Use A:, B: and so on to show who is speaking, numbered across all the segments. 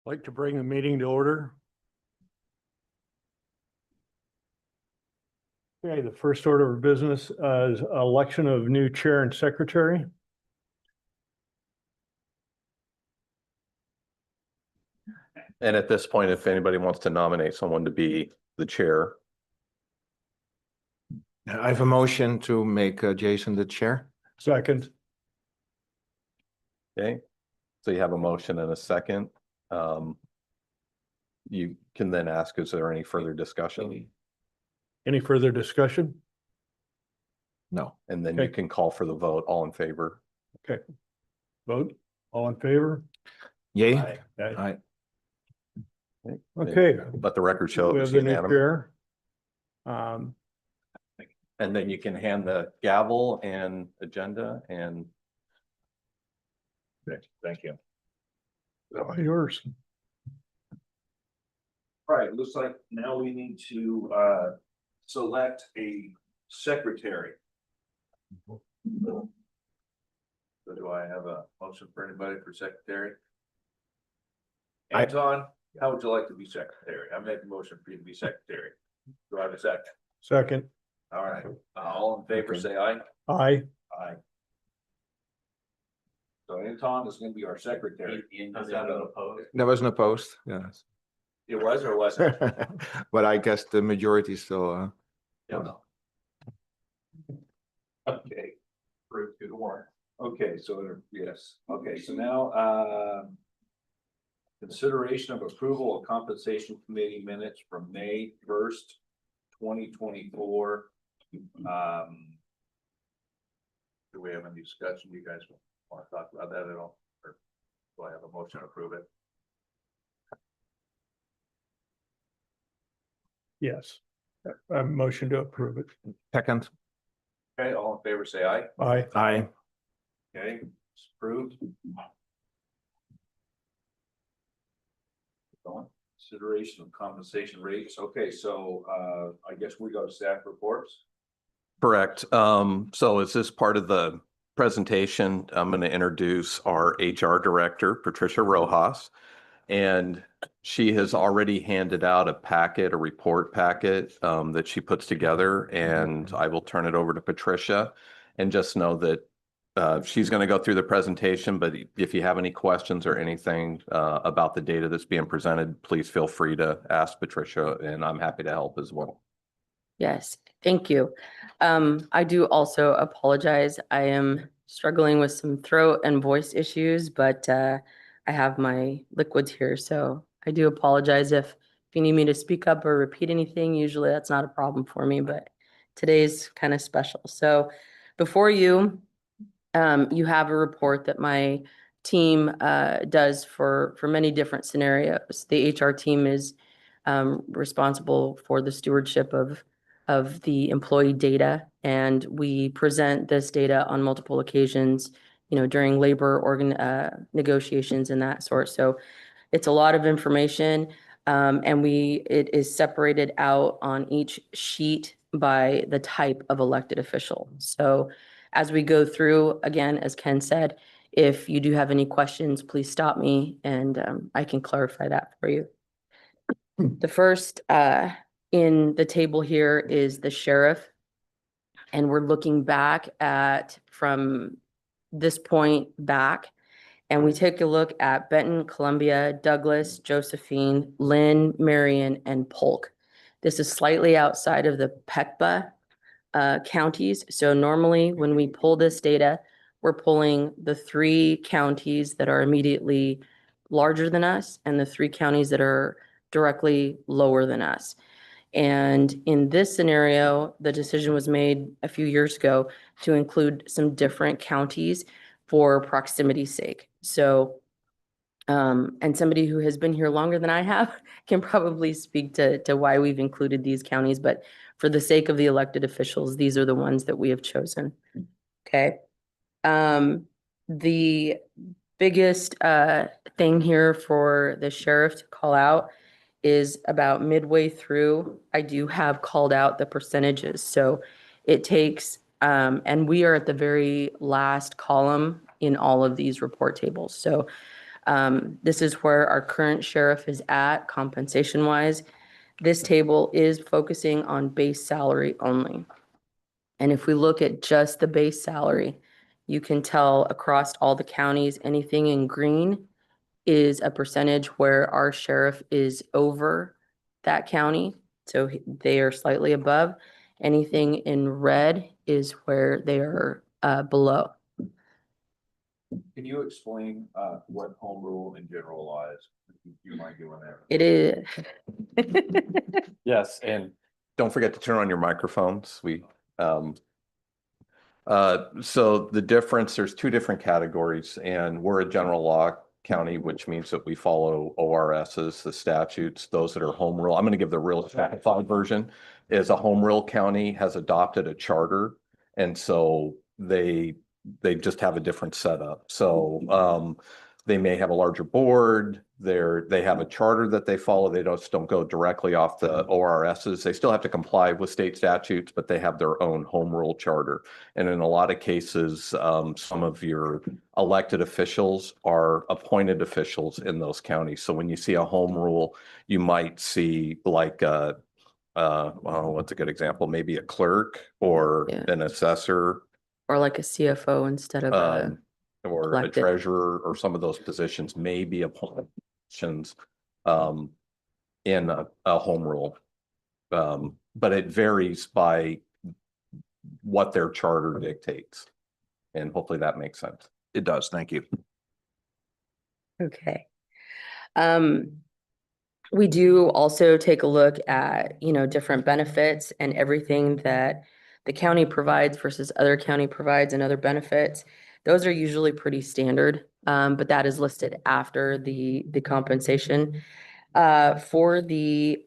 A: Like to bring the meeting to order. Okay, the first order of business is election of new chair and secretary.
B: And at this point, if anybody wants to nominate someone to be the chair,
C: I have a motion to make Jason the chair.
A: Second.
B: okay? So you have a motion and a second. You can then ask, is there any further discussion?
A: Any further discussion?
C: No.
B: And then you
A: Okay.
B: can call for the vote, all in favor.
A: Okay. Vote. All in favor?
C: Yay.
A: Aye.
C: Aye.
A: Okay.
B: Let the record show
A: We
B: it
A: have
B: was
A: the new
B: unanimous.
A: chair.
B: And then you can hand the gavel and agenda and
D: Thank you.
A: Yours.
D: All right, looks like now we need to select a secretary. So do I have a motion for anybody for secretary? Anton, how would you like to be secretary? I make a motion for you to be secretary. Do I have a second?
A: Second.
D: All right, all in favor, say aye.
A: Aye.
D: Aye. So Anton is gonna be our secretary. Is that opposed?
C: There was no post, yes.
D: It was or wasn't?
C: But I guess the majority still,
D: Yeah. Okay. 3-2-1. Okay, so yes, okay, so now, consideration of approval of compensation committee minutes from May 1st, 2024. Do we have any discussion? You guys want to talk about that at all? Or do I have a motion to approve it?
A: Yes. A motion to approve it.
C: second.
D: Okay, all in favor, say aye.
A: Aye.
C: Aye.
D: Okay, it's approved. Consideration of compensation rates. Okay, so I guess we go to staff reports.
B: correct. So is this part of the presentation? I'm going to introduce our HR director, Patricia Rojas. And she has already handed out a report packet that she puts together, and I will turn it over to Patricia. And just know that she's going to go through the presentation, but if you have any questions or anything about the data that's being presented, please feel free to ask Patricia, and I'm happy to help as well.
E: Yes, thank you. I do also apologize. I am struggling with some throat and voice issues, but I have my liquids here, so I do apologize if you need me to speak up or repeat anything. Usually that's not a problem for me, but today's kind of special. So before you, you have a report that my team does for many different scenarios. The HR team is responsible for the stewardship of the employee data, and we present this data on multiple occasions, during labor negotiations and that sort. So it's a lot of information, and it is separated out on each sheet by the type of elected official. So as we go through, again, as Ken said, if you do have any questions, please stop me and I can clarify that for you. The first in the table here is the sheriff. And we're looking back at from this point back. And we take a look at Benton, Columbia, Douglas, Josephine, Lynn, Marion, and Polk. This is slightly outside of the PECBA counties. So normally when we pull this data, we're pulling the 3 counties that are immediately larger than us and the 3 counties that are directly lower than us. And in this scenario, the decision was made a few years ago to include some different counties for proximity's sake. So, and somebody who has been here longer than I have can probably speak to why we've included these counties, but for the sake of the elected officials, these are the ones that we have chosen. Okay. The biggest thing here for the sheriff to call out is about midway through, I do have called out the percentages. So it takes, and we are at the very last column in all of these report tables. So This is where our current sheriff is at compensation wise. This table is focusing on base salary only. And if we look at just the base salary, you can tell across all the counties, anything in green is a percentage where our sheriff is over that county. So they are slightly above. Anything in red is where they are below.
D: Can you explain what home rule and general law is? You mind doing that?
E: It is.
B: Yes, and don't forget to turn on your microphones. So the difference, there's two different categories, and we're a general law county, which means that we follow ORSs, the statutes, those that are home rule. I'm going to give the real simplified version. Is a home rule county has adopted a charter, and so they just have a different setup. So they may have a larger board. They have a charter that they follow. They just don't go directly off the ORSs. They still have to comply with state statutes, but they have their own home rule charter. And in a lot of cases, some of your elected officials are appointed officials in those counties. So when you see a home rule, you might see like well, what's a good example? Maybe a clerk or
E: Yeah.
B: an assessor.
E: Or like a CFO instead of a,
B: Or a
E: elected.
B: treasurer, or some of those positions may be appointed positions in a home rule. But it varies by what their charter dictates. And hopefully that makes sense.
D: It does, thank you.
E: okay. We do also take a look at, different benefits and everything that the county provides versus other county provides and other benefits. Those are usually pretty standard, but that is listed after the compensation. For the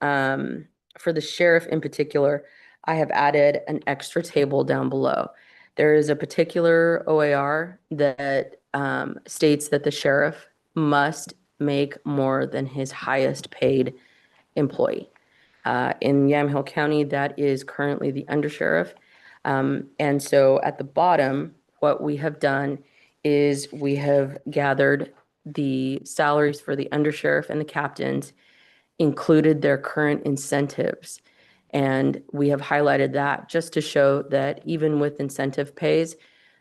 E: sheriff in particular, I have added an extra table down below. There is a particular OAR that states that the sheriff must make more than his highest paid employee. In Yamhill County, that is currently the undersheriff. And so at the bottom, what we have done is we have gathered the salaries for the undersheriff and the captains, included their current incentives. And we have highlighted that just to show that even with incentive pays,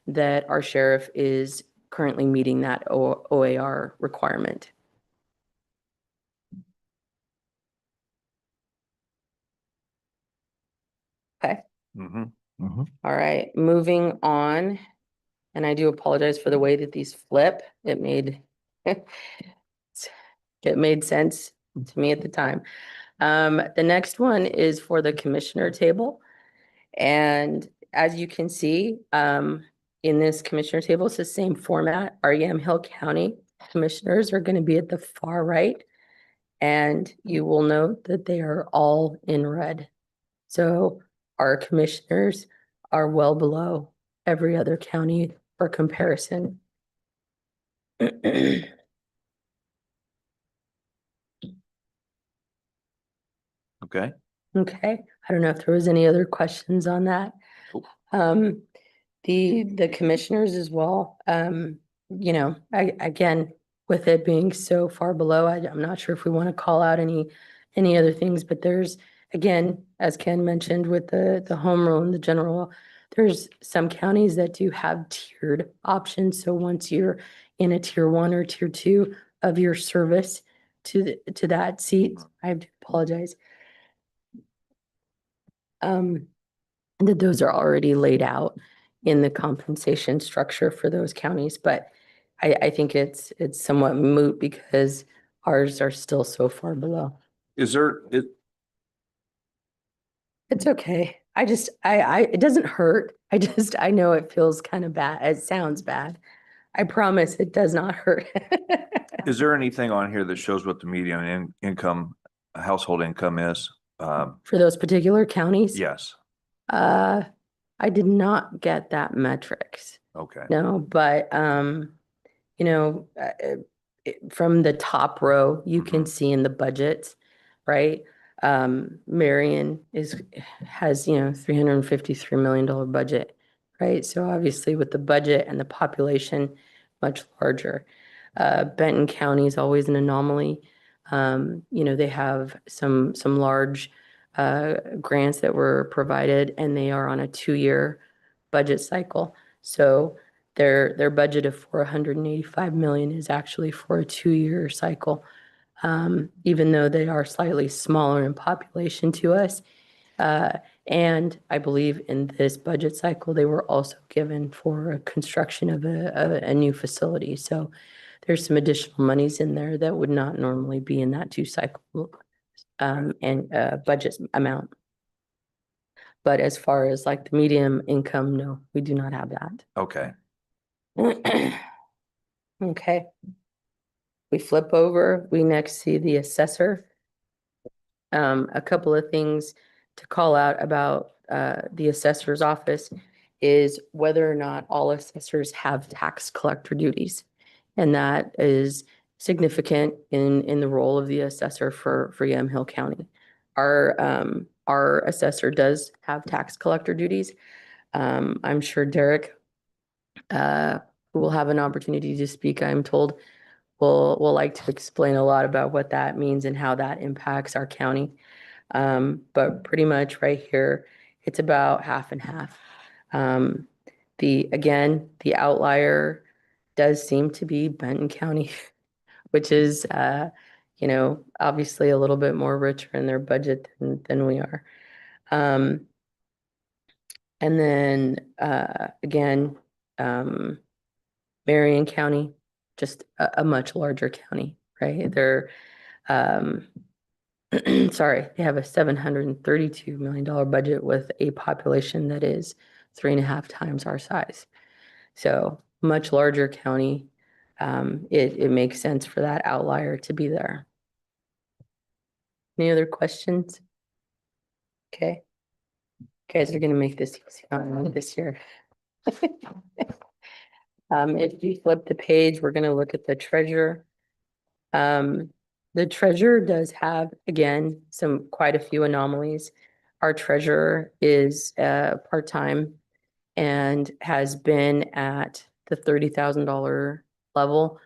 E: that our sheriff is currently meeting that OAR requirement. Okay.
D: Mm-hmm.
E: All right, moving on. And I do apologize for the way that these flip. It made sense to me at the time. The next one is for the commissioner table. And as you can see, in this commissioner table, it's the same format. Our Yamhill County commissioners are going to be at the far right. And you will note that they are all in red. So our commissioners are well below every other county for comparison.
D: Okay.
E: Okay, I don't know if there was any other questions on that. The commissioners as well, again, with it being so far below, I'm not sure if we want to call out any other things, but there's, again, as Ken mentioned with the home rule and the general, there's some counties that do have tiered options. So once you're in a tier 1 or tier 2 of your service to that seat, I have to apologize. That those are already laid out in the compensation structure for those counties, but I think it's somewhat moot because ours are still so far below.
D: Is
E: It's okay. It doesn't hurt. I know it feels kind of bad. It sounds bad. I promise it does not hurt.
D: there anything on here that shows what the median income, household income is?
E: For those particular counties?
D: Yes.
E: I did not get that metrics.
D: Okay.
E: No, but, from the top row, you can see in the budget, right? Marion has, $353 million budget, right? So obviously with the budget and the population much larger. Benton County is always an anomaly. You know, they have some large grants that were provided, and they are on a 2-year budget cycle. So their budget of 485 million is actually for a 2-year cycle. Even though they are slightly smaller in population to us. And I believe in this budget cycle, they were also given for a construction of a new facility. So there's some additional monies in there that would not normally be in that 2-cycle and budget amount. But as far as like the medium income, no, we do not have that.
B: Okay.
E: Okay. We flip over, we next see the assessor. A couple of things to call out about the assessor's office is whether or not all assessors have tax collector duties. And that is significant in the role of the assessor for Yamhill County. Our assessor does have tax collector duties. I'm sure Derek, who will have an opportunity to speak, I'm told, will like to explain a lot about what that means and how that impacts our county. But pretty much right here, it's about half and half. The outlier does seem to be Benton County, which is, you know, obviously a little bit more richer in their budget than we are. And then, again, Marion County, just a much larger county, right? They're, sorry, they have a $732 million budget with a population that is 3.5 times our size. So much larger county. It makes sense for that outlier to be there. Any other questions? Okay. Guys are gonna make this easy on me this year. If you flip the page, we're gonna look at the treasurer. The treasurer does have, again, quite a few anomalies. Our treasurer is part-time and has been at the $30,000 level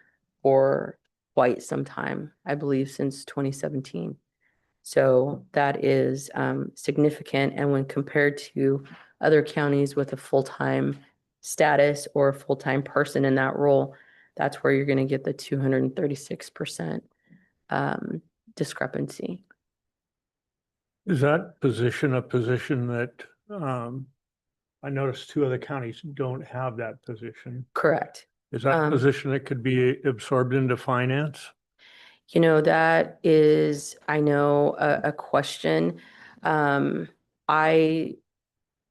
E: for quite some time, I believe since 2017. So that is significant. And when compared to other counties with a full-time status or a full-time person in that role, that's where you're going to get the 236% discrepancy.
A: Is that position a position that, I noticed 2 other counties don't have that position.
E: Correct.
A: Is that a position that could be absorbed into finance?
E: You know, that is, I know, a question. I'll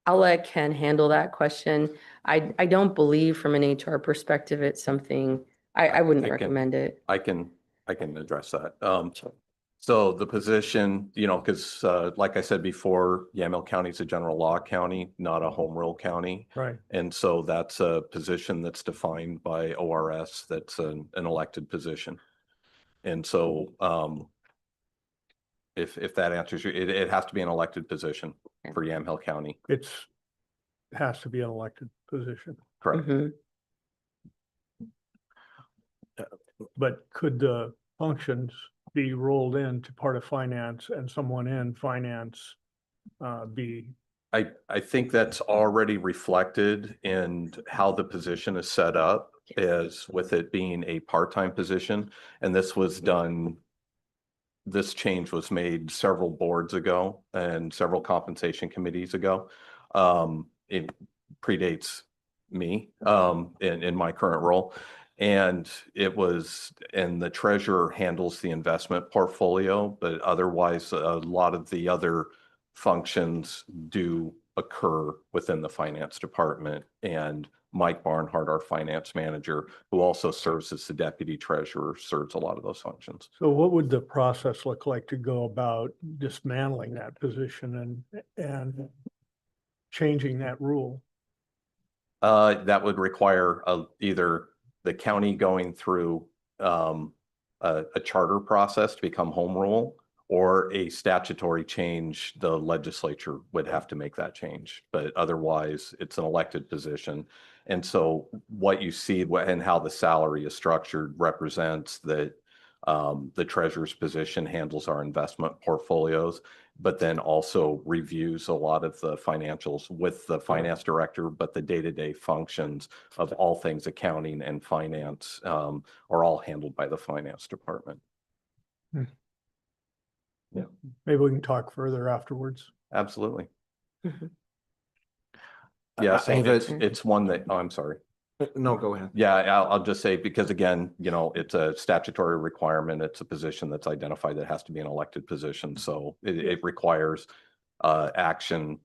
E: let Ken handle that question. I don't believe from an HR perspective, it's something, I wouldn't
B: I can-
E: recommend it.
B: I can address that. So the position, you know, because like I said before, Yamhill County is a general law county, not a home rule county.
A: Right.
B: And so that's a position that's defined by ORS, that's an elected position. And so if that answers you, it has to be an elected position for Yamhill County.
A: It has to be an elected position,
B: Correct.
E: Mhm.
A: but could the functions be rolled into part of finance and someone in finance be?
B: I think that's already reflected in how the position is set up, is with it being a part-time position. And this change was made several boards ago and several compensation committees ago. It predates me in my current role. And the treasurer handles the investment portfolio, but otherwise a lot of the other functions do occur within the finance department. And Mike Barnhart, our finance manager, who also serves as the deputy treasurer, serves a lot of those functions.
A: So what would the process look like to go about dismantling that position and changing that rule?
B: That would require either the county going through a charter process to become home rule, or a statutory change, the legislature would have to make that change. But otherwise, it's an elected position. And so what you see and how the salary is structured represents that the treasurer's position handles our investment portfolios, but then also reviews a lot of the financials with the finance director, but the day-to-day functions of all things accounting and finance are all handled by the finance department.
A: Maybe we can talk further afterwards.
B: Absolutely.
E: Mhm.
B: Yeah,
C: I
B: so
C: have a-
B: it's one that, oh, I'm sorry.
C: No, go ahead.
B: Yeah, I'll just say, because again, it's a statutory requirement. It's a position that's identified that has to be an elected position. So it requires action,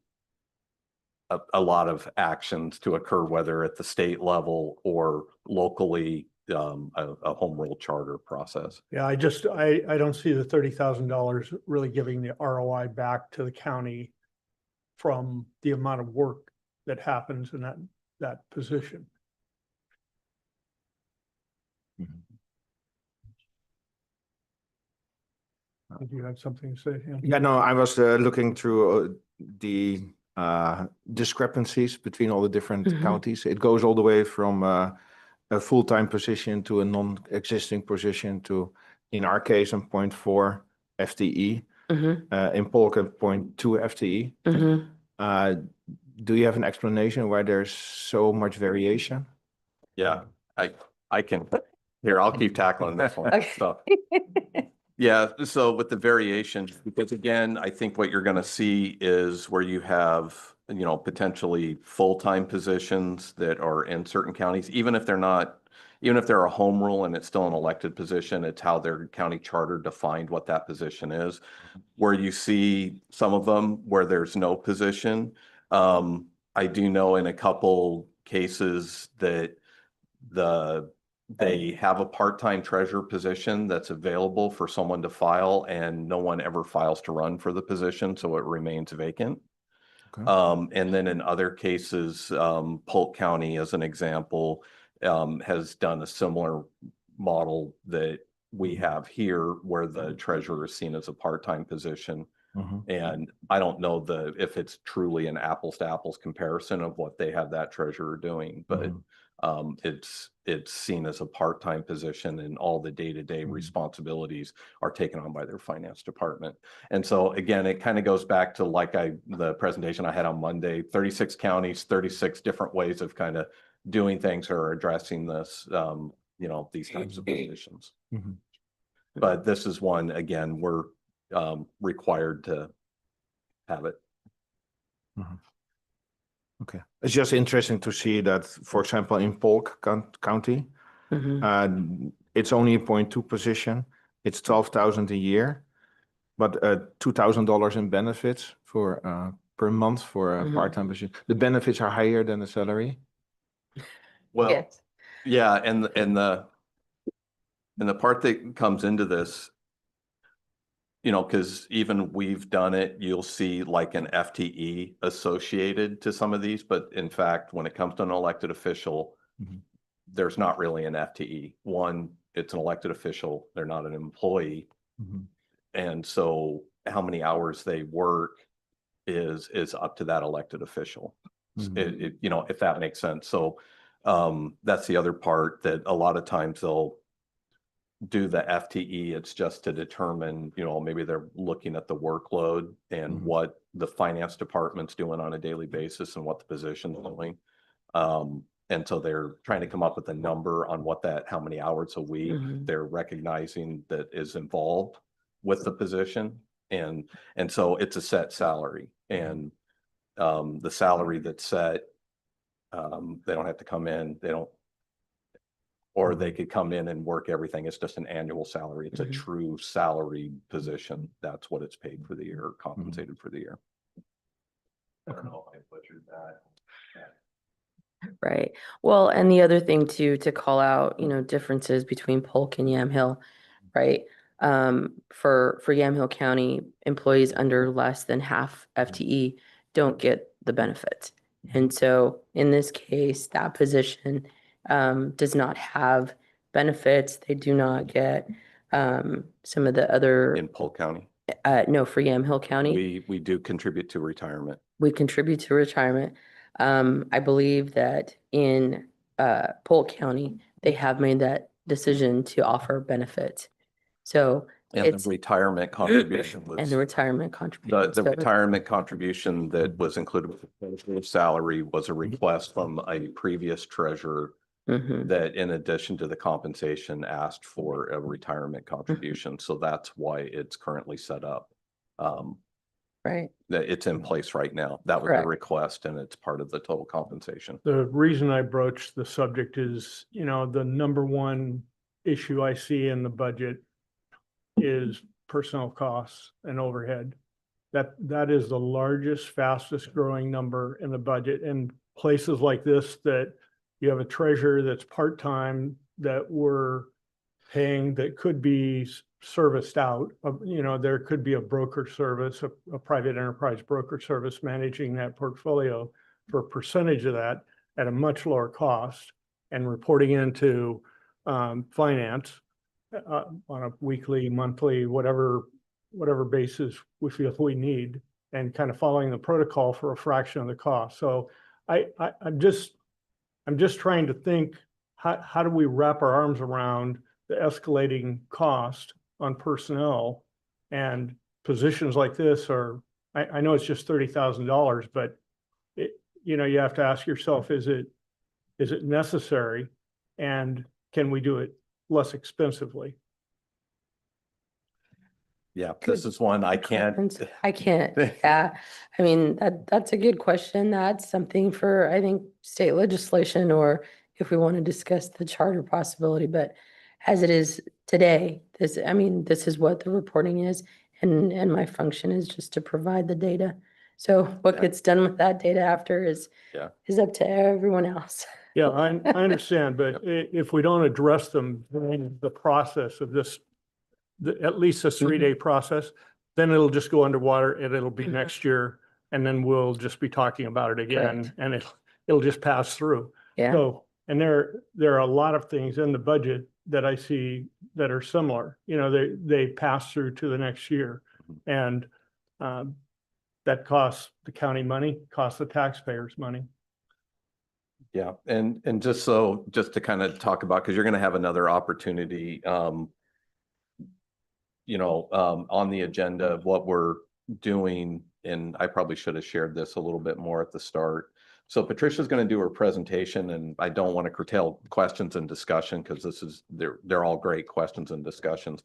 B: a lot of actions to occur, whether at the state level or locally, a home rule charter process.
A: Yeah, I don't see the $30,000 really giving the ROI back to the county from the amount of work that happens in that position. Did you have something to say, Tim?
C: Yeah, no, I was looking through the discrepancies between all the different
E: Mhm.
C: counties. It goes all the way from a full-time position to a non-existing position to, in our case, a 0.4 FTE,
E: Mhm.
C: in Polk, a 0.2 FTE.
E: Mhm.
C: Do you have an explanation why there's so much variation?
B: Yeah, I can, here, I'll keep tackling this one.
E: Okay.
B: So, yeah, so with the variation, because again, I think what you're gonna see is where you have, potentially full-time positions that are in certain counties, even if they're a home rule and it's still an elected position, it's how their county charter defined what that position is. Where you see some of them where there's no position. I do know in a couple cases that they have a part-time treasurer position that's available for someone to file, and no one ever files to run for the position, so it remains vacant.
C: Okay.
B: And then in other cases, Polk County, as an example, has done a similar model that we have here, where the treasurer is seen as a part-time position.
C: Mhm.
B: And I don't know if it's truly an apples to apples comparison of what they have that treasurer doing, but it's seen as a part-time position, and all the day-to-day responsibilities are taken on by their finance department. And so again, it kind of goes back to the presentation I had on Monday, 36 counties, 36 different ways of kind of doing things or addressing this, these types of positions.
C: Mhm.
B: But this is one, again, we're required to have it.
C: Okay, it's just interesting to see that, for example, in Polk County,
E: Mhm.
C: it's only a 0.2 position. It's 12,000 a year, but $2,000 in benefits for per month for a
E: Mhm.
C: part-time position. The benefits are higher than the salary.
B: Well,
E: Yes.
B: yeah, and the part that comes into this, because even we've done it, you'll see like an FTE associated to some of these, but in fact, when it comes to an elected official,
C: Mhm.
B: there's not really an FTE. One, it's an elected official, they're not an employee.
C: Mhm.
B: And so how many hours they work is up to that elected official.
C: Mhm.
B: If that makes sense. So that's the other part, that a lot of times they'll do the FTE. It's just to determine, maybe they're looking at the workload and
C: Mhm.
B: what the finance department's doing on a daily basis and what the position's doing. And so they're trying to come up with a number on how many hours a week
E: Mhm.
B: they're recognizing that is involved with the position. And so it's a set salary, and the salary that's set, they don't have to come in, or they could come in and work everything. It's just an annual salary. It's a
E: Mhm.
B: true salary position. That's what it's paid for the year, or compensated for the year. I don't know if I butchered that.
E: Right. Well, and the other thing too, to call out, differences between Polk and Yamhill, right? For Yamhill County, employees under less than half FTE don't get the benefits. And so in this case, that position does not have benefits. They do not get some of the other
B: In Polk County.
E: No, for Yamhill County.
B: We do contribute to retirement.
E: We contribute to retirement. I believe that in Polk County, they have made that decision to offer benefits. So
B: And
E: it's,
B: the retirement contribution
E: and
B: was,
E: the retirement contribution.
B: the
E: So
B: retirement contribution that was included with the treasurer's salary was a request from a previous treasurer
E: Mhm.
B: that in addition to the compensation asked for a retirement contribution. So that's why it's currently set up.
E: Right,
B: That it's in place right now. That was a
E: Correct.
B: request and it's part of the total compensation.
A: The reason I broached the subject is, you know, the number one issue I see in the budget is personnel costs and overhead. That is the largest, fastest growing number in the budget. And places like this that you have a treasurer that's part-time that we're paying that could be serviced out. You know, there could be a broker service, a private enterprise broker service managing that portfolio for a percentage of that at a much lower cost and reporting into finance on a weekly, monthly, whatever basis we feel we need, and kind of following the protocol for a fraction of the cost. So I'm just trying to think, how do we wrap our arms around the escalating cost on personnel? And positions like this are, I know it's just $30,000, but it, you know, you have to ask yourself, is it necessary? And can we do it less expensively?
B: Yeah, this is one I can't.
E: I can't, yeah. I mean, that's a good question. That's something for, I think, state legislation, or if we want to discuss the charter possibility, but as it is today, this is what the reporting is, and my function is just to provide the data. So what
B: Yeah.
E: gets done with that data after is
B: Yeah.
E: up to everyone else.
A: Yeah, I understand, but if we don't address them during the process of this, at least this 3-day process, then it'll just go underwater and it'll be
E: Mhm.
A: next year. And then we'll just be talking about it again
E: Correct.
A: and it'll just pass through.
E: Yeah,
A: So, and there are a lot of things in the budget that I see that are similar. You know, they pass through to the next year. And that costs the county money, costs the taxpayers money.
B: Yeah, and just to kind of talk about, because you're going to have another opportunity, on the agenda of what we're doing, and I probably should have shared this a little bit more at the start. So Patricia's going to do her presentation, and I don't want to curtail questions and discussion because they're all great questions and discussions.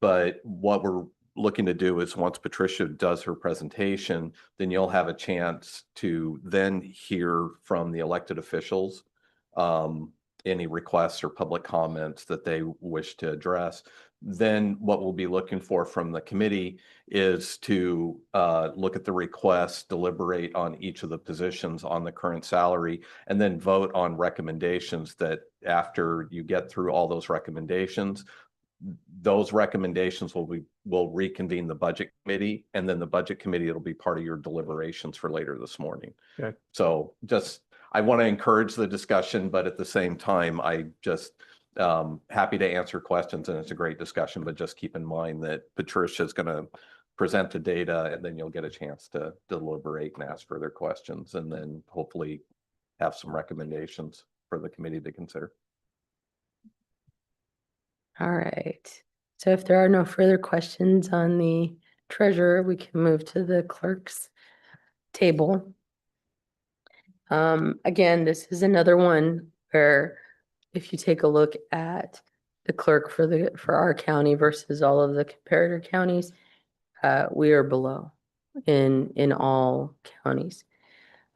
B: But what we're looking to do is once Patricia does her presentation, then you'll have a chance to then hear from the elected officials any requests or public comments that they wish to address. Then what we'll be looking for from the committee is to look at the requests, deliberate on each of the positions on the current salary, and then vote on recommendations that after you get through all those recommendations will reconvene the budget committee, and then the budget committee, it'll be part of your deliberations for later this morning.
A: Okay.
B: So I want to encourage the discussion, but at the same time, I just happy to answer questions, and it's a great discussion, but just keep in mind that Patricia is going to present the data, and then you'll get a chance to deliberate and ask further questions, and then hopefully have some recommendations for the committee to consider.
E: all right. So if there are no further questions on the treasurer, we can move to the clerk's table. Again, this is another one where if you take a look at the clerk for our county versus all of the comparator counties, we are below in all counties.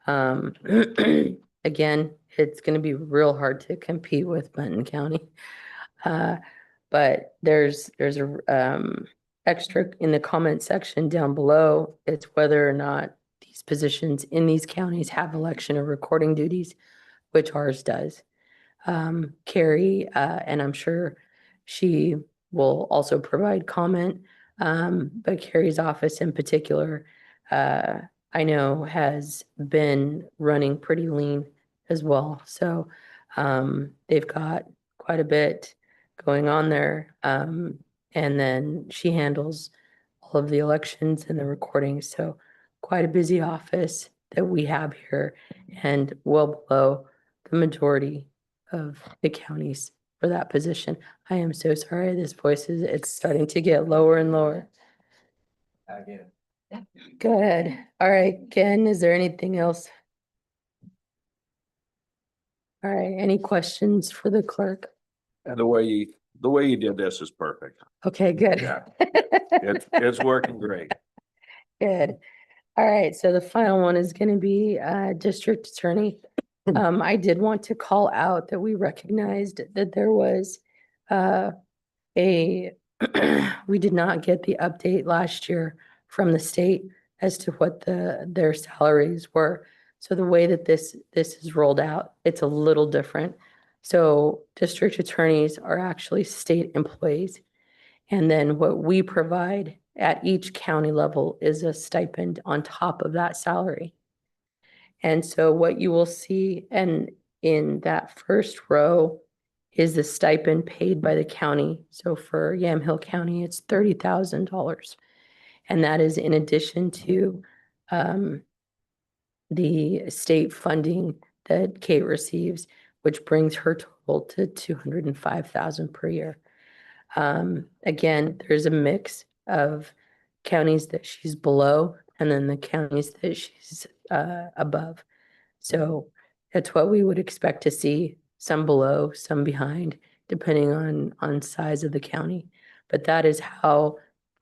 E: Again, it's going to be real hard to compete with Benton County. But there's a extra in the comment section down below. It's whether or not these positions in these counties have election or recording duties, which ours does. Carrie, and I'm sure she will also provide comment, but Carrie's office in particular, I know has been running pretty lean as well. So they've got quite a bit going on there. And then she handles all of the elections and the recordings. So quite a busy office that we have here and well below the majority of the counties for that position. I am so sorry. This voice it's starting to get lower and lower. Good. All right, Ken, is there anything else? All right, any questions for the clerk?
D: And the way you did this is perfect.
E: Okay, good.
D: Yeah. It's working great.
E: Good. All right, so the final one is gonna be district attorney. I did want to call out that we recognized that there was a we did not get the update last year from the state as to what their salaries were. So the way that this is rolled out, it's a little different. So district attorneys are actually state employees. And then what we provide at each county level is a stipend on top of that salary. And so what you will see, and in that first row is the stipend paid by the county. So for Yamhill County, it's $30,000. And that is in addition to the state funding that Kate receives, which brings her total to $205,000 per year. Again, there's a mix of counties that she's below and then the counties that she's above. So that's what we would expect to see, some below, some behind, depending on size of the county. But that is how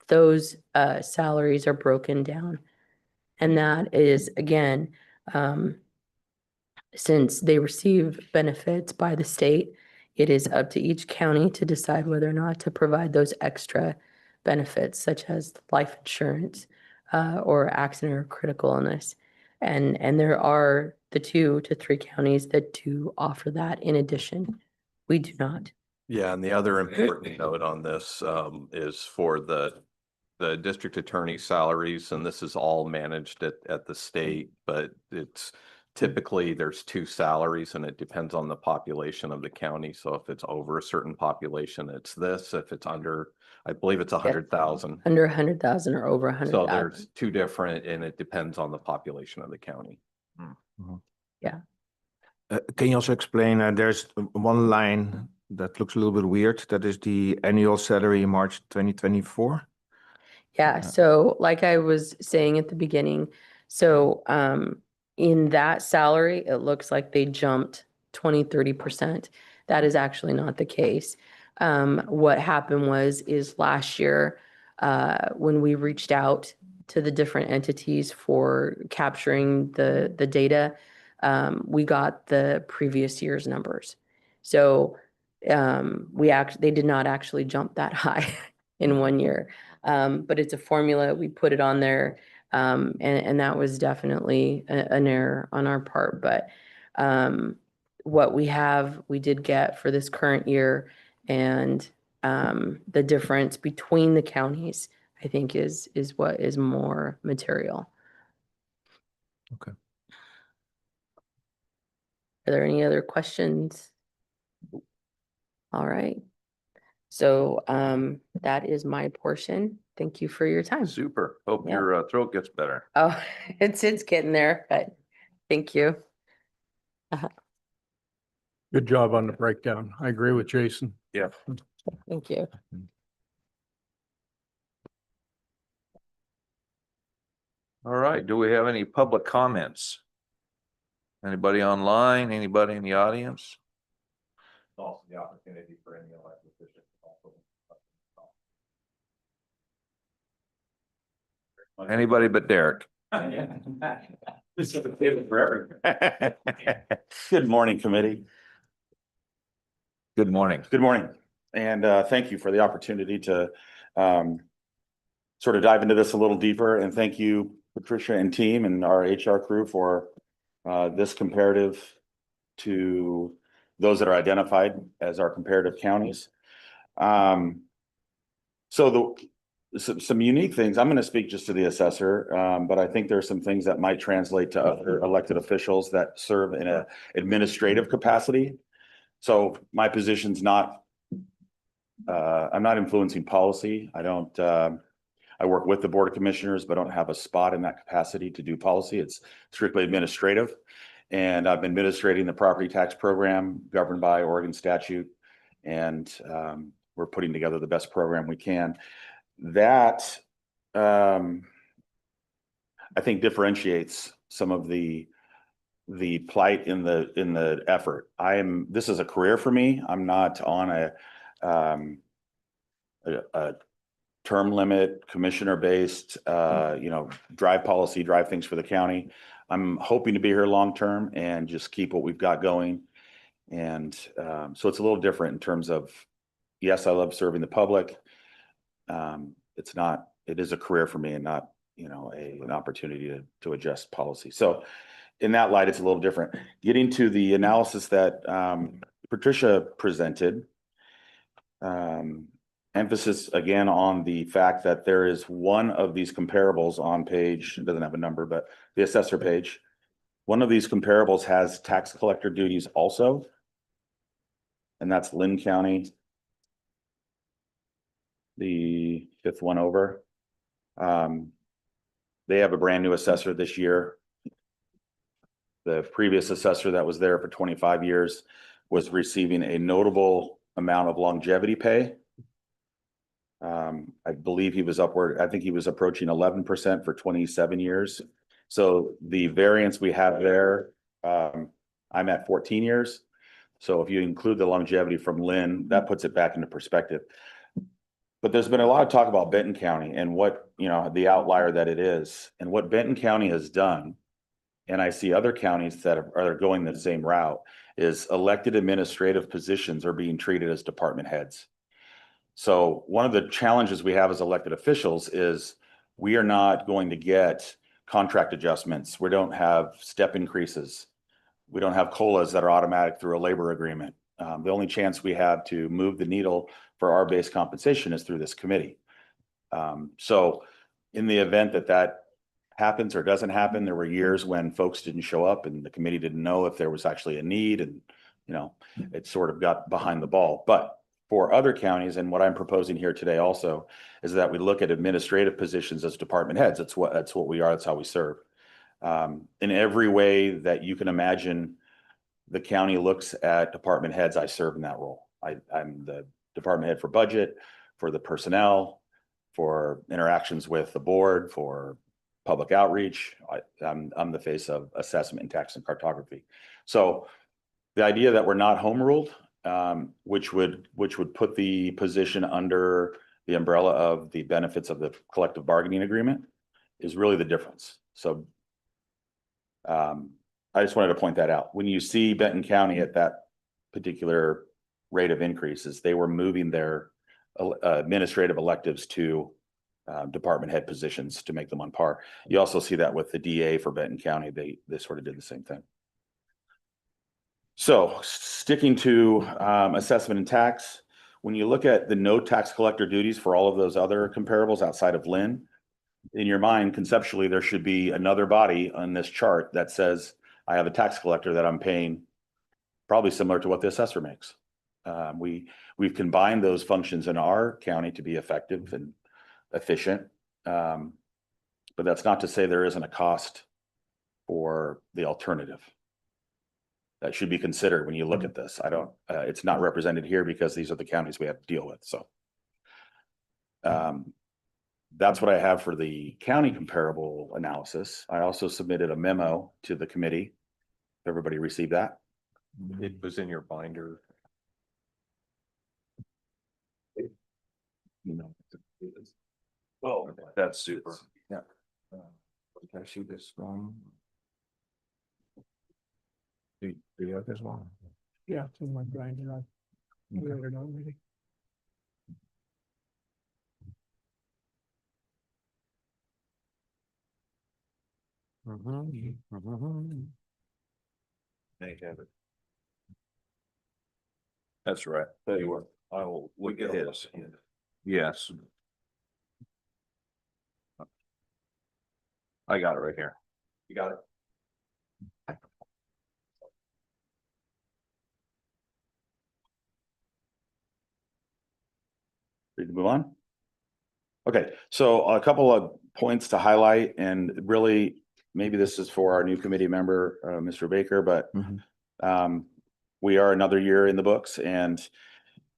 E: those salaries are broken down. And that is, again, since they receive benefits by the state, it is up to each county to decide whether or not to provide those extra benefits, such as life insurance or accident or critical illness. And there are the 2 to 3 counties that do offer that in addition. We do not.
B: Yeah, and the other important note on this is for the district attorney salaries, and this is all managed at the state, but it's typically there's 2 salaries and it depends on the population of the county. So if it's over a certain population, it's this. If it's under, I believe it's 100,000.
E: Under 100,000 or over
B: So
E: 100,000.
B: there's 2 different, and it depends on the population of the county.
C: Can you also explain, there's one line that looks a little bit weird, that is the annual salary March 2024?
E: Yeah, so like I was saying at the beginning, so in that salary, it looks like they jumped 20-30%. That is actually not the case. What happened is last year, when we reached out to the different entities for capturing the data, we got the previous year's numbers. So they did not actually jump that high in one year. But it's a formula, we put it on there, and that was definitely an error on our part. But what we did get for this current year, and the difference between the counties, I think is what is more material.
C: Okay.
E: Are there any other questions? All right. So that is my portion. Thank you for your time.
D: Super. Hope
E: Yeah.
D: your throat gets better.
E: Oh, it's getting there, but thank you.
A: Good job on the breakdown. I agree with Jason.
D: Yeah.
E: Thank you.
D: All right. Do we have any public comments? Anybody online? Anybody in the audience?
B: Also the opportunity for any elected official.
D: Anybody but Derek.
F: This is a favorite for everyone. Good morning, committee.
D: Good morning.
F: Good morning. And thank you for the opportunity to sort of dive into this a little deeper. And thank you, Patricia and team and our HR crew for this comparative to those that are identified as our comparative counties. So some unique things. I'm going to speak just to the assessor, but I think there are some things that might translate to other elected officials that serve in an administrative capacity. So my position's not, I'm not influencing policy. I I work with the Board of Commissioners, but don't have a spot in that capacity to do policy. It's strictly administrative. And I've been administrating the property tax program governed by Oregon statute. And we're putting together the best program we can. That I think differentiates some of the plight in the effort. This is a career for me. I'm not on a term limit, commissioner based, drive policy, drive things for the county. I'm hoping to be here long term and just keep what we've got going. And so it's a little different in terms of, yes, I love serving the public. It is a career for me and not, an opportunity to adjust policy. So in that light, it's a little different. Getting to the analysis that Patricia presented, emphasis again on the fact that there is one of these comparables on page, it doesn't have a number, but the assessor page. One of these comparables has tax collector duties also. And that's Lynn County. The fifth one over. They have a brand new assessor this year. The previous assessor that was there for 25 years was receiving a notable amount of longevity pay. I believe he was upward. I think he was approaching 11% for 27 years. So the variance we have there, I'm at 14 years. So if you include the longevity from Lynn, that puts it back into perspective. But there's been a lot of talk about Benton County and what, the outlier that it is, and what Benton County has done. And I see other counties that are going the same route, is elected administrative positions are being treated as department heads. So one of the challenges we have as elected officials is we are not going to get contract adjustments. We don't have step increases. We don't have COLAs that are automatic through a labor agreement. The only chance we have to move the needle for our base compensation is through this committee. So in the event that happens or doesn't happen, there were years when folks didn't show up and the committee didn't know if there was actually a need, and it sort of got behind the ball. But for other counties, and what I'm proposing here today also, is that we look at administrative positions as department heads. That's what we are. That's how we serve. In every way that you can imagine, the county looks at department heads. I serve in that role. I'm the department head for budget, for the personnel, for interactions with the board, for public outreach. I'm the face of assessment, tax, and cartography. So the idea that we're not home ruled, which would put the position under the umbrella of the benefits of the collective bargaining agreement, is really the difference. So I just wanted to point that out. When you see Benton County at that particular rate of increases, they were moving their administrative electives to department head positions to make them on par. You also see that with the DA for Benton County. They sort of did the same thing. So sticking to assessment and tax, when you look at the no tax collector duties for all of those other comparables outside of Lynn, in your mind, conceptually, there should be another body on this chart that says, I have a tax collector that I'm paying probably similar to what the assessor makes. We've combined those functions in our county to be effective and efficient. But that's not to say there isn't a cost for the alternative that should be considered when you look at this. It's not represented here because these are the counties we have to deal with. So that's what I have for the county comparable analysis. I also submitted a memo to the committee. Everybody received that?
B: It was in your binder.
D: Oh, that's super.
C: Yeah. Can I see this one? Do you have this one?
A: Yeah, it's in my grinder. I read it already.
D: They have it. That's right. Tell you what, I will look at his. Yes. I got it right here. You got it?
F: Ready to move on? Okay, so a couple of points to highlight, and really, maybe this is for our new committee member, Mr. Baker, but
C: Mhm.
F: we are another year in the books, and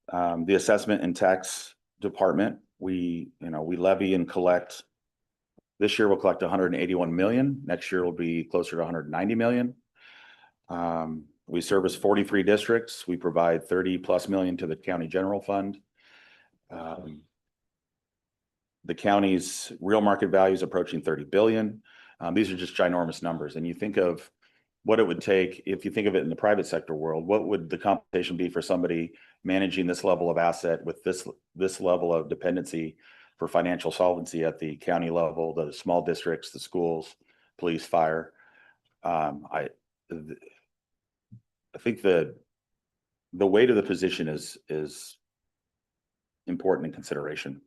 F: the assessment and tax department, we levy and collect. This year we'll collect 181 million. Next year will be closer to 190 million. We service 43 districts. We provide 30+ million to the county general fund. The county's real market value is approaching 30 billion. These are just ginormous numbers. And you think of what it would take, if you think of it in the private sector world, what would the compensation be for somebody managing this level of asset with this level of dependency for financial solvency at the county level, the small districts, the schools, police, fire? I think the weight of the position is important in consideration.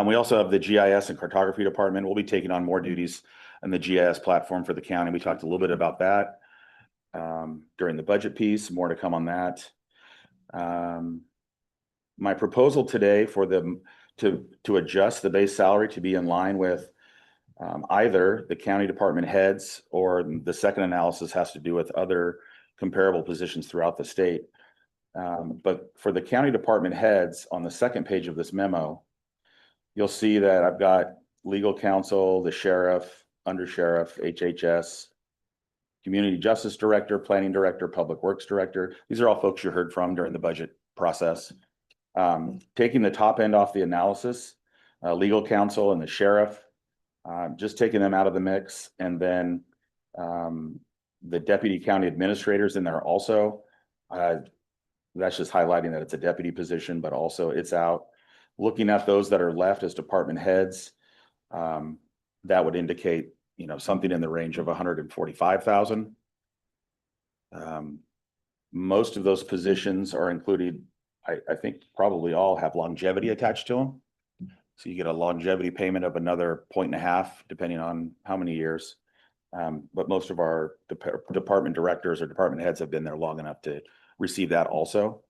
F: We also have the GIS and cartography department. We'll be taking on more duties in the GIS platform for the county. We talked a little bit about that during the budget piece. More to come on that. My proposal today for them to adjust the base salary to be in line with either the county department heads, or the second analysis has to do with other comparable positions throughout the state. But for the county department heads, on the second page of this memo, you'll see that I've got legal counsel, the sheriff, undersheriff, HHS, community justice director, planning director, public works director. These are all folks you heard from during the budget process. Taking the top end off the analysis, legal counsel and the sheriff, just taking them out of the mix. And then the deputy county administrators in there also. That's just highlighting that it's a deputy position, but also it's out. Looking at those that are left as department heads, that would indicate, something in the range of 145,000. Most of those positions are included. I think probably all have longevity attached to them. So you get a longevity payment of another 1.5, depending on how many years. But most of our department directors or department heads have been there long enough to receive that also.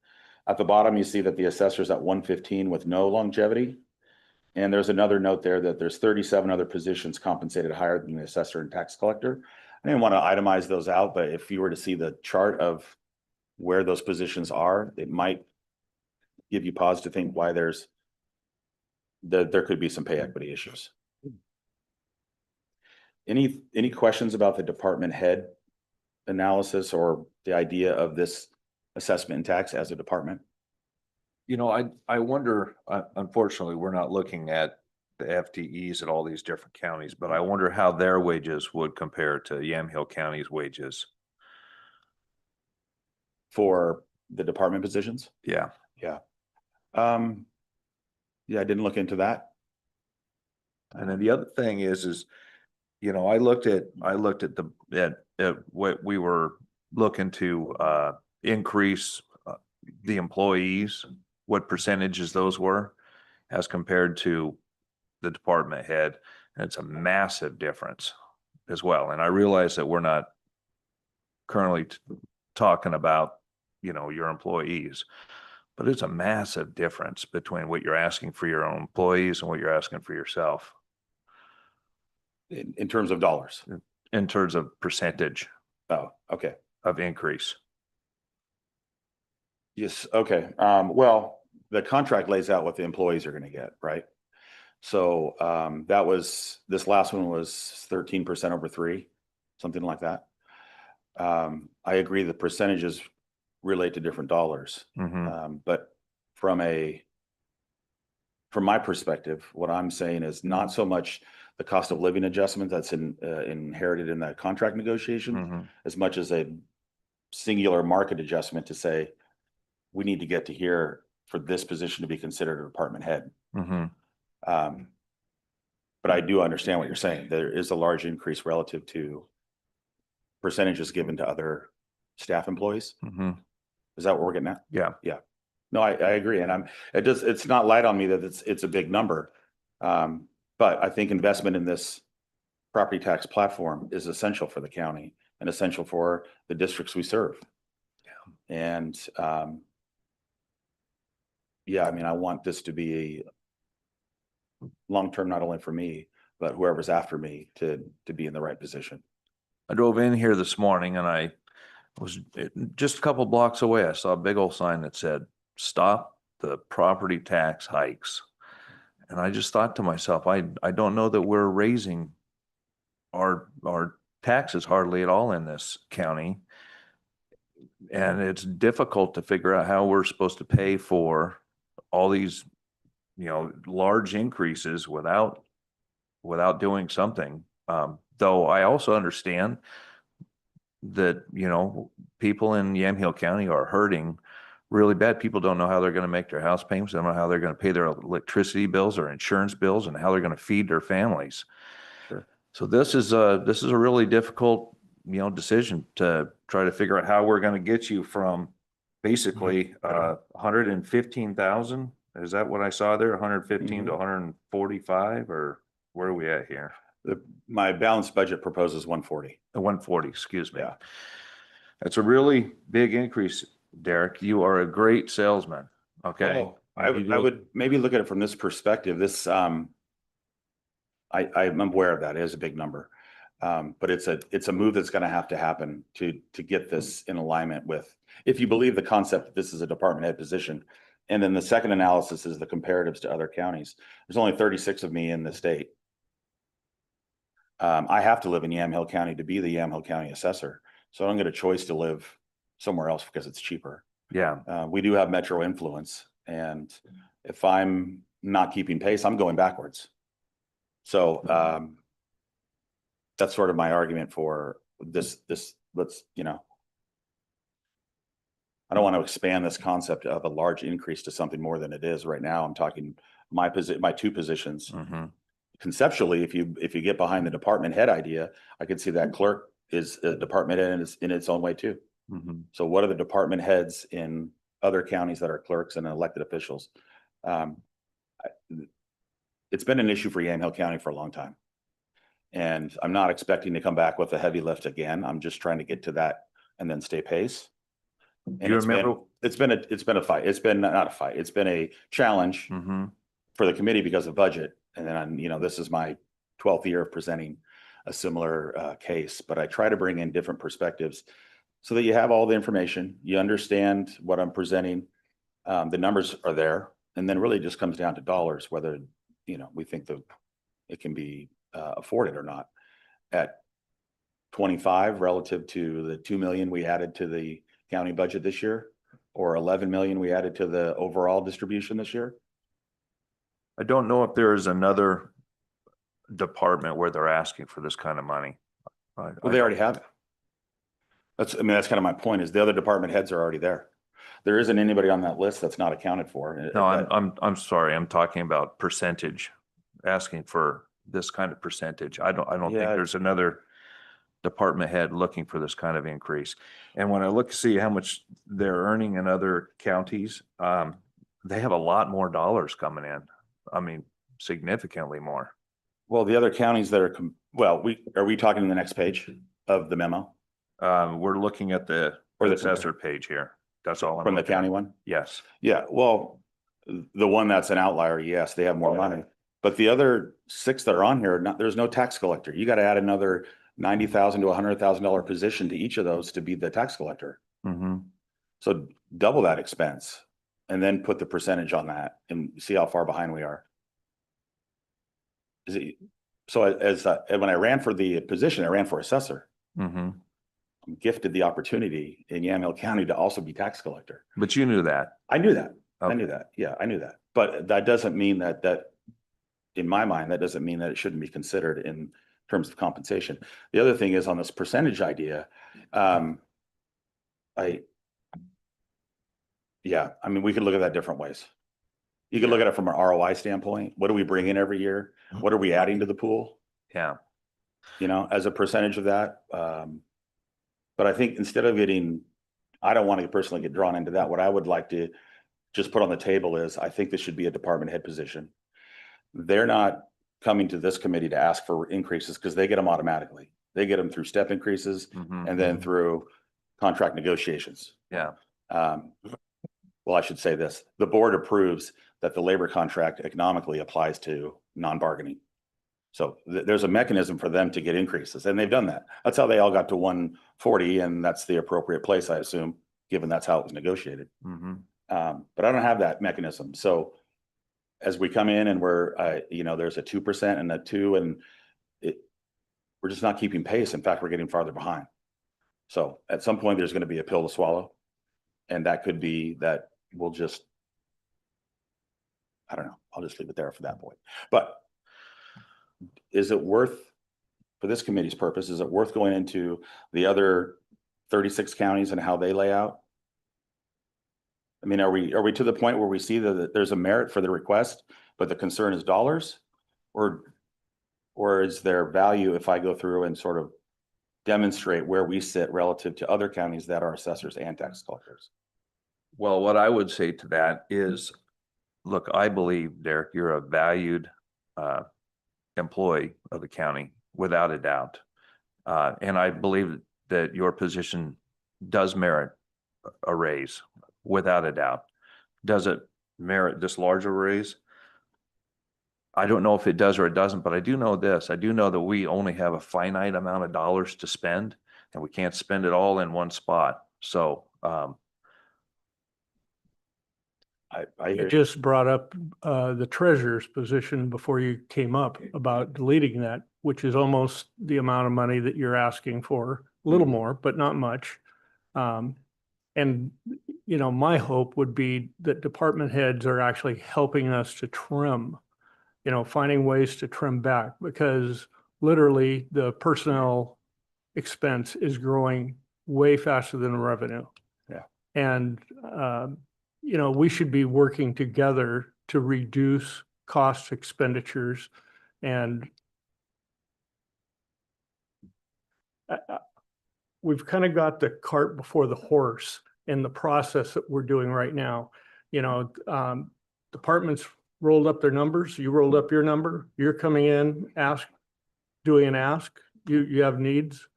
F: At the bottom, you see that the assessor's at 115 with no longevity. And there's another note there that there's 37 other positions compensated higher than the assessor and tax collector. I didn't want to itemize those out, but if you were to see the chart of where those positions are, it might give you pause to think why there could be some pay equity issues. Any questions about the department head analysis or the idea of this assessment and tax as a department?
G: I wonder, unfortunately, we're not looking at the FTEs at all these different counties, but I wonder how their wages would compare to Yamhill County's wages.
F: For the department positions?
G: Yeah.
F: Yeah. Yeah, I didn't look into that.
G: And then the other thing is, I looked at what we were looking to increase the employees, what percentages those were as compared to the department head. And it's a massive difference as well. And I realize that we're not currently talking about, your employees, but it's a massive difference between what you're asking for your own employees and what you're asking for yourself.
F: In terms of dollars?
G: In terms of percentage
F: Oh, okay.
G: of increase.
F: Yes, okay. Well, the contract lays out what the employees are going to get, right? So this last one was 13% over 3, something like that. I agree the percentages relate to different dollars. But from my perspective, what I'm saying is not so much the cost of living adjustment that's inherited in that contract negotiation, as much as a singular market adjustment to say, we need to get to here for this position to be considered a department head. But I do understand what you're saying. There is a large increase relative to percentages given to other staff employees. Is that what we're getting at?
G: Yeah.
F: Yeah. No, I agree. And it's not light on me that it's a big number. But I think investment in this property tax platform is essential for the county and essential for the districts we serve. Yeah. And I want this to be long-term, not only for me, but whoever's after me to be in the right position.
G: I drove in here this morning and I was just a couple blocks away. I saw a big old sign that said, "Stop the property tax hikes." And I just thought to myself, I don't know that we're raising our taxes hardly at all in this county. And it's difficult to figure out how we're supposed to pay for all these, large increases without doing something. Though I also understand that, people in Yamhill County are hurting really bad. People don't know how they're going to make their house payments. They don't know how they're going to pay their electricity bills or insurance bills and how they're going to feed their families.
F: Sure.
G: So this is a really difficult, decision to try to figure out how we're going to get you from basically 115,000. Is that what I saw there? 115 to 145, or where are we at here?
F: My balanced budget proposes 140.
G: 140, excuse me.
F: Yeah.
G: That's a really big increase, Derek. You are a great salesman. Okay.
F: Well, I would maybe look at it from this perspective. This, I'm aware of that. It is a big number. But it's a move that's going to have to happen to get this in alignment with, if you believe the concept that this is a department head position. And then the second analysis is the comparatives to other counties. There's only 36 of me in the state. I have to live in Yamhill County to be the Yamhill County assessor. So I don't get a choice to live somewhere else because it's cheaper.
G: Yeah.
F: We do have metro influence, and if I'm not keeping pace, I'm going backwards. So that's sort of my argument for this, let's, I don't want to expand this concept of a large increase to something more than it is right now. I'm talking my two positions.
G: Mm-hmm.
F: Conceptually, if you get behind the department head idea, I could see that clerk is a department head in its own way too.
G: Mm-hmm.
F: So what are the department heads in other counties that are clerks and elected officials? It's been an issue for Yamhill County for a long time. And I'm not expecting to come back with a heavy lift again. I'm just trying to get to that and then stay pace. And
G: You remember?
F: it's been a fight. It's been not a fight. It's been a challenge
G: Mm-hmm.
F: for the committee because of budget. And then this is my 12th year of presenting a similar case, but I try to bring in different perspectives so that you have all the information, you understand what I'm presenting. The numbers are there, and then really just comes down to dollars, whether, we think that it can be afforded or not. At 25 relative to the 2 million we added to the county budget this year, or 11 million we added to the overall distribution this year.
G: I don't know if there is another department where they're asking for this kind of money.
F: Well, they already have it. That's kind of my point, is the other department heads are already there. There isn't anybody on that list that's not accounted for.
G: No, I'm sorry. I'm talking about percentage, asking for this kind of percentage. I don't think
F: Yeah.
G: there's another department head looking for this kind of increase. And when I look to see how much they're earning in other counties, they have a lot more dollars coming in. I mean, significantly more.
F: Well, the other counties that are we talking in the next page of the memo
G: We're looking at the
F: Or the-
G: assessor page here. That's all. I'm
F: from the
G: looking at.
F: county one?
G: Yes.
F: Yeah, well, the one that's an outlier, yes, they have more money. But the other 6 that are on here, there's no tax collector. You got to add another $90,000 to $100,000 position to each of those to be the tax collector.
G: Mm-hmm.
F: So double that expense and then put the percentage on that and see how far behind we are. When I ran for the position, I ran for assessor.
G: Mm-hmm.
F: I'm gifted the opportunity in Yamhill County to also be tax collector.
G: But you knew that.
F: I knew that. I
G: Okay.
F: knew that. Yeah, I knew that. But that doesn't mean that in my mind, that doesn't mean that it shouldn't be considered in terms of compensation. The other thing is on this percentage idea, we could look at that different ways. You could look at it from an ROI standpoint. What do we bring in every year? What are we adding to the pool?
G: Yeah.
F: As a percentage of that. But I think instead of I don't want to personally get drawn into that. What I would like to just put on the table is, I think this should be a department head position. They're not coming to this committee to ask for increases because they get them automatically. They get them through step increases
G: Mm-hmm.
F: and then through contract negotiations.
G: Yeah.
F: Well, I should say this, the board approves that the labor contract economically applies to non-bargaining. So there's a mechanism for them to get increases, and they've done that. That's how they all got to 140, and that's the appropriate place, I assume, given that's how it was negotiated.
G: Mhm.
F: But I don't have that mechanism. So as we come in and we're, you know, there's a 2% and a 2, and we're just not keeping pace. In fact, we're getting farther behind. So at some point, there's going to be a pill to swallow. And that could be that we'll just, I don't know, I'll just leave it there for that point. But is it worth, for this committee's purpose, is it worth going into the other 36 counties and how they lay out? I mean, are we to the point where we see that there's a merit for the request, but the concern is dollars? Or is there value if I go through and sort of demonstrate where we sit relative to other counties that are assessors and tax collectors?
G: Well, what I would say to that is, look, I believe, Derek, you're a valued employee of the county, without a doubt. And I believe that your position does merit a raise, without a doubt. Does it merit this larger raise? I don't know if it does or it doesn't, but I do know this. I do know that we only have a finite amount of dollars to spend, and we can't spend it all in one spot. So,
F: I
A: You
F: hear you.
A: just brought up the treasurer's position before you came up about deleting that, which is almost the amount of money that you're asking for, a little more, but not much. And, you know, my hope would be that department heads are actually helping us to trim, you know, finding ways to trim back, because literally the personnel expense is growing way faster than the revenue.
F: Yeah.
A: And, you know, we should be working together to reduce cost expenditures. And we've kind of got the cart before the horse in the process that we're doing right now. You know, departments rolled up their numbers, you rolled up your number, you're coming in, doing an ask, you have needs.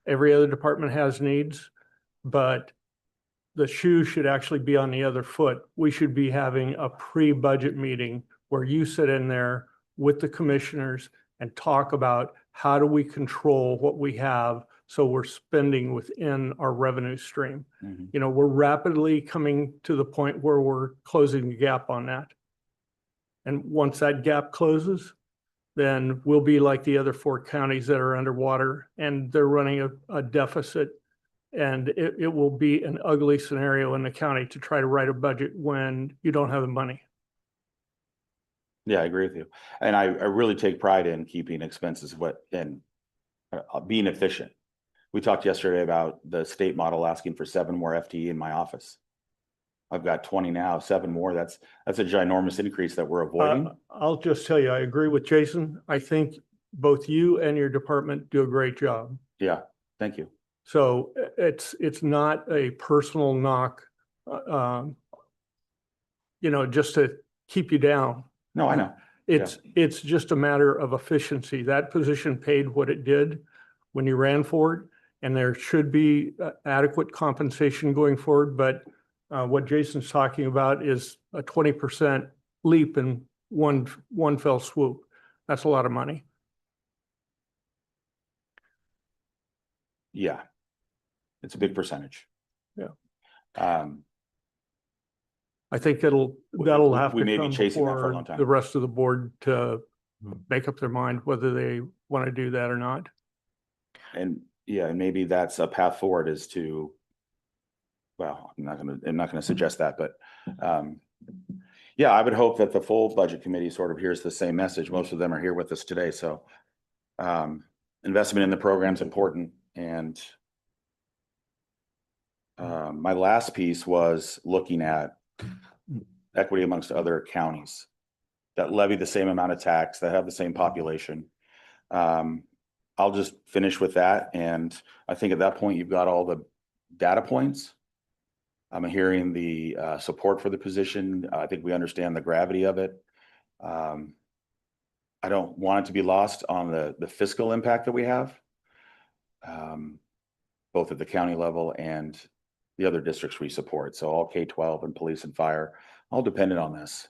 A: Every other department has needs, but the shoe should actually be on the other foot. We should be having a pre-budget meeting where you sit in there with the commissioners and talk about how do we control what we have so we're spending within our revenue stream.
F: Mhm.
A: You know, we're rapidly coming to the point where we're closing the gap on that. And once that gap closes, then we'll be like the other 4 counties that are underwater and they're running a deficit. And it will be an ugly scenario in the county to try to write a budget when you don't have the money.
F: Yeah, I agree with you. And I really take pride in keeping expenses and being efficient. We talked yesterday about the state model asking for 7 more FTE in my office. I've got 20 now, 7 more. That's a ginormous increase that we're avoiding.
A: I'll just tell you, I agree with Jason. I think both you and your department do a great job.
F: Yeah, thank you.
A: So it's not a personal knock, you know, just to keep you down.
F: No, I know.
A: It's just a matter of efficiency. That position paid what it did when you ran for it, and there should be adequate compensation going forward. But what Jason's talking about is a 20% leap in one fell swoop. That's a lot of money.
F: Yeah, it's a big percentage.
A: Yeah.
F: I
A: think that'll have
F: we
A: to
F: may be
A: come
F: chasing that for a
A: before
F: long time.
A: the rest of the board to make up their mind whether they want to do that or not.
F: And yeah, and maybe that's a path forward is to, well, I'm not gonna suggest that, but yeah, I would hope that the full budget committee sort of hears the same message. Most of them are here with us today, so investment in the program is important. And my last piece was looking at equity amongst other counties that levy the same amount of tax, that have the same population. I'll just finish with that. And I think at that point, you've got all the data points. I'm hearing the support for the position. I think we understand the gravity of it. I don't want it to be lost on the fiscal impact that we have, both at the county level and the other districts we support. So all K-12 and police and fire, all dependent on this.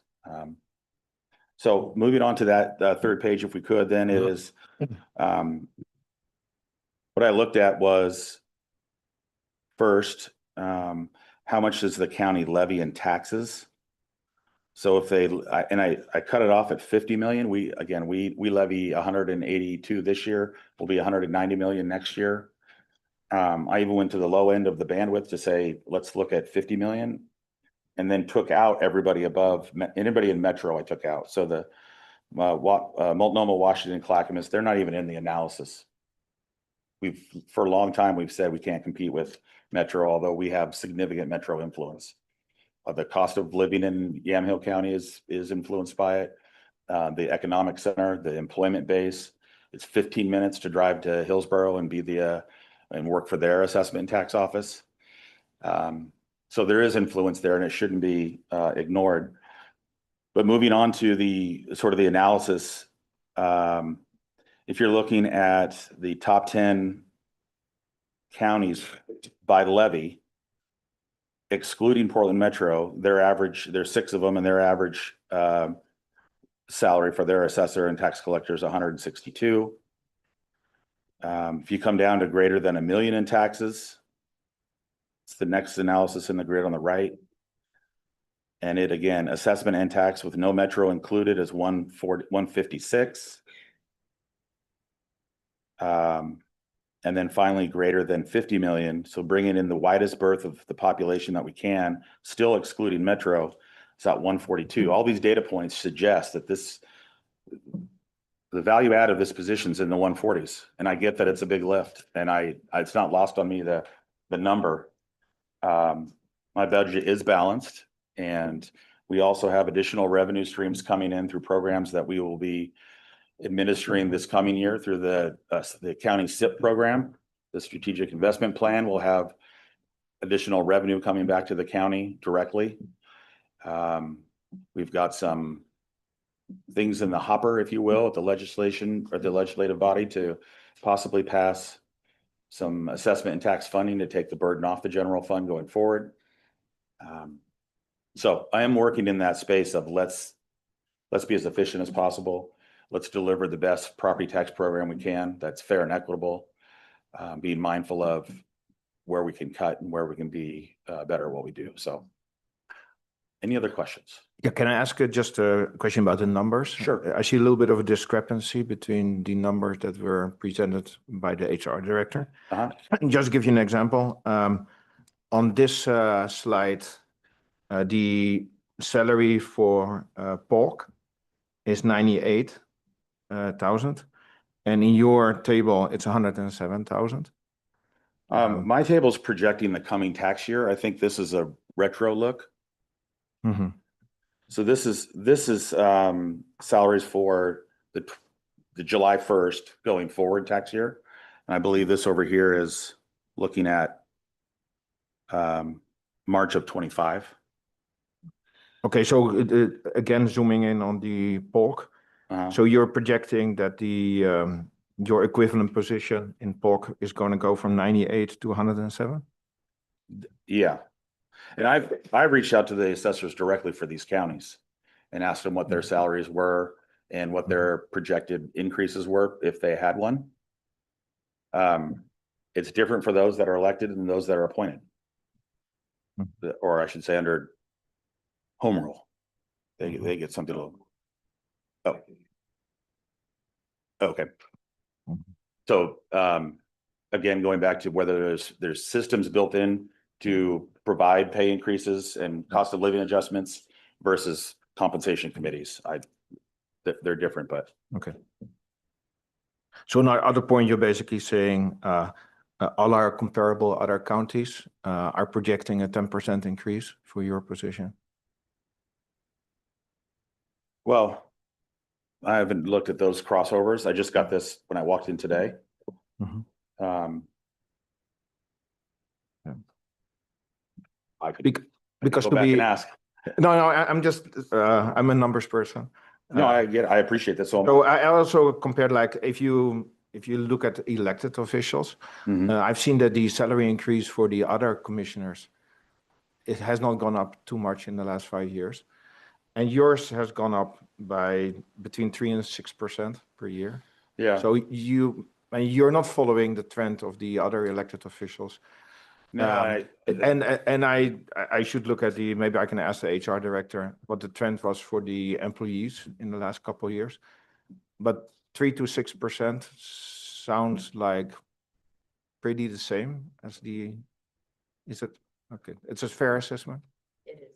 F: So moving on to that third page, if we could, then is what I looked at was first, how much does the county levy in taxes? So if I cut it off at 50 million, we levy 182 this year, will be 190 million next year. I even went to the low end of the bandwidth to say, let's look at 50 million. And then took out everybody above, anybody in Metro I took out. So the Multnomah, Washington, Clackamas, they're not even in the analysis. For a long time, we've said we can't compete with Metro, although we have significant Metro influence. The cost of living in Yamhill County is influenced by it. The economic center, the employment base, it's 15 minutes to drive to Hillsborough and and work for their assessment and tax office. So there is influence there and it shouldn't be ignored. But moving on to the sort of the analysis, if you're looking at the top 10 counties by levy, excluding Portland Metro, there's 6 of them, and their average salary for their assessor and tax collector is 162. If you come down to greater than $1 million in taxes, it's the next analysis in the grid on the right. And it again, assessment and tax with no Metro included is 156. And then finally, greater than 50 million. So bringing in the widest berth of the population that we can, still excluding Metro, it's at 142. All these data points suggest that the value add of this position is in the 140s. And I get that it's a big lift, and it's not lost on me the number. My budget is balanced, and we also have additional revenue streams coming in through programs that we will be administering this coming year through the county SIP program. The strategic investment plan will have additional revenue coming back to the county directly. We've got some things in the hopper, if you will, at the legislation or the legislative body to possibly pass some assessment and tax funding to take the burden off the general fund going forward. So I am working in that space of let's be as efficient as possible. Let's deliver the best property tax program we can that's fair and equitable, being mindful of where we can cut and where we can be better at what we do. So any other questions?
C: Yeah, can I ask just a question about the numbers?
F: Sure.
C: I see a little bit of a discrepancy between the numbers that were presented by the HR director. Just to give you an example, on this slide, the salary for pork is 98,000, and in your table it's 107,000.
F: My table is projecting the coming tax year. I think this is a retro look.
C: Mm-hmm.
F: So this is salaries for the July 1st going forward tax year. And I believe this over here is looking at March of 25.
C: Okay, so again, zooming in on the pork. So you're projecting that your equivalent position in pork is going to go from 98 to 107?
F: Yeah. And I've reached out to the assessors directly for these counties and asked them what their salaries were and what their projected increases were if they had one. It's different for those that are elected and those that are appointed. Or I should say under home rule. They get something a little. Oh. Okay. So again, going back to whether there's systems built in to provide pay increases and cost of living adjustments versus compensation committees. They're different, but.
C: Okay. So on our other point, you're basically saying all our comparable other counties are projecting a 10% increase for your position?
F: Well, I haven't looked at those crossovers. I just got this when I walked in today.
C: Mm-hmm.
F: I could
C: Because
F: go
C: to
F: back
C: be
F: and ask.
C: no, I'm just I'm a numbers person.
F: No, I appreciate that so much.
C: So I also compared, like, if you look at elected officials, I've seen that the salary increase for the other commissioners, it has not gone up too much in the last 5 years. And yours has gone up by between 3% and 6% per year.
F: Yeah.
C: So you're not following the trend of the other elected officials.
F: No,
C: And I should look at maybe I can ask the HR director what the trend was for the employees in the last couple of years. But 3 to 6% sounds like pretty the same as is it? Okay, it's a fair assessment?
E: It is.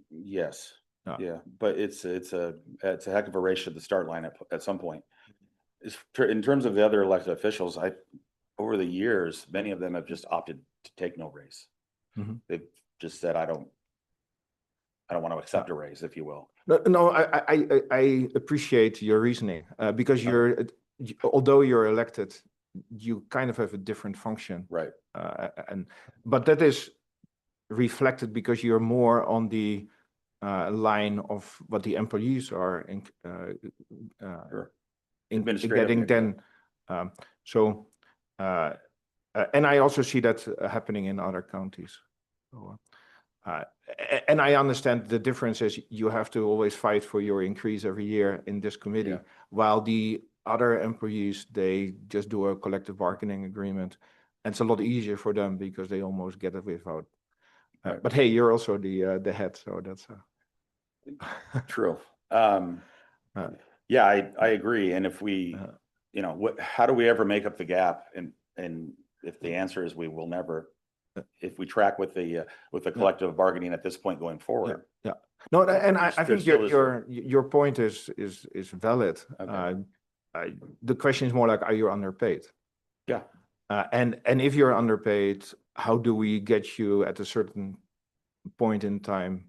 F: Yes,
C: Yeah.
F: yeah, but it's a heck of a race to the start line at some point. In terms of the other elected officials, over the years, many of them have just opted to take no raise.
C: Mhm.
F: They've just said, I don't want to accept a raise, if you will.
C: No, I appreciate your reasoning, because although you're elected, you kind of have a different function.
F: Right.
C: But that is reflected because you're more on the line of what the employees are in
F: Administrative,
C: getting then. And I also see that happening in other counties. So, and I understand the difference is you have to always fight for your increase every year in this committee,
F: Yeah.
C: while the other employees, they just do a collective bargaining agreement. And it's a lot easier for them because they almost get it without.
F: Right.
C: But hey, you're also the head, so that's
F: True. Yeah, I agree. And if we, how do we ever make up the gap? And if the answer is we will never, if we track with the collective bargaining at this point going forward.
C: Yeah. No, and I
F: There
C: think
F: still is-
C: your point is valid.
F: Okay.
C: The question is more like, are you underpaid?
F: Yeah.
C: And if you're underpaid, how do we get you at a certain point in time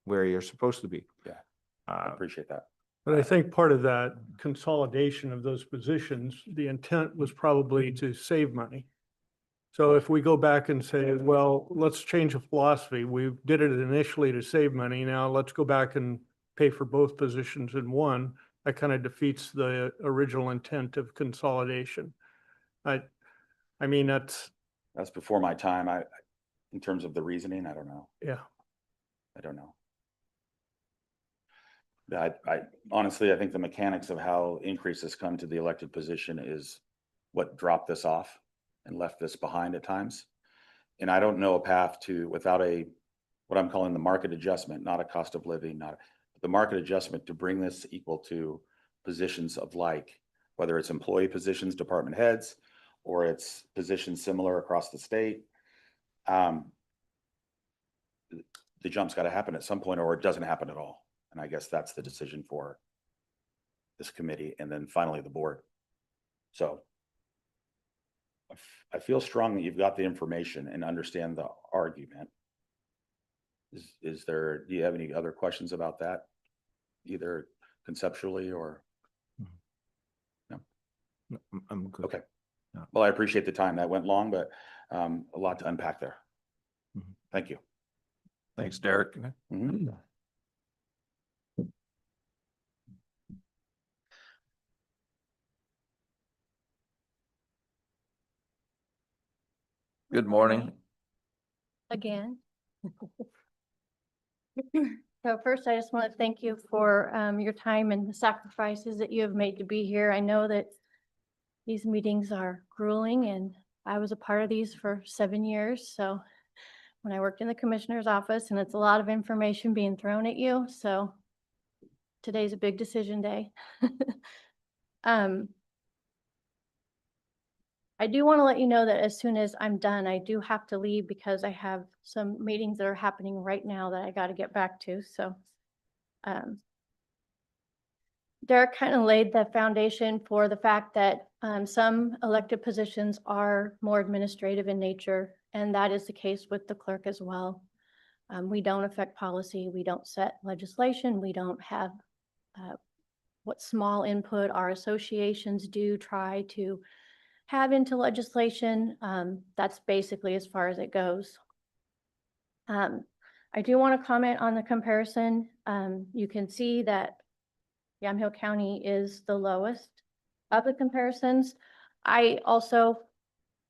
C: where you're supposed to be?
F: Yeah. I appreciate that.
A: But I think part of that consolidation of those positions, the intent was probably to save money. So if we go back and say, well, let's change the philosophy, we did it initially to save money, now let's go back and pay for both positions in one, that kind of defeats the original intent of consolidation. I mean, that's
F: before my time. In terms of the reasoning, I don't know.
A: yeah.
F: I don't know. I honestly, I think the mechanics of how increases come to the elected position is what dropped this off and left this behind at times. And I don't know a path without what I'm calling the market adjustment, not a cost of living, not the market adjustment to bring this equal to positions of like, whether it's employee positions, department heads, or it's positions similar across the state. The jump's got to happen at some point, or it doesn't happen at all. And I guess that's the decision for this committee and then finally the board. So I feel strong that you've got the information and understand the argument. Do you have any other questions about that? Either conceptually or? No?
C: No, I'm good.
F: Okay.
C: Yeah.
F: Well, I appreciate the time. That went long, but a lot to unpack there.
C: Mhm.
F: Thank you.
G: Thanks, Derek.
F: Mhm.
G: Good morning.
H: Again. So first, I just want to thank you for your time and the sacrifices that you have made to be here. I know that these meetings are grueling and I was a part of these for 7 years. So when I worked in the commissioner's office, and it's a lot of information being thrown at you. So today's a big decision day. I do want to let you know that as soon as I'm done, I do have to leave because I have some meetings that are happening right now that I got to get back to. So Derek kind of laid the foundation for the fact that some elected positions are more administrative in nature, and that is the case with the clerk as well. We don't affect policy. We don't set legislation. We don't have what small input our associations do try to have into legislation. That's basically as far as it goes. I do want to comment on the comparison. You can see that Yamhill County is the lowest of the comparisons. I also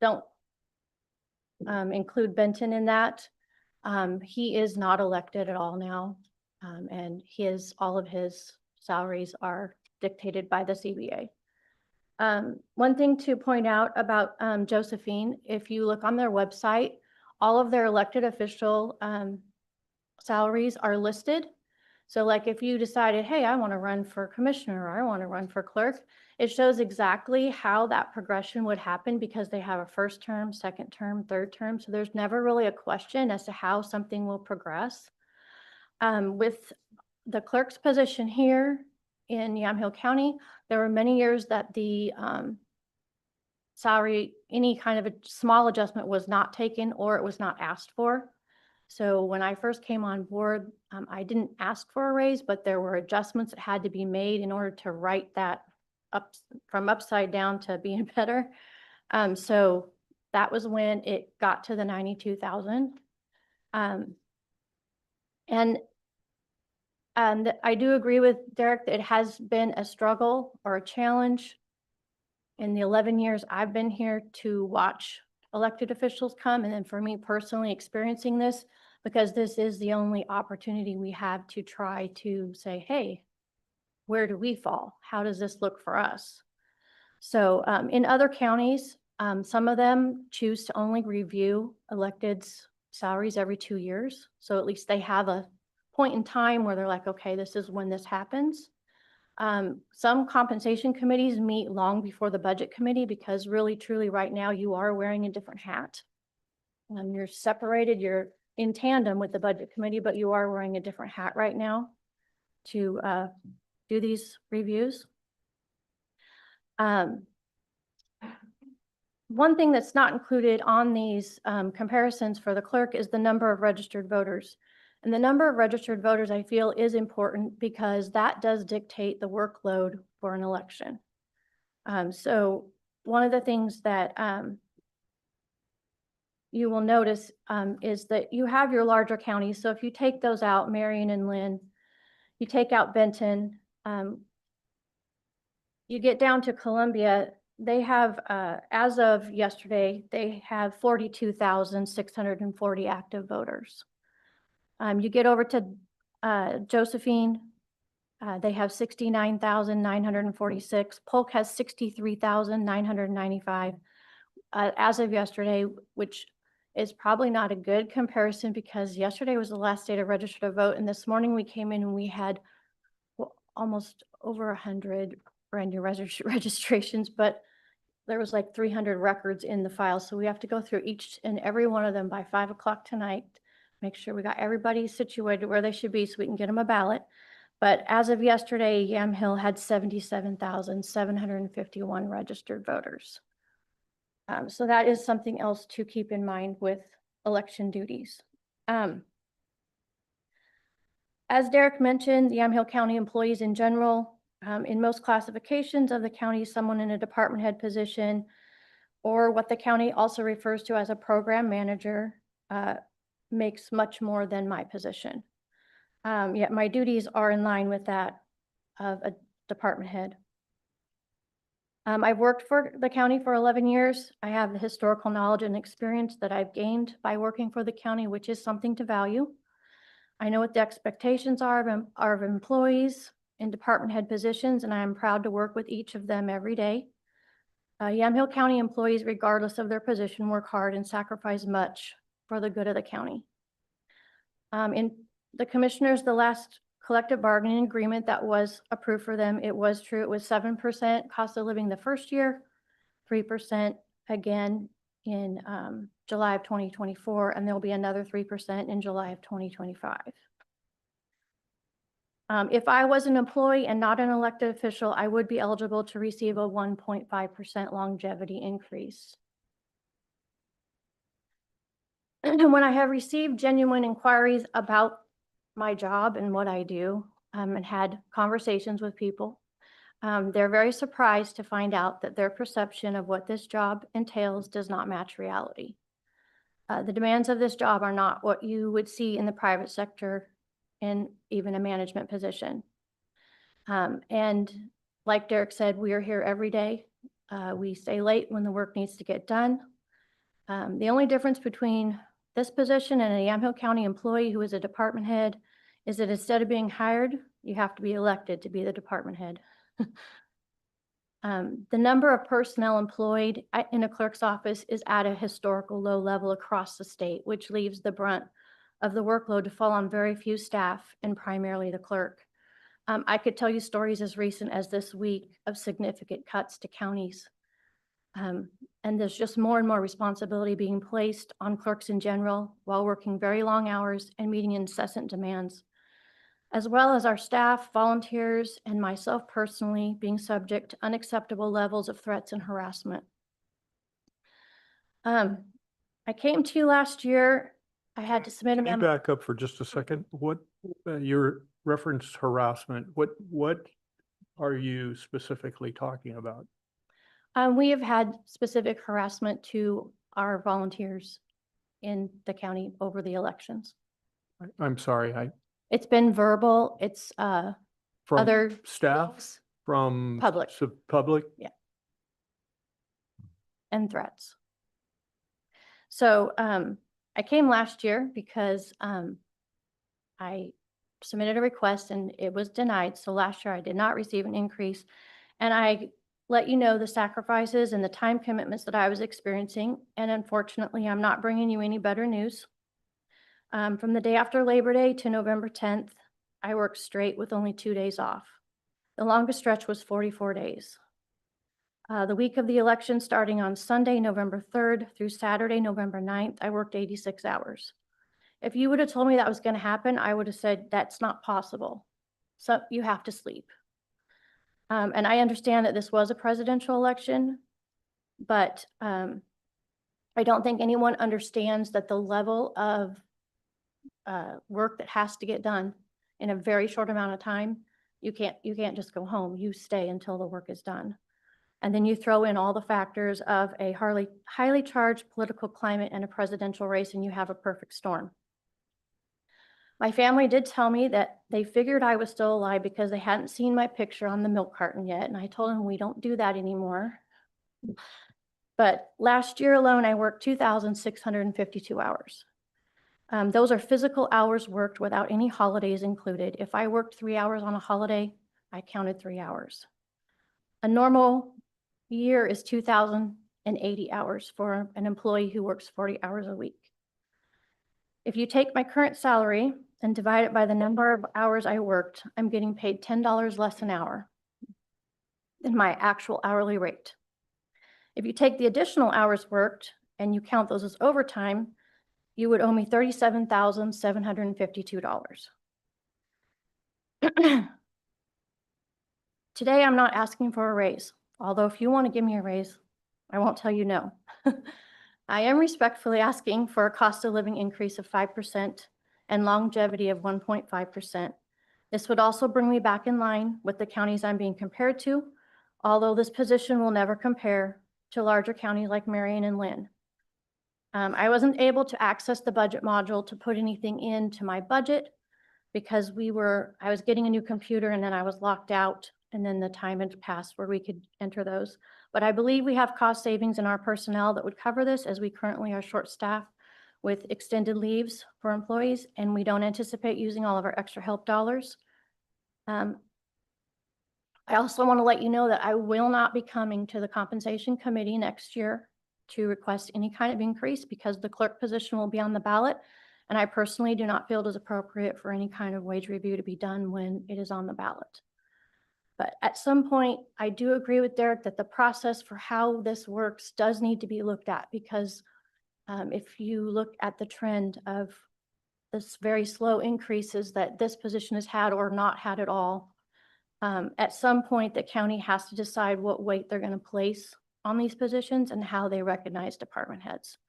H: don't include Benton in that. He is not elected at all now, and all of his salaries are dictated by the CBA. One thing to point out about Josephine, if you look on their website, all of their elected official salaries are listed. So like if you decided, hey, I want to run for commissioner, or I want to run for clerk, it shows exactly how that progression would happen because they have a first term, second term, third term. So there's never really a question as to how something will progress. With the clerk's position here in Yamhill County, there were many years that the salary, any kind of a small adjustment was not taken or it was not asked for. So when I first came on board, I didn't ask for a raise, but there were adjustments that had to be made in order to write that up from upside down to being better. So that was when it got to the 92,000. And I do agree with Derek that it has been a struggle or a challenge in the 11 years I've been here to watch elected officials come, and then for me personally experiencing this, because this is the only opportunity we have to try to say, hey, where do we fall? How does this look for us? So in other counties, some of them choose to only review electeds' salaries every 2 years. So at least they have a point in time where they're like, okay, this is when this happens. Some compensation committees meet long before the budget committee because really, truly right now you are wearing a different hat. You're separated, you're in tandem with the budget committee, but you are wearing a different hat right now to do these reviews. One thing that's not included on these comparisons for the clerk is the number of registered voters. And the number of registered voters I feel is important because that does dictate the workload for an election. So one of the things that you will notice is that you have your larger counties. So if you take those out, Marion and Lynn, you take out Benton, you get down to Columbia, they have, as of yesterday, they have 42,640 active voters. You get over to Josephine, they have 69,946. Polk has 63,995 as of yesterday, which is probably not a good comparison because yesterday was the last day to register to vote. And this morning we came in and we had almost over 100 brand new registrations, but there was like 300 records in the file. So we have to go through each and every one of them by 5 o'clock tonight. Make sure we got everybody situated where they should be so we can get them a ballot. But as of yesterday, Yamhill had 77,751 registered voters. So that is something else to keep in mind with election duties. As Derek mentioned, the Yamhill County employees in general, in most classifications of the county, someone in a department head position, or what the county also refers to as a program manager, makes much more than my position. Yet my duties are in line with that of a department head. I've worked for the county for 11 years. I have the historical knowledge and experience that I've gained by working for the county, which is something to value. I know what the expectations are of employees in department head positions, and I am proud to work with each of them every day. Yamhill County employees, regardless of their position, work hard and sacrifice much for the good of the county. In the commissioners, the last collective bargaining agreement that was approved for them, it was true. It was 7% cost of living the first year, 3% again in July of 2024, and there'll be another 3% in July of 2025. If I was an employee and not an elected official, I would be eligible to receive a 1.5% longevity increase. And when I have received genuine inquiries about my job and what I do, and had conversations with people, they're very surprised to find out that their perception of what this job entails does not match reality. The demands of this job are not what you would see in the private sector in even a management position. And like Derek said, we are here every day. We stay late when the work needs to get done. The only difference between this position and a Yamhill County employee who is a department head is that instead of being hired, you have to be elected to be the department head. The number of personnel employed in a clerk's office is at a historical low level across the state, which leaves the brunt of the workload to fall on very few staff and primarily the clerk. I could tell you stories as recent as this week of significant cuts to counties. And there's just more and more responsibility being placed on clerks in general while working very long hours and meeting incessant demands, as well as our staff, volunteers, and myself personally being subject to unacceptable levels of threats and harassment. I came to you last year. I had to submit a
A: Can you
H: memo.
A: back up for just a second? What, your referenced harassment, what are you specifically talking about?
H: We have had specific harassment to our volunteers in the county over the elections.
A: I'm sorry,
H: It's been verbal, it's
A: from
H: other
A: staff, from
H: Public.
A: Public?
H: and threats. So I came last year because I submitted a request and it was denied. So last year I did not receive an increase. And I let you know the sacrifices and the time commitments that I was experiencing. And unfortunately, I'm not bringing you any better news. From the day after Labor Day to November 10th, I worked straight with only 2 days off. The longest stretch was 44 days. The week of the election, starting on Sunday, November 3rd through Saturday, November 9th, I worked 86 hours. If you would have told me that was going to happen, I would have said, that's not possible. So you have to sleep. And I understand that this was a presidential election, but I don't think anyone understands that the level of work that has to get done in a very short amount of time, you can't just go home. You stay until the work is done. And then you throw in all the factors of a highly charged political climate and a presidential race, and you have a perfect storm. My family did tell me that they figured I was still alive because they hadn't seen my picture on the milk carton yet. And I told them we don't do that anymore. But last year alone, I worked 2,652 hours. Those are physical hours worked without any holidays included. If I worked 3 hours on a holiday, I counted 3 hours. A normal year is 2,080 hours for an employee who works 40 hours a week. If you take my current salary and divide it by the number of hours I worked, I'm getting paid $10 less an hour than my actual hourly rate. If you take the additional hours worked and you count those as overtime, you would owe me $37,752. Today, I'm not asking for a raise, although if you want to give me a raise, I won't tell you no. I am respectfully asking for a cost of living increase of 5% and longevity of 1.5%. This would also bring me back in line with the counties I'm being compared to, although this position will never compare to larger counties like Marion and Lynn. I wasn't able to access the budget module to put anything into my budget because I was getting a new computer and then I was locked out and then the time had passed where we could enter those. But I believe we have cost savings in our personnel that would cover this, as we currently are short-staffed with extended leaves for employees, and we don't anticipate using all of our extra help dollars. I also want to let you know that I will not be coming to the compensation committee next year to request any kind of increase because the clerk position will be on the ballot. And I personally do not feel it is appropriate for any kind of wage review to be done when it is on the ballot. But at some point, I do agree with Derek that the process for how this works does need to be looked at, because if you look at the trend of this very slow increases that this position has had or not had at all, at some point the county has to decide what weight they're going to place on these positions and how they recognize department heads.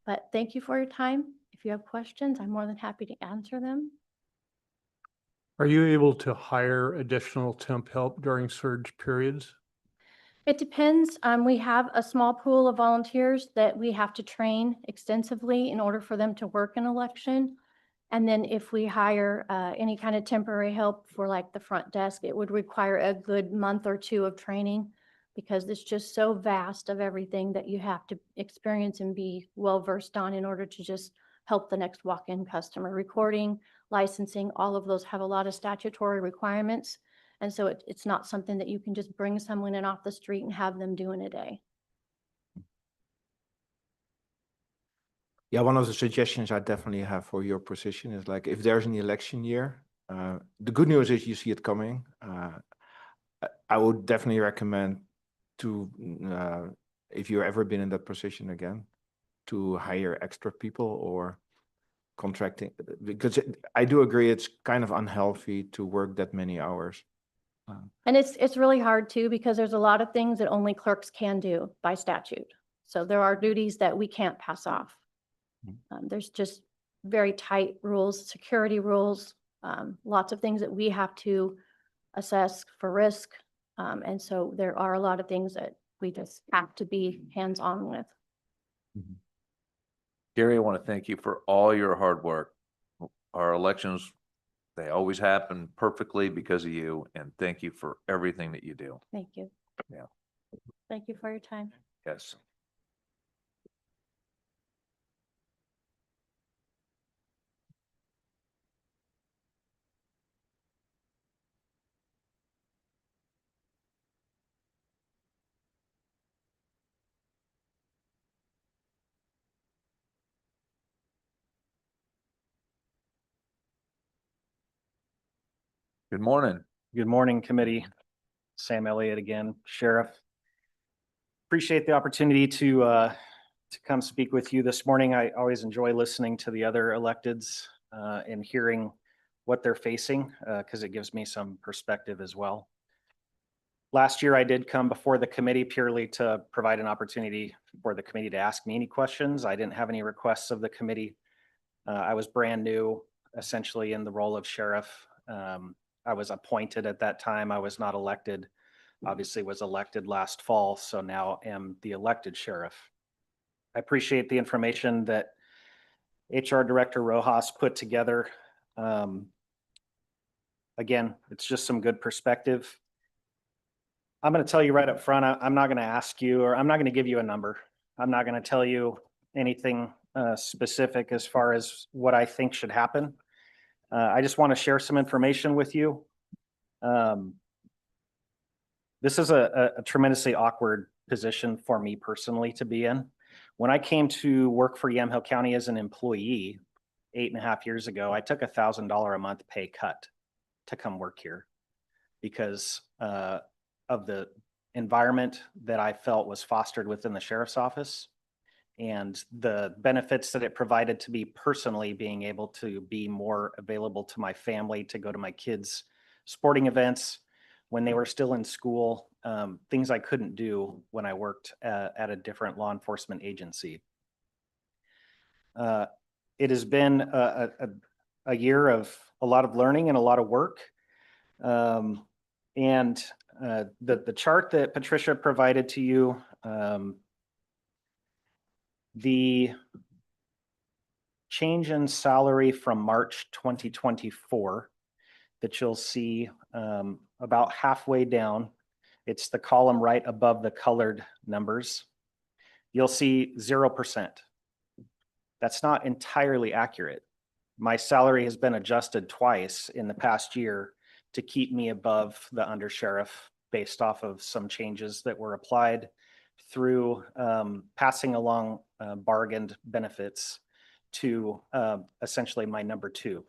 H: But thank you for your time. If you have questions, I'm more than happy to answer them.
A: Are you able to hire additional temp help during surge periods?
H: It depends. We have a small pool of volunteers that we have to train extensively in order for them to work an election. And then if we hire any kind of temporary help for like the front desk, it would require a good month or two of training because it's just so vast of everything that you have to experience and be well-versed on in order to just help the next walk-in customer. Recording, licensing, all of those have a lot of statutory requirements. And so it's not something that you can just bring someone in off the street and have them do in a day.
C: Yeah, one of the suggestions I definitely have for your position is like, if there's an election year, the good news is you see it coming. I would definitely recommend to, if you've ever been in that position again, to hire extra people or contracting, because I do agree it's kind of unhealthy to work that many hours.
H: And it's really hard too, because there's a lot of things that only clerks can do by statute. So there are duties that we can't pass off. There's just very tight rules, security rules, lots of things that we have to assess for risk. And so there are a lot of things that we just have to be hands-on with.
G: Gary, I want to thank you for all your hard work. Our elections, they always happen perfectly because of you, and thank you for everything that you do.
H: Thank you.
G: Yeah.
H: Thank you for your time.
G: Yes. Good morning.
I: Good morning, committee. Sam Elliott again, Sheriff. Appreciate the opportunity to come speak with you this morning. I always enjoy listening to the other electeds and hearing what they're facing because it gives me some perspective as well. Last year, I did come before the committee purely to provide an opportunity for the committee to ask me any questions. I didn't have any requests of the committee. I was brand new, essentially in the role of sheriff. I was appointed at that time. I was not elected. Obviously was elected last fall, so now am the elected sheriff. I appreciate the information that HR Director Rojas put together. Again, it's just some good perspective. I'm going to tell you right up front, I'm not going to ask you, or I'm not going to give you a number. I'm not going to tell you anything specific as far as what I think should happen. I just want to share some information with you. This is a tremendously awkward position for me personally to be in. When I came to work for Yamhill County as an employee 8.5 years ago, I took $1,000 a month pay cut to come work here because of the environment that I felt was fostered within the sheriff's office and the benefits that it provided to me personally, being able to be more available to my family, to go to my kids' sporting events when they were still in school, things I couldn't do when I worked at a different law enforcement agency. It has been a year of a lot of learning and a lot of work. The chart that Patricia provided to you, the change in salary from March 2024 that you'll see about halfway down. It's the column right above the colored numbers. You'll see 0%. That's not entirely accurate. My salary has been adjusted twice in the past year to keep me above the undersheriff based off of some changes that were applied through passing along bargained benefits to essentially my number two.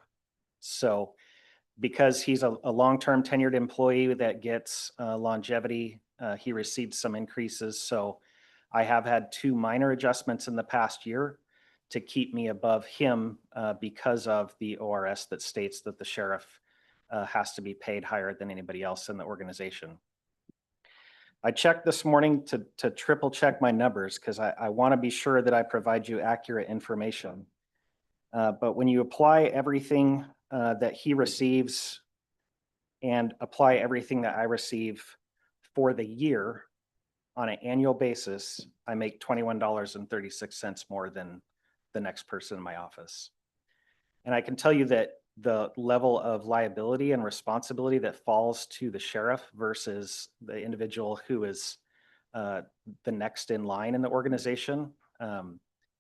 I: So because he's a long-term tenured employee that gets longevity, he received some increases. So I have had 2 minor adjustments in the past year to keep me above him because of the ORS that states that the sheriff has to be paid higher than anybody else in the organization. I checked this morning to triple check my numbers because I want to be sure that I provide you accurate information. But when you apply everything that he receives and apply everything that I receive for the year on an annual basis, I make $21.36 more than the next person in my office. And I can tell you that the level of liability and responsibility that falls to the sheriff versus the individual who is the next in line in the organization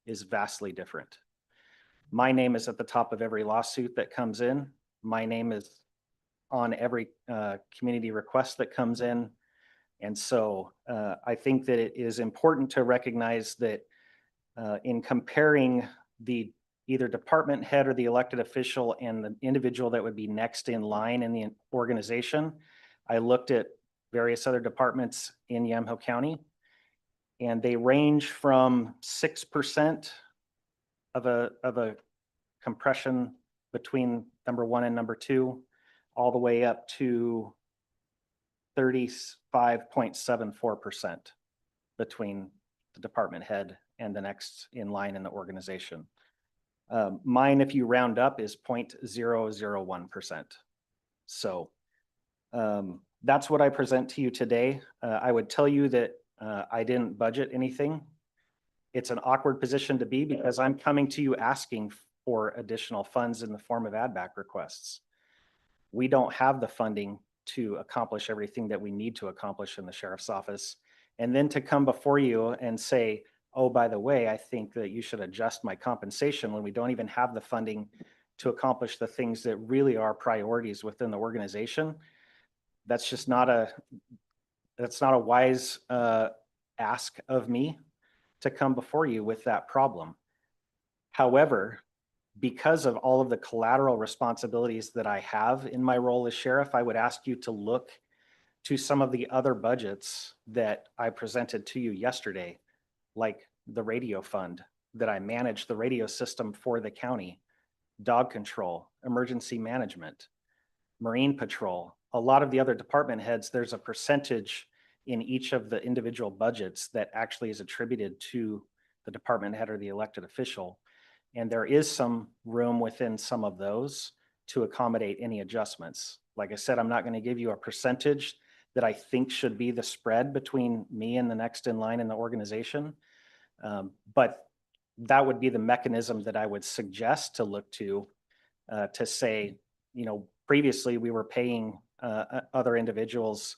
I: is vastly different. My name is at the top of every lawsuit that comes in. My name is on every community request that comes in. And so I think that it is important to recognize that in comparing the either department head or the elected official and the individual that would be next in line in the organization, I looked at various other departments in Yamhill County, and they range from 6% of a compression between number one and number two, all the way up to 35.74% between the department head and the next in line in the organization. Mine, if you round up, is 0.001%. So that's what I present to you today. I would tell you that I didn't budget anything. It's an awkward position to be because I'm coming to you asking for additional funds in the form of add back requests. We don't have the funding to accomplish everything that we need to accomplish in the sheriff's office. And then to come before you and say, oh, by the way, I think that you should adjust my compensation when we don't even have the funding to accomplish the things that really are priorities within the organization. That's just not a wise ask of me to come before you with that problem. However, because of all of the collateral responsibilities that I have in my role as sheriff, I would ask you to look to some of the other budgets that I presented to you yesterday, like the radio fund that I manage the radio system for the county, dog control, emergency management, marine patrol. A lot of the other department heads, there's a percentage in each of the individual budgets that actually is attributed to the department head or the elected official. And there is some room within some of those to accommodate any adjustments. Like I said, I'm not going to give you a percentage that I think should be the spread between me and the next in line in the organization. But that would be the mechanism that I would suggest to look to say, you know, previously we were paying other individuals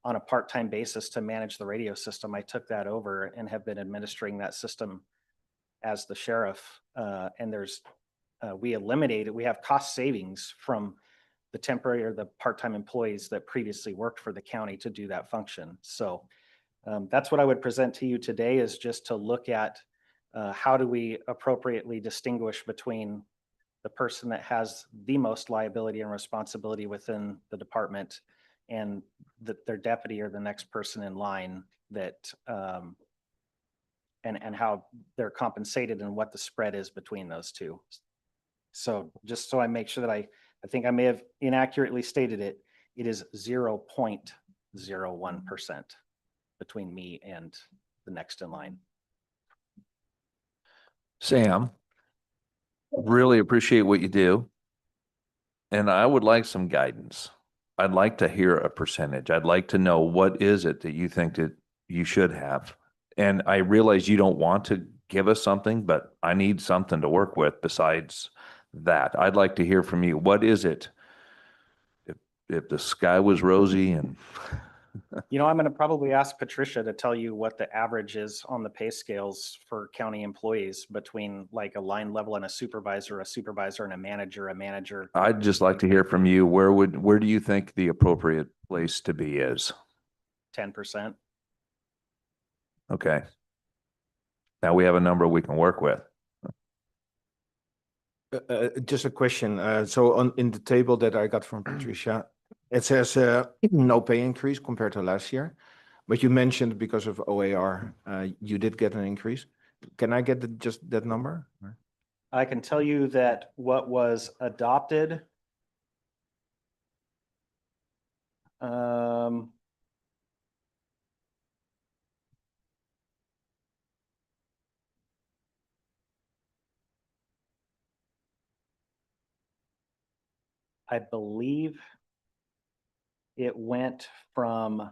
I: on a part-time basis to manage the radio system. I took that over and have been administering that system as the sheriff. And we have cost savings from the temporary or the part-time employees that previously worked for the county to do that function. So that's what I would present to you today, is just to look at how do we appropriately distinguish between the person that has the most liability and responsibility within the department and their deputy or the next person in line, that and how they're compensated and what the spread is between those two. So just so I make sure that I think I may have inaccurately stated it, it is 0.01% between me and the next in line.
G: Sam, really appreciate what you do. And I would like some guidance. I'd like to hear a percentage. I'd like to know, what is it that you think that you should have? And I realize you don't want to give us something, but I need something to work with besides that. I'd like to hear from you. What is it? If the sky was rosy and
I: You know, I'm going to probably ask Patricia to tell you what the average is on the pay scales for county employees between like a line level and a supervisor and a manager.
G: I'd just like to hear from you. Where do you think the appropriate place to be is?
I: 10%.
G: Okay. Now we have a number we can work with.
C: Just a question. So in the table that I got from Patricia, it says no pay increase compared to last year, but you mentioned because of OAR, you did get an increase. Can I get just that number?
I: I can tell you that what was adopted I believe it went from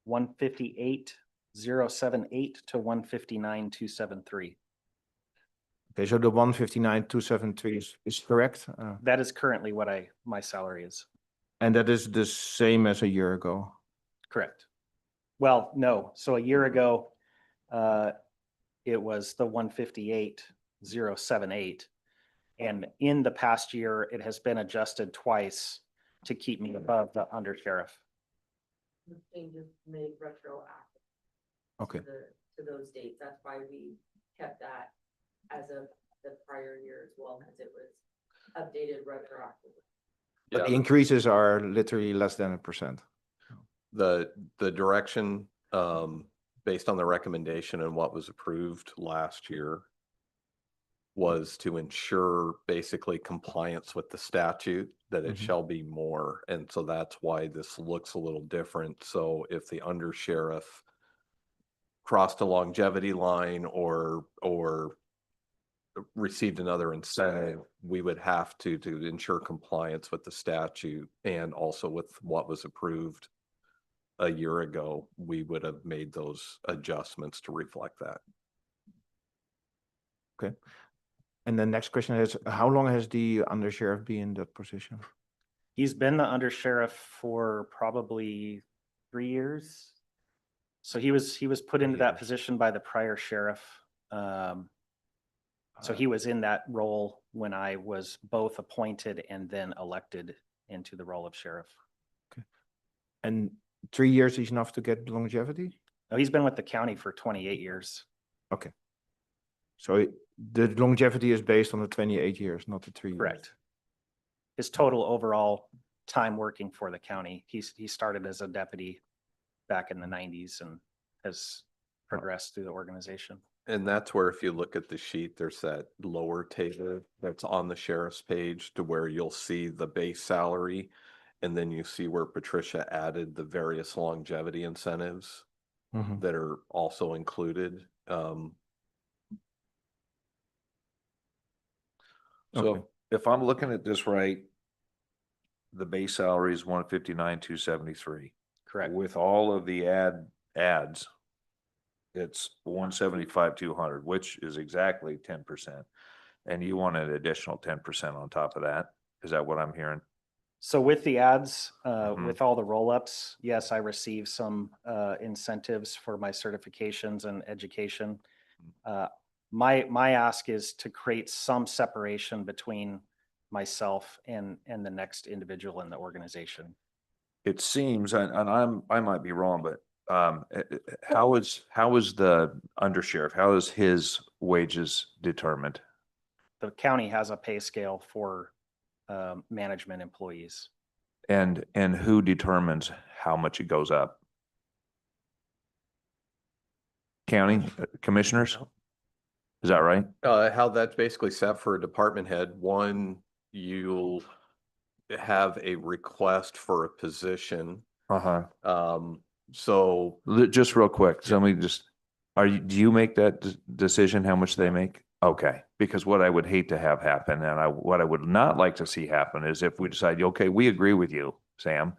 I: 158,078 to 159,273.
C: Okay, so the 159,273 is correct.
I: That is currently what my salary is.
C: And that is the same as a year ago.
I: Correct. Well, no, so a year ago, it was the 158,078. And in the past year, it has been adjusted twice to keep me above the undersheriff.
E: Changes made retroactive.
C: Okay.
E: To those dates. That's why we kept that as of the prior year as well, as it was updated retroactively.
C: But the
B: Yeah.
C: increases are literally less than 1%.
B: The direction, based on the recommendation and what was approved last year was to ensure basically compliance with the statute, that it
C: Mhm.
B: shall be more. And so that's why this looks a little different. So if the undersheriff crossed a longevity line or received another incentive, we would have to ensure compliance with the statute and also with what was approved a year ago, we would have made those adjustments to reflect that.
C: Okay. And the next question is, how long has the undersheriff been in that position?
I: He's been the undersheriff for probably 3 years. So he was put
C: 3
I: into that
C: years.
I: position by the prior sheriff. So he was in that role when I was both appointed and then elected into the role of sheriff.
C: And 3 years is enough to get longevity?
I: No, he's been with the county for 28 years.
C: Okay. So the longevity is based on the 28 years, not the 3 years.
I: Correct. His total overall time working for the county, he started as a deputy back in the 90s and has progressed through the organization.
B: And that's where, if you look at the sheet, there's that lower table that's on the sheriff's page to where you'll see the base salary. And then you see where Patricia added the various longevity incentives
C: Mhm.
B: that are also included.
G: So
C: Okay.
G: if I'm looking at this right, the base salary is 159,273.
I: Correct.
G: With all of the ads, it's 175,200, which is exactly 10%. And you want an additional 10% on top of that. Is that what I'm hearing?
I: So with the ads,
G: Mhm.
I: with all the roll-ups, yes, I receive some incentives for my certifications and education. My ask is to create some separation between myself and the next individual in the organization.
G: It seems, and I might be wrong, but how is the undersheriff, how is his wages determined?
I: The county has a pay scale for management employees.
G: And who determines how much it goes up? County commissioners? Is that right?
B: How that's basically set for a department head, one, you'll have a request for a position.
G: Uh-huh.
B: So
G: Just real quick, somebody just, do you make that decision, how much they make? Okay, because what I would hate to have happen, and what I would not like to see happen is if we decide, okay, we agree with you, Sam,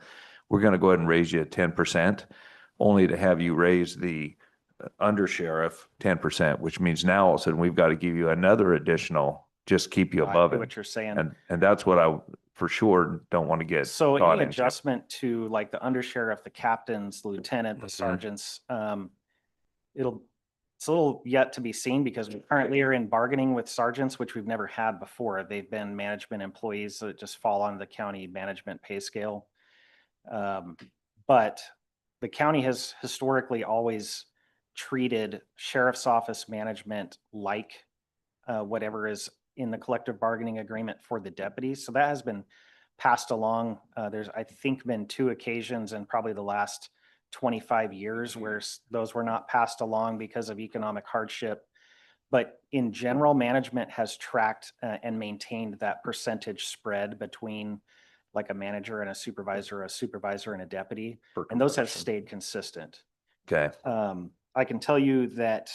G: we're gonna go ahead and raise you 10%, only to have you raise the undersheriff 10%, which means now all of a sudden we've got to give you another additional, just keep you
I: I
G: above
I: get
G: it.
I: what you're saying.
G: And that's what I for sure don't want to get
I: So
G: caught
I: any
G: into.
I: adjustment to like the undersheriff, the captains, the lieutenant, the
G: Mhm.
I: sergeants, it's a little yet to be seen because we currently are in bargaining with sergeants, which we've never had before. They've been management employees that just fall on the county management pay scale. But the county has historically always treated sheriff's office management like whatever is in the collective bargaining agreement for the deputies. So that has been passed along. There's, I think, been 2 occasions in probably the last 25 years where those were not passed along because of economic hardship. But in general, management has tracked and maintained that percentage spread between like a manager and a supervisor and a deputy.
B: for
I: And those have
B: comparison.
I: stayed consistent.
G: Okay,
I: I can tell you that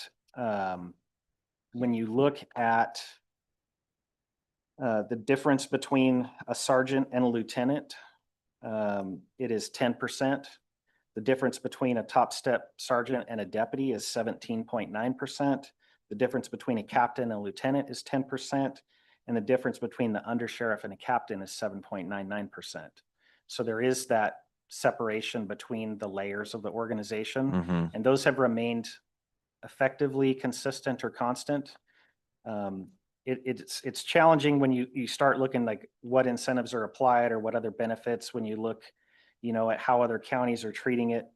I: when you look at the difference between a sergeant and a lieutenant, it is 10%. The difference between a top step sergeant and a deputy is 17.9%. The difference between a captain and a lieutenant is 10%. And the difference between the undersheriff and a captain is 7.99%. So there is that separation between the layers of the organization.
G: Mm-hmm.
I: And those have remained effectively consistent or constant. It's challenging when you start looking like what incentives are applied or what other benefits when you look, at how other counties are treating it.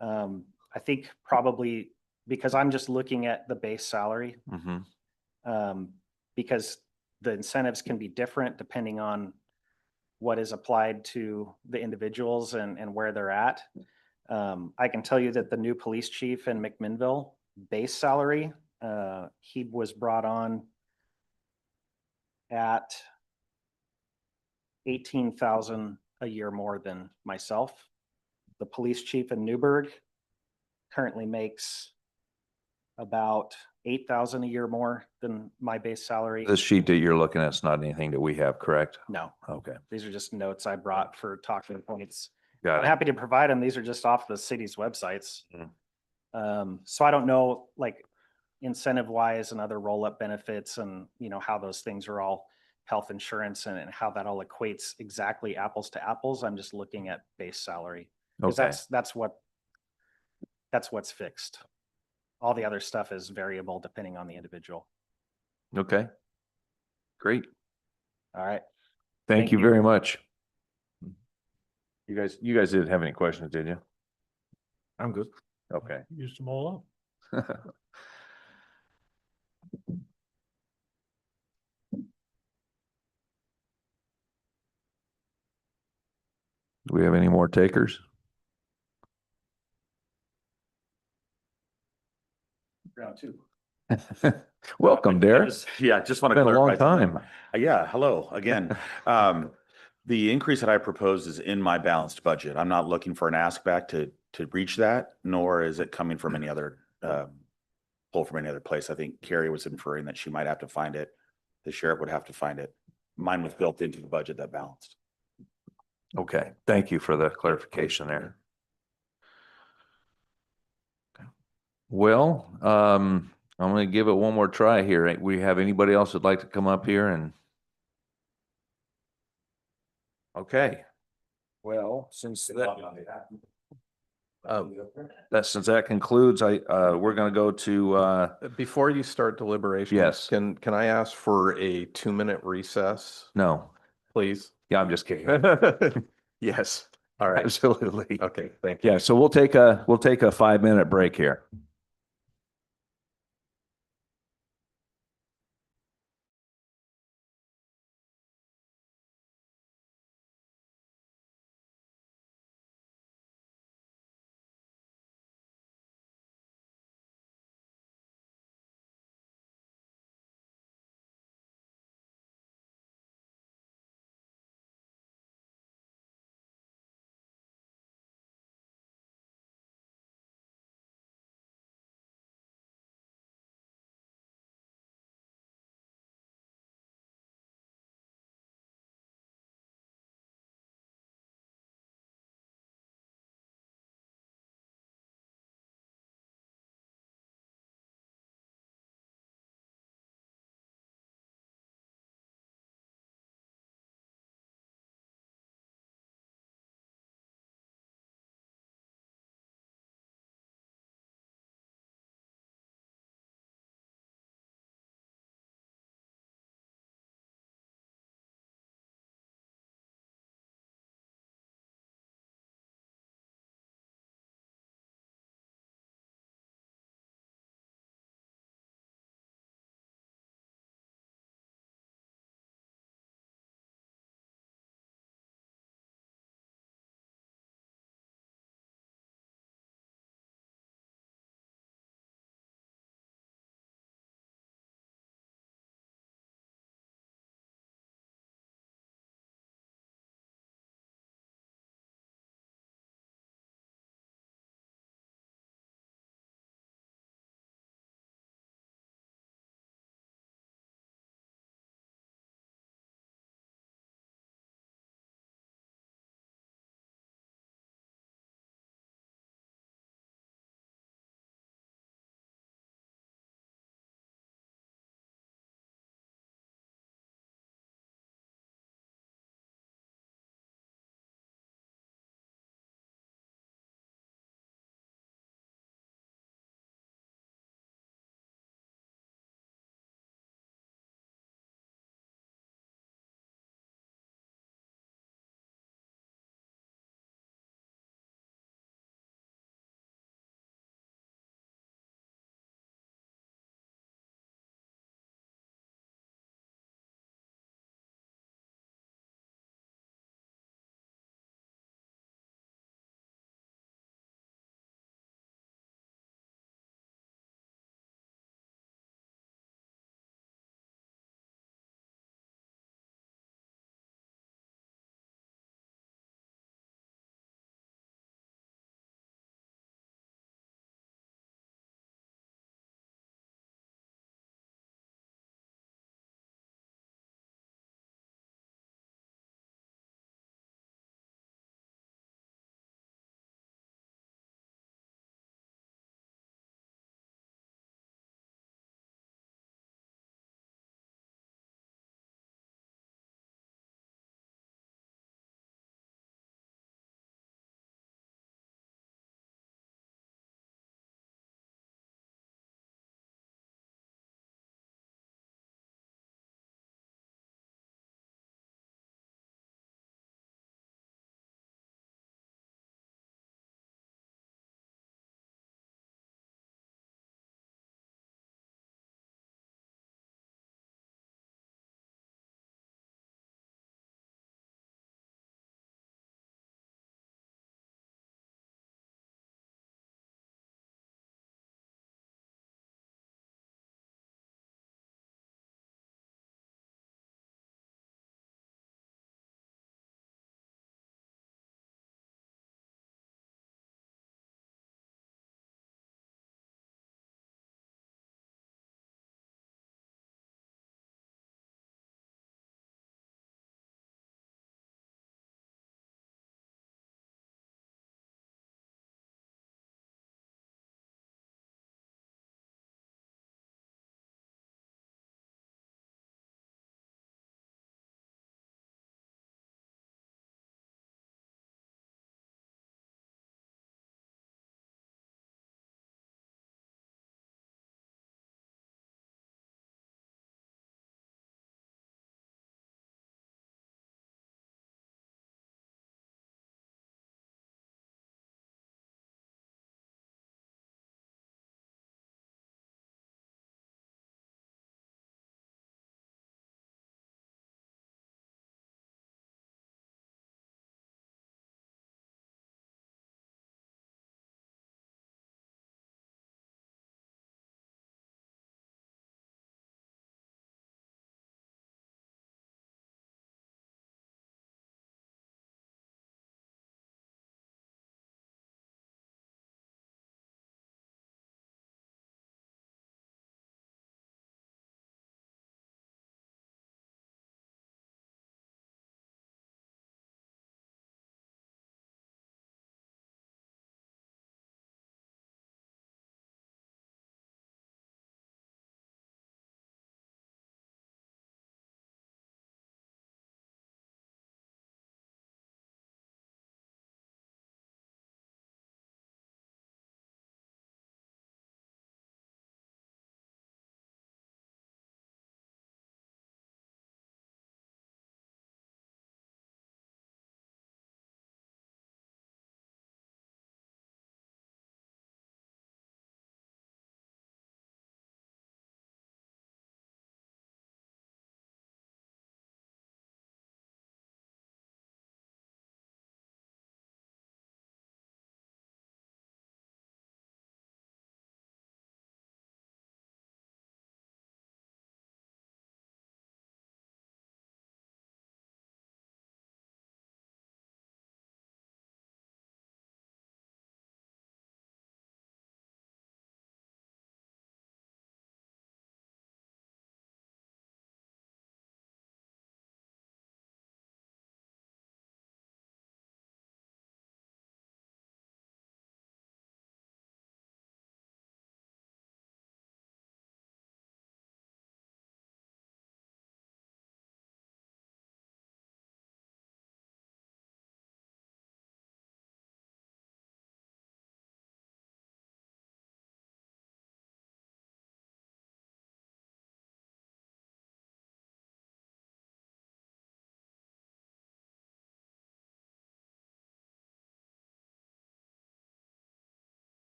I: I think probably because I'm just looking at the base salary,
G: Mm-hmm.
I: because the incentives can be different depending on what is applied to the individuals and where they're at. I can tell you that the new police chief in McMinnville base salary, he was brought on at 18,000 a year more than myself. The police chief in Newburgh currently makes about 8,000 a year more than my base salary.
G: This sheet that you're looking at is not anything that we have, correct?
I: No,
G: Okay,
I: these are just notes I brought for talking points.
G: got
I: I'm
G: it.
I: happy to provide them. These are just off the city's websites.
G: Mm.
I: So I don't know, like incentive wise and other roll-up benefits and, how those things are all health insurance and how that all equates exactly apples to apples. I'm just looking at base salary. Because
G: Okay,
I: that's what's fixed. All the other stuff is variable depending on the individual.
G: okay. Great.
I: All right.
G: Thank
I: Thank
G: you
I: you.
G: very much. You guys didn't have any questions, did you?
C: I'm good.
G: Okay.
A: Used them all up.
G: Do we have any more takers?
F: Round two.
G: Welcome, Derek.
F: Yeah, just want to
G: Been a long
F: clarify something.
G: time.
F: Yeah, hello again. The increase that I proposed is in my balanced budget. I'm not looking for an ask back to reach that, nor is it coming from any other pull from any other place. I think Carrie was inferring that she might have to find it. The sheriff would have to find it. Mine was built into the budget that balanced.
G: Okay, thank you for the clarification there. Well, I'm gonna give it one more try here. We have anybody else that'd like to come up here and? Okay. Well, since that concludes, we're gonna go to,
B: Before you start deliberations.
G: Yes.
B: Can I ask for a 2-minute recess,
G: no,
B: please?
G: yeah, I'm just kidding.
B: Yes. All right.
G: Absolutely.
B: Okay, thank you.
G: Yeah, so we'll take a 5-minute break here.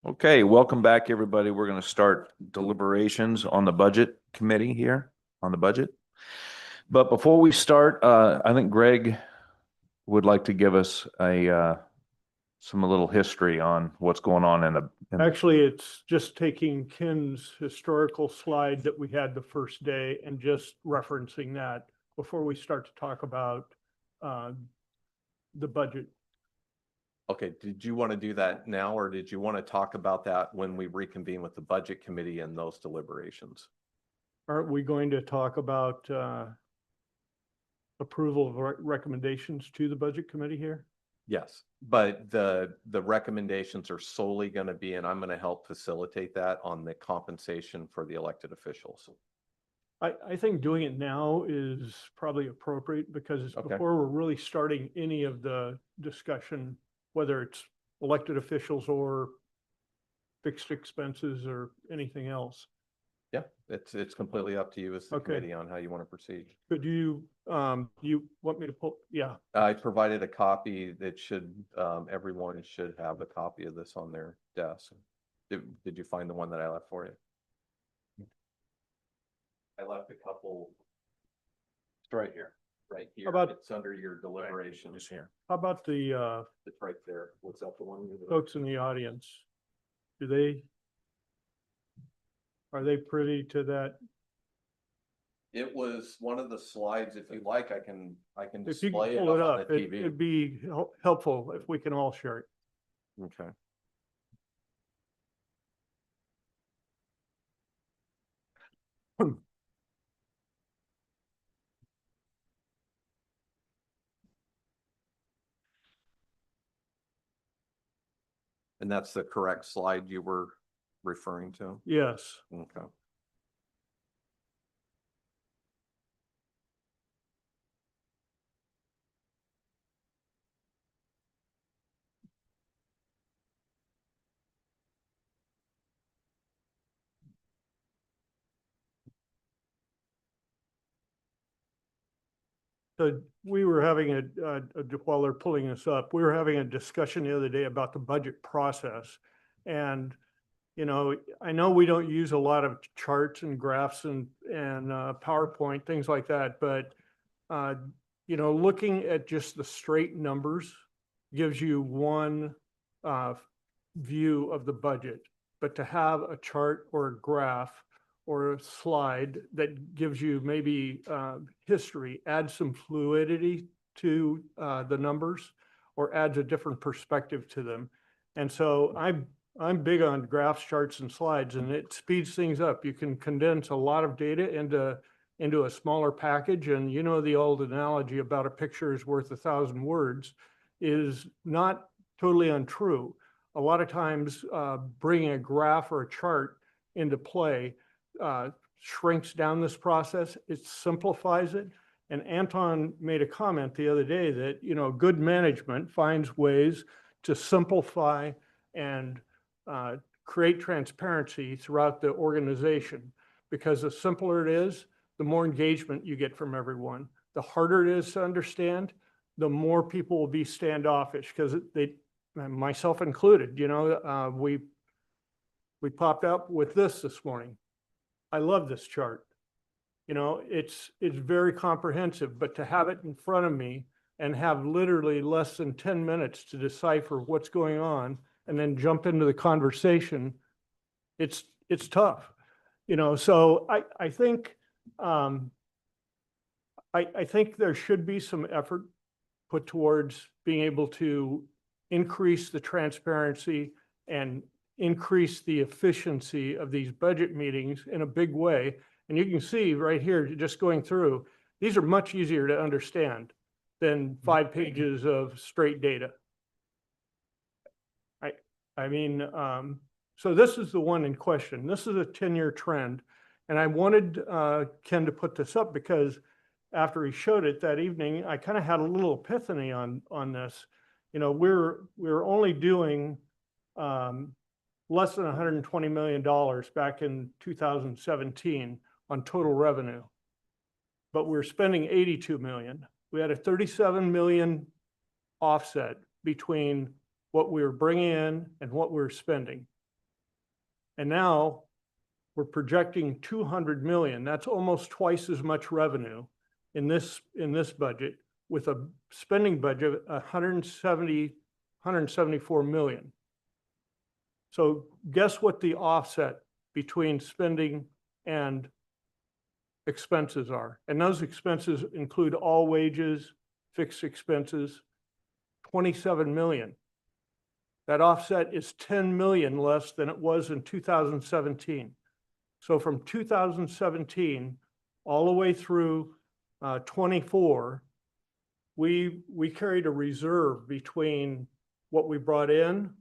G: Okay, welcome back, everybody. We're going to start deliberations on the budget committee here on the budget. But before we start, I think Greg would like to give us a little history on what's going on
A: Actually, it's just taking Ken's historical slide that we had the first day and just referencing that before we start to talk about the budget.
B: Okay, did you want to do that now, or did you want to talk about that when we reconvene with the budget committee and those deliberations?
A: Aren't we going to talk about approval of recommendations to the budget committee here?
B: Yes, but the recommendations are solely going to be, and I'm going to help facilitate that on the compensation for the elected officials.
A: I think doing it now is probably appropriate because it's
B: Okay.
A: before we're really starting any of the discussion, whether it's elected officials or fixed expenses or anything else.
B: Yeah, it's completely up to you as the
A: Okay.
B: committee on how you want to proceed.
A: Could you, you want me to pull? Yeah,
B: I provided a copy that should, everyone should have a copy of this on their desk. Did you find the one that I left for you? I left a couple. It's right here. Right here.
A: about-
B: It's under your deliberations.
G: here.
A: how about the
B: It's right there. Was that the one?
A: folks in the audience? Are they privy to that?
B: It was one of the slides. If you like, I can
A: If you
B: display
A: can
B: it
A: pull it
B: on the
A: up,
B: TV.
A: it'd be helpful if we can all share it.
B: Okay. And that's the correct slide you were referring to?
A: Yes.
B: Okay.
A: So we were having while they're pulling this up, we were having a discussion the other day about the budget process. And, you know, I know we don't use a lot of charts and graphs and PowerPoint, things like that, but, you know, looking at just the straight numbers gives you one view of the budget. But to have a chart or a graph or a slide that gives you maybe history, adds some fluidity to the numbers or adds a different perspective to them. And so I'm big on graphs, charts, and slides, and it speeds things up. You can condense a lot of data into a smaller package. And you know, the old analogy about a picture is worth 1,000 words is not totally untrue. A lot of times bringing a graph or a chart into play shrinks down this process. It simplifies it. And Anton made a comment the other day that, you know, good management finds ways to simplify and create transparency throughout the organization, because the simpler it is, the more engagement you get from everyone. The harder it is to understand, the more people will be standoffish, because they, myself included, you know, we popped up with this morning. I love this chart. You know, it's very comprehensive, but to have it in front of me and have literally less than 10 minutes to decipher what's going on and then jump into the conversation, it's tough. You know, so I think I think there should be some effort put towards being able to increase the transparency and increase the efficiency of these budget meetings in a big way. And you can see right here, just going through, these are much easier to understand than 5 pages of straight data. I mean, so this is the one in question. This is a 10-year trend. And I wanted Ken to put this up because after he showed it that evening, I kind of had a little epiphany on this. You know, we're only doing less than $120 million back in 2017 on total revenue, but we're spending 82 million. We had a 37 million offset between what we were bringing in and what we were spending. And now we're projecting 200 million. That's almost twice as much revenue in this budget with a spending budget of 174 million. So guess what the offset between spending and expenses are? And those expenses include all wages, fixed expenses, 27 million. That offset is 10 million less than it was in 2017. So from 2017 all the way through 24, we carried a reserve between what we brought in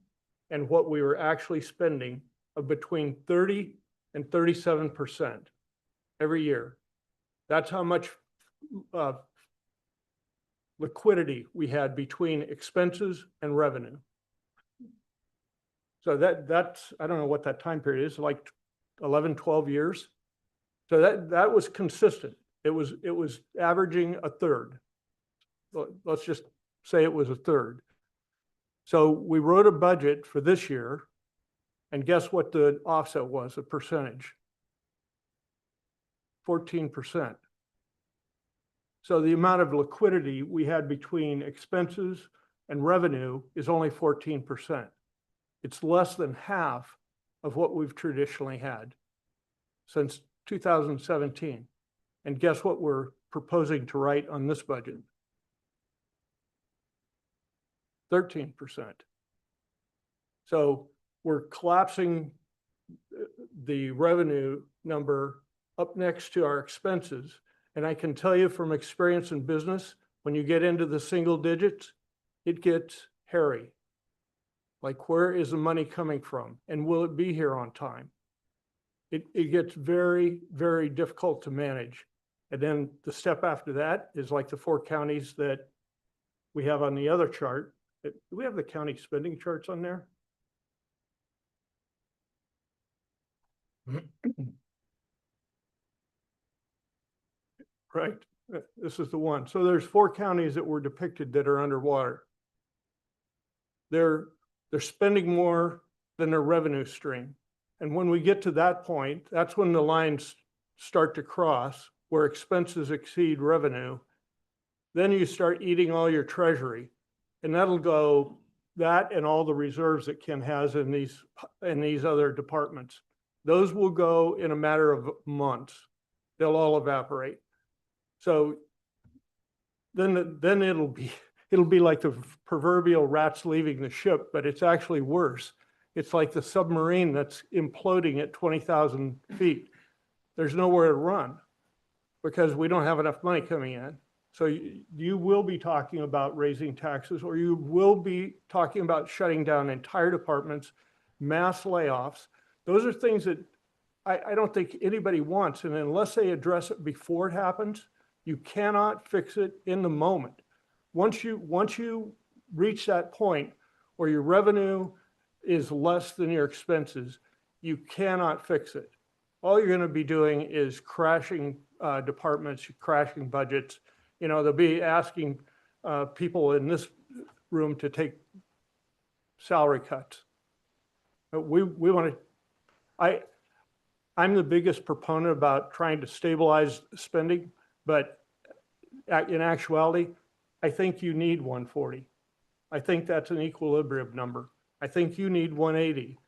A: and what we were actually spending of between 30 and 37% every year. That's how much liquidity we had between expenses and revenue. So that's, I don't know what that time period is, like 11, 12 years. So that was consistent. It was averaging a third. Let's just say it was a third. So we wrote a budget for this year, and guess what the offset was, a percentage? 14%. So the amount of liquidity we had between expenses and revenue is only 14%. It's less than half of what we've traditionally had since 2017. And guess what we're proposing to write on this budget? 13%. So we're collapsing the revenue number up next to our expenses. And I can tell you from experience in business, when you get into the single digits, it gets hairy. Like, where is the money coming from? And will it be here on time? It gets very, very difficult to manage. And then the step after that is like the 4 counties that we have on the other chart. Do we have the county spending charts on there? Right, this is the one. So there's 4 counties that were depicted that are underwater. They're spending more than their revenue stream. And when we get to that point, that's when the lines start to cross where expenses exceed revenue. Then you start eating all your treasury, and that'll go, that and all the reserves that Ken has in these other departments. Those will go in a matter of months. They'll all evaporate. So then it'll be like the proverbial rats leaving the ship, but it's actually worse. It's like the submarine that's imploding at 20,000 feet. There's nowhere to run because we don't have enough money coming in. So you will be talking about raising taxes, or you will be talking about shutting down entire departments, mass layoffs. Those are things that I don't think anybody wants. And unless they address it before it happens, you cannot fix it in the moment. Once you reach that point where your revenue is less than your expenses, you cannot fix it. All you're going to be doing is crashing departments, crashing budgets. You know, they'll be asking people in this room to take salary cuts. But we want to, I'm the biggest proponent about trying to stabilize spending, but in actuality, I think you need 140. I think that's an equilibrium number. I think you need 180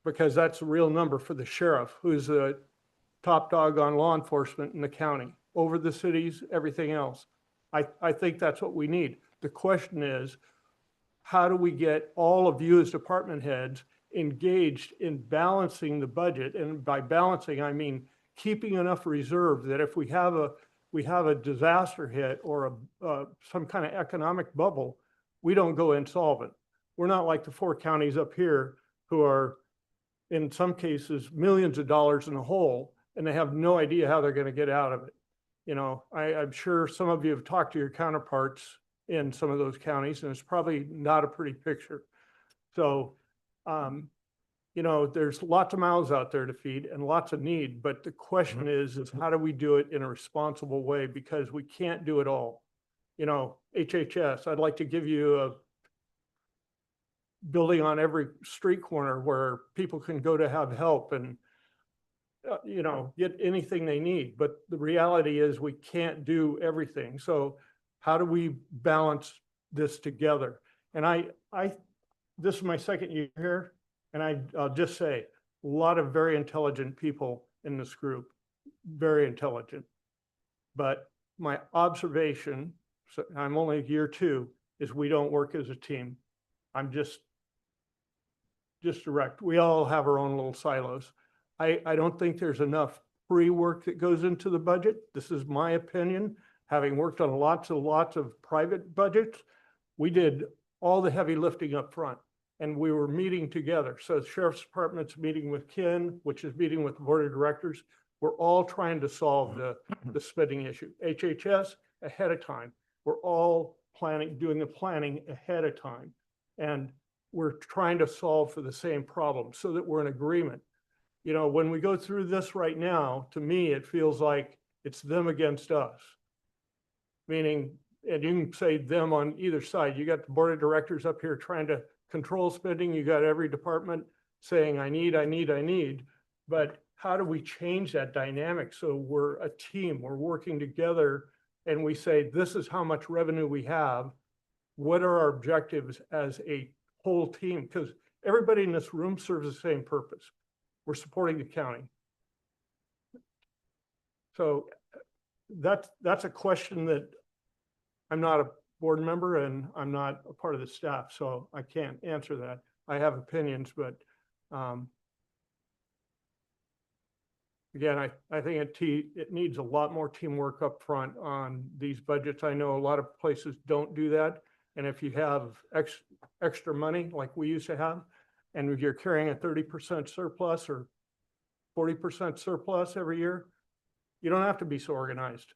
A: because that's a real number for the sheriff, who's the top dog on law enforcement in the county, over the cities, everything else. I think that's what we need. The question is, how do we get all of you as department heads engaged in balancing the budget? And by balancing, I mean keeping enough reserve that if we have a disaster hit or some kind of economic bubble, we don't go insolvent. We're not like the 4 counties up here who are, in some cases, millions of dollars in the hole, and they have no idea how they're going to get out of it. You know, I'm sure some of you have talked to your counterparts in some of those counties, and it's probably not a pretty picture. So, you know, there's lots of mouths out there to feed and lots of need, but the question is how do we do it in a responsible way? Because we can't do it all. You know, HHS, I'd like to give you building on every street corner where people can go to have help and you know, get anything they need. But the reality is we can't do everything. So how do we balance this together? And this is my second year here, and I'll just say, a lot of very intelligent people in this group, very intelligent. But my observation, so I'm only year 2, is we don't work as a team. I'm just direct. We all have our own little silos. I don't think there's enough pre-work that goes into the budget. This is my opinion, having worked on lots of private budgets. We did all the heavy lifting up front, and we were meeting together. So the Sheriff's Department's meeting with Ken, which is meeting with the Board of Directors. We're all trying to solve the spending issue. HHS ahead of time. We're all doing the planning ahead of time. And we're trying to solve for the same problem so that we're in agreement. You know, when we go through this right now, to me, it feels like it's them against us. Meaning, and you can say them on either side. You got the Board of Directors up here trying to control spending. You got every department saying, I need. But how do we change that dynamic so we're a team, we're working together, and we say, this is how much revenue we have. What are our objectives as a whole team? Because everybody in this room serves the same purpose. We're supporting the county. So that's a question that I'm not a board member and I'm not a part of the staff, so I can't answer that. I have opinions, but again, I think it needs a lot more teamwork up front on these budgets. I know a lot of places don't do that. And if you have extra money like we used to have, and if you're carrying a 30% surplus or 40% surplus every year, you don't have to be so organized.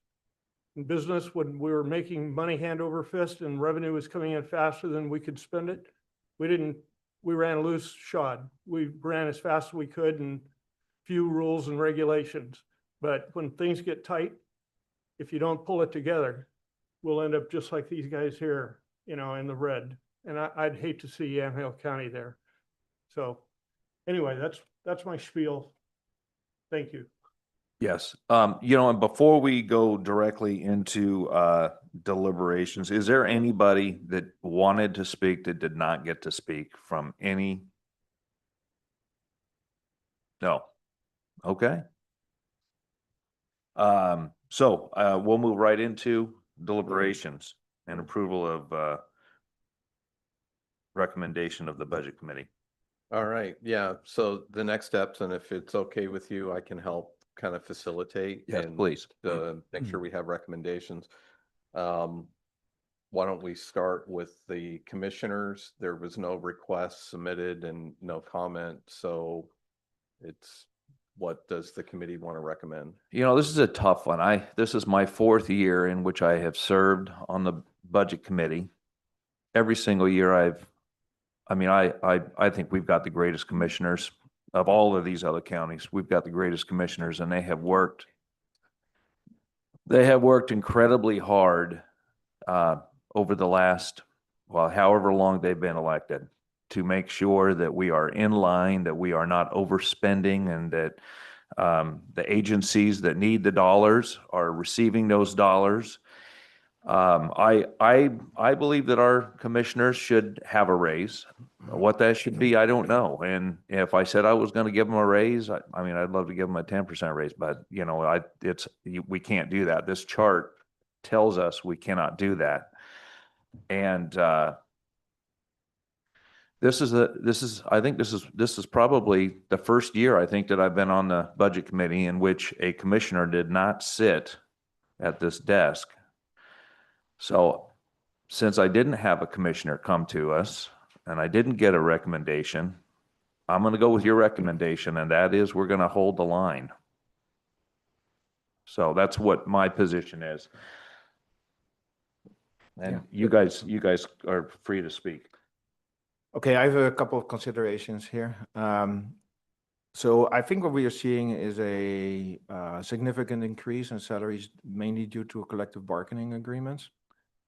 A: In business, when we were making money hand over fist and revenue was coming in faster than we could spend it, we ran loose shod. We ran as fast as we could and few rules and regulations. But when things get tight, if you don't pull it together, we'll end up just like these guys here, you know, in the red. And I'd hate to see Yamhill County there. So anyway, that's my spiel. Thank you.
G: Yes. You know, and before we go directly into deliberations, is there anybody that wanted to speak that did not get to speak from any? No. Okay. So we'll move right into deliberations and approval of recommendation of the Budget Committee.
B: All right, yeah, so the next steps, and if it's okay with you, I can help kind of facilitate.
G: Yes,
B: and,
G: please.
B: Make sure we have recommendations. Why don't we start with the commissioners? There was no request submitted and no comment, so what does the committee want to recommend?
G: You know, this is a tough one. This is my 4th year in which I have served on the Budget Committee. Every single year I think we've got the greatest commissioners of all of these other counties. We've got the greatest commissioners, and they have worked incredibly hard over the last, well, however long they've been elected, to make sure that we are in line, that we are not overspending, and that the agencies that need the dollars are receiving those dollars. I believe that our commissioners should have a raise. What that should be, I don't know. And if I said I was going to give them a raise, I mean, I'd love to give them a 10% raise, but you know, we can't do that. This chart tells us we cannot do that. And I think this is probably the first year I think that I've been on the Budget Committee in which a commissioner did not sit at this desk. So since I didn't have a commissioner come to us and I didn't get a recommendation, I'm going to go with your recommendation, and that is we're going to hold the line. So that's what my position is. And you guys are free to speak.
C: Okay, I have a couple of considerations here. So I think what we are seeing is a significant increase in salaries, mainly due to collective bargaining agreements.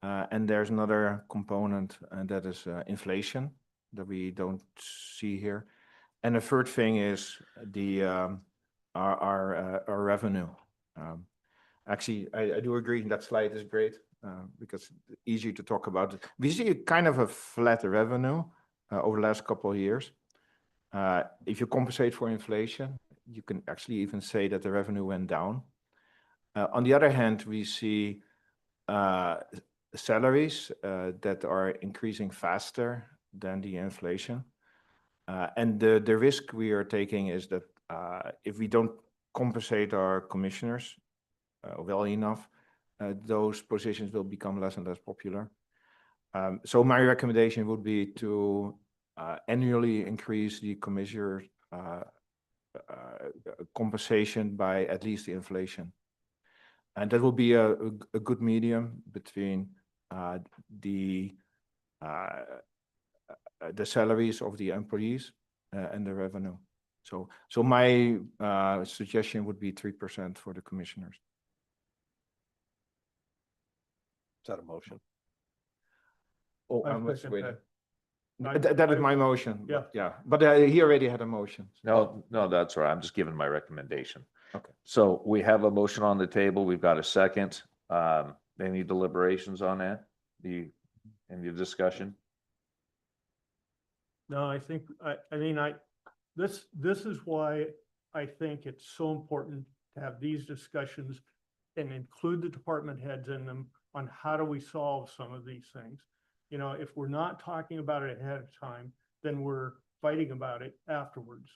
C: And there's another component, and that is inflation. that we don't see here. And the third thing is our revenue. Actually, I do agree that slide is great because it's easier to talk about. We see a kind of a flat revenue over the last couple of years. If you compensate for inflation, you can actually even say that the revenue went down. On the other hand, we see salaries that are increasing faster than the inflation. And the risk we are taking is that if we don't compensate our commissioners well enough, those positions will become less and less popular. So my recommendation would be to annually increase the commissioner compensation by at least the inflation. And that will be a good medium between the salaries of the employees and the revenue. So my suggestion would be 3% for the commissioners.
B: Is that a motion?
C: Oh,
A: I
C: I'm
A: second
C: waiting.
A: that.
C: That is my motion.
A: Yeah.
C: Yeah, but he already had a motion.
G: No, that's right. I'm just giving my recommendation.
C: Okay.
G: So we have a motion on the table. We've got a second. Any deliberations on that? Any discussion?
A: No, I think, I mean, this is why I think it's so important to have these discussions and include the department heads in them on how do we solve some of these things. You know, if we're not talking about it ahead of time, then we're fighting about it afterwards.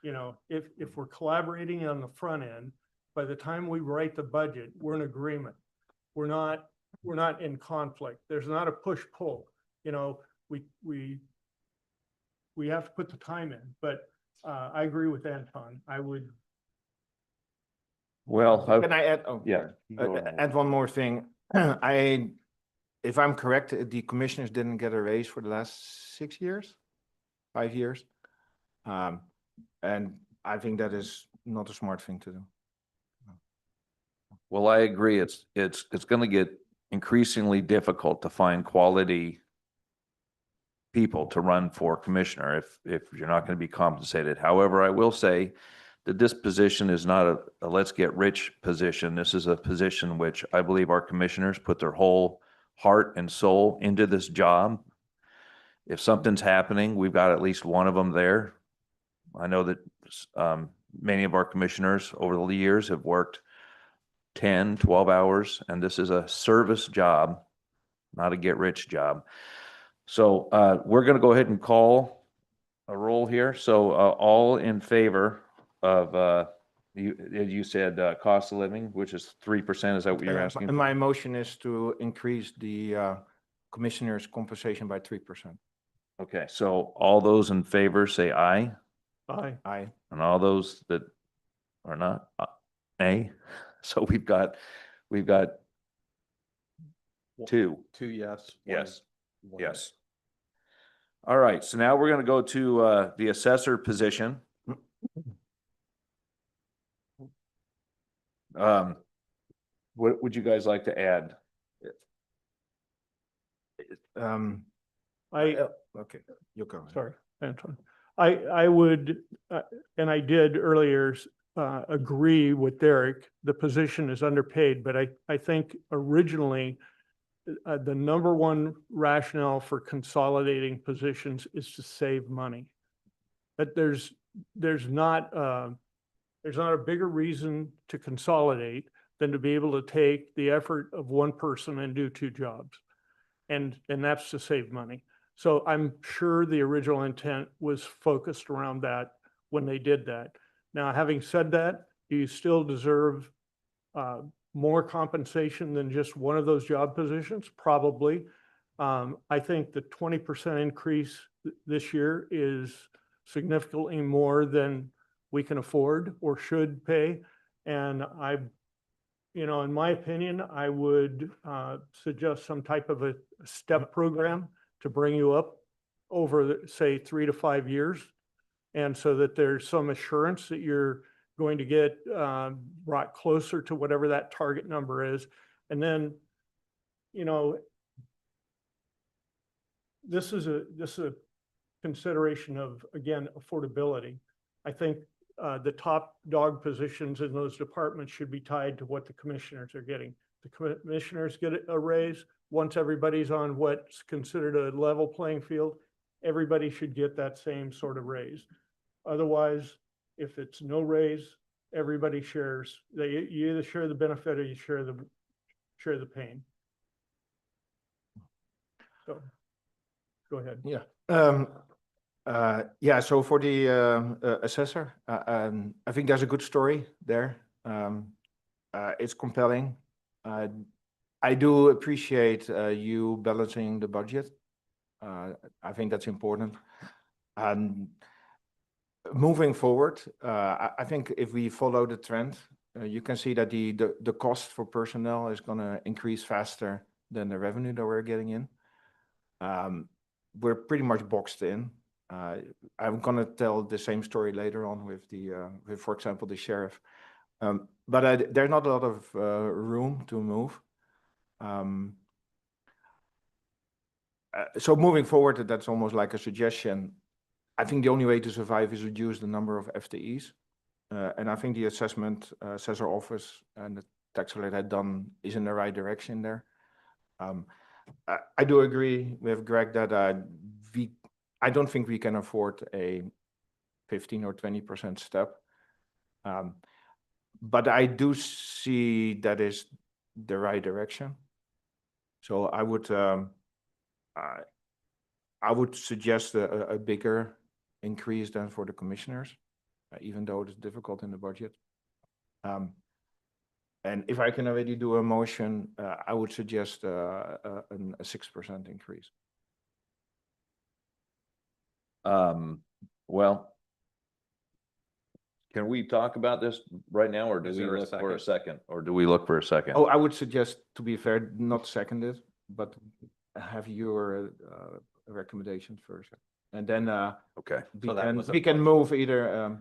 A: You know, if we're collaborating on the front end, by the time we write the budget, we're in agreement. We're not in conflict. There's not a push-pull. You know, we have to put the time in, but I agree with Anton. I would.
G: Well,
C: Can I add? Oh,
G: yeah.
C: add one more thing. If I'm correct, the commissioners didn't get a raise for the last 6 years, 5 years. And I think that is not a smart thing to do.
G: Well, I agree. It's going to get increasingly difficult to find quality people to run for commissioner if you're not going to be compensated. However, I will say that this position is not a let's get rich position. This is a position which I believe our commissioners put their whole heart and soul into this job. If something's happening, we've got at least one of them there. I know that many of our commissioners over the years have worked 10, 12 hours, and this is a service job, not a get-rich job. So we're going to go ahead and call a roll here. So all in favor of, you said cost of living, which is 3%, is that what you're asking?
C: And my motion is to increase the commissioners' compensation by 3%.
G: Okay, so all those in favor say aye,
C: Aye.
G: and all those that are not, nay. So we've got two.
B: Two yes.
G: Yes.
B: one
G: Yes. All right, so now we're going to go to the assessor position. What would you guys like to add?
C: Okay, you go.
A: Sorry, Anton. I would, and I did earlier, agree with Derek, the position is underpaid, but I think originally the number one rationale for consolidating positions is to save money. But there's not a bigger reason to consolidate than to be able to take the effort of one person and do two jobs. And that's to save money. So I'm sure the original intent was focused around that when they did that. Now, having said that, do you still deserve more compensation than just one of those job positions? Probably. I think the 20% increase this year is significantly more than we can afford or should pay. And in my opinion, I would suggest some type of a step program to bring you up over, say, 3 to 5 years. And so that there's some assurance that you're going to get brought closer to whatever that target number is. And then, this is a consideration of, again, affordability. I think the top dog positions in those departments should be tied to what the commissioners are getting. The commissioners get a raise. Once everybody's on what's considered a level playing field, everybody should get that same sort of raise. Otherwise, if it's no raise, everybody shares. You either share the benefit or you share the pain. So, go ahead.
C: Yeah, so for the assessor, I think there's a good story there. It's compelling. I do appreciate you balancing the budget. I think that's important. Moving forward, I think if we follow the trend, you can see that the cost for personnel is going to increase faster than the revenue that we're getting in. We're pretty much boxed in. I'm going to tell the same story later on with with, for example, the sheriff. But there's not a lot of room to move. So moving forward, that's almost like a suggestion. I think the only way to survive is reduce the number of FTEs. And I think the assessor office and the tax rate had done is in the right direction there. I do agree with Greg that I don't think we can afford a 15 or 20% step. But I do see that is the right direction. So I would suggest a bigger increase than for the commissioners, even though it is difficult in the budget. And if I can already do a motion, I would suggest a 6% increase.
G: Well, can we talk about this right now, or do
B: Is
G: we
B: there a
G: look for a
B: second?
G: second, or do we look for a second?
C: Oh, I would suggest, to be fair, not second it, but have your recommendation first. And then
G: Okay.
B: So that was a
C: we can move either.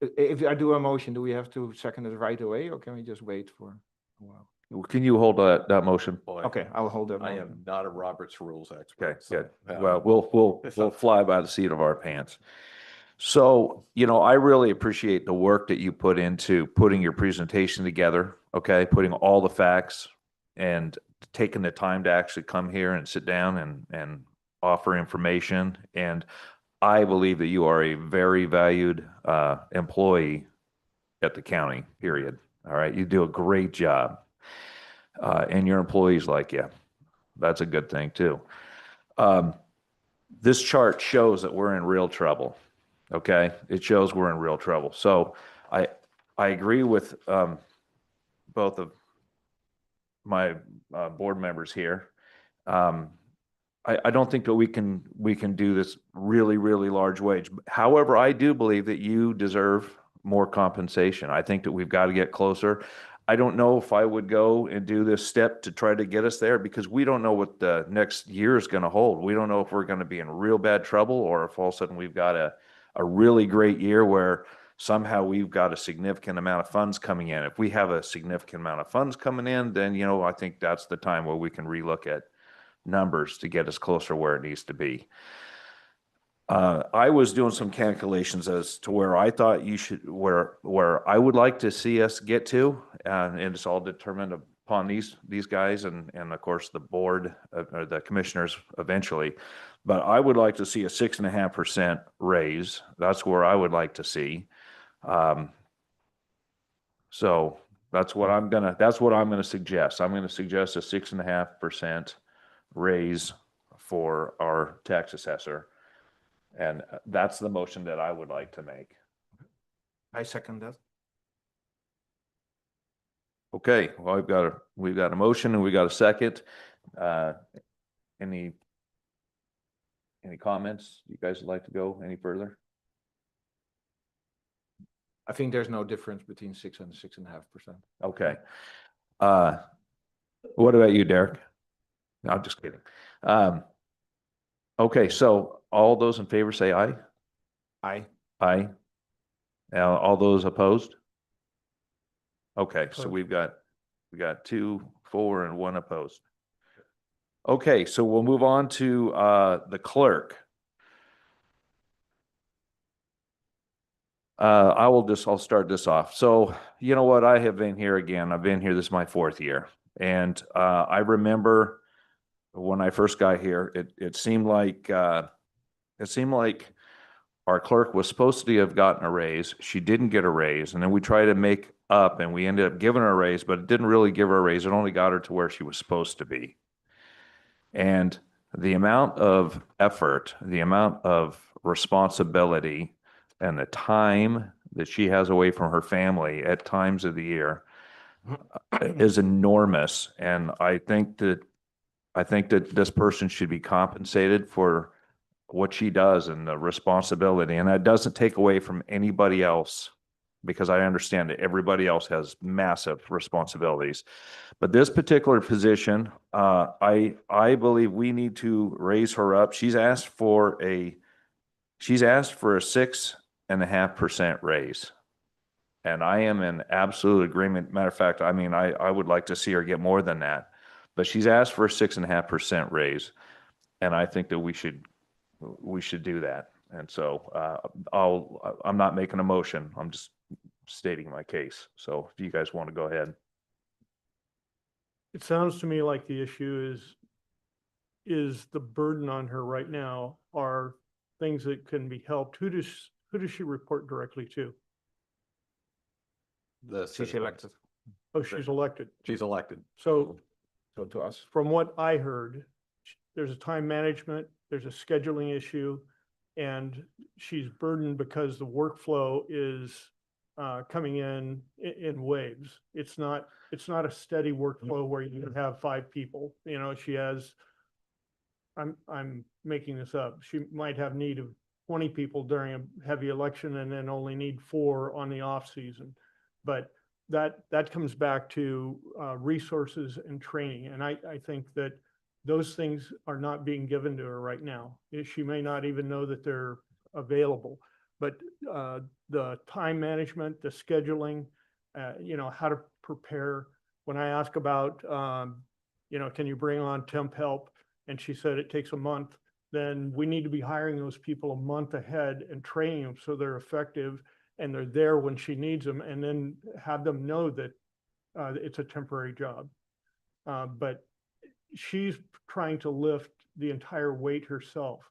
C: If I do a motion, do we have to second it right away, or can we just wait for a while?
G: Can you hold that motion?
B: Boy,
C: Okay, I'll hold that.
B: I
C: motion.
B: am not a Robert's Rules
G: Okay,
B: expert. so,
G: good. Well, we'll fly by the seat of our pants. So, I really appreciate the work that you put into putting your presentation together, okay? Putting all the facts and taking the time to actually come here and sit down and offer information. And I believe that you are a very valued employee at the county, period. All right, you do a great job. And your employees like you. That's a good thing too. This chart shows that we're in real trouble. Okay, it shows we're in real trouble. So I agree with both of my board members here. I don't think that we can do this really, really large wage. However, I do believe that you deserve more compensation. I think that we've got to get closer. I don't know if I would go and do this step to try to get us there, because we don't know what the next year is going to hold. We don't know if we're going to be in real bad trouble, or if all of a sudden we've got a really great year where somehow we've got a significant amount of funds coming in. If we have a significant amount of funds coming in, then, I think that's the time where we can relook at numbers to get us closer where it needs to be. I was doing some calculations as to where I thought where I would like to see us get to, and it's all determined upon these guys and of course the board or the commissioners eventually. But I would like to see a 6.5% raise. That's where I would like to see. So that's what I'm gonna suggest. I'm gonna suggest a 6.5% raise for our tax assessor. And that's the motion that I would like to make.
C: I second that.
G: Okay, well, we've got a motion and we got a second. Any comments? You guys would like to go any further?
C: I think there's no difference between 6 and 6.5%.
G: Okay. What about you, Derek? No, I'm just kidding. Okay, so all those in favor say aye.
C: Aye.
G: Aye. All those opposed? Okay, so
A: Opposed.
G: we got 2 for and 1 opposed. Okay, so we'll move on to the clerk. I'll start this off. So, you know what? I have been here again. I've been here, this is my 4th year. And, I remember when I first got here, it seemed like our clerk was supposed to have gotten a raise. She didn't get a raise. And then we tried to make up and we ended up giving her a raise, but it didn't really give her a raise. It only got her to where she was supposed to be. And the amount of effort, the amount of responsibility and the time that she has away from her family at times of the year is enormous. And I think that this person should be compensated for what she does and the responsibility. And that doesn't take away from anybody else, because I understand that everybody else has massive responsibilities. But this particular position, I believe we need to raise her up. She's asked for a 6.5% raise. And I am in absolute agreement. Matter of fact, I mean, I would like to see her get more than that. But she's asked for a 6.5% raise. And I think that we should do that. And so I'm not making a motion. I'm just stating my case. So if you guys want to go ahead.
A: It sounds to me like the issue is the burden on her right now are things that can be helped. Who does she report directly to?
C: She's elected.
A: Oh, she's elected.
B: She's elected.
A: So
C: So to us.
A: from what I heard, there's a time management, there's a scheduling issue, and she's burdened because the workflow is coming in waves. It's not a steady workflow where you have 5 people. You know, she has, I'm making this up. She might have need of 20 people during a heavy election and then only need 4 on the off season. But that comes back to resources and training. And I think that those things are not being given to her right now. She may not even know that they're available, but the time management, the scheduling, you know, how to prepare. When I ask about, you know, can you bring on temp help? And she said it takes a month, then we need to be hiring those people a month ahead and training them so they're effective and they're there when she needs them, and then have them know that it's a temporary job. But she's trying to lift the entire weight herself.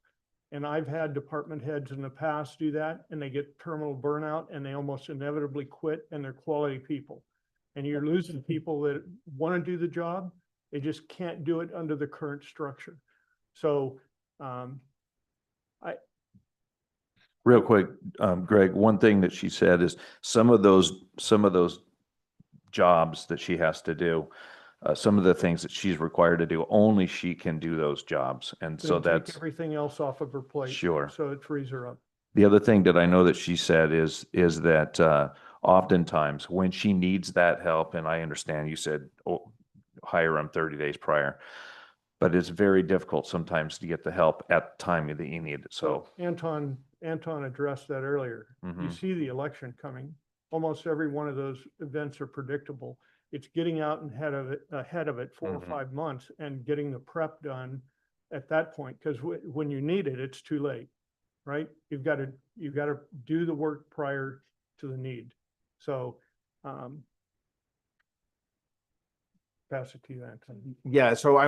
A: And I've had department heads in the past do that, and they get terminal burnout and they almost inevitably quit, and they're quality people. And you're losing people that want to do the job. They just can't do it under the current structure. So
G: Real quick, Greg, one thing that she said is some of those jobs that she has to do, some of the things that she's required to do, only she can do those jobs. And so
A: take
G: that's
A: everything else off of her plate.
G: Sure.
A: So it frees her up.
G: the other thing that I know that she said is that oftentimes when she needs that help, and I understand you said, oh, hire them 30 days prior, but it's very difficult sometimes to get the help at the time that you need it. So
A: Anton addressed that earlier. You
G: Mhm.
A: see the election coming. Almost every one of those events are predictable. It's getting out and ahead of it 4 or
G: Mhm.
A: 5 months and getting the prep done at that point. Because when you need it, it's too late, right? You've got to do the work prior to the need. So pass it to you, Anton.
C: Yeah, so I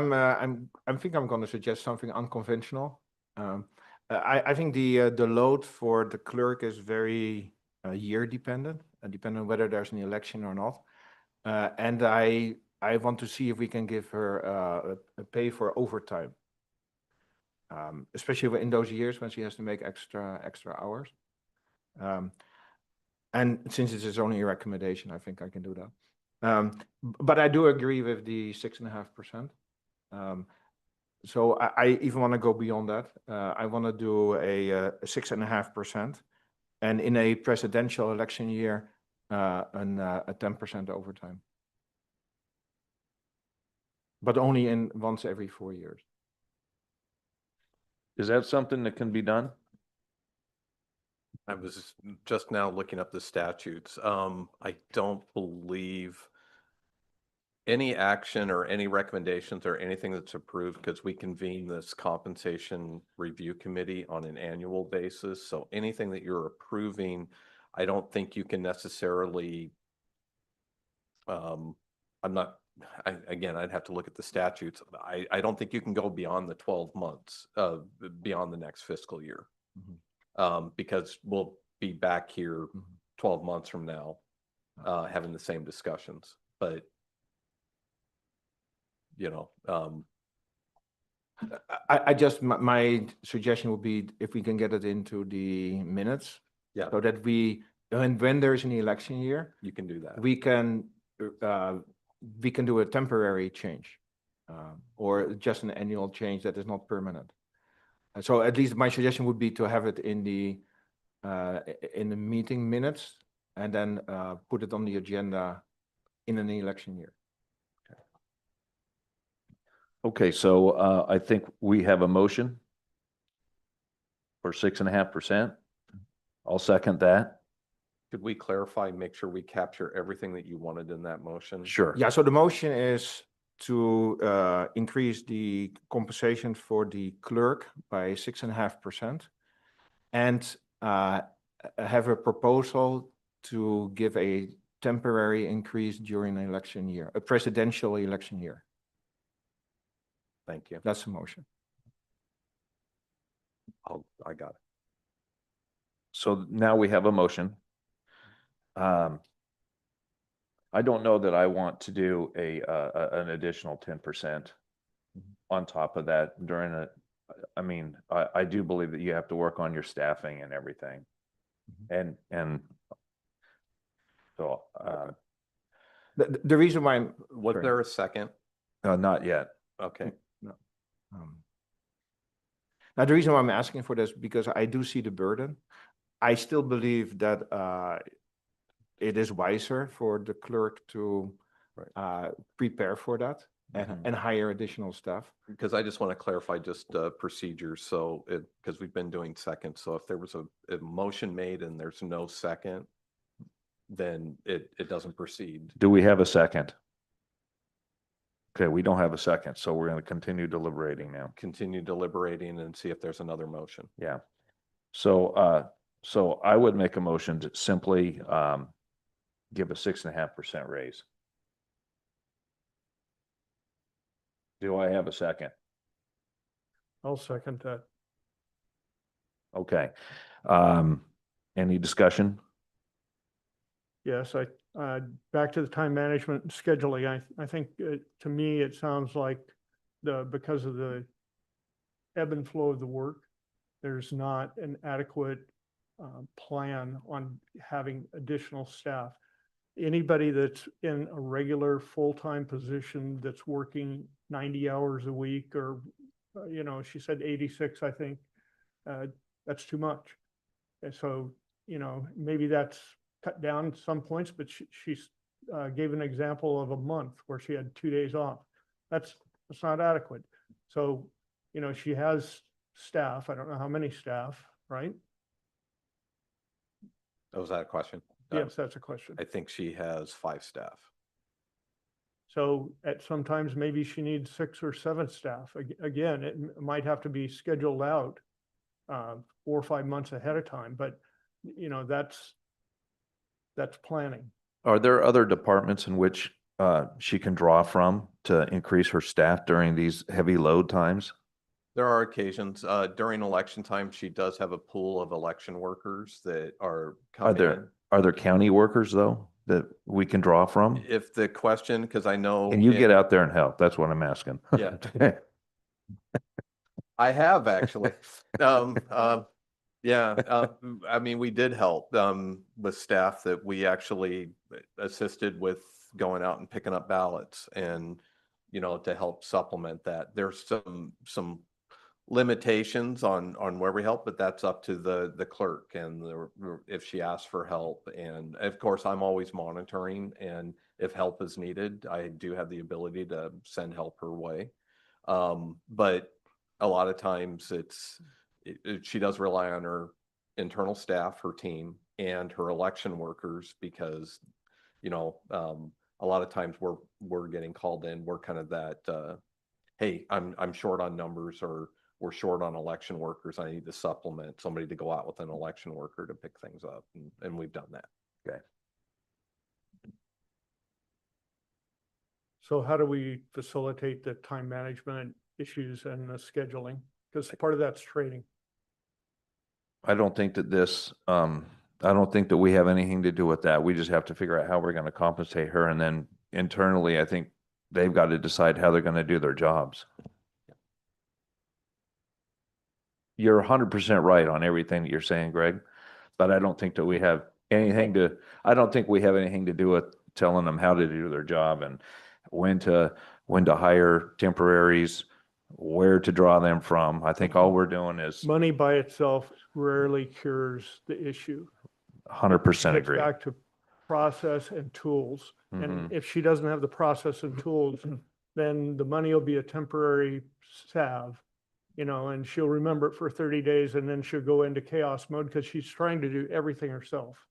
C: think I'm going to suggest something unconventional. I think the load for the clerk is very year dependent, depending on whether there's an election or not. And I want to see if we can give her a pay for overtime, especially in those years when she has to make extra hours. And since it is only a recommendation, I think I can do that. But I do agree with the 6.5%. So I even want to go beyond that. I want to do a 6.5%, and in a presidential election year, a 10% overtime. But only in once every 4 years.
G: Is that something that can be done?
B: I was just now looking up the statutes. I don't believe any action or any recommendations or anything that's approved, because we convene this compensation review committee on an annual basis. So anything that you're approving, I don't think you can necessarily, I'm not, again, I'd have to look at the statutes. I don't think you can go beyond the 12 months, beyond the next fiscal year. Because we'll be back here 12 months from now, having the same discussions, but you know,
C: I just, my suggestion would be if we can get it into the minutes.
B: Yeah.
C: So that when there's an election year,
B: you can do that.
C: we can do a temporary change. Or just an annual change that is not permanent. And so at least my suggestion would be to have it in the meeting minutes and then put it on the agenda in an election year.
G: Okay, so I think we have a motion for 6.5%. I'll second that.
B: Could we clarify, make sure we capture everything that you wanted in that motion?
G: Sure.
C: Yeah, so the motion is to increase the compensation for the clerk by 6.5%. And have a proposal to give a temporary increase during an election year, a presidential election year.
B: Thank you.
C: That's the motion.
B: I got it.
G: So now we have a motion. I don't know that I want to do an additional 10% on top of that during a, I mean, I do believe that you have to work on your staffing and everything. And so,
C: The reason why I'm.
B: Was
C: sorry.
B: there a second?
G: not yet.
B: Okay.
C: Now, the reason why I'm asking for this, because I do see the burden. I still believe that it is wiser for the clerk to prepare for that and hire additional staff.
B: Because I just want to clarify just procedures. So because we've been doing seconds. So if there was a motion made and there's no second, then it doesn't proceed.
G: Do we have a second? Okay, we don't have a second, so we're going to continue deliberating now.
B: Continue deliberating and see if there's another motion.
G: Yeah. So, so I would make a motion to simply give a 6.5% raise. Do I have a second?
A: I'll second that.
G: Okay. Any discussion?
A: Yes, back to the time management and scheduling, I think to me, it sounds like because of the ebb and flow of the work, there's not an adequate plan on having additional staff. Anybody that's in a regular full-time position that's working 90 hours a week or, she said 86, I think, that's too much. And so, maybe that's cut down some points, but she gave an example of a month where she had 2 days off. That's not adequate. So, she has staff. I don't know how many staff, right?
B: Oh, was that a question?
A: Yes, that's a question.
B: I think she has 5 staff.
A: So at sometimes maybe she needs 6 or 7 staff. Again, it might have to be scheduled out 4 or 5 months ahead of time, but that's planning.
G: Are there other departments in which she can draw from to increase her staff during these heavy load times?
B: There are occasions during election time, she does have a pool of election workers that are coming in.
G: Are there county workers though that we can draw from?
B: If the question, because I know.
G: Can you get out there and help? That's what I'm asking.
B: Yeah. I have actually. Yeah, I mean, we did help with staff that we actually assisted with going out and picking up ballots and, to help supplement that. There's some limitations on where we help, but that's up to the clerk and if she asks for help. And of course, I'm always monitoring, and if help is needed, I do have the ability to send help her way. But a lot of times she does rely on her internal staff, her team, and her election workers because, a lot of times we're getting called in. We're kind of that, hey, I'm short on numbers, or we're short on election workers. I need to supplement somebody to go out with an election worker to pick things up, and we've done that.
A: So how do we facilitate the time management issues and the scheduling? Because part of that's training.
G: I don't think that I don't think that we have anything to do with that. We just have to figure out how we're gonna compensate her, and then internally, I think they've got to decide how they're gonna do their jobs. You're 100% right on everything that you're saying, Greg, but I don't think that we have I don't think we have anything to do with telling them how to do their job and when to hire temporaries, where to draw them from. I think all we're doing is
A: Money by itself rarely cures the issue.
G: 100%
A: Gets
G: agree.
A: back to process and tools.
G: Mhm.
A: And if she doesn't have the process and tools, then the money will be a temporary salve, you know, and she'll remember it for 30 days and then she'll go into chaos mode because she's trying to do everything herself.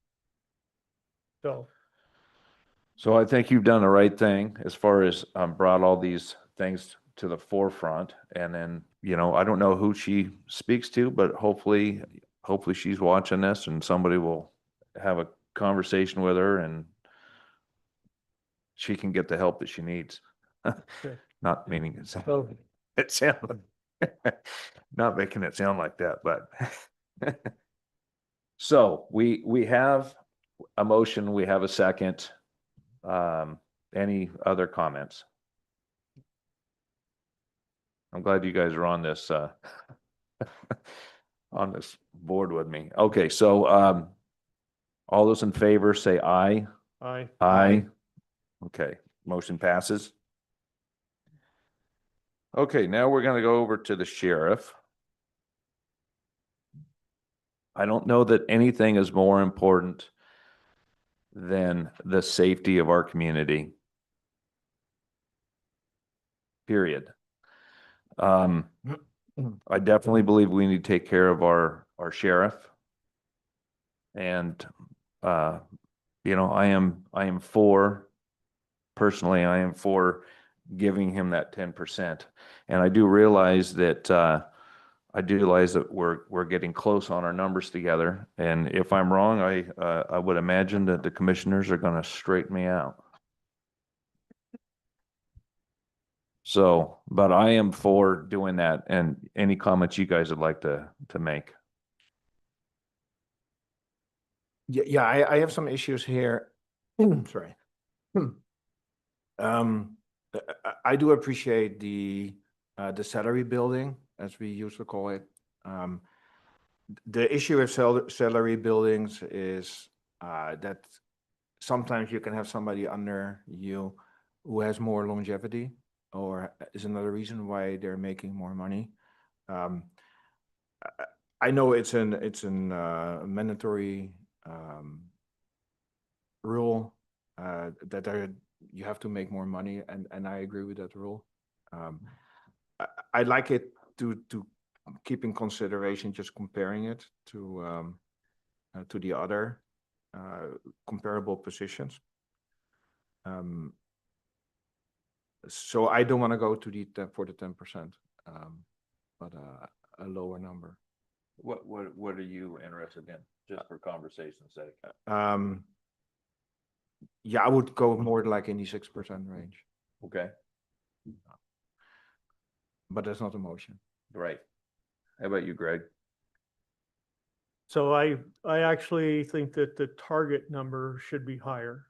G: So I think you've done the right thing as far as brought all these things to the forefront. And then, you know, I don't know who she speaks to, but hopefully she's watching this and somebody will have a conversation with her and she can get the help that she needs.
A: Okay.
G: Not meaning
A: So
G: it sound not making it sound like that, but so we have a motion, we have a second. Any other comments? I'm glad you guys are on this on this board with me. Okay, so all those in favor say aye.
A: I,
G: Aye. Okay, motion passes. Okay, now we're gonna go over to the sheriff. I don't know that anything is more important than the safety of our community. Period. I definitely believe we need to take care of our sheriff. And you know, I am for, personally, I am for giving him that 10%. And I do realize that we're getting close on our numbers together. And if I'm wrong, I would imagine that the commissioners are gonna straighten me out. So, but I am for doing that. And any comments you guys would like to make?
C: Yeah, I have some issues here. Sorry. I do appreciate the salary building, as we used to call it. The issue with salary buildings is that sometimes you can have somebody under you who has more longevity, or is another reason why they're making more money. I know it's an mandatory rule that you have to make more money, and I agree with that rule. I like it to keep in consideration just comparing it to the other comparable positions. So I don't want to go to for the 10%, but a lower number.
G: What are you interested in, just for conversation's sake?
C: Yeah, I would go more like in the 6% range,
G: Okay,
C: but that's not a motion.
G: right. How about you, Greg?
A: so I actually think that the target number should be higher.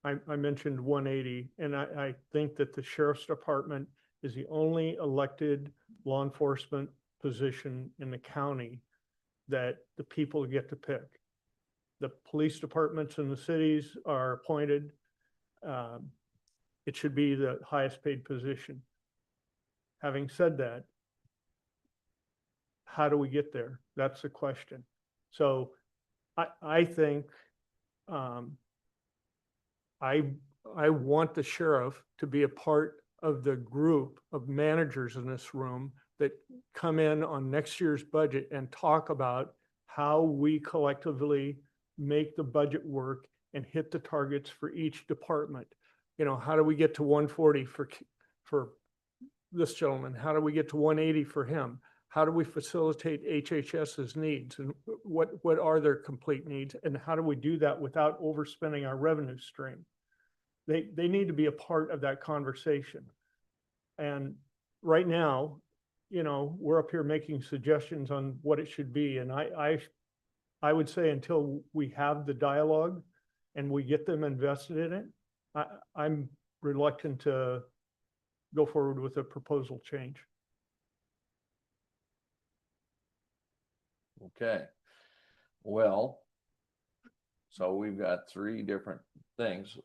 A: I mentioned 180, and I think that the sheriff's department is the only elected law enforcement position in the county that the people get to pick. The police departments in the cities are appointed. It should be the highest paid position. Having said that, how do we get there? That's the question. So I think I want the sheriff to be a part of the group of managers in this room that come in on next year's budget and talk about how we collectively make the budget work and hit the targets for each department. You know, how do we get to 140 for this gentleman? How do we get to 180 for him? how do we facilitate HHS's needs and what are their complete needs? And how do we do that without overspending our revenue stream? They need to be a part of that conversation. And right now, we're up here making suggestions on what it should be. And I would say until we have the dialogue and we get them invested in it, I'm reluctant to go forward with a proposal change.
G: Okay. Well, so we've got three different things.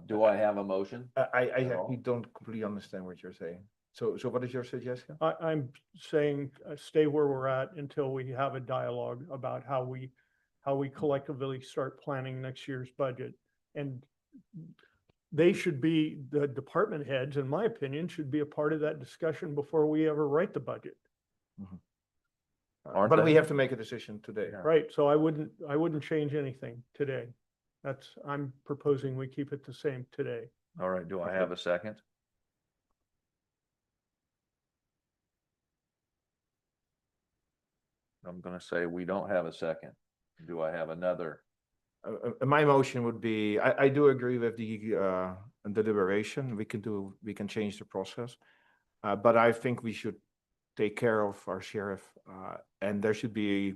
G: Do I have a motion?
C: I
G: No.
C: actually don't completely understand what you're saying. So what is your suggestion?
A: I'm saying stay where we're at until we have a dialogue about how we collectively start planning next year's budget. And they should be, the department heads, in my opinion, should be a part of that discussion before we ever write the budget.
G: Aren't
C: But we
G: they?
C: have to make a decision today.
A: Right, so I wouldn't change anything today. I'm proposing we keep it the same today.
G: All right, do I have a second? I'm gonna say we don't have a second. Do I have another?
C: My motion would be, I do agree with the deliberation. We can change the process. But I think we should take care of our sheriff, and there should be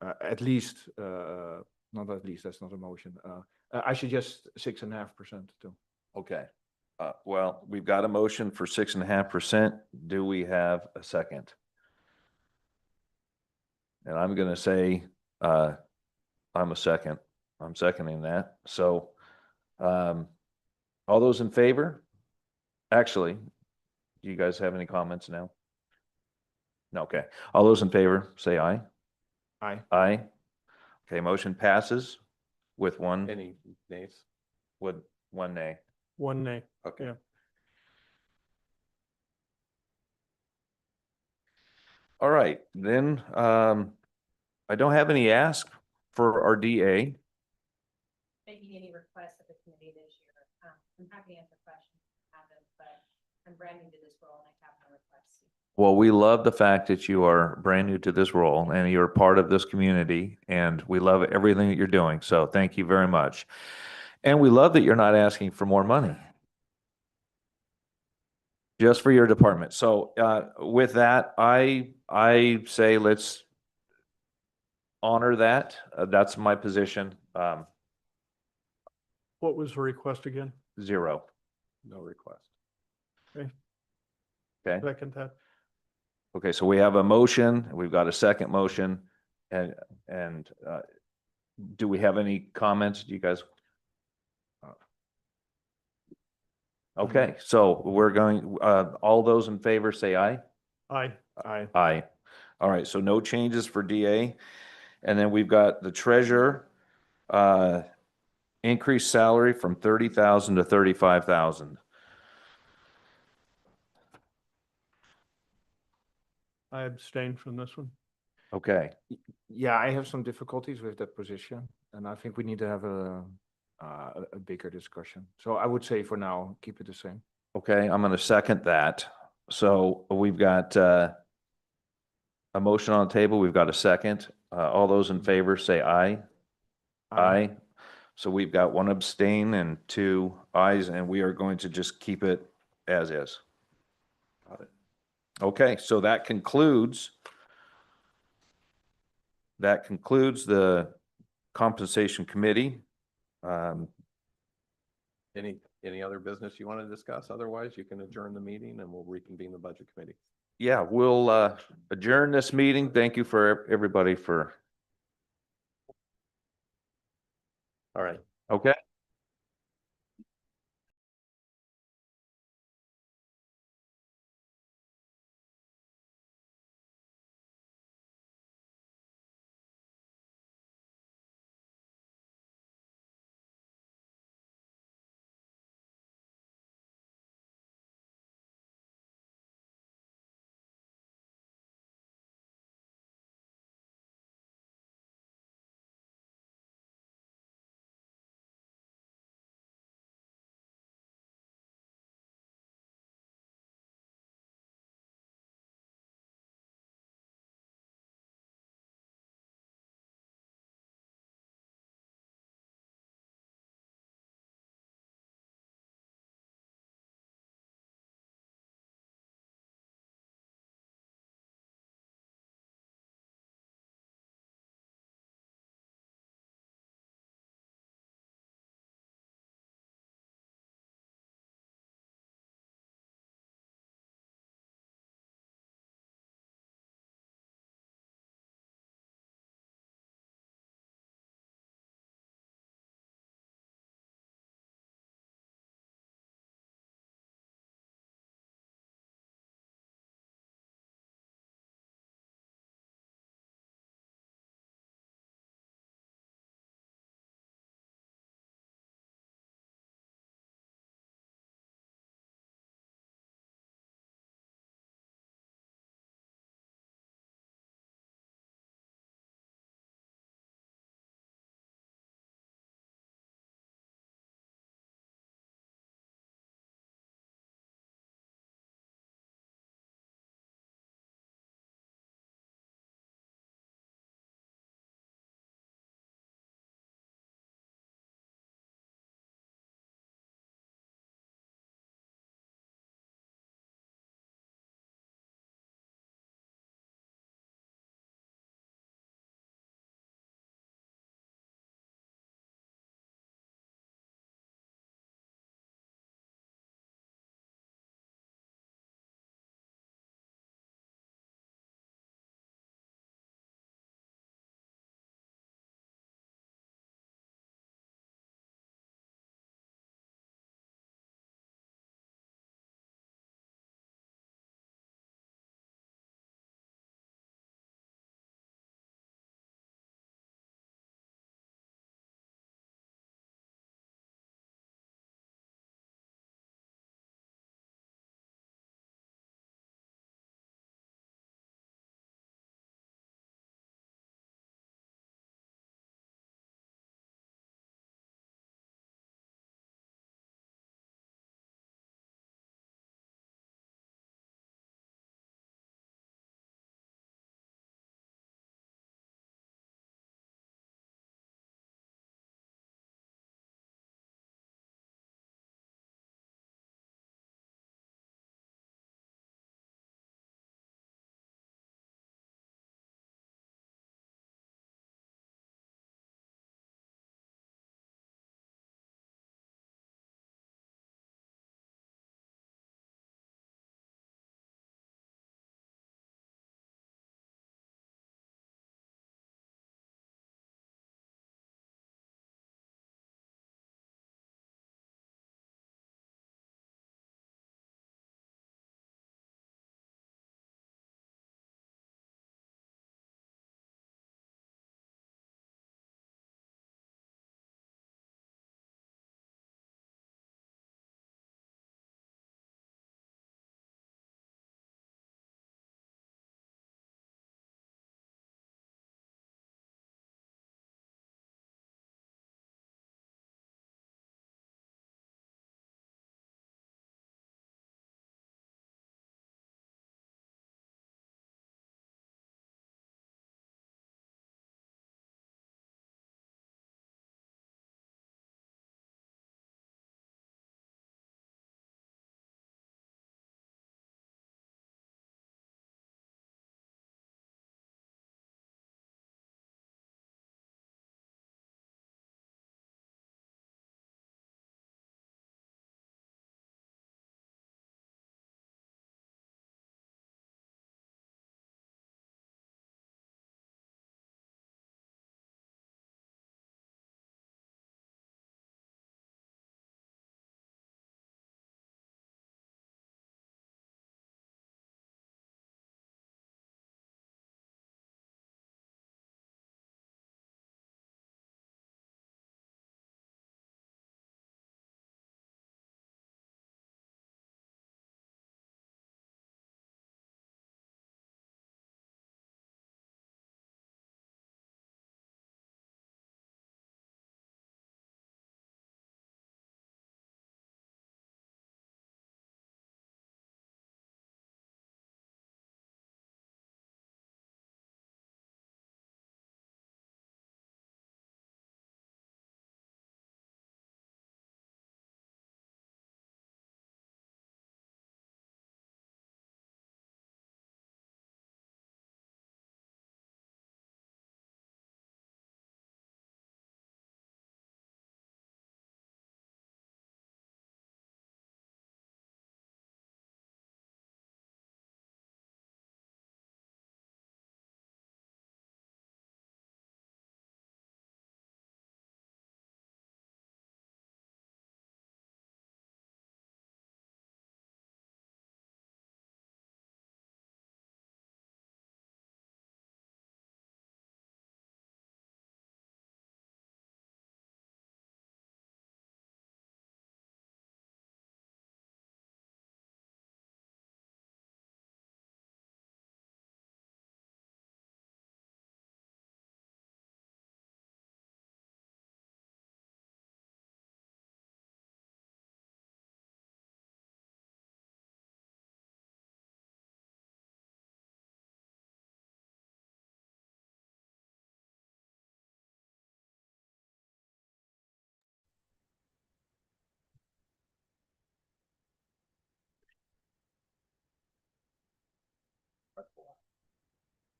C: at least, not at least, that's not a motion. I suggest 6.5% too.
G: Okay. Well, we've got a motion for 6.5%. Do we have a second? And I'm gonna say, I'm seconding that. So, all those in favor? Actually, do you guys have any comments now? No, okay. All those in favor, say aye.
C: Aye.
G: Aye. Okay, motion passes with one,
B: Any nays?
G: with one nay.
A: One nay.
B: Okay.
A: Yeah.
G: All right, then, I don't have any ask for our DA.
J: Making any requests of the committee this year. I'm happy to answer questions, but I'm brand new to this role and I have no requests.
G: Well, we love the fact that you are brand new to this role and you're part of this community and we love everything that you're doing. So thank you very much. And we love that you're not asking for more money. Just for your department. So with that, I say let's honor that. That's my position.
A: What was the request again?
G: 0.
B: No request.
G: Okay.
A: Second that.
G: Okay, so we have a motion, we've got a second motion, and do we have any comments? Do you guys? Okay, so we're going, all those in favor say aye.
A: Aye.
G: Aye. All right, so no changes for DA. And then we've got the treasurer, increased salary from 30,000 to 35,000.
A: I abstain from this one.
G: Okay,
C: Yeah, I have some difficulties with that position, and I think we need to have a bigger discussion. So I would say for now, keep it the same.
G: okay, I'm gonna second that. So we've got a motion on the table, we've got a second. All those in favor say aye. Aye. So we've got 1 abstain and 2 ayes, and we are going to just keep it as is.
B: Got it.
G: Okay, so that concludes the compensation committee.
B: Any other business you want to discuss? Otherwise, you can adjourn the meeting and we'll reconvene the budget committee.
G: Yeah, we'll adjourn this meeting. Thank you for everybody for,
B: All right.
G: okay.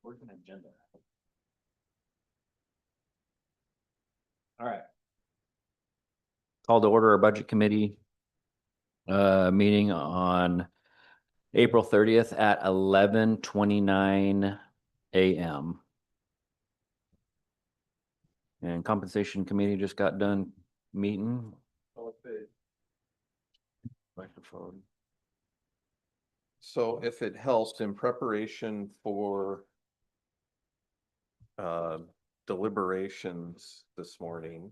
F: Where's an agenda?
K: All right. Call to order our budget committee meeting on April 30th at 11:29 a.m. And compensation committee just got done meeting. Microphone.
B: So if it helps in preparation for deliberations this morning,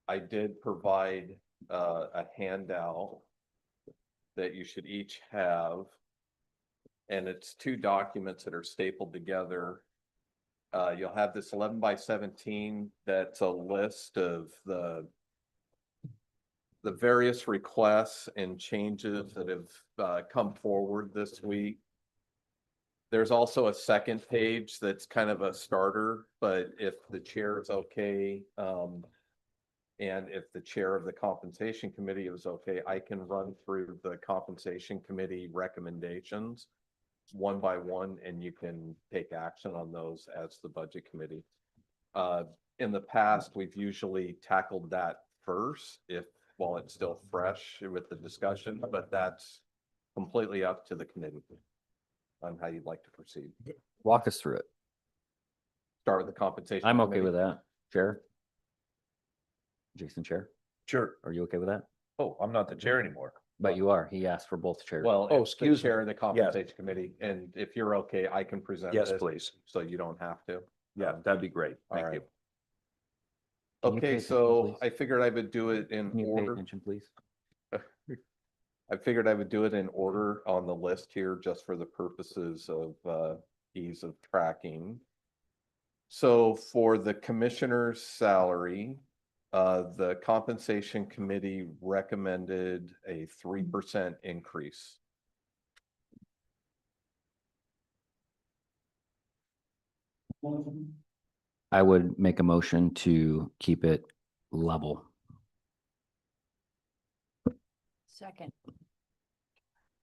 B: I did provide a handout that you should each have. And it's two documents that are stapled together. You'll have this 11/17 that's a list of the various requests and changes that have come forward this week. There's also a second page that's kind of a starter, but if the chair is okay, and if the chair of the compensation committee is okay, I can run through the compensation committee recommendations one by one, and you can take action on those as the budget committee. In the past, we've usually tackled that first, while it's still fresh with the discussion, but that's completely up to the committee on how you'd like to proceed.
K: Walk us through it.
B: Start with the compensation.
K: I'm okay
B: committee.
K: with that. Chair? Jason, Chair?
G: Sure.
K: Are you okay with that?
G: Oh, I'm not the chair anymore.
K: But you are. He asked for both chairs.
B: Well,
G: Oh,
B: it's the
G: excuse me.
B: chair of the compensation committee, and if you're okay, I can present
G: Yes,
B: this,
G: please.
B: so you don't have to.
G: Yeah, that'd be great.
B: All
G: Thank
B: right.
G: you.
K: Can you pay
B: Okay,
K: attention,
B: so
K: please?
B: I figured I would do it in
K: Can you pay
B: order.
K: attention, please?
B: I figured I would do it in order on the list here, just for the purposes of ease of tracking. So for the commissioner's salary, the compensation committee recommended a 3% increase.
K: I would make a motion to keep it level.
L: Second,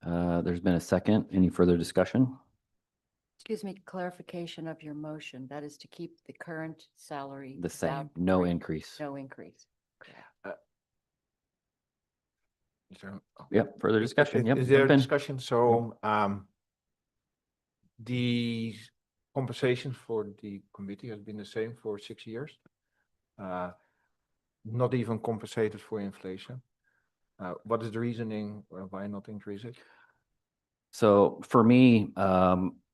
K: There's been a second. Any further discussion?
L: excuse me, clarification of your motion. That is to keep the current salary.
K: The
L: without
K: same, no
L: rate,
K: increase.
L: No increase.
K: Yep, further discussion. Yep.
C: Is there a
K: jump in.
C: discussion? So, the compensation for the committee has been the same for 6 years. Not even compensated for inflation. What is the reasoning why not increase it?
K: So for me,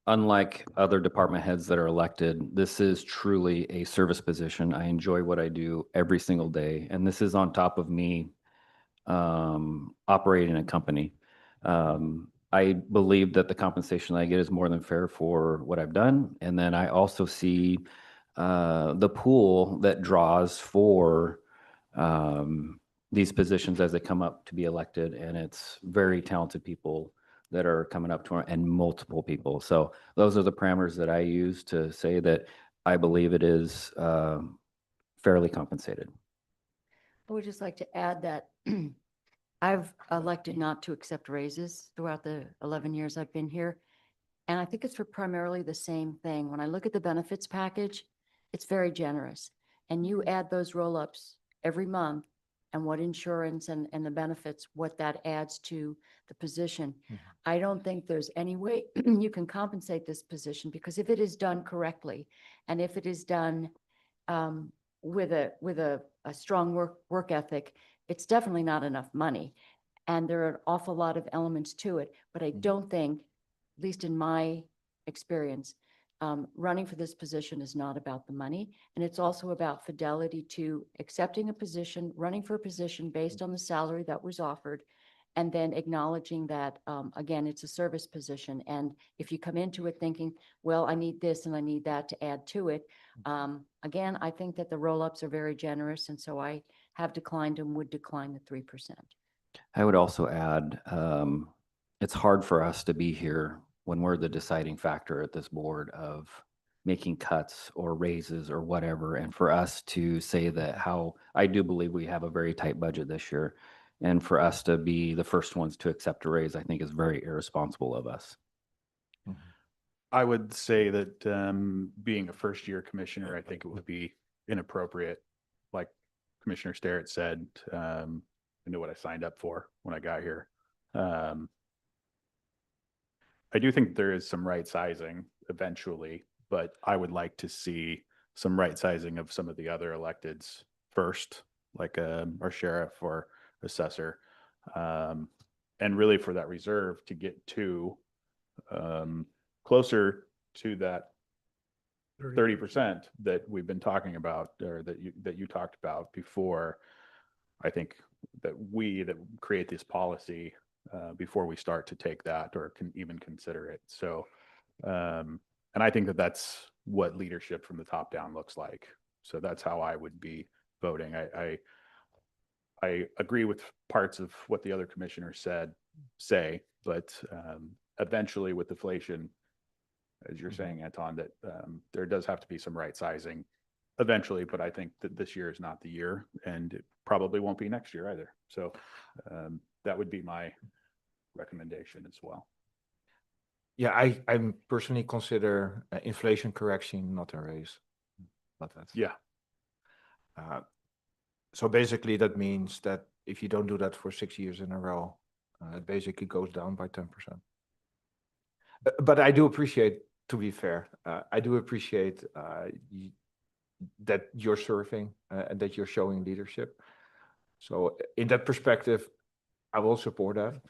K: unlike other department heads that are elected, this is truly a service position. I enjoy what I do every single day, and this is on top of me operating a company. I believe that the compensation I get is more than fair for what I've done. And then I also see the pool that draws for these positions as they come up to be elected. And it's very talented people that are coming up to her and multiple people. So those are the parameters that I use to say that I believe it is fairly compensated.
L: I would just like to add that I've elected not to accept raises throughout the 11 years I've been here. And I think it's for primarily the same thing. When I look at the benefits package, it's very generous. And you add those roll-ups every month and what insurance and the benefits, what that adds to the position. I don't think there's any way you can compensate this position, because if it is done correctly and if it is done with a strong work ethic, it's definitely not enough money. And there are an awful lot of elements to it, but I don't think, at least in my experience, running for this position is not about the money. And it's also about fidelity to accepting a position, running for a position based on the salary that was offered, and then acknowledging that, again, it's a service position. And if you come into it thinking, well, I need this and I need that to add to it, again, I think that the roll-ups are very generous. And so I have declined and would decline the 3%.
K: I would also add, it's hard for us to be here when we're the deciding factor at this board of making cuts or raises or whatever. And for us to say that how, I do believe we have a very tight budget this year. And for us to be the first ones to accept a raise, I think is very irresponsible of us.
M: I would say that being a first year commissioner, I think it would be inappropriate. Like Commissioner Starrett said, I knew what I signed up for when I got here. I do think there is some right sizing eventually, but I would like to see some right sizing of some of the other electeds first, like our sheriff or assessor. And really for that reserve to get to closer to that 30% that we've been talking about, or that you talked about before. I think that that create this policy before we start to take that or can even consider it. So, and I think that that's what leadership from the top down looks like. So that's how I would be voting. I agree with parts of what the other commissioners say, but eventually with inflation, as you're saying, Anton, that there does have to be some right sizing eventually, but I think that this year is not the year, and it probably won't be next year either. So that would be my recommendation as well.
C: Yeah, I personally consider inflation correction not a raise. But that's,
M: Yeah.
C: So basically that means that if you don't do that for 6 years in a row, it basically goes down by 10%. But I do appreciate, to be fair, I do appreciate that you're serving and that you're showing leadership. So in that perspective, I will support that,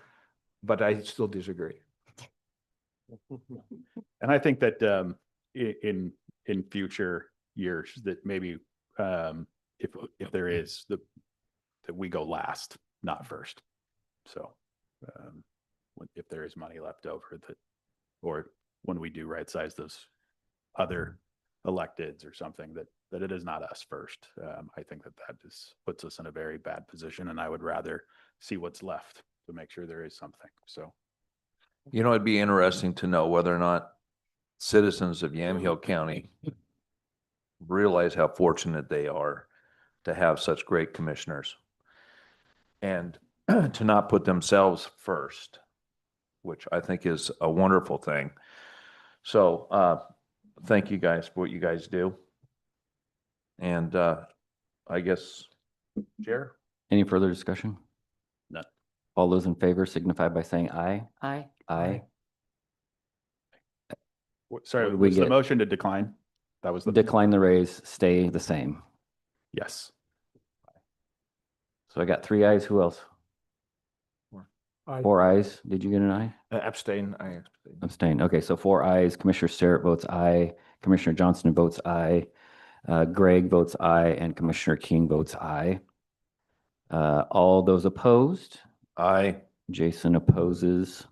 C: but I still disagree.
M: And I think that in future years that maybe if there is that we go last, not first. So if there is money left over that, or when we do right size those other electeds or something, that it is not us first. I think that puts us in a very bad position, and I would rather see what's left to make sure there is something. So.
G: You know, it'd be interesting to know whether or not citizens of Yamhill County realize how fortunate they are to have such great commissioners and to not put themselves first, which I think is a wonderful thing. So thank you guys for what you guys do. And I guess, Chair?
K: Any further discussion?
M: None.
K: All those in favor signify by saying aye.
L: Aye.
K: Aye.
M: Sorry,
K: We
M: was the
K: get-
M: motion to decline? That was the.
K: Decline the raise, stay the same.
M: Yes.
K: So I got 3 ayes. Who else?
A: I,
K: 4 ayes. Did you get an aye?
C: Abstain, I abstain.
K: Abstain. Okay, so 4 ayes. Commissioner Starrett votes aye. Commissioner Johnston votes aye. Greg votes aye, and Commissioner King votes aye. All those opposed?
G: Aye.
K: Jason opposes.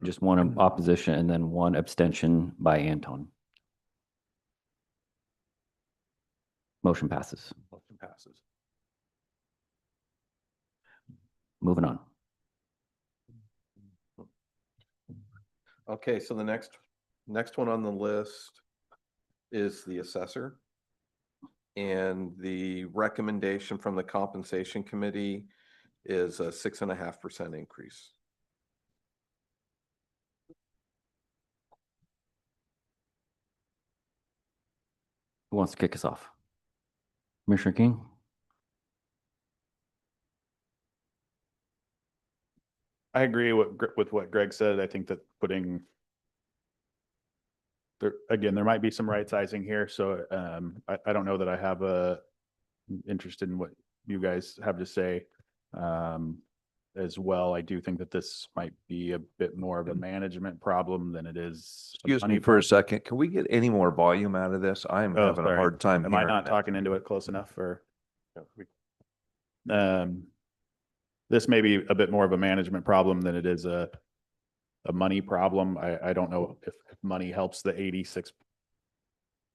K: Just one opposition and then 1 abstention by Anton. Motion passes.
M: Motion passes.
K: Moving on.
B: Okay, so the next one on the list is the assessor. And the recommendation from the compensation committee is a 6.5% increase.
K: Who wants to kick us off? Commissioner King?
M: I agree with what Greg said. I think that putting there, again, there might be some right sizing here. So I don't know that I have interest in what you guys have to say as well. I do think that this might be a bit more of a management problem than it is.
G: Excuse me for a second. Can we get any more volume out of this? I am
M: Oh,
G: having a
M: sorry.
G: hard time
M: Am I
G: hearing
M: not
G: that.
M: talking into it close enough or? This may be a bit more of a management problem than it is a money problem. I don't know if money helps the 86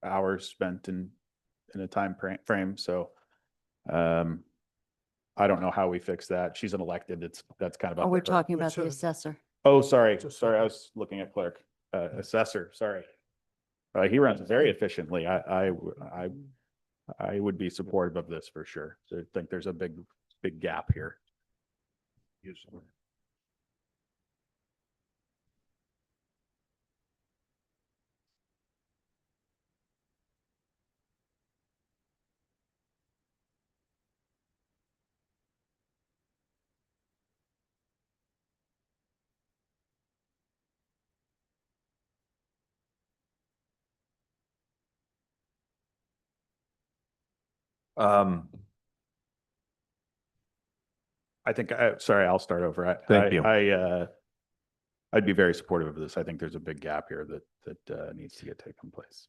M: hours spent in a time frame. So I don't know how we fix that. She's an elected. That's kind of.
L: Oh,
M: up
L: we're
M: to her.
L: talking about the assessor.
M: Oh, sorry. Sorry. I was looking at clerk, assessor. Sorry. He runs very efficiently. I would be supportive of this for sure. So I think there's a big gap here. I think, sorry, I'll start over.
G: Thank you.
M: I'd be very supportive of this. I think there's a big gap here that needs to get taken place.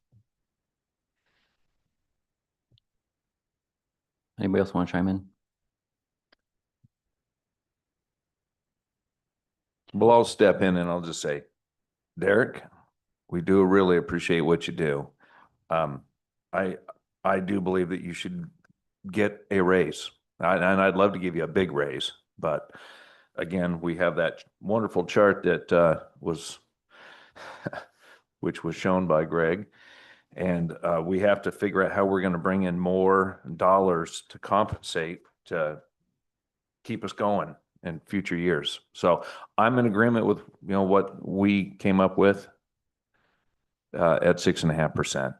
K: Anybody else want to chime in?
G: Well, I'll step in and I'll just say, Derek, we do really appreciate what you do. I do believe that you should get a raise. And I'd love to give you a big raise, but again, we have that wonderful chart that was, which was shown by Greg. And we have to figure out how we're going to bring in more dollars to compensate to keep us going in future years. So I'm in agreement with, what we came up with at 6.5%.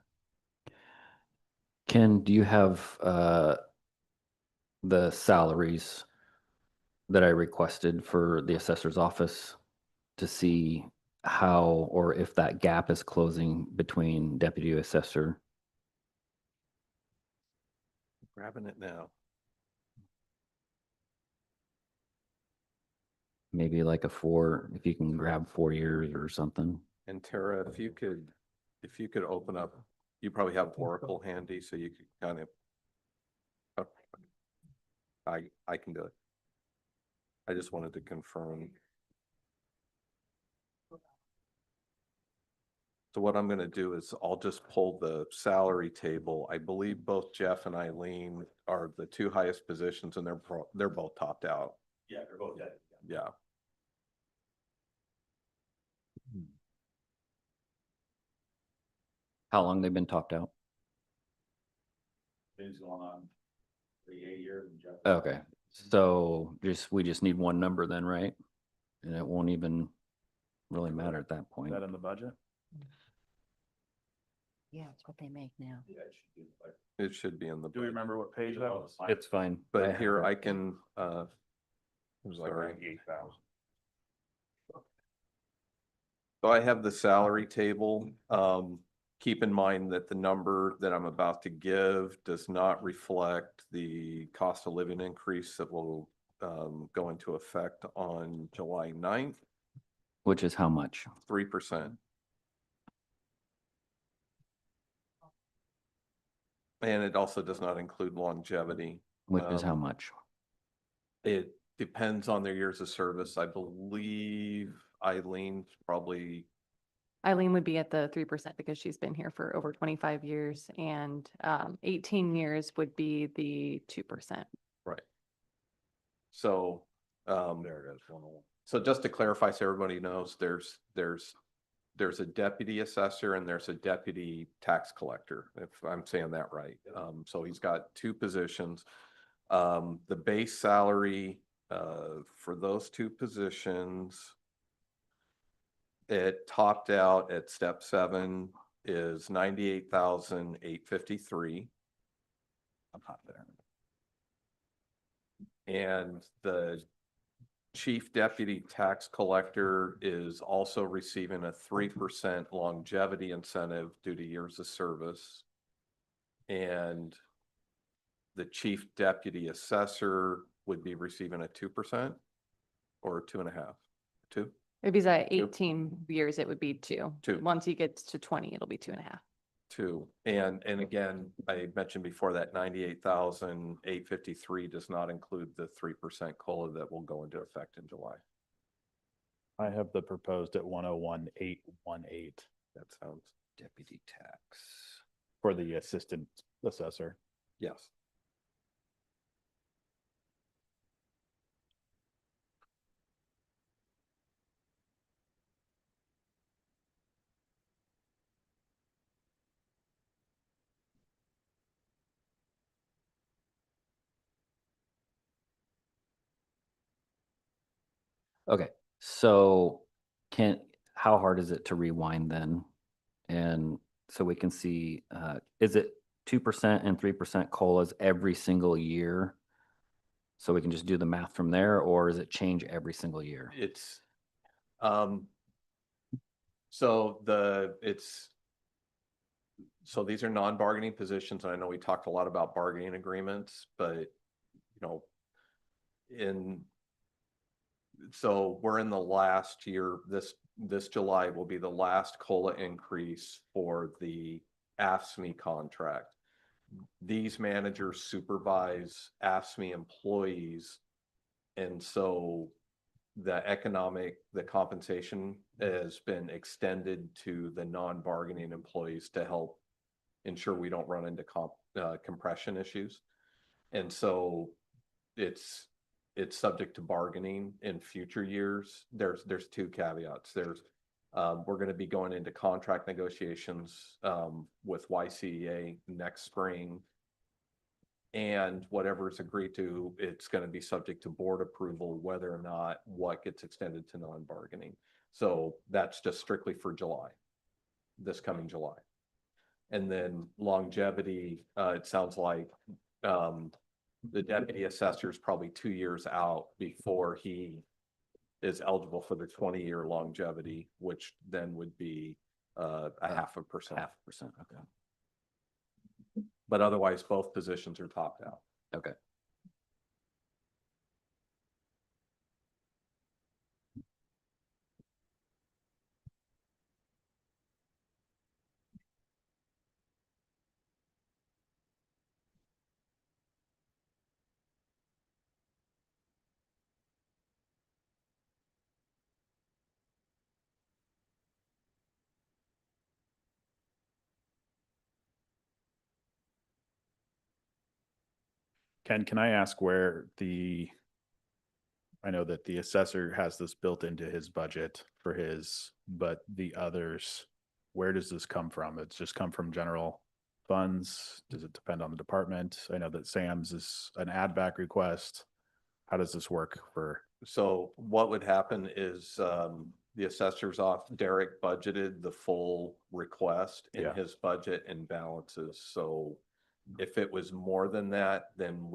K: Ken, do you have the salaries that I requested for the assessor's office to see how or if that gap is closing between deputy assessor?
B: Grabbing it now.
K: Maybe like if you can grab 4 years or something.
B: And Tara, if you could open up, you probably have Oracle handy, so you could kind of, I can do it. I just wanted to confirm. So what I'm going to do is I'll just pull the salary table. I believe both Jeff and Eileen are the two highest positions, and they're both topped out.
D: Yeah, they're both dead.
B: Yeah.
K: How long they've been topped out?
D: Things going on 8 years. And Jeff.
K: Okay, so we just need one number then, right? And it won't even really matter at that
M: Is
K: point.
M: that in the budget?
L: Yeah, it's what they make now.
D: Yeah, it should be like.
B: It should be in the.
M: Do we
B: budget.
M: remember what page that was?
K: It's fine.
B: But
K: have
B: here
K: it.
B: I can,
M: It was like
B: sorry.
M: 98,000.
B: So I have the salary table. Keep in mind that the number that I'm about to give does not reflect the cost of living increase that will go into effect on July 9th,
K: Which is how much?
B: 3%. And it also does not include longevity.
K: Which is how
B: Um,
K: much?
B: It depends on their years of service. I believe Eileen's probably,
N: Eileen would be at the 3% because she's been here for over 25 years, and 18 years would be the 2%.
B: right. So,
M: There it is.
B: so just to clarify, so everybody knows, there's a deputy assessor and there's a deputy tax collector, if I'm saying that right. So he's got two positions. The base salary for those two positions, it topped out at step 7 is 98,853.
M: I'm not there.
B: And the chief deputy tax collector is also receiving a 3% longevity incentive due to years of service. And the chief deputy assessor would be receiving a 2% or 2.5%, 2?
N: If he's at 18 years, it would be 2.
B: 2.
N: Once he gets to 20, it'll be 2.5.
B: 2. And again, I mentioned before that 98,853 does not include the 3% COLA that will go into effect in July.
M: I have the proposed at 101,818
B: That sounds deputy tax.
M: for the assistant assessor.
B: Yes.
K: Okay, so how hard is it to rewind then? And so we can see, is it 2% and 3% COLAs every single year? So we can just do the math from there, or does it change every single year?
B: It's, so So these are non-bargaining positions. And I know we talked a lot about bargaining agreements, but so we're in the last year, this July will be the last COLA increase for the AFSCME contract. These managers supervise AFSCME employees. And so the compensation has been extended to the non-bargaining employees to help ensure we don't run into compression issues. And so it's subject to bargaining in future years. There's two caveats. We're going to be going into contract negotiations with YCEA next spring. And whatever's agreed to, it's going to be subject to board approval, whether or not what gets extended to non-bargaining. So that's just strictly for July, this coming July. And then longevity, it sounds like the deputy assessor is probably 2 years out before he is eligible for the 20-year longevity, which then would be a 0.5%.
K: 0.5%, okay.
B: But otherwise, both positions are topped out.
K: Okay.
M: Ken, can I ask where I know that the assessor has this built into his budget for but the others, where does this come from? It's just come from general funds? Does it depend on the department? I know that Sam's is an add back request. How does this work for?
B: So what would happen is the assessor's off, Derek budgeted the full request in his budget and balances. So if it was more than that, then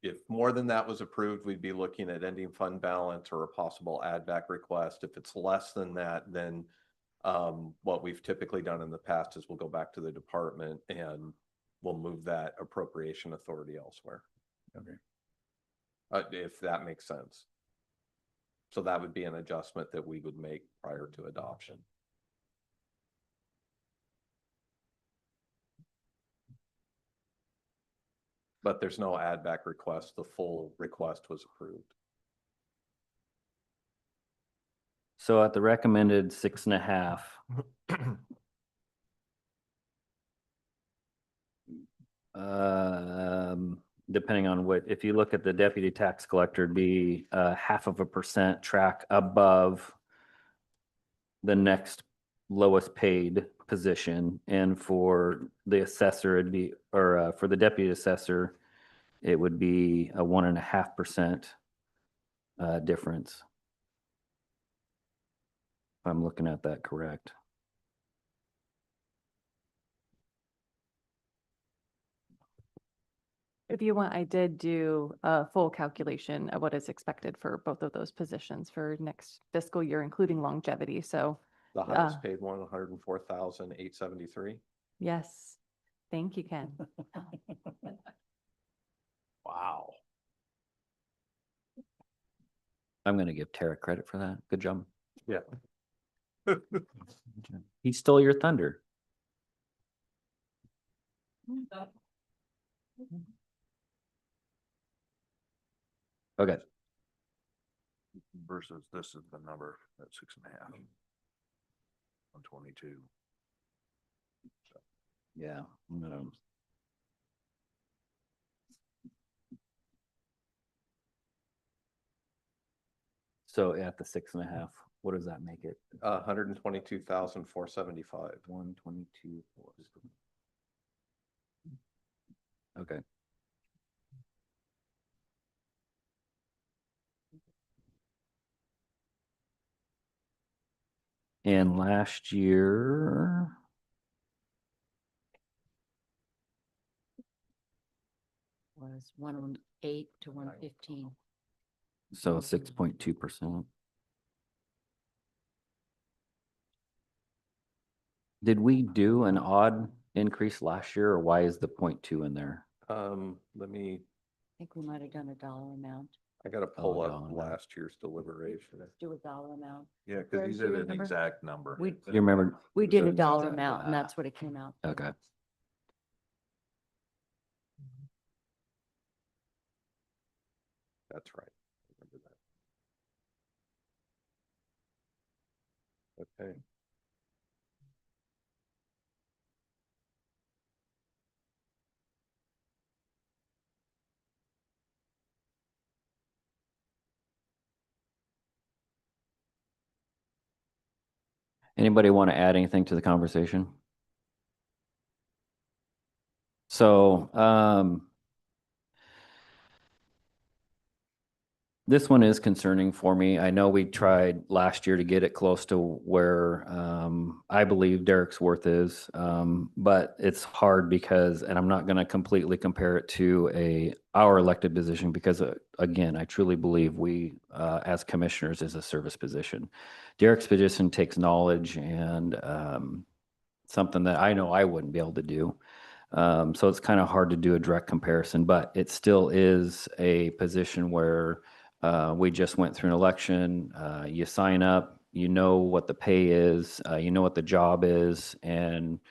B: if more than that was approved, we'd be looking at ending fund balance or a possible add back request. If it's less than that, then what we've typically done in the past is we'll go back to the department and we'll move that appropriation authority elsewhere.
M: Okay.
B: If that makes sense. So that would be an adjustment that we would make prior to adoption. But there's no add back request. The full request was approved.
K: So at the recommended 6.5. Depending on if you look at the deputy tax collector, it'd be 0.5% track above the next lowest paid position. And for the assessor, it'd be, or for the deputy assessor, it would be a 1.5% difference. If I'm looking at that correct.
N: If you want, I did do a full calculation of what is expected for both of those positions for next fiscal year, including longevity. So
B: the highest paid one, 104,873.
N: yes, thank you, Ken.
B: Wow.
K: I'm going to give Tara credit for that. Good job.
B: Yeah.
K: He stole your thunder. Okay.
G: Versus this is the number at 6.5. 122.
K: Yeah. So at the 6.5, what does that make it?
B: 122,475.
K: 122. Okay. And last year,
L: Was 108 to 115.
K: so 6.2%. Did we do an odd increase last year, or why is the 0.2 in there?
B: Let me,
L: I think we might have done a dollar amount.
B: I gotta pull
K: Oh,
B: up
K: no, no.
B: last year's deliberation.
L: Let's do a dollar amount.
G: Yeah,
L: Where
G: because
L: is
G: he
L: your
G: did an
L: number?
G: exact number.
L: We,
K: You remember?
L: we did a
K: the-
L: dollar amount and that's what it came out.
K: Okay.
B: That's right. I remember that. Okay.
K: Anybody want to add anything to the conversation? So, this one is concerning for me. I know we tried last year to get it close to where I believe Derek's worth is, but it's hard because, and I'm not going to completely compare it to our elected position because, again, I truly believe we, as commissioners, is a service position. Derek's position takes knowledge and something that I know I wouldn't be able to do. So it's kind of hard to do a direct comparison, but it still is a position where we just went through an election. You sign up, you know what the pay is, you know what the job is, and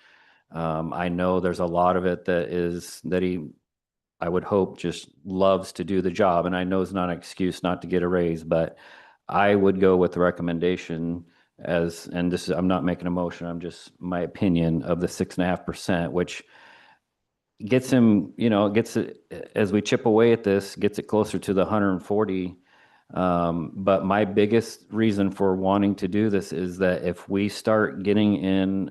K: I know there's a lot of it that he, I would hope, just loves to do the job. And I know it's not an excuse not to get a raise, but I would go with the recommendation and this is, I'm not making a motion, I'm just my opinion of the 6.5%, which gets him, gets it, as we chip away at this, gets it closer to the 140. But my biggest reason for wanting to do this is that if we start getting in,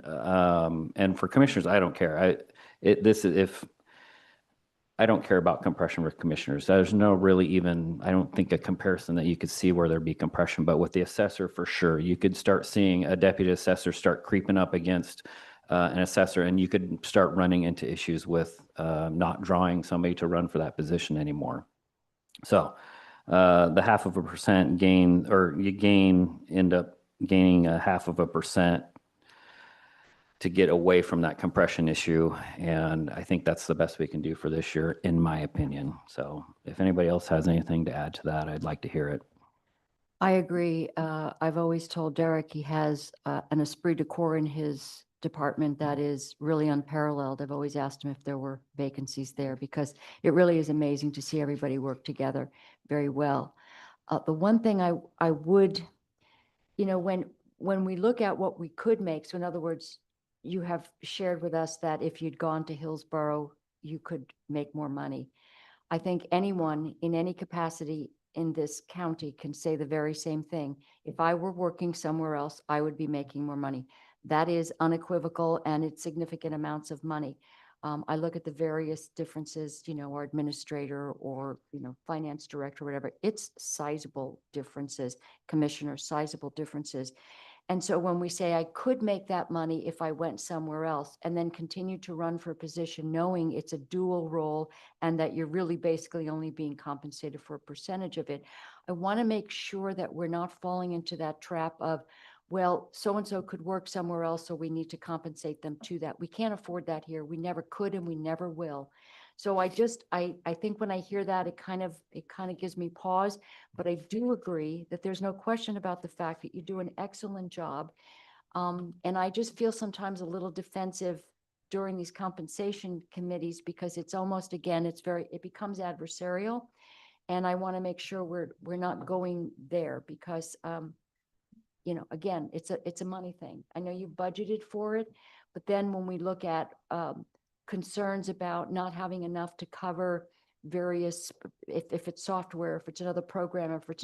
K: and for commissioners, I don't care. I don't care about compression with commissioners. There's no really even, I don't think, a comparison that you could see where there'd be compression, but with the assessor, for sure, you could start seeing a deputy assessor start creeping up against an assessor, and you could start running into issues with not drawing somebody to run for that position anymore. So the 0.5% gain, or you end up gaining a 0.5% to get away from that compression issue. And I think that's the best we can do for this year, in my opinion. So if anybody else has anything to add to that, I'd like to hear it.
L: I agree. I've always told Derek he has an esprit de corps in his department that is really unparalleled. I've always asked him if there were vacancies there because it really is amazing to see everybody work together very well. The one thing I would, when we look at what we could make, so in other words, you have shared with us that if you'd gone to Hillsborough, you could make more money. I think anyone in any capacity in this county can say the very same thing. If I were working somewhere else, I would be making more money. That is unequivocal, and it's significant amounts of money. I look at the various differences, our administrator or, finance director, whatever, it's sizable differences, commissioner, sizable differences. And so when we say I could make that money if I went somewhere else and then continue to run for a position, knowing it's a dual role and that you're really basically only being compensated for a percentage of it, I want to make sure that we're not falling into that trap of, well, so-and-so could work somewhere else, so we need to compensate them to that. We can't afford that here. We never could and we never will. So I think when I hear that, it kind of gives me pause, but I do agree that there's no question about the fact that you do an excellent job. And I just feel sometimes a little defensive during these compensation committees because it's almost, again, it becomes adversarial. And I want to make sure we're not going there because, again, it's a money thing. I know you budgeted for it, but then when we look at, concerns about not having enough to cover various, if it's software, if it's another program, if it's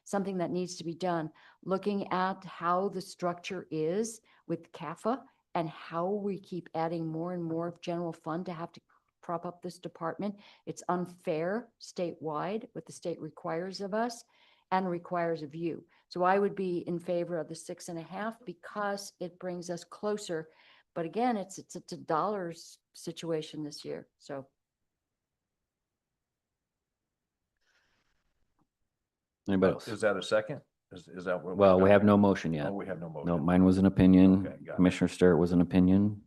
L: something that needs to be done, looking at how the structure is with CAFA and how we keep adding more and more of general fund to have to prop up this department. It's unfair statewide what the state requires of us and requires of you. So I would be in favor of the 6.5 because it brings us closer. But again, it's a dollars situation this year, so.
K: Anybody else?
G: Is that a second? Is that what?
K: Well, we have no motion yet.
G: Oh, we have no motion.
K: No, mine was an opinion.
G: Okay, got it.
K: Commissioner Sterrett was an opinion.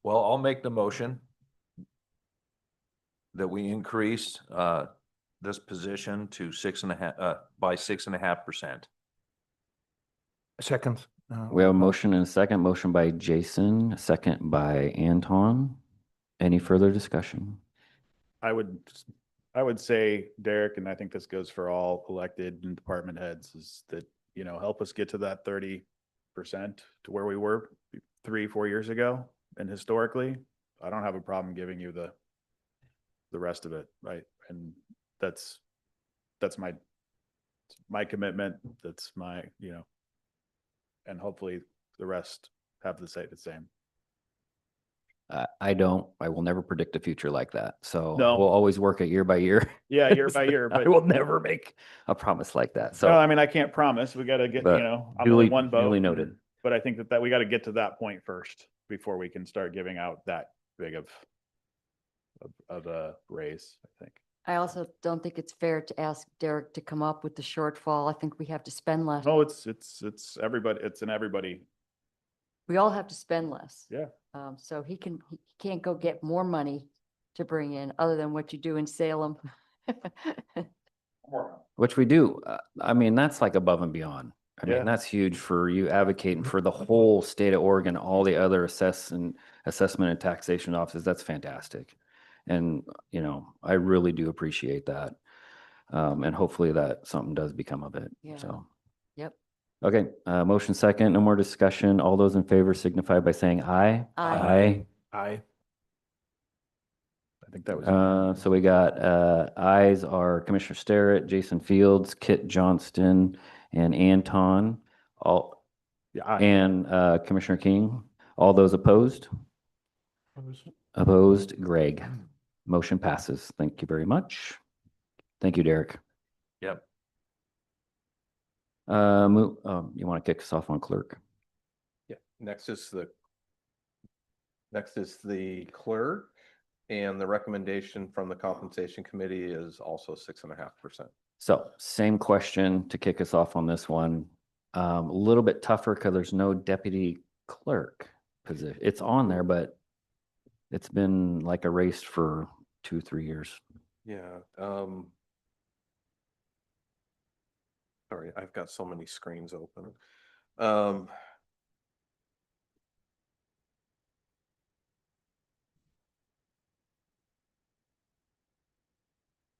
G: Well, I'll make the motion that we increase this position to 6.5, by 6.5%.
C: Second.
K: We have a motion and a second. Motion by Jason, a second by Anton. Any further discussion?
M: I would say, Derek, and I think this goes for all elected and department heads, is that, you know, help us get to that 30% to where we were 3-4 years ago. And historically, I don't have a problem giving you the rest of it, right? And that's my commitment. That's my, you know, and hopefully the rest have the same.
K: I will never predict a future like that. So
M: No.
K: we'll always work it year by year.
M: Yeah, year by year,
K: I
M: but
K: will never make a promise like that. So
M: no, I mean, I canan promise. We got to get,
K: But
M: you know, I'm
K: duly-
M: only one vote.
K: duly noted.
M: But I think that we got to get to that point first before we can start giving out that big of a raise, I think.
L: I also don't think it's fair to ask Derek to come up with the shortfall. I think we have to spend less.
M: No, it's everybody, it's in everybody.
L: We all have to spend less.
M: Yeah.
L: So he can't go get more money to bring in other than what you do in Salem.
K: which we do. I mean, that's like above and beyond. I
M: Yeah.
K: mean, that's huge for you advocating for the whole state of Oregon, all the other assessment and taxation offices. That's fantastic. And, you know, I really do appreciate that. And hopefully that something does become of it.
L: Yeah.
K: So,
L: Yep.
K: okay, motion second, no more discussion. All those in favor signify by saying aye.
L: Aye.
M: I think that was.
K: So we got, ayes are Commissioner Starrett, Jason Fields, Kit Johnston, and Anton, all,
M: Yeah, aye.
K: and, Commissioner King. All those opposed? Opposed, Greg. Motion passes. Thank you very much. Thank you, Derek.
G: Yep.
K: You want to kick us off on clerk?
B: Yeah, next is the clerk, and the recommendation from the compensation committee is also 6.5%.
K: So same question to kick us off on this one. A little bit tougher because there's no deputy clerk position. It's on there, but it's been like erased for 2-3 years.
B: Yeah, sorry, I've got so many screens open.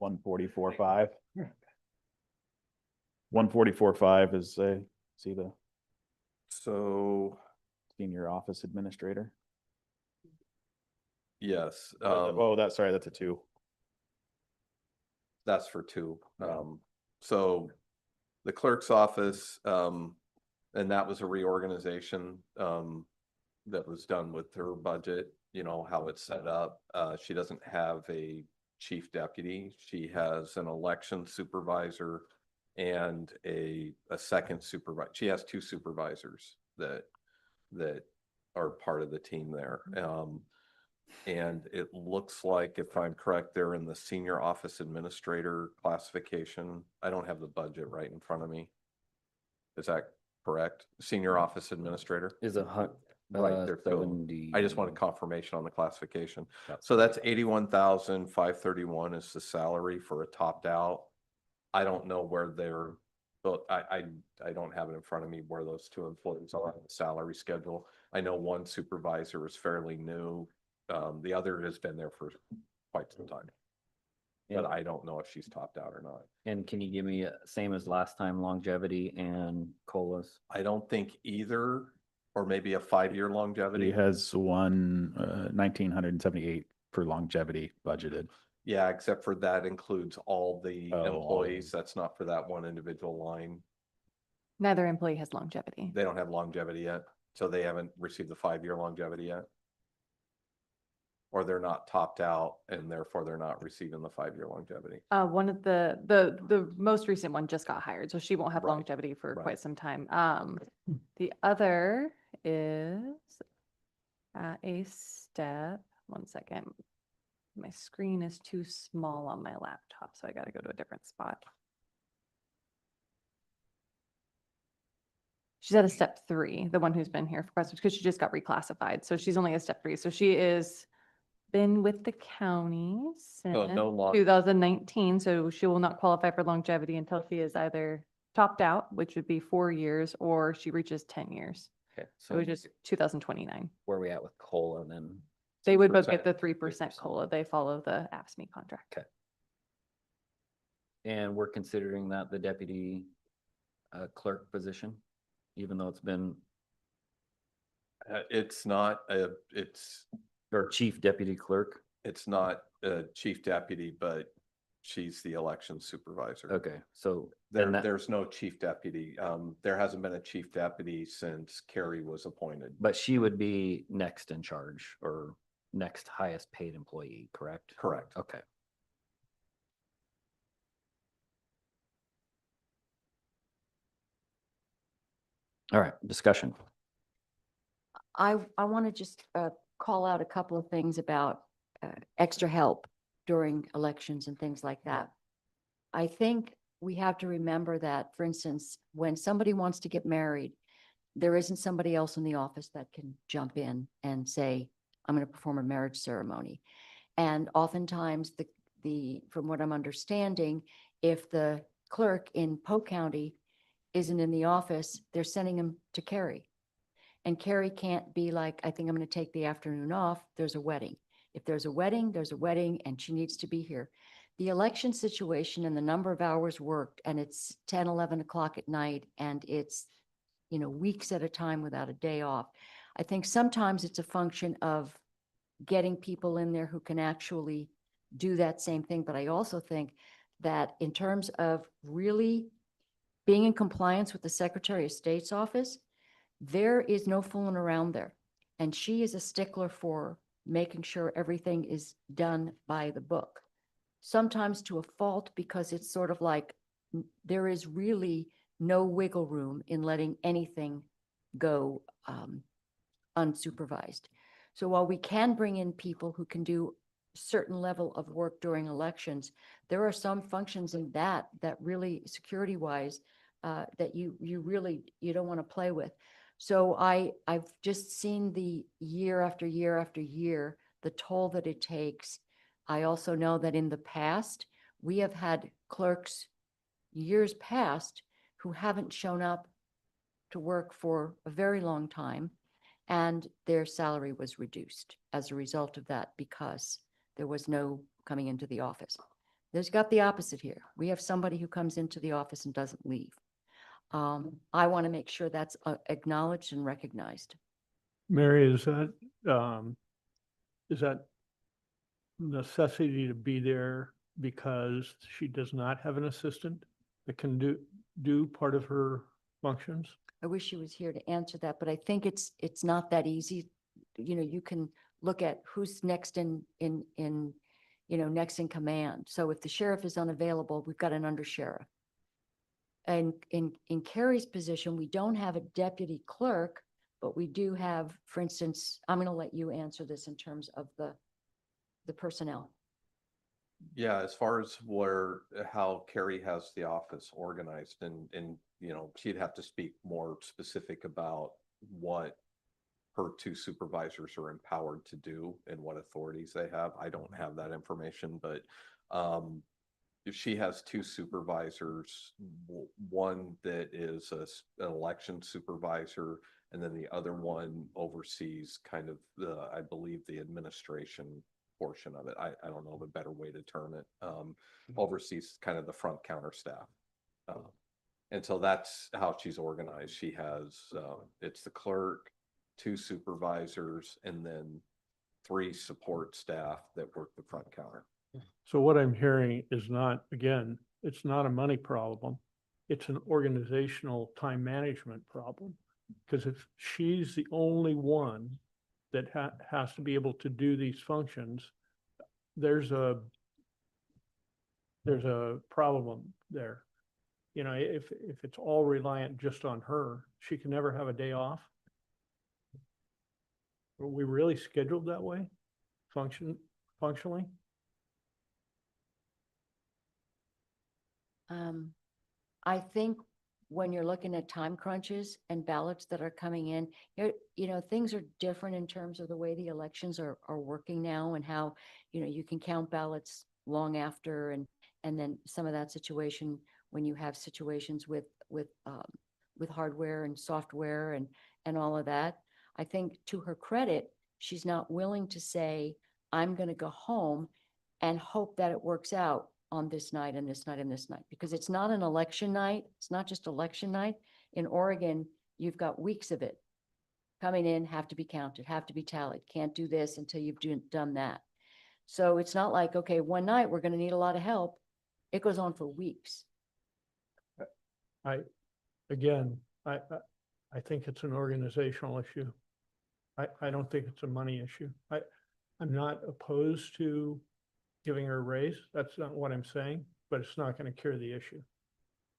M: 144.5. 144.5 is see the
B: So,
M: senior office administrator.
B: yes,
M: Oh, that's sorry, that's a 2.
B: that's for 2.
M: Yeah.
B: So the clerk's office, and that was a reorganization, that was done with her budget, you know, how it's set up. She doesn't have a chief deputy. She has an election supervisor and a second supervisor. She has 2 supervisors that are part of the team there. And it looks like, if I'm correct, they're in the senior office administrator classification. I don't have the budget right in front of me. Is that correct? Senior office administrator?
K: Is a
B: Right, they're so-
K: 70.
B: I just wanted confirmation on the classification.
K: Yep.
B: So that's 81,531 is the salary for a topped out. I don't know where they're, but I don't have it in front of me where those 2 employees are on the salary schedule. I know one supervisor is fairly new. The other has been there for quite some time. But I don't know if she's topped out or not.
K: And can you give me, same as last time, longevity and COLAs?
B: I don't think either, or maybe a 5-year
M: He
B: longevity.
M: has 1,978 for longevity budgeted.
B: Yeah, except for that includes all the
M: Oh, all of them.
B: employees. That's not for that one individual line.
N: Neither employee has longevity.
B: They don't have longevity yet, so they haven't received the 5-year longevity yet. Or they're not topped out and therefore they're not receiving the 5-year longevity.
N: One of the most recent one just got hired, so she won't have
B: Right,
N: longevity for
B: right.
N: quite some time. The other is at a step, 1 second. My screen is too small on my laptop, so I gotta go to a different spot. She's at a step 3, the one who's been here for quite some, because she just got reclassified. So she's only a step 3. So she is been with the county since
B: no longer.
N: 2019. So she will not qualify for longevity until she is either topped out, which would be 4 years, or she reaches 10 years.
K: Okay,
N: So which is 2029.
K: where are we at with COLA and then?
N: They would both
B: 3%,
N: get the 3% COLA. They follow the AFSCME contract.
K: Okay. And we're considering that the deputy clerk position, even though it's been,
B: It's not, it's
K: or chief deputy clerk.
B: not a chief deputy, but she's the election supervisor.
K: Okay, so
B: There,
K: then that,
B: there's no chief deputy. There hasn't been a chief deputy since Carrie was appointed.
K: but she would be next in charge or next highest paid employee, correct?
B: Correct.
K: Okay. All right, discussion.
L: I want to just call out a couple of things about extra help during elections and things like that. I think we have to remember that, for instance, when somebody wants to get married, there isn't somebody else in the office that can jump in and say, I'm going to perform a marriage ceremony. And oftentimes from what I'm understanding, if the clerk in Polk County isn't in the office, they're sending him to Carrie. And Carrie can't be like, I think I'm going to take the afternoon off. There's a wedding. If there's a wedding, there's a wedding and she needs to be here. The election situation and the number of hours worked, and it's 10, 11 o'clock at night, and it's, weeks at a time without a day off. I think sometimes it's a function of getting people in there who can actually do that same thing. But I also think that in terms of really being in compliance with the Secretary of State's office, there is no fooling around there. And she is a stickler for making sure everything is done by the book. Sometimes to a fault, because it's sort of like there is really no wiggle room in letting anything go unsupervised. So while we can bring in people who can do a certain level of work during elections, there are some functions in that really security-wise that you don't want to play with. So I've just seen the year after year after year, the toll that it takes. I also know that in the past, we have had clerks years past who haven't shown up to work for a very long time, and their salary was reduced as a result of that because there was no coming into the office. There's got the opposite here. We have somebody who comes into the office and doesn't leave. I want to make sure that's acknowledged and recognized.
A: Mary, is that necessity to be there because she does not have an assistant that can do part of her functions?
L: I wish she was here to answer that, but I think it's not that easy. You can look at who's next next in command. So if the sheriff is unavailable, we've got an undersheriff. And in Carrie's position, we don't have a deputy clerk, but we do have, for instance, I'm going to let you answer this in terms of the personnel.
B: Yeah, as far as how Carrie has the office organized and she'd have to speak more specific about what her two supervisors are empowered to do and what authorities they have. I don't have that information, but if she has two supervisors, one that is an election supervisor, and then the other one oversees kind of I believe the administration portion of it. I don't know the better way to term it. Oversees kind of the front counter staff. And so that's how she's organized. She has, it's the clerk, two supervisors, and then 3 support staff that work the front counter.
A: So what I'm hearing is not, again, it's not a money problem. It's an organizational time management problem. Because if she's the only one that has to be able to do these functions, there's a problem there. If it's all reliant just on her, she can never have a day off. Are we really scheduled that way? Functionally?
L: I think when you're looking at time crunches and ballots that are coming in, things are different in terms of the way the elections are working now and how, you can count ballots long after and then some of that situation when you have situations with hardware and software and all of that. I think to her credit, she's not willing to say, I'm going to go home and hope that it works out on this night and this night and this night, because it's not an election night. It's not just election night. In Oregon, you've got weeks of it coming in, have to be counted, have to be tallied. Can't do this until you've done that. So it's not like, okay, one night we're going to need a lot of help. It goes on for weeks.
A: Again, I think it's an organizational issue. I don't think it's a money issue. I'm not opposed to giving her a raise. That's not what I'm saying, but it's not going to cure the issue.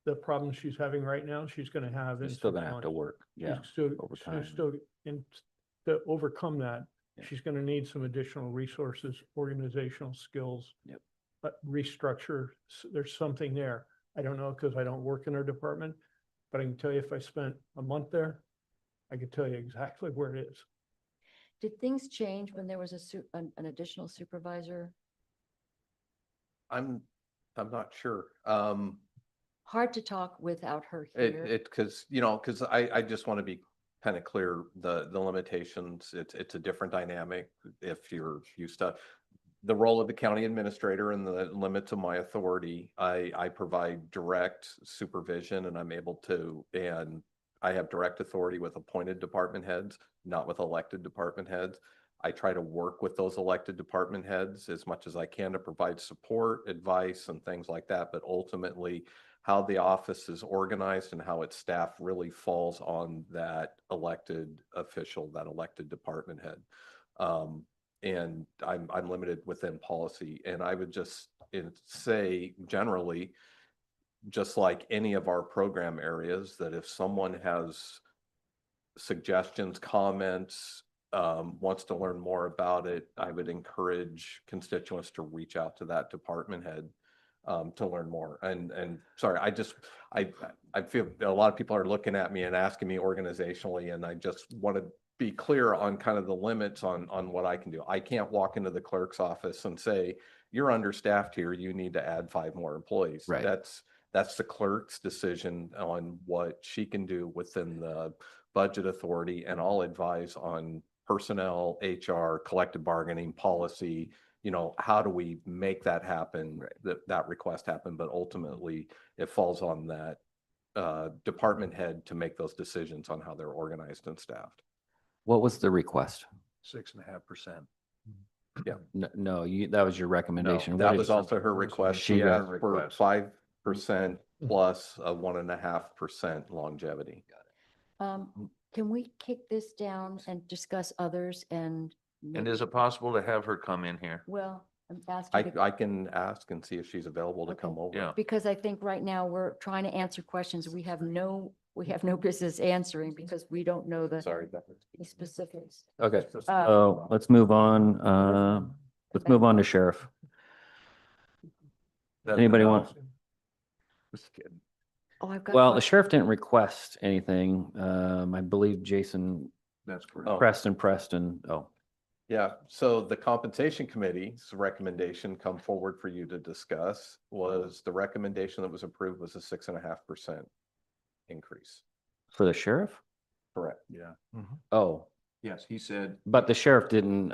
A: The problem she's having right now, she's going to have.
K: You're
A: in
K: still
A: six
K: gonna have to
A: months.
K: work,
A: She's
K: yeah,
A: still,
K: over
A: she's
K: time.
A: still, and to overcome that,
K: Yeah.
A: she's going to need some additional resources, organizational skills.
K: Yep.
A: But restructure, there's something there. I don't know, because I don't work in her department, but I can tell you if I spent a month there, I could tell you exactly where it is.
L: Did things change when there was an additional supervisor?
B: I'm not sure.
L: Hard to talk without her
B: It,
L: here.
B: cause I just want to be kind of clear, the limitations, it's a different dynamic. If you're used to the role of the county administrator and the limits of my authority, I provide direct supervision and and I have direct authority with appointed department heads, not with elected department heads. I try to work with those elected department heads as much as I can to provide support, advice, and things like that. But ultimately, how the office is organized and how its staff really falls on that elected official, that elected department head. And I'm limited within policy. And I would just say generally, just like any of our program areas, that if someone has suggestions, comments, wants to learn more about it, I would encourage constituents to reach out to that department head to learn more. And sorry, I feel a lot of people are looking at me and asking me organizationally, and I just want to be clear on kind of the limits on what I can do. I can't walk into the clerk's office and say, you're understaffed here, you need to add 5 more employees.
K: Right.
B: That's the clerk's decision on what she can do within the budget authority, and I'll advise on personnel, HR, collective bargaining, policy, how do we make that happen, that request happen, but ultimately it falls on that department head to make those decisions on how they're organized and staffed.
K: What was the request?
G: 6.5%.
B: Yeah.
K: No, that was your recommendation. What
B: That
K: did-
B: was also her request.
K: She
B: She
K: got-
B: asked for 5% plus a 1.5% longevity.
L: Can we kick this down and discuss others
G: And
L: maybe-
G: is it possible to have her come in here?
L: Well, I'm asking.
B: I can ask and see if she's available to come over.
G: Yeah.
L: Because I think right now we're trying to answer questions we have no business answering because we don't know the
B: Sorry, Becky.
L: specifics.
K: Okay, so let's move on. Let's move on to sheriff. Anybody want?
G: Just kidding.
L: Oh, I've got.
K: Well, the
L: questions.
K: sheriff didn't request anything. I believe Jason
G: That's correct.
B: Oh.
K: Preston. Oh,
B: Yeah, so the compensation committee's recommendation come forward for you to discuss was the recommendation that was approved was a 6.5% increase.
K: for the sheriff?
B: Correct.
G: Yeah.
K: Oh,
G: Yes, he said
K: but the sheriff didn't,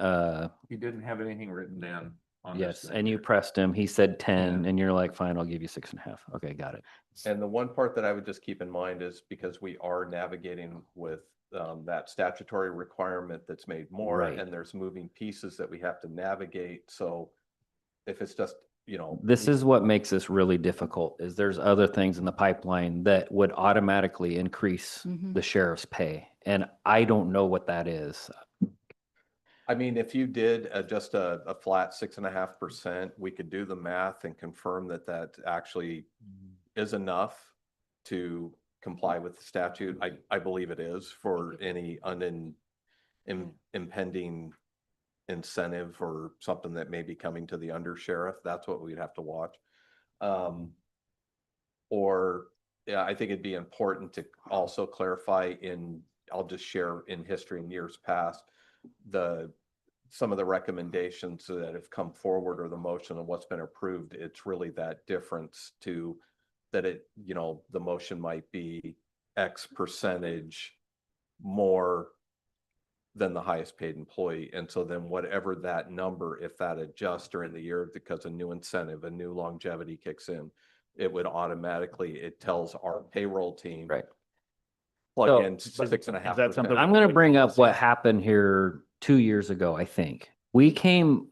G: he didn't have anything written down on this
K: yes,
G: thing.
K: and you pressed him. He said 10
G: Yeah.
K: and you're like, fine, I'll give you 6.5. Okay, got it.
B: And the one part that I would just keep in mind is because we are navigating with that statutory requirement that's made more,
K: Right.
B: and there's moving pieces that we have to navigate. So if it's just,
K: This is what makes this really difficult, is there's other things in the pipeline that would automatically increase
L: Mhm.
K: the sheriff's pay. And I don't know what that is.
B: I mean, if you did just a flat 6.5%, we could do the math and confirm that that actually is enough to comply with the statute. I believe it is for any impending incentive or something that may be coming to the under sheriff. That's what we'd have to watch. Or yeah, I think it'd be important to also clarify I'll just share in history in years past, some of the recommendations that have come forward or the motion and what's been approved, it's really that difference that the motion might be X percentage more than the highest paid employee. And so then whatever that number, if that adjusts during the year because a new incentive, a new longevity kicks in, it would automatically, it tells our payroll team.
K: Right.
B: Plug
K: So-
B: in 6.5%.
M: Is that something-
K: I'm going to bring up what happened here 2 years ago, I think. We came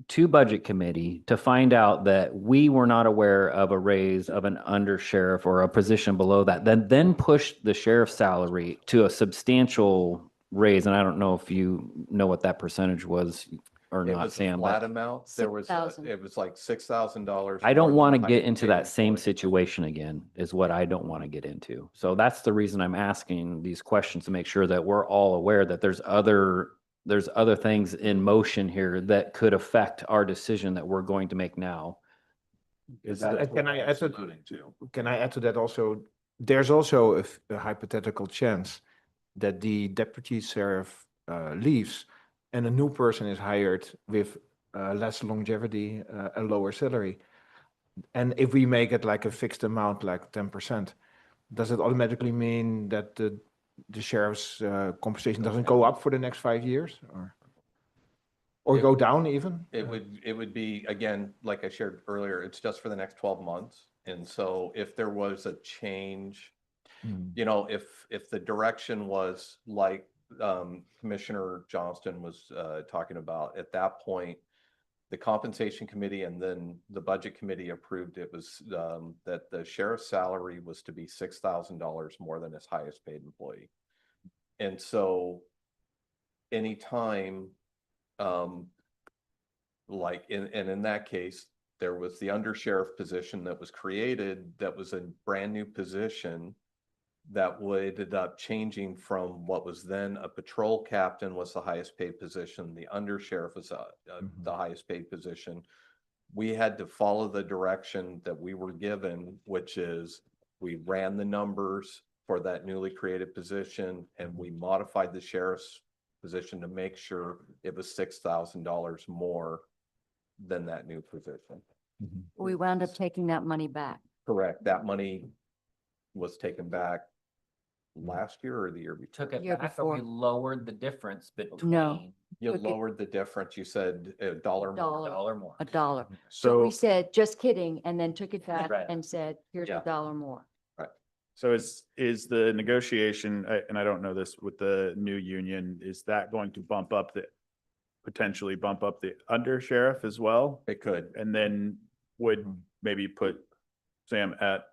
K: to budget committee to find out that we were not aware of a raise of an undersheriff or a position below that, then pushed the sheriff's salary to a substantial raise. And I don't know if you know what that percentage was or
B: It
K: not,
B: was a
K: Sam,
B: flat
K: but
B: amount. There was,
L: 6,000.
B: it was like $6,000.
K: I don't
B: more
K: want
B: than
K: to
B: the
K: get
B: highest
K: into
B: paid
K: that same
B: employee.
K: situation again, is what I don't want to get into. So that's the reason I'm asking these questions, to make sure that we're all aware that there's other things in motion here that could affect our decision that we're going to make now.
C: Can I add to that also? There's also a hypothetical chance that the deputy sheriff leaves and a new person is hired with less longevity, a lower salary. And if we make it like a fixed amount, like 10%, does it automatically mean that the sheriff's compensation doesn't go up for the next 5 years, or
B: It-
C: go down even?
B: It would be, again, like I shared earlier, it's just for the next 12 months. And so if there was a change, if the direction was like Commissioner Johnston was talking about, at that point, the compensation committee and then the budget committee approved it was that the sheriff's salary was to be $6,000 more than his highest paid employee. And so anytime, in that case, there was the undersheriff position that was created, that was a brand new position that ended up changing from what was then a patrol captain was the highest paid position. The undersheriff was the highest paid position. We had to follow the direction that we were given, which is we ran the numbers for that newly created position and we modified the sheriff's position to make sure it was $6,000 more than that new position.
L: We wound up taking that money back.
B: Correct. That money was taken back last year or the year before.
K: Took it
L: Year
K: back, or we
L: before.
K: lowered the difference between.
L: No.
B: You
L: took it-
B: lowered the difference. You said $1 more.
L: Dollar.
K: More.
L: $1. So
M: So,
L: we said, just kidding, and then took it back
K: Right.
L: and said, here's
B: Yeah.
L: $1 more.
M: so is the negotiation, and I don't know this with the new union, is that going to potentially bump up the undersheriff as well?
B: It could.
M: And then would maybe put Sam at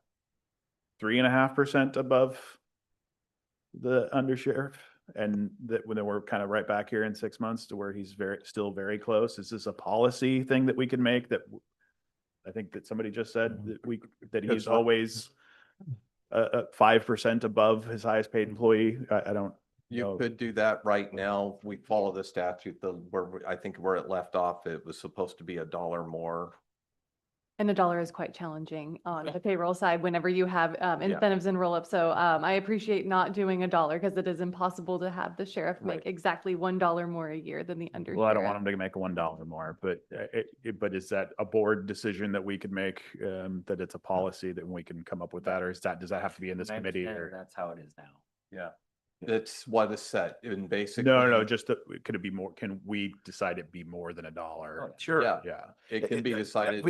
M: 3.5% above the undersheriff? And that when we're kind of right back here in 6 months to where he's still very close. Is this a policy thing that we can make that? I think that somebody just said that he's
B: It's not-
M: always 5% above his highest paid employee. I don't.
B: You
M: know.
B: could do that right now. We follow the statute, I think where it left off, it was supposed to be $1 more.
N: And $1 is quite challenging on the payroll side whenever you have incentives and roll-ups. So I appreciate not doing $1 because it is impossible to have the sheriff make exactly $1 more a year than the undersheriff.
M: Well, I don't want him to make $1 more, but but is that a board decision that we could make, that it's a policy that we can come up with that, or does that have to be in this committee? Or
K: That's how it is now.
M: yeah,
B: It's what is set in basically.
M: no, just could it be more? Can we decide it be more than $1?
K: Sure.
B: Yeah,
M: Yeah,
B: it can be decided.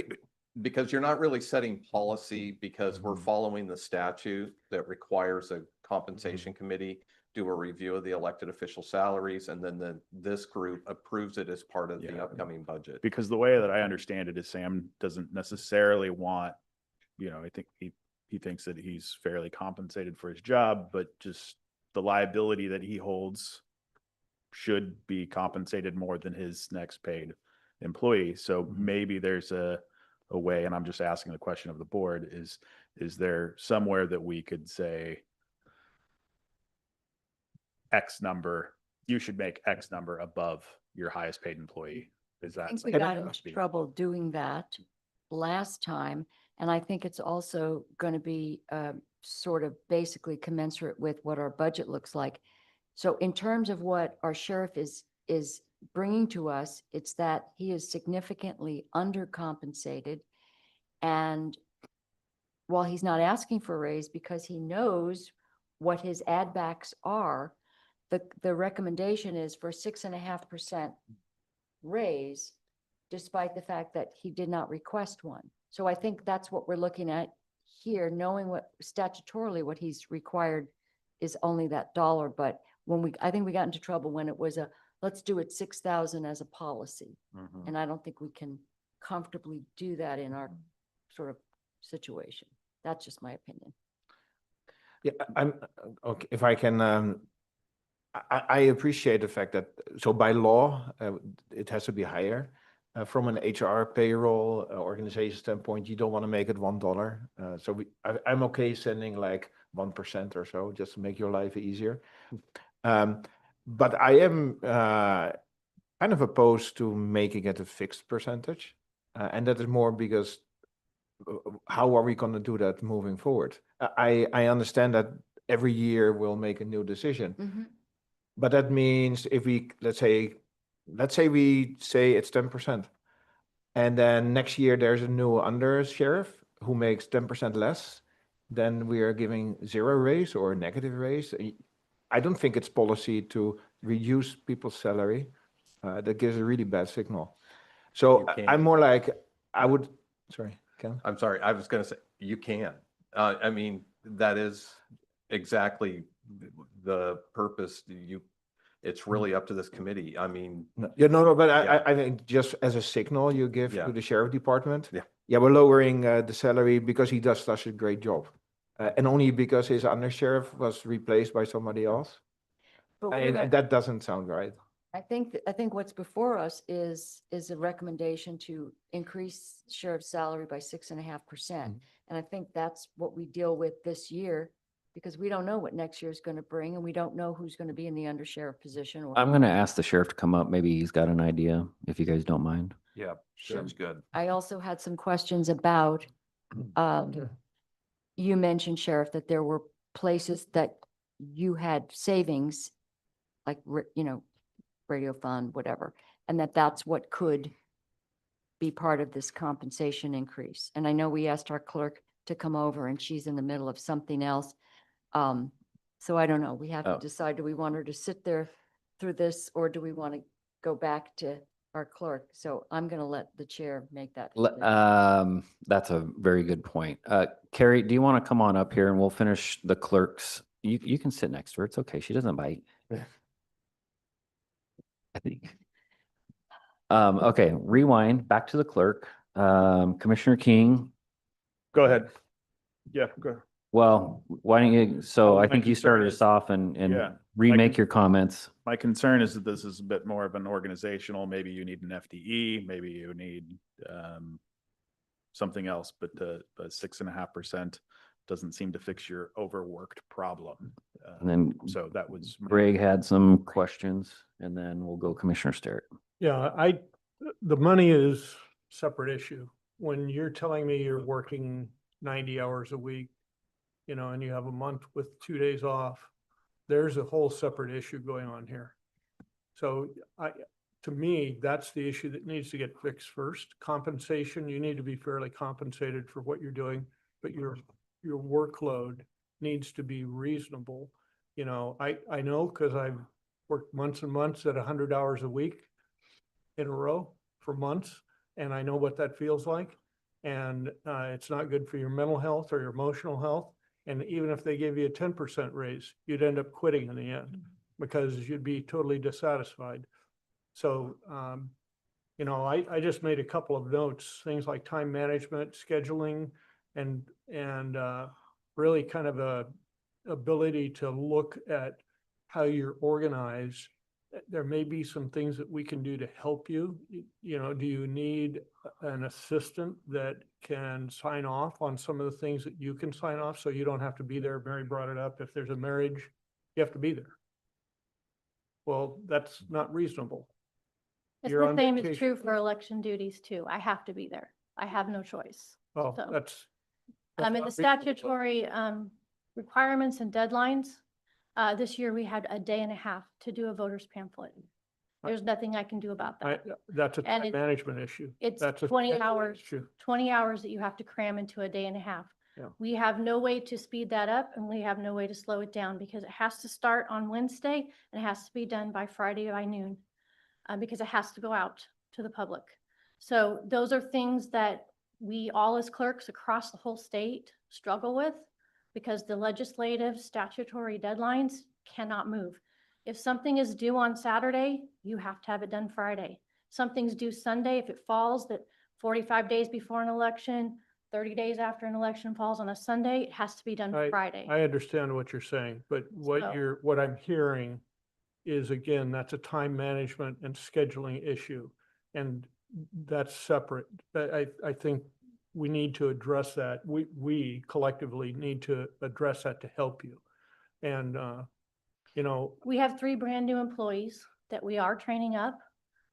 B: Because you're not really setting policy because we're following the statute that requires a compensation committee do a review of the elected official salaries, and then this group approves it as part of the
M: Yeah.
B: upcoming budget.
M: because the way that I understand it is Sam doesn't necessarily want, I think he thinks that he's fairly compensated for his job, but just the liability that he holds should be compensated more than his next paid employee. So maybe there's a way, and I'm just asking the question of the board, is there somewhere that we could say X number, you should make X number above your highest paid employee? Is
L: I
M: that?
L: think we
M: something
L: got
M: that
L: into
M: must be-
L: trouble doing that last time. And I think it's also going to be sort of basically commensurate with what our budget looks like. So in terms of what our sheriff is bringing to us, it's that he is significantly undercompensated. And while he's not asking for a raise because he knows what his add backs are, the recommendation is for 6.5% raise, despite the fact that he did not request one. So I think that's what we're looking at here, knowing what statutorily what he's required is only that dollar. But when I think we got into trouble when it was let's do it 6,000 as a policy. And I don't think we can comfortably do that in our sort of situation. That's just my opinion.
C: Yeah, I'm, okay, if I can, I appreciate the fact that, so by law, it has to be higher. From an HR payroll organization standpoint, you don't want to make it $1. So I'm okay sending like 1% or so, just to make your life easier. But I am kind of opposed to making it a fixed percentage. And that is more because how are we going to do that moving forward? I understand that every year we'll make a new decision. But that means if we, let's say we say it's 10%. And then next year there's a new under sheriff who makes 10% less, then we are giving 0 raise or a negative raise. I don't think it's policy to reduce people's salary. That gives a really bad signal. So I'm more like, sorry, Ken?
B: I'm sorry, I was gonna say, you can. I mean, that is exactly the purpose. It's really up to this committee. I mean.
C: No, but I think just as a signal you give to the sheriff department. Yeah, we're lowering the salary because he does such a great job. And only because his under sheriff was replaced by somebody else. And that doesn't sound right.
L: I think what's before us is a recommendation to increase sheriff's salary by 6.5%. And I think that's what we deal with this year, because we don't know what next year is going to bring, and we don't know who's going to be in the under sheriff position.
K: I'm going to ask the sheriff to come up. Maybe he's got an idea, if you guys don't mind.
G: Yeah, sounds good.
L: I also had some questions about, you mentioned, Sheriff, that there were places that you had savings, like, radio fund, whatever, and that's what could be part of this compensation increase. And I know we asked our clerk to come over and she's in the middle of something else. So I don't know. We have to decide, do we want her to sit there through this, or do we want to go back to our clerk? So I'm going to let the chair make that decision.
K: That's a very good point. Carrie, do you want to come on up here and we'll finish the clerks? You can sit next to her. It's okay. She doesn't bite. I think. Okay, rewind back to the clerk. Commissioner King.
M: Go ahead. Yeah, go ahead.
K: Well, why don't you, so I
M: My
K: think you started
M: concern
K: us off and
M: Yeah.
K: remake your comments.
M: My concern is that this is a bit more of an organizational, maybe you need an FTE, maybe you need something else, but 6.5% doesn't seem to fix your overworked problem.
K: And then
M: So that was.
K: Greg had some questions, and then we'll go Commissioner Sterrett.
A: Yeah, the money is separate issue. When you're telling me you're working 90 hours a week, and you have a month with 2 days off, there's a whole separate issue going on here. So to me, that's the issue that needs to get fixed first. Compensation, you need to be fairly compensated for what you're doing, but your workload needs to be reasonable. I know, because I've worked months and months at 100 hours a week in a row for months, and I know what that feels like. And it's not good for your mental health or your emotional health. And even if they gave you a 10% raise, you'd end up quitting in the end because you'd be totally dissatisfied. So, I just made a couple of notes, things like time management, scheduling, and really kind of a ability to look at how you're organized. There may be some things that we can do to help you. Do you need an assistant that can sign off on some of the things that you can sign off, so you don't have to be there? Mary brought it up. If there's a marriage, you have to be there. Well, that's not reasonable.
H: It's
A: You're
H: the
A: on
H: same is
A: vacation.
H: true for election duties too. I have to be there. I have no choice.
A: Well,
H: So,
A: that's
H: in the
A: not reasonable.
H: statutory requirements and deadlines, this year we had a day and a half to do a voter's pamphlet. There's nothing I can do about that.
A: That's a
H: And
A: time
H: it-
A: management issue.
H: It's
A: That's a
H: 20
A: scheduling
H: hours,
A: issue.
H: 20 hours that you have to cram into a day and a half.
A: Yeah.
H: We have no way to speed that up and we have no way to slow it down because it has to start on Wednesday and it has to be done by Friday by noon. Because it has to go out to the public. So those are things that we all as clerks across the whole state struggle with because the legislative statutory deadlines cannot move. If something is due on Saturday, you have to have it done Friday. Something's due Sunday, if it falls that 45 days before an election, 30 days after an election falls on a Sunday, it has to be done Friday.
A: I understand what you're saying, but what I'm hearing is, again, that's a time management and scheduling issue. And that's separate. I think we need to address that. We collectively need to address that to help you. And, you know,
H: We have 3 brand new employees that we are training up,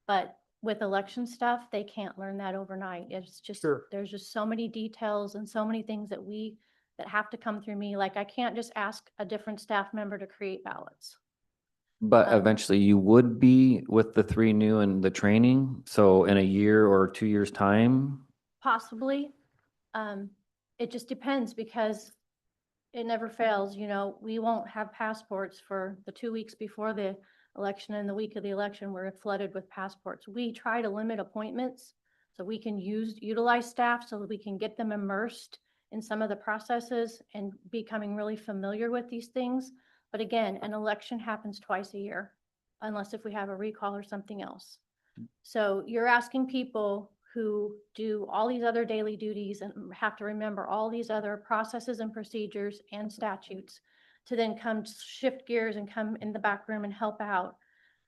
H: but with election stuff, they can't learn that overnight. It's just,
A: Sure.
H: there's just so many details and so many things that that have to come through me. Like I can't just ask a different staff member to create ballots.
K: But
H: Um,
K: eventually you would be with the 3 new and the training. So in a year or 2 years' time,
H: Possibly. It just depends because it never fails, you know, we won't have passports for the 2 weeks before the election and the week of the election, we're flooded with passports. We try to limit appointments so we can utilize staff so that we can get them immersed in some of the processes and becoming really familiar with these things. But again, an election happens twice a year, unless if we have a recall or something else. So you're asking people who do all these other daily duties and have to remember all these other processes and procedures and statutes to then come shift gears and come in the back room and help out.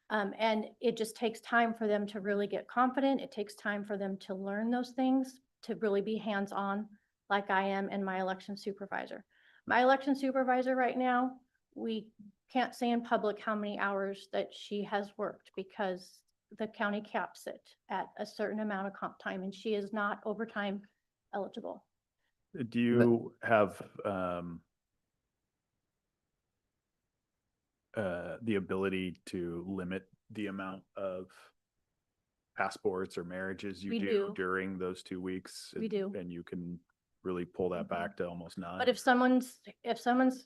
H: And it just takes time for them to really get confident. It takes time for them to learn those things, to really be hands-on like I am and my election supervisor. My election supervisor right now, we can't say in public how many hours that she has worked because the county caps it at a certain amount of comp time and she is not overtime eligible.
M: Do you have the ability to limit the amount of passports or marriages you
H: We
M: do
H: do.
M: during those 2 weeks?
H: We do.
M: And you can really pull that
H: Mhm.
M: back to almost none?
H: But if someone's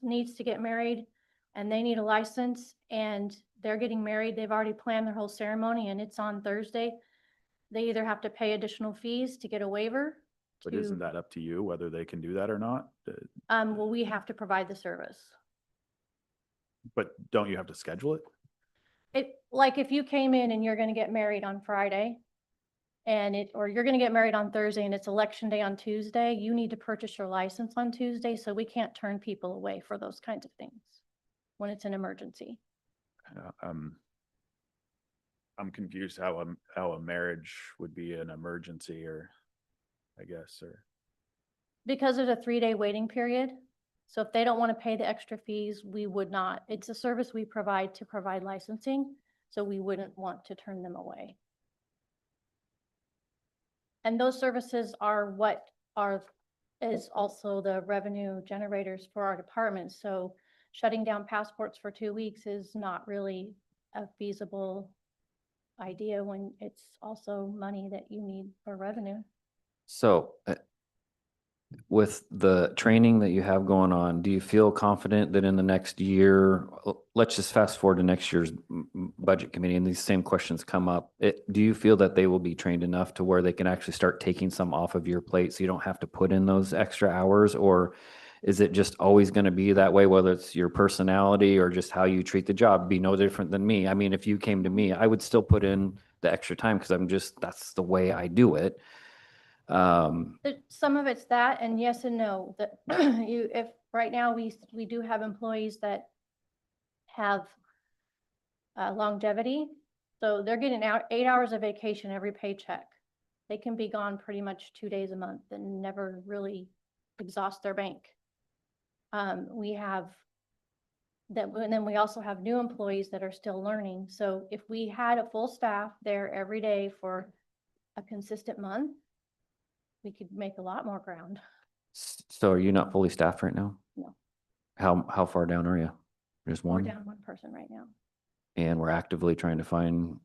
H: needs to get married and they need a license and they're getting married, they've already planned their whole ceremony and it's on Thursday, they either have to pay additional fees to get a waiver.
M: But isn't that up to you whether they can do that or not?
H: Well, we have to provide the service.
M: But don't you have to schedule it?
H: Like if you came in and you're gonna get married on Friday or you're gonna get married on Thursday and it's election day on Tuesday, you need to purchase your license on Tuesday, so we can't turn people away for those kinds of things when it's an emergency.
M: I'm confused how a marriage would be an emergency or
H: Because there's a 3-day waiting period. So if they don't want to pay the extra fees, we would not. It's a service we provide to provide licensing, so we wouldn't want to turn them away. And those services are is also the revenue generators for our department. So shutting down passports for 2 weeks is not really a feasible idea when it's also money that you need for revenue.
K: so with the training that you have going on, do you feel confident that in the next year, let's just fast forward to next year's budget committee and these same questions come up. Do you feel that they will be trained enough to where they can actually start taking some off of your plate so you don't have to put in those extra hours? Or is it just always going to be that way, whether it's your personality or just how you treat the job, be no different than me? I mean, if you came to me, I would still put in the extra time because that's the way I do it.
H: Some of it's that, and yes and no, that if right now we do have employees that have longevity, so they're getting 8 hours of vacation every paycheck. They can be gone pretty much 2 days a month and never really exhaust their bank. We have that, and then we also have new employees that are still learning. So if we had a full staff there every day for a consistent month, we could make a lot more ground.
K: So are you not fully staffed right now?
H: No.
K: How far down are you? Just
H: We're
K: one?
H: down one person right now.
K: And we're actively trying to fill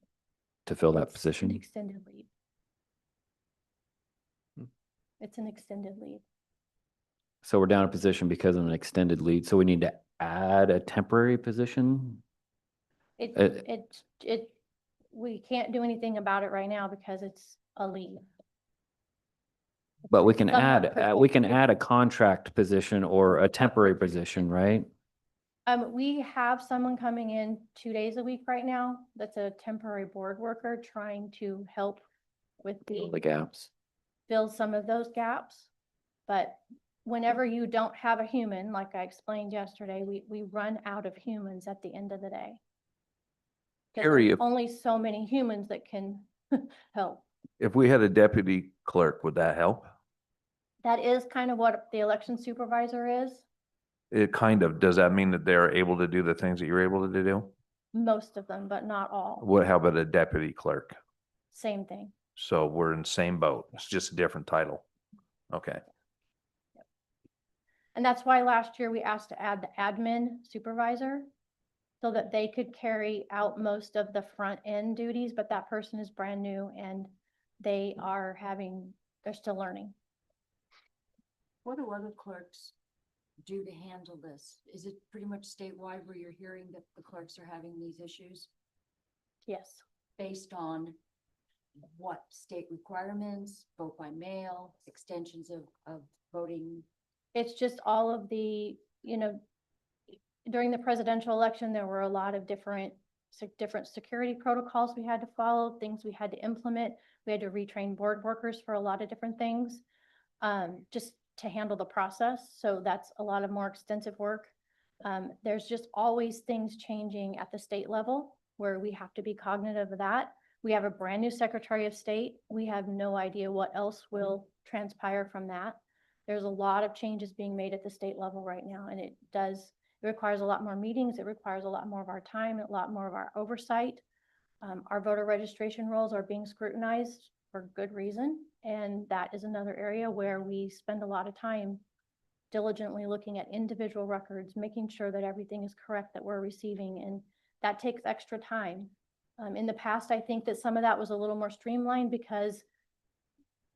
K: that
H: It's an
K: position?
H: extended leave. It's an extended leave.
K: So we're down a position because of an extended lead. So we need to add a temporary position?
H: We can't do anything about it right now because it's a leave.
K: But we can
H: Somewhat
K: add a contract position or a temporary position, right?
H: We have someone coming in 2 days a week right now. That's a temporary board worker trying to help with
K: The gaps.
H: fill some of those gaps. But whenever you don't have a human, like I explained yesterday, we run out of humans at the end of the day. 'Cause
G: Carrie,
H: there's only so many humans that can help.
G: if we had a deputy clerk, would that help?
H: That is kind of what the election supervisor is,
G: It kind of, does that mean that they're able to do the things that you're able to do?
H: most of them, but not all.
G: How about a deputy clerk?
H: Same thing.
G: So we're in the same boat. It's just a different title. Okay.
H: And that's why last year we asked to add the admin supervisor so that they could carry out most of the front end duties, but that person is brand new and they're still learning.
L: What do other clerks do to handle this? Is it pretty much statewide where you're hearing that the clerks are having these issues
H: Yes.
L: based on what state requirements, vote by mail, extensions of voting?
H: It's just all of the, during the presidential election, there were a lot of different security protocols we had to follow, things we had to implement. We had to retrain board workers for a lot of different things, just to handle the process. So that's a lot of more extensive work. There's just always things changing at the state level where we have to be cognitive of that. We have a brand new Secretary of State. We have no idea what else will transpire from that. There's a lot of changes being made at the state level right now, and it requires a lot more meetings. It requires a lot more of our time, a lot more of our oversight. Our voter registration rolls are being scrutinized for good reason. And that is another area where we spend a lot of time diligently looking at individual records, making sure that everything is correct that we're receiving. And that takes extra time. In the past, I think that some of that was a little more streamlined because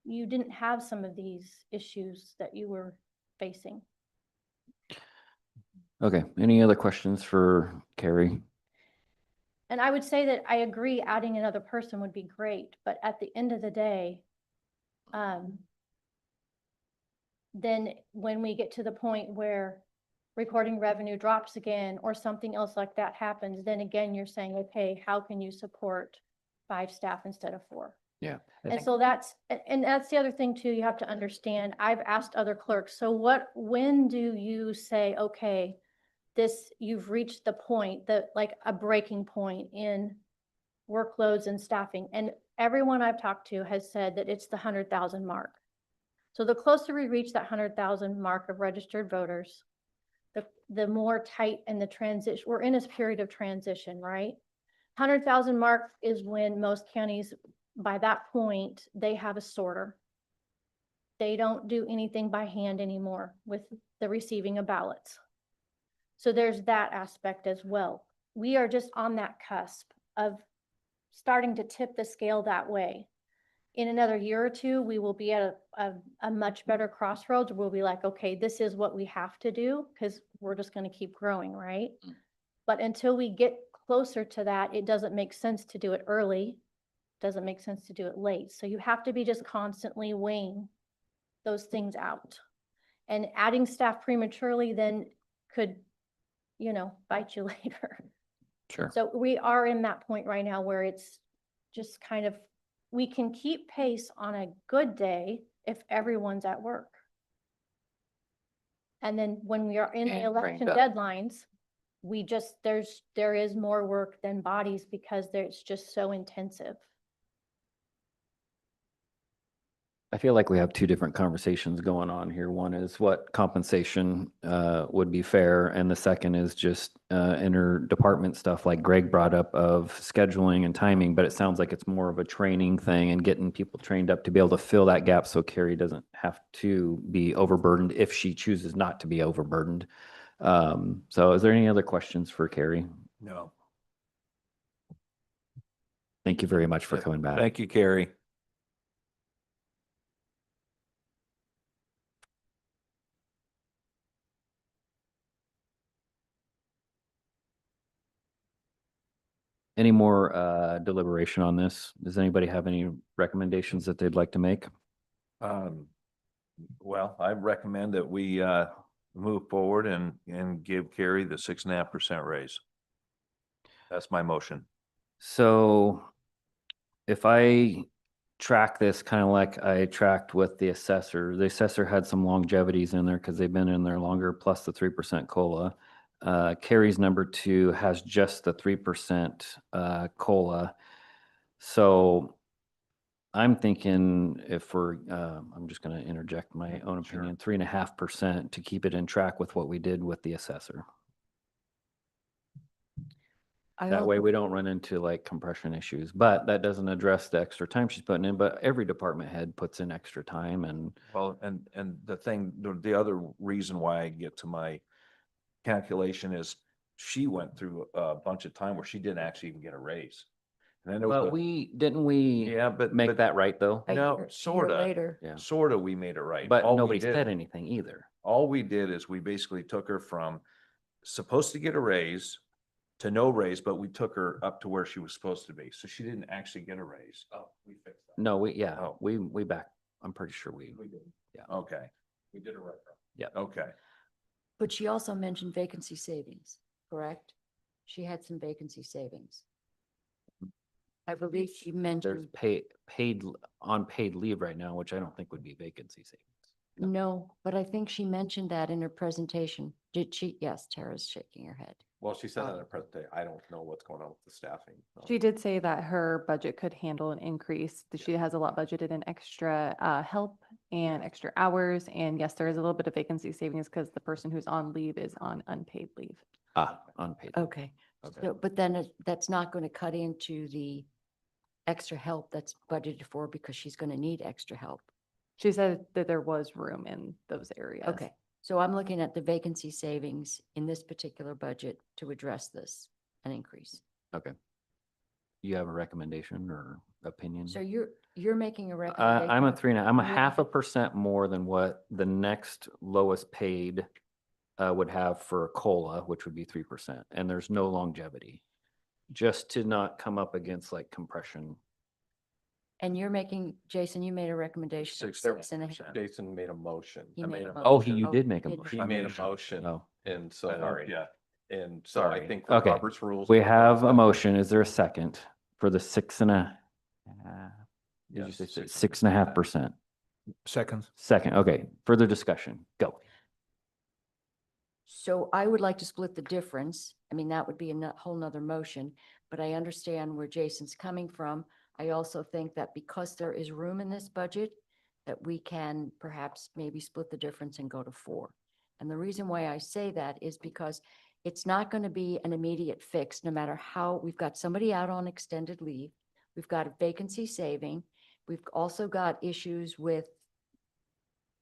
H: you didn't have some of these issues that you were facing.
K: Okay, any other questions for Carrie?
H: And I would say that I agree adding another person would be great, but at the end of the day, then when we get to the point where recording revenue drops again or something else like that happens, then again, you're saying, okay, how can you support 5 staff instead of 4?
K: Yeah.
H: And so that's the other thing too, you have to understand, I've asked other clerks, so when do you say, okay, you've reached the point that like a breaking point in workloads and staffing? And everyone I've talked to has said that it's the 100,000 mark. So the closer we reach that 100,000 mark of registered voters, the more tight in the transition, we're in this period of transition, right? 100,000 mark is when most counties, by that point, they have a sorter. They don't do anything by hand anymore with the receiving of ballots. So there's that aspect as well. We are just on that cusp of starting to tip the scale that way. In another year or two, we will be at a much better crossroads. We'll be like, okay, this is what we have to do because we're just going to keep growing, right? But until we get closer to that, it doesn't make sense to do it early. Doesn't make sense to do it late. So you have to be just constantly weighing those things out. And adding staff prematurely then could, bite you later.
K: Sure.
H: So we are in that point right now where it's just kind of, we can keep pace on a good day if everyone's at work. And then when we are in the
K: And
H: election
K: trained up.
H: deadlines, there is more work than bodies because it's just so intensive.
K: I feel like we have two different conversations going on here. One is what compensation would be fair, and the second is just interdepartment stuff like Greg brought up of scheduling and timing, but it sounds like it's more of a training thing and getting people trained up to be able to fill that gap so Carrie doesn't have to be overburdened if she chooses not to be overburdened. So is there any other questions for Carrie?
G: No.
K: Thank you very much for coming back.
G: Thank you, Carrie.
K: Any more deliberation on this? Does anybody have any recommendations that they'd like to make?
G: Well, I recommend that we move forward and give Carrie the 6.5% raise. That's my motion.
K: So if I track this kind of like I tracked with the assessor had some longevities in there because they've been in there longer, plus the 3% COLA. Carrie's number 2 has just the 3% COLA. So I'm thinking if we're, I'm just going to interject my own opinion, 3.5% to keep it in track with what we did with the assessor. That way we don't run into like compression issues, but that doesn't address the extra time she's putting in, but every department head puts in extra time and.
G: Well, and the thing, the other reason why I get to my calculation is she went through a bunch of time where she didn't actually even get a raise. And then there was
K: But didn't we
G: yeah, but
K: make that right though?
G: no, sorta,
L: Later.
K: Yeah.
G: sorta, we made it right.
K: But
G: All we
K: nobody
G: did-
K: said anything either.
G: All we did is we basically took her from supposed to get a raise to no raise, but we took her up to where she was supposed to be. So she didn't actually get a raise. Oh, we fixed that.
K: No,
G: Oh.
K: we back, I'm pretty sure we,
G: We did.
K: Yeah.
G: Okay. We did a right.
K: Yeah.
G: Okay.
L: But she also mentioned vacancy savings, correct? She had some vacancy savings. I believe she
K: there's
L: mentioned,
K: unpaid leave right now, which I don't think would be vacancy savings.
L: no, but I think she mentioned that in her presentation. Did she? Yes, Tara's shaking her head.
B: Well, she said in the presentation, I don't know what's going on with the staffing. so.
N: She did say that her budget could handle an increase, that she has a lot budgeted in extra help and extra hours. And yes, there is a little bit of vacancy savings because the person who's on leave is on unpaid leave.
K: Unpaid.
L: Okay,
K: Okay.
L: so, but then that's not going to cut into the extra help that's budgeted for because she's going to need extra help.
N: She said that there was room in those areas.
L: Okay, so I'm looking at the vacancy savings in this particular budget to address this, an increase.
K: Okay. You have a recommendation or opinion?
L: So you're making a recommendation?
K: I'm a 3.5, I'm a
L: You're-
K: 0.5% more than what the next lowest paid would have for a COLA, which would be 3%, and there's no longevity. Just to not come up against like compression.
L: And you're making, Jason, you made a recommendation of 6.5.
B: Jason made a motion.
L: He
B: I
L: made
B: made
L: a
B: a
L: motion.
K: Oh,
B: motion.
K: you did make a
L: did.
K: motion.
B: He made a motion
K: Oh,
B: and so,
G: Sorry.
B: yeah. And so I
K: Sorry.
B: think for
K: Okay.
B: Robert's rules.
K: we have a motion. Is there a second for the 6.5? Did you
B: Yes,
K: say
B: 6.5%.
K: 6.5%?
C: Second.
K: Second, okay. Further discussion, go.
L: So I would like to split the difference. I mean, that would be a whole nother motion, but I understand where Jason's coming from. I also think that because there is room in this budget, that we can perhaps maybe split the difference and go to 4. And the reason why I say that is because it's not going to be an immediate fix, no matter how, we've got somebody out on extended leave. We've got a vacancy saving. We've also got issues with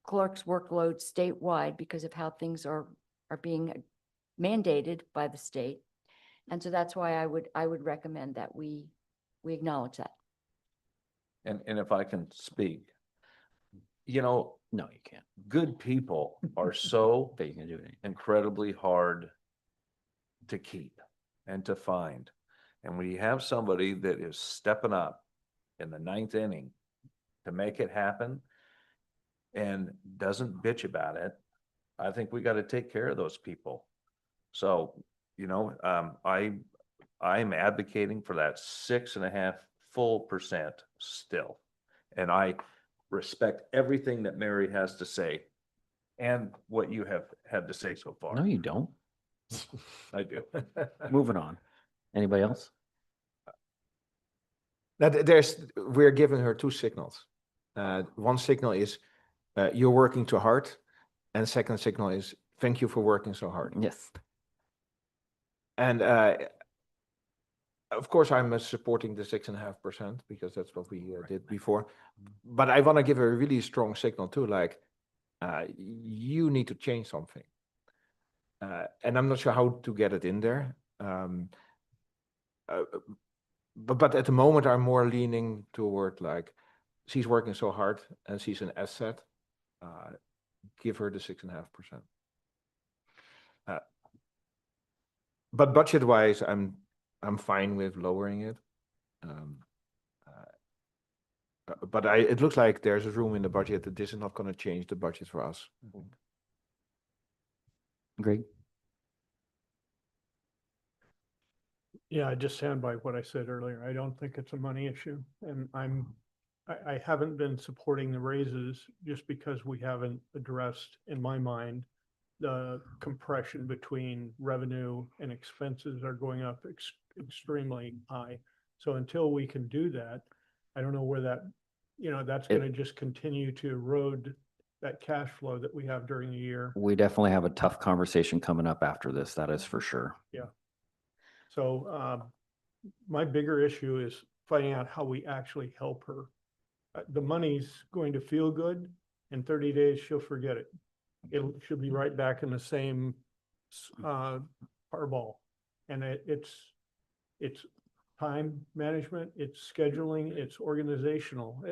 L: clerks' workload statewide because of how things are being mandated by the state. And so that's why I would recommend that we acknowledge that.
G: And if I can speak, you know,
K: No, you can't.
G: good people are so
K: But you can do it.
G: incredibly hard to keep and to find. And when you have somebody that is stepping up in the 9th inning to make it happen and doesn't bitch about it, I think we got to take care of those people. So, you know, I'm advocating for that 6.5% full still. And I respect everything that Mary has to say and what you have had to say so far.
K: No, you don't.
G: I do.
K: Moving on. Anybody else?
C: We're giving her 2 signals. One signal is you're working too hard, and the second signal is thank you for working so hard.
K: Yes.
C: And of course, I'm supporting the 6.5% because that's what we did before. But I want to give a really strong signal too, like you need to change something. And I'm not sure how to get it in there. But at the moment, I'm more leaning toward like, she's working so hard and she's an asset. Give her the 6.5%. But budget-wise, I'm fine with lowering it. But it looks like there's a room in the budget that this is not going to change the budget for us.
K: Greg?
A: Yeah, I just stand by what I said earlier. I don't think it's a money issue, and I haven't been supporting the raises just because we haven't addressed, in my mind, the compression between revenue and expenses are going up extremely high. So until we can do that, I don't know where that, that's going to just continue to erode that cash flow that we have during the year.
K: We definitely have a tough conversation coming up after this, that is for sure.
A: Yeah. So my bigger issue is finding out how we actually help her. The money's going to feel good. In 30 days, she'll forget it. She'll be right back in the same ball. And it's time management, it's scheduling, it's organizational.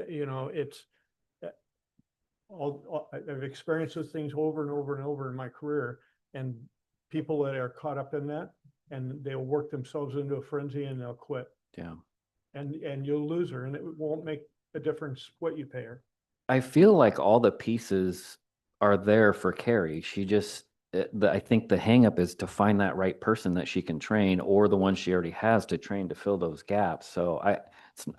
A: I've experienced those things over and over and over in my career, and people that are caught up in that, and they'll work themselves into a frenzy and they'll quit.
K: Yeah.
A: And you'll lose her, and it won't make a difference what you pay her.
K: I feel like all the pieces are there for Carrie. She just, I think the hangup is to find that right person that she can train, or the one she already has to train to fill those gaps. So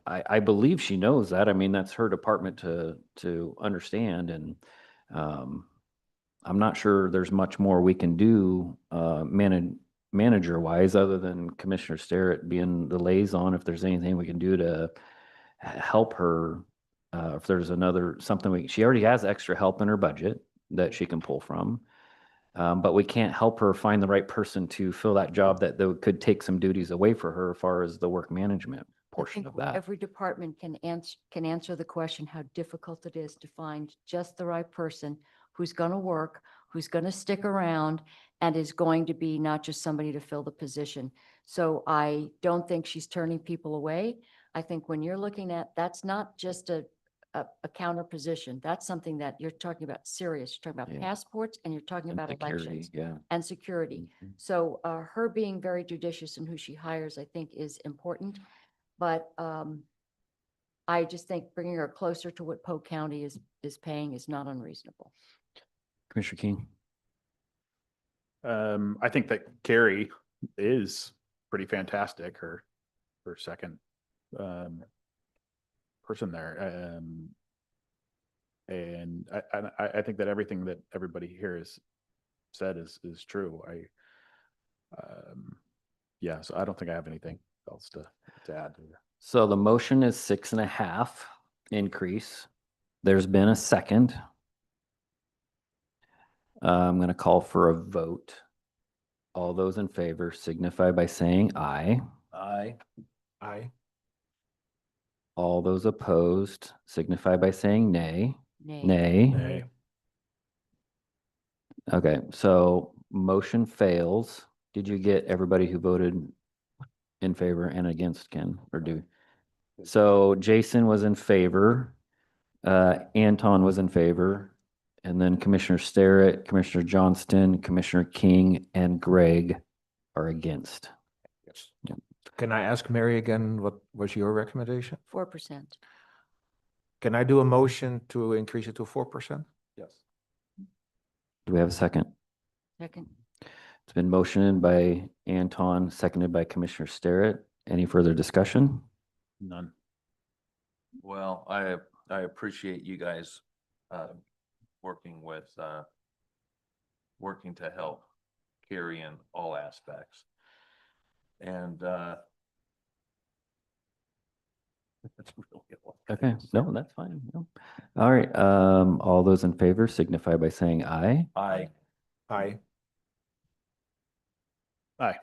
K: I believe she knows that. I mean, that's her department to understand. And I'm not sure there's much more we can do manager wise, other than Commissioner Sterrett being the liaison. If there's anything we can do to help her, if there's something she already has extra help in her budget that she can pull from. But we can't help her find the right person to fill that job that could take some duties away for her as far as the work management portion of that.
L: Every department can answer the question how difficult it is to find just the right person who's going to work, who's going to stick around, and is going to be not just somebody to fill the position. So I don't think she's turning people away. I think when you're looking at, that's not just a counter position. That's something that you're talking about serious. You're talking about
K: Yeah.
L: passports, and you're talking
K: And
L: about
K: security,
L: elections
K: yeah.
L: and security.
K: Mhm.
L: So her being very judicious in who she hires, I think, is important. But I just think bringing her closer to what Polk County is paying is not unreasonable.
K: Commissioner King?
M: I think that Carrie is pretty fantastic, her second person there. And I think that everything that everybody here has said is true. So I don't think I have anything else to add.
K: So the motion is 6.5 increase. There's been a second. I'm going to call for a vote. All those in favor signify by saying aye.
C: Aye.
K: All those opposed signify by saying nay.
L: Nay.
K: Nay. Okay, so motion fails. Did you get everybody who voted in favor and against, Ken, or do? So Jason was in favor, Anton was in favor, and then Commissioner Sterrett, Commissioner Johnston, Commissioner King, and Greg are against.
C: Yes. Can I ask Mary again, what was your recommendation?
L: 4%.
C: Can I do a motion to increase it to 4%?
M: Yes.
K: Do we have a second?
L: Second.
K: It's been motioned by Anton, seconded by Commissioner Sterrett. Any further discussion?
M: None.
G: Well, I appreciate you guys working to help Carrie in all aspects. And that's really all I
K: Okay,
G: can say.
K: no, that's fine. No. All right, all those in favor signify by saying aye.
G: Aye.
C: Aye.
M: Aye.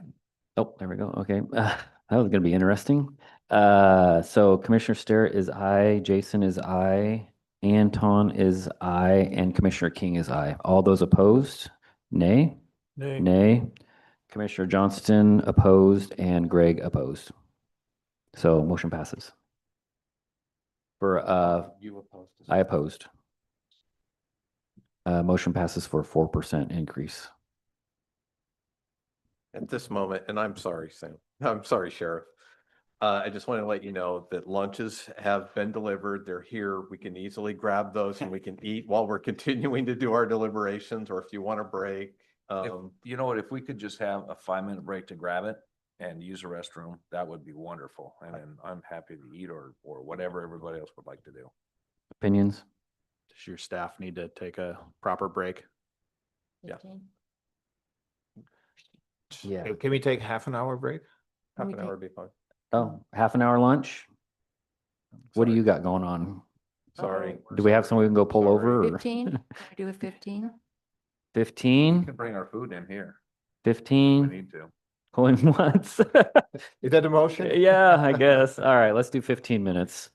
K: Oh, there we go. Okay, that was gonna be interesting. So Commissioner Sterrett is aye, Jason is aye, Anton is aye, and Commissioner King is aye. All those opposed, nay. Nay. Commissioner Johnston opposed and Greg opposed. So motion passes. For,
B: You opposed?
K: I opposed. Motion passes for 4% increase.
B: At this moment, and I'm sorry, Sam, I'm sorry, Sheriff. I just want to let you know that lunches have been delivered. They're here. We can easily grab those and we can eat while we're continuing to do our deliberations, or if you want a break.
G: You know what, if we could just have a 5-minute break to grab it and use the restroom, that would be wonderful. And then I'm happy to eat or whatever everybody else would like to do.
K: Opinions?
M: Does your staff need to take a proper break?
B: Yeah.
L: 15?
K: Yeah.
C: Can we take half an hour break?
B: Half
L: we
B: an hour
L: take-
B: would be fine.
K: Oh, half an hour lunch? What do
B: Sorry.
K: you got going on?
B: Sorry.
K: Do we have someone we can go pull
B: Sorry.
K: over?
L: 15? Can we do a 15?
G: We
K: 15?
G: can bring our food in here. We
K: 15?
G: need to.
K: Going once?
C: Is that a motion?
K: Yeah, I guess. All right, let's do 15 minutes.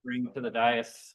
K: Bring to the dais.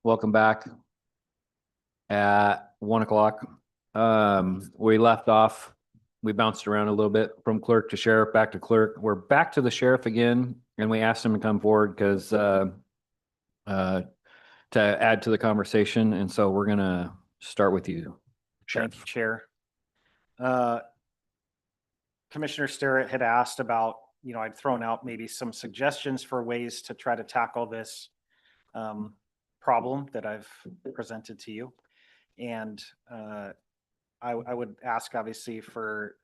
K: welcome back. At 1 o'clock, we left off, we bounced around a little bit from clerk to sheriff, back to clerk. We're back to the sheriff again, and we asked him to come forward because to add to the conversation. And so we're gonna start with you,
I: Thank you,
K: Sheriff.
I: Chair. Commissioner Starrett had asked about, I'd thrown out maybe some suggestions for ways to try to tackle this problem that I've presented to you. And I would ask obviously for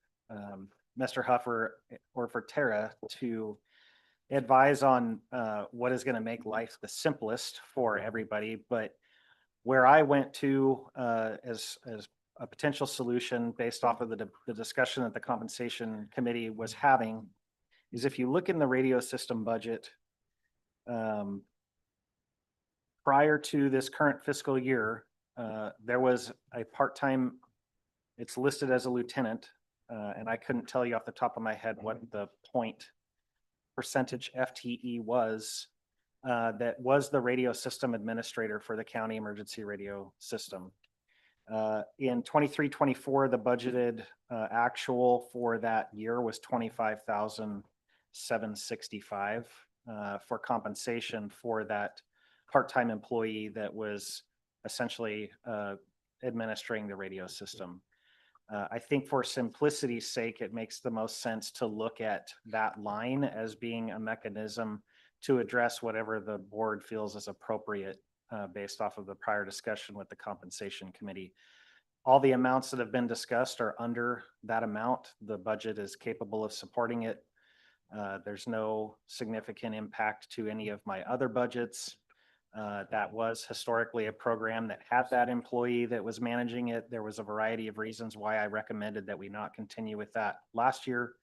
I: Mr. Huffer or for Tara to advise on what is going to make life the simplest for everybody. But where I went to as a potential solution based off of the discussion that the compensation committee was having is if you look in the radio system budget, prior to this current fiscal year, there was a part-time, it's listed as a lieutenant, and I couldn't tell you off the top of my head what the percentage FTE was, that was the radio system administrator for the county emergency radio system. In 23-24, the budgeted actual for that year was $25,765 for compensation for that part-time employee that was essentially administering the radio system. I think for simplicity's sake, it makes the most sense to look at that line as being a mechanism to address whatever the board feels is appropriate based off of the prior discussion with the compensation committee. All the amounts that have been discussed are under that amount. The budget is capable of supporting it. There's no significant impact to any of my other budgets. That was historically a program that had that employee that was managing it. There was a variety of reasons why I recommended that we not continue with that last year.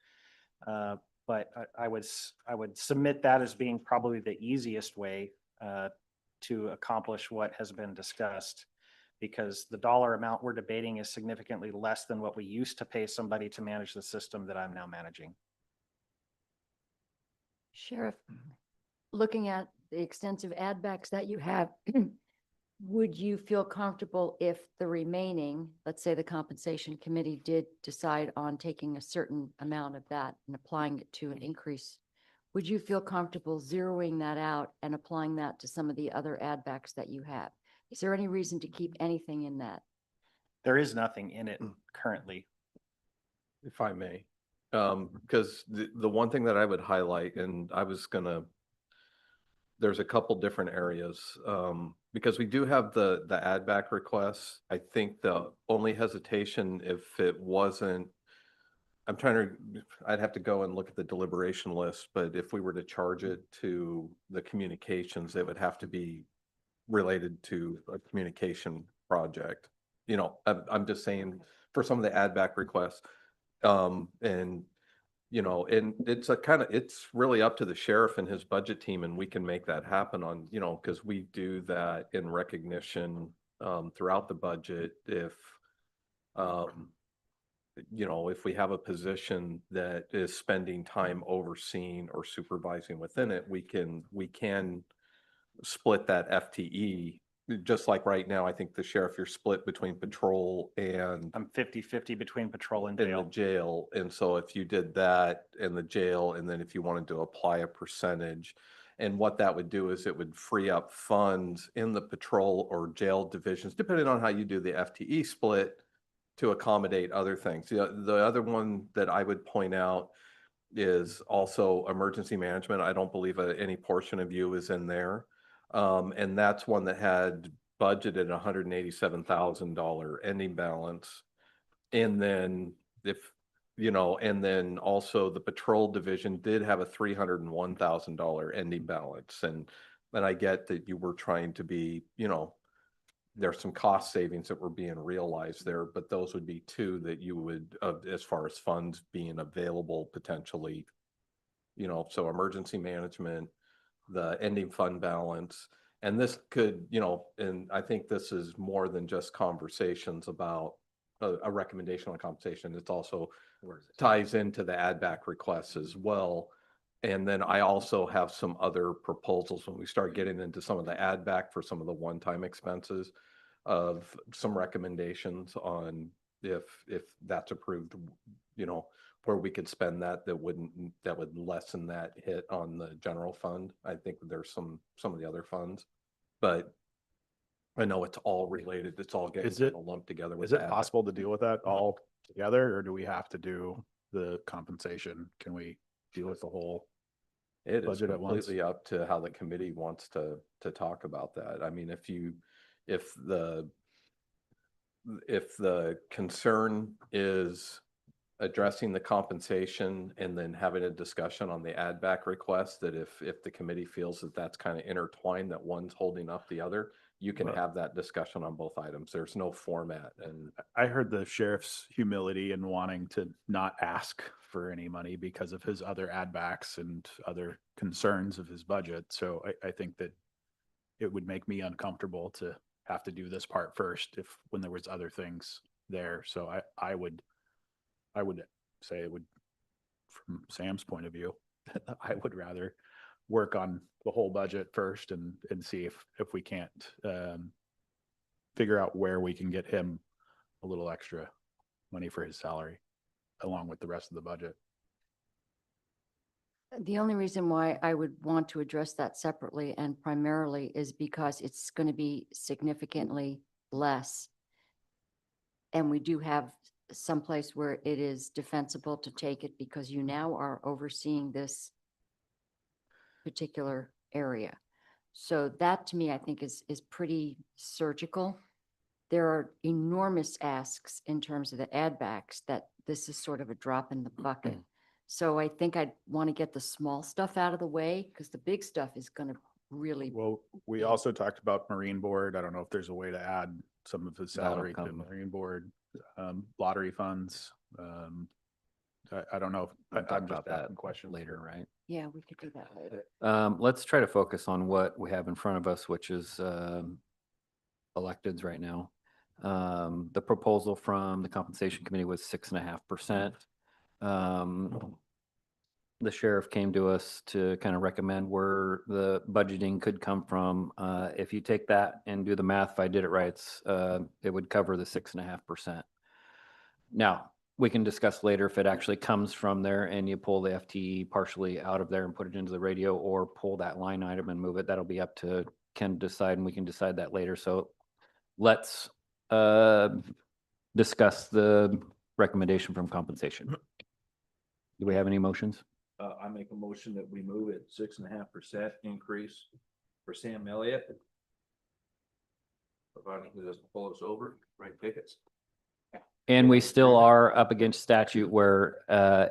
I: But I would submit that as being probably the easiest way to accomplish what has been discussed, because the dollar amount we're debating is significantly less than what we used to pay somebody to manage the system that I'm now managing.
L: Sheriff, looking at the extensive add backs that you have, would you feel comfortable if the remaining, let's say the compensation committee did decide on taking a certain amount of that and applying it to an increase, would you feel comfortable zeroing that out and applying that to some of the other add backs that you have? Is there any reason to keep anything in that?
I: There is nothing in it currently.
B: If I may, because the one thing that I would highlight, and I was gonna, there's a couple different areas, because we do have the add back requests. I think the only hesitation if it wasn't, I'd have to go and look at the deliberation list, but if we were to charge it to the communications, it would have to be related to a communication project. I'm just saying for some of the add back requests, and it's really up to the sheriff and his budget team, and we can make that happen on, because we do that in recognition throughout the budget. If we have a position that is spending time overseeing or supervising within it, we can split that FTE. Just like right now, I think the sheriff, you're split between patrol and
I: I'm 50-50 between patrol and
B: in
I: jail.
B: the jail. And so if you did that in the jail, and then if you wanted to apply a percentage, and what that would do is it would free up funds in the patrol or jail divisions, depending on how you do the FTE split, to accommodate other things. The other one that I would point out is also emergency management. I don't believe any portion of you is in there. And that's one that had budgeted $187,000 ending balance. And then and then also the patrol division did have a $301,000 ending balance. And I get that you were trying to be, there's some cost savings that were being realized there, but those would be two that you would, as far as funds being available potentially, so emergency management, the ending fund balance. And this could, and I think this is more than just conversations about a recommendation on compensation. It's also ties into the add back requests as well. And then I also have some other proposals when we start getting into some of the add back for some of the one-time expenses of some recommendations on if that's approved, you know, where we could spend that that would lessen that hit on the general fund. I think there's some of the other funds, but I know it's all related. It's all getting
M: Is it-
B: kind of lumped together with
M: Is it
B: that.
M: possible to deal with that all together, or do we have to do the compensation? Can we deal with the whole?
B: It is
M: budget at once?
B: completely up to how the committee wants to talk about that. I mean, if the concern is addressing the compensation and then having a discussion on the add back request, that if the committee feels that that's kind of intertwined, that one's holding up the other, you can
M: Right.
B: have that discussion on both items. There's no format. And
M: I heard the sheriff's humility in wanting to not ask for any money because of his other add backs and other concerns of his budget. So I think that it would make me uncomfortable to have to do this part first when there was other things there. So I would say it would, from Sam's point of view, I would rather work on the whole budget first and see if we can't figure out where we can get him a little extra money for his salary along with the rest of the budget.
L: The only reason why I would want to address that separately and primarily is because it's going to be significantly less. And we do have someplace where it is defensible to take it because you now are overseeing this particular area. So that to me, I think is pretty surgical. There are enormous asks in terms of the add backs that this is sort of a drop in the bucket. So I think I'd want to get the small stuff out of the way because the big stuff is going to really,
M: Well, we also talked about Marine Board. I don't know if there's a way to add some of his
K: That'll
M: salary to
K: come.
M: Marine Board, lottery funds. I don't know.
K: We'll talk
M: I'm just
K: about that
M: asking questions.
K: later, right?
L: yeah, we could do that later.
K: Let's try to focus on what we have in front of us, which is electeds right now. The proposal from the compensation committee was 6.5%. The sheriff came to us to kind of recommend where the budgeting could come from. If you take that and do the math, if I did it right, it would cover the 6.5%. Now, we can discuss later if it actually comes from there and you pull the FTE partially out of there and put it into the radio, or pull that line item and move it. That'll be up to Ken to decide, and we can decide that later. So let's discuss the recommendation from compensation. Do we have any motions?
O: I make a motion that we move it 6.5% increase for Sam Elliott. Providing he doesn't pull us over, write tickets.
K: And we still are up against statute where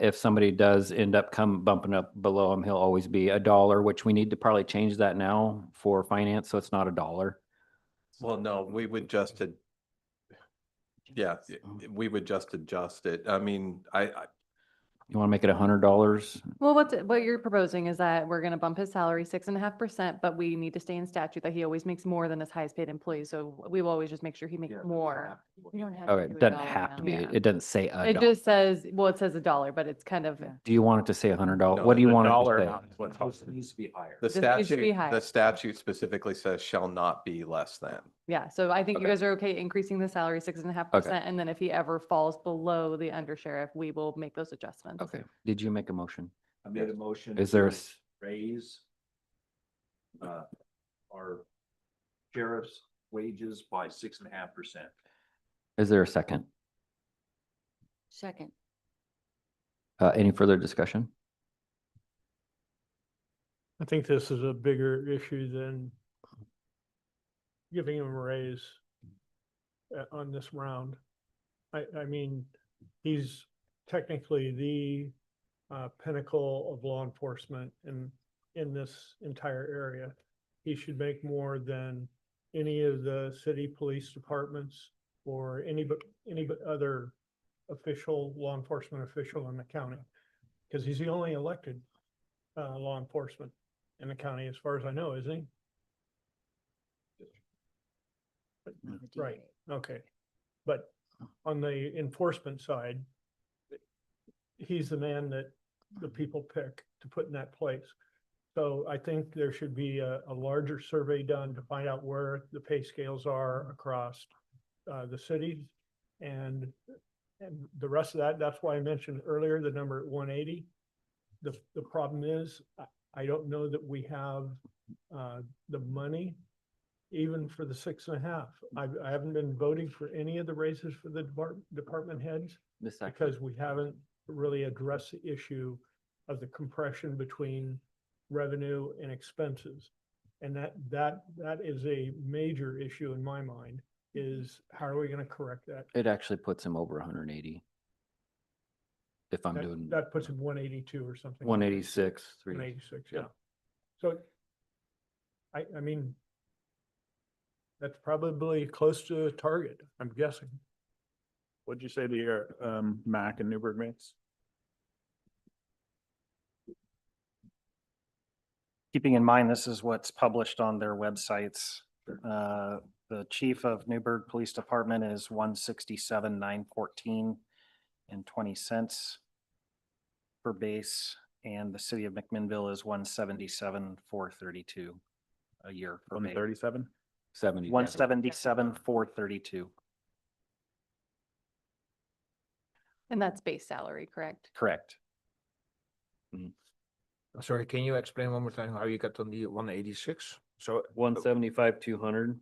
K: if somebody does end up bumping up below him, he'll always be $1, which we need to probably change that now for finance, so it's not $1.
B: well, no, we would just, yeah, we would just adjust it. I mean,
K: You want to make it $100?
N: Well, what you're proposing is that we're going to bump his salary 6.5%, but we need to stay in statute that he always makes more than his highest paid employee. So we will always just make sure he makes more.
L: You don't have to
K: Okay,
L: do
K: it
L: a
K: doesn't
L: dollar
K: have to be.
L: amount.
K: It doesn't say a
N: It
K: dollar.
N: just says, well, it says $1, but it's kind of,
L: Yeah.
K: Do you want it to say $100?
B: No,
K: What do you
M: the
K: want it
M: dollar
K: to say?
M: amount is what helps.
O: It needs to be higher.
B: the
N: This needs to be
B: statute,
N: higher.
B: the statute specifically says shall not be less than.
N: yeah. So I think you
B: Okay.
N: guys are okay increasing the salary 6.5%. And then if he ever falls below the undersheriff, we will make those adjustments.
K: Okay. Did you make a motion?
O: I made a motion.
K: Is there a
O: to raise our sheriff's wages by 6.5%.
K: Is there a second?
L: Second,
K: Any further discussion?
A: I think this is a bigger issue than giving him a raise on this round. I mean, he's technically the pinnacle of law enforcement in this entire area. He should make more than any of the city police departments or any other official, law enforcement official in the county. Because he's the only elected law enforcement in the county, as far as I know, isn't he?
L: the
A: Right,
L: DA.
A: okay. But on the enforcement side, he's the man that the people pick to put in that place. So I think there should be a larger survey done to find out where the pay scales are across the cities. And the rest of that, that's why I mentioned earlier, the number 180. The problem is, I don't know that we have the money even for the 6.5. I haven't been voting for any of the raises for the department heads because we haven't really addressed the issue of the compression between revenue and expenses. And that is a major issue in my mind, is how are we going to correct that?
K: It actually puts him over 180. If I'm doing
A: That puts him 182 or something.
K: 186,
A: 186, yeah. So I mean, that's probably close to a target, I'm guessing.
M: What'd you say to your Mac and Newburgh mates?
I: Keeping in mind, this is what's published on their websites. The chief of Newburgh Police Department is 167,914 and 20 cents per base, and the city of McMinnville is 177,432 a year per base.
M: 137?
K: 70.
I: 177,432.
N: And that's base salary, correct?
I: Correct.
C: Sorry, can you explain one more time how you got on the 186? So
K: 175, 200.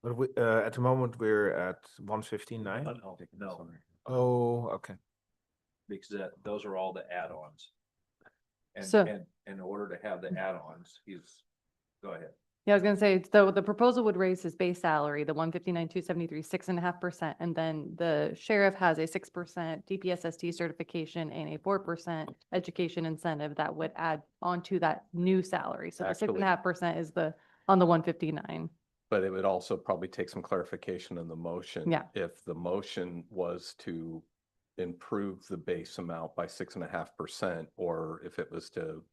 C: but we, at the moment, we're at 159.
O: No,
C: Oh, okay.
O: because those are all the add-ons.
N: So-
O: And in order to have the add-ons, go ahead.
N: Yeah, I was gonna say, so the proposal would raise his base salary, the 159,273, 6.5%, and then the sheriff has a 6% DPSST certification and a 4% education incentive that would add onto that new salary. So the
B: Actually-
N: 6.5% is on the 159.
B: But it would also probably take some clarification in the motion.
N: Yeah.
B: If the motion was to improve the base amount by 6.5%, or if it was to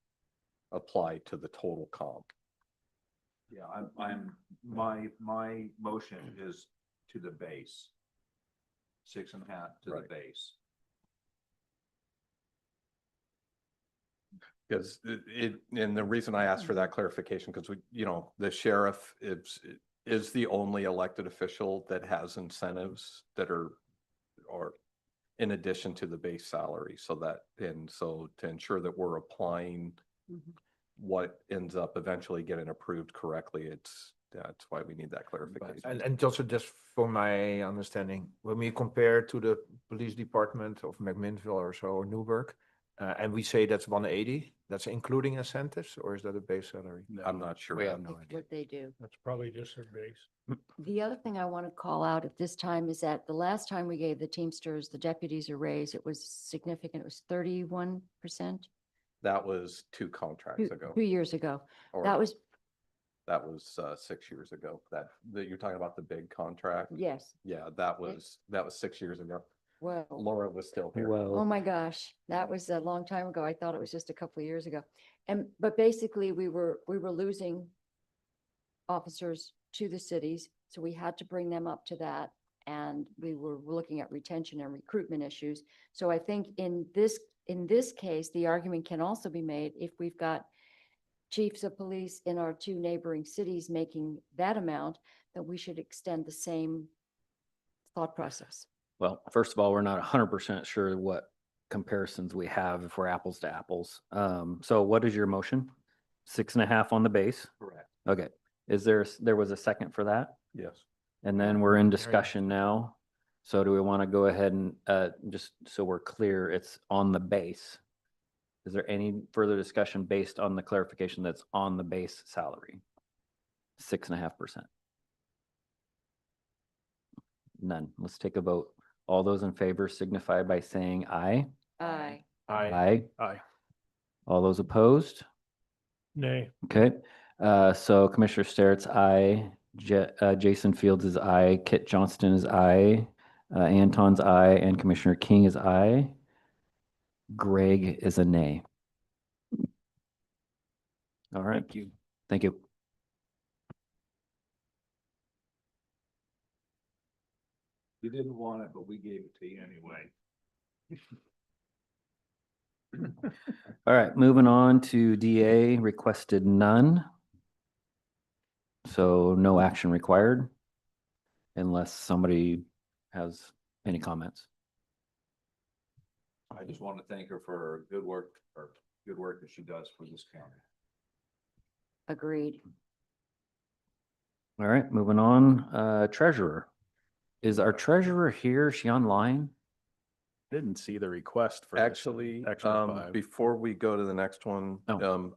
B: apply to the total comp.
O: Yeah, my motion is to the base. 6.5 to the
B: Right.
O: base.
B: Because and the reason I asked for that clarification, because the sheriff is the only elected official that has incentives that are, or in addition to the base salary, so to ensure that we're applying what ends up eventually getting approved correctly, that's why we need that clarification.
C: And also just for my understanding, when we compare to the police department of McMinnville or so, or Newburgh, and we say that's 180, that's including incentives, or is that a base salary?
B: I'm not sure.
C: We have no
L: It's
C: idea.
L: what they do.
A: That's probably just their base.
L: The other thing I want to call out at this time is that the last time we gave the Teamsters, the deputies a raise, it was significant. It was 31%.
B: That was 2 contracts ago.
L: 2 years ago.
B: or
L: That was,
B: That was 6 years ago. That you're talking about the big contract?
L: yes,
B: Yeah, that was 6 years ago.
L: well,
B: Laura was still here.
L: oh my gosh, that was a long time ago. I thought it was just a couple of years ago. But basically, we were losing officers to the cities, so we had to bring them up to that. And we were looking at retention and recruitment issues. So I think in this case, the argument can also be made if we've got chiefs of police in our 2 neighboring cities making that amount, that we should extend the same thought process.
K: Well, first of all, we're not 100% sure what comparisons we have if we're apples to apples. So what is your motion? 6.5 on the base?
O: Correct.
K: Okay. There was a second for that?
B: Yes.
K: And then we're in discussion now. So do we want to go ahead and just so we're clear, it's on the base? Is there any further discussion based on the clarification that's on the base salary? 6.5%. None. Let's take a vote. All those in favor signify by saying aye.
L: Aye.
K: Aye.
M: Aye.
K: All those opposed?
A: Nay.
K: Okay. So Commissioner Steritz, aye. Jason Fields is aye. Kit Johnston is aye. Anton's aye, and Commissioner King is aye. Greg is a nay. All right.
O: Thank you.
K: Thank you.
O: You didn't want it, but we gave it to you anyway.
K: All right, moving on to DA requested none. So no action required unless somebody has any comments.
O: I just want to thank her for her good work that she does for this county.
L: Agreed.
K: All right, moving on, treasurer. Is our treasurer here? Is she online?
M: Didn't see the request for. this
B: Actually,
M: extra five.
B: before we go to the next one,
K: Oh.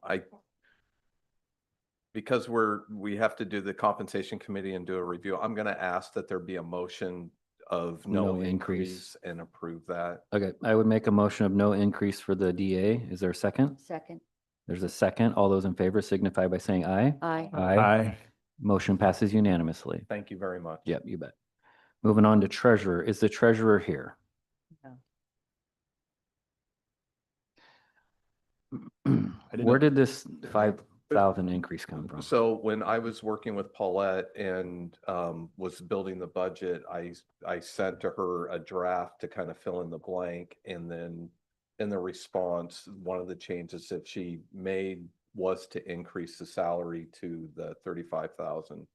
B: because we have to do the compensation committee and do a review, I'm gonna ask that there be a motion of no
K: No increase.
B: increase and approve that.
K: Okay, I would make a motion of no increase for the DA. Is there a second?
L: Second.
K: There's a second. All those in favor signify by saying aye.
L: Aye.
M: Aye.
K: Motion passes unanimously.
B: Thank you very much.
K: Yep, you bet. Moving on to treasurer. Is the treasurer here? Where did this 5,000 increase come from?
B: So when I was working with Paulette and was building the budget, I sent to her a draft to kind of fill in the blank. And then in the response, one of the changes that she made was to increase the salary to the 35,000.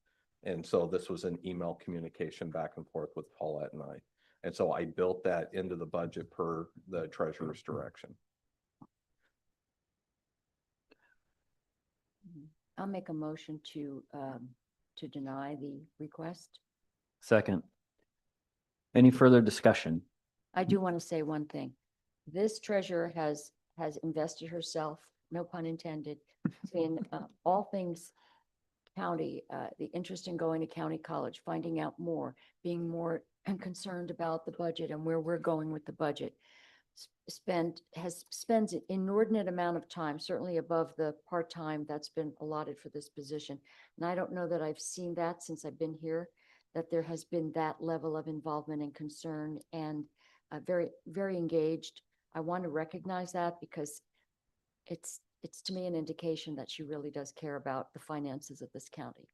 B: And so this was an email communication back and forth with Paulette and I. And so I built that into the budget per the treasurer's direction.
L: I'll make a motion to deny the request.
K: Second. Any further discussion?
L: I do want to say one thing. This treasurer has invested herself, no pun intended, in all things county, the interest in going to county college, finding out more, being more concerned about the budget and where we're going with the budget. Spends an inordinate amount of time, certainly above the part-time that's been allotted for this position. And I don't know that I've seen that since I've been here, that there has been that level of involvement and concern and very, very engaged. I want to recognize that because it's to me an indication that she really does care about the finances of this county.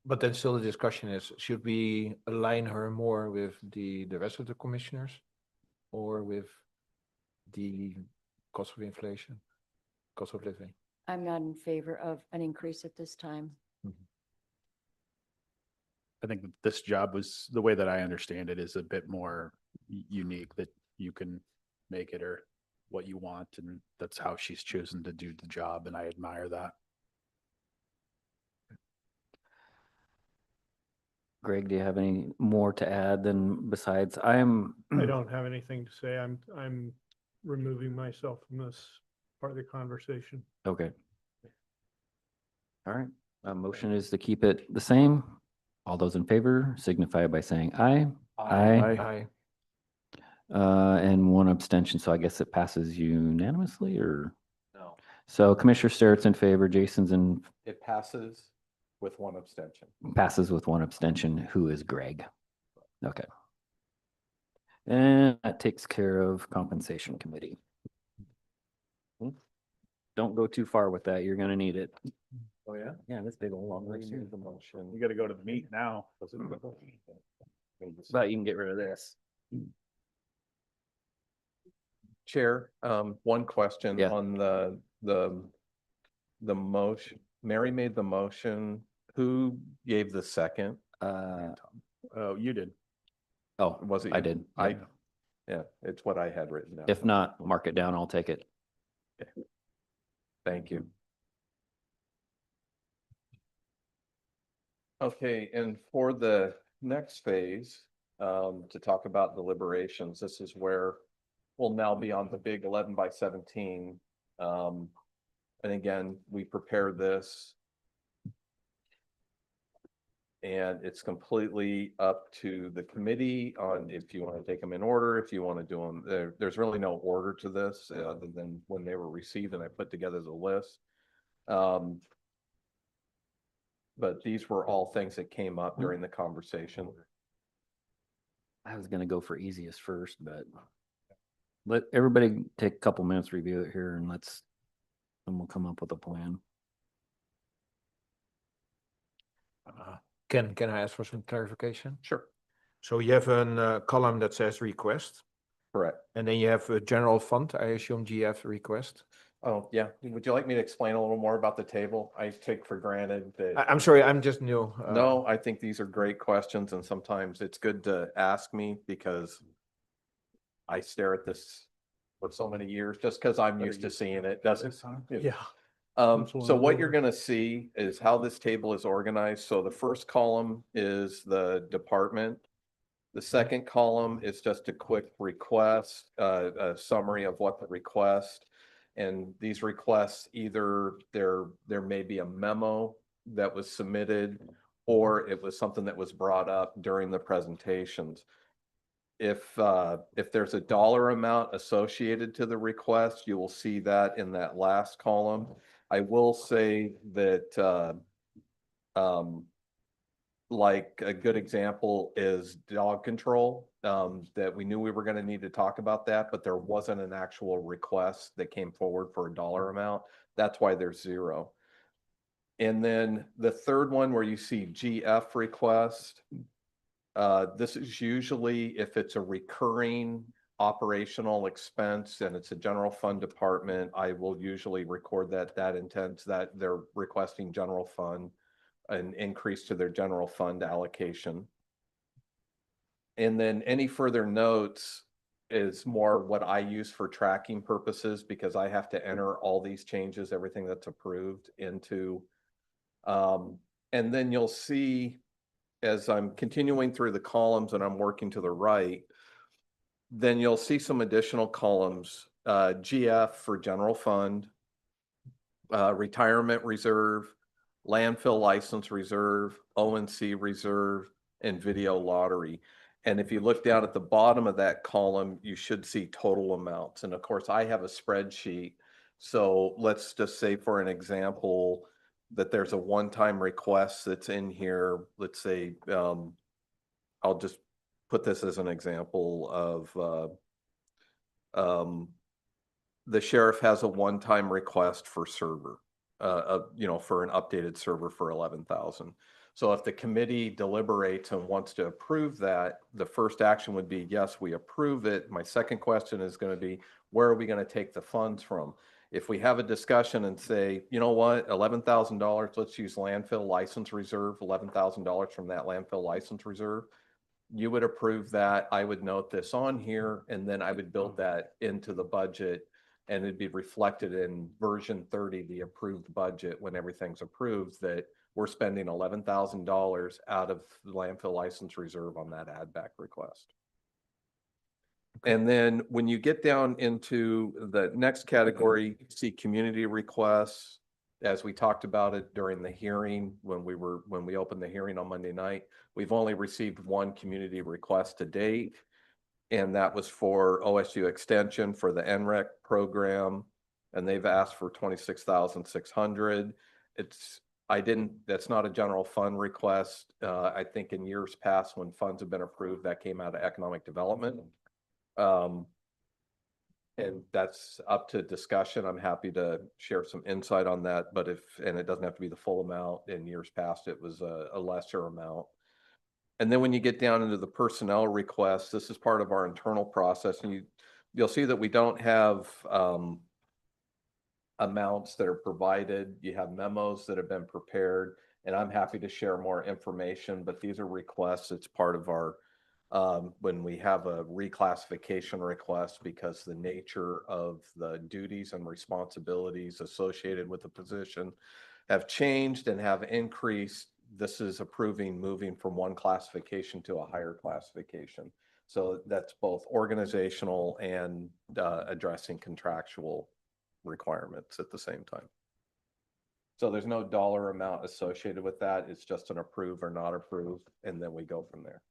C: But then still the discussion is, should we align her more with the rest of the commissioners or with the cost of inflation, cost of living?
L: I'm not in favor of an increase at this time.
M: I think that this job was, the way that I understand it, is a bit more unique, that you can make it or what you want, and that's how she's chosen to do the job, and I admire that.
K: Greg, do you have any more to add than besides
A: I don't have anything to say. I'm removing myself from this part of the conversation.
K: Okay. All right, motion is to keep it the same. All those in favor signify by saying aye.
C: Aye.
K: And one abstention, so I guess it passes unanimously or?
B: No.
K: So Commissioner Sterrett's in favor, Jason's in,
B: It passes with one abstention.
K: passes with one abstention, who is Greg. Okay. And that takes care of compensation committee. Don't go too far with that, you're gonna need it.
M: Oh, yeah?
K: Yeah, this big old long list.
B: Remove the motion.
M: You gotta go to the meet now.
K: But you can get rid of this.
B: Chair, one question
K: Yeah.
B: on the motion. Mary made the motion. Who gave the second?
M: Oh, you did.
K: Oh,
B: Was it?
K: I
B: you?
K: did.
B: I, yeah, it's what I had written down.
K: If not, mark it down, I'll take it.
B: Thank you. Okay, and for the next phase, to talk about deliberations, this is where we'll now be on the big 11/17. And again, we prepare this. And it's completely up to the committee on if you want to take them in order, if you want to do them. There's really no order to this other than when they were received and I put together the list. But these were all things that came up during the conversation.
K: I was gonna go for easiest first, but let everybody take a couple minutes, review it here and then we'll come up with a plan.
C: Can I ask for some clarification?
B: Sure.
C: So you have a column that says request,
B: Correct.
C: And then you have a general fund, I assume GF request.
B: Oh, yeah. Would you like me to explain a little more about the table? I take for granted that.
C: I'm sorry, I'm just new.
B: No, I think these are great questions and sometimes it's good to ask me because I stare at this for so many years, just because I'm used to seeing it, doesn't.
A: Yeah.
B: So what you're gonna see is how this table is organized. So the first column is the department. The second column is just a quick request, a summary of what the request. And these requests, either there may be a memo that was submitted or it was something that was brought up during the presentations. If there's a dollar amount associated to the request, you will see that in that last column. I will say that like a good example is dog control, that we knew we were going to need to talk about that, but there wasn't an actual request that came forward for a dollar amount. That's why there's 0. And then the third one where you see GF request, this is usually if it's a recurring operational expense and it's a general fund department, I will usually record that intends that they're requesting general fund, an increase to their general fund allocation. And then any further notes is more what I use for tracking purposes because I have to enter all these changes, everything that's approved into. And then you'll see as I'm continuing through the columns and I'm working to the right, then you'll see some additional columns, GF for general fund, retirement reserve, landfill license reserve, ONC reserve, and video lottery. And if you look down at the bottom of that column, you should see total amounts. And of course, I have a spreadsheet. So let's just say for an example, that there's a one-time request that's in here. Let's say, I'll just put this as an example of the sheriff has a one-time request for server, for an updated server for 11,000. So if the committee deliberates and wants to approve that, the first action would be, yes, we approve it. My second question is going to be, where are we going to take the funds from? If we have a discussion and say, you know what, $11,000, let's use landfill license reserve, $11,000 from that landfill license reserve, you would approve that. I would note this on here, and then I would build that into the budget, and it'd be reflected in version 30, the approved budget, when everything's approved, that we're spending $11,000 out of the landfill license reserve on that add back request. And then when you get down into the next category, you see community requests. As we talked about it during the hearing, when we opened the hearing on Monday night, we've only received one community request to date. And that was for OSU Extension for the NREC program. And they've asked for $26,600. That's not a general fund request. I think in years past when funds have been approved, that came out of economic development. And that's up to discussion. I'm happy to share some insight on that, but and it doesn't have to be the full amount. In years past, it was a lesser amount. And then when you get down into the personnel requests, this is part of our internal process, and you'll see that we don't have amounts that are provided. You have memos that have been prepared, and I'm happy to share more information, but these are requests. It's part of our when we have a reclassification request, because the nature of the duties and responsibilities associated with the position have changed and have increased. This is approving moving from one classification to a higher classification. So that's both organizational and addressing contractual requirements at the same time. So there's no dollar amount associated with that. It's just an approve or not approve, and then we go from there.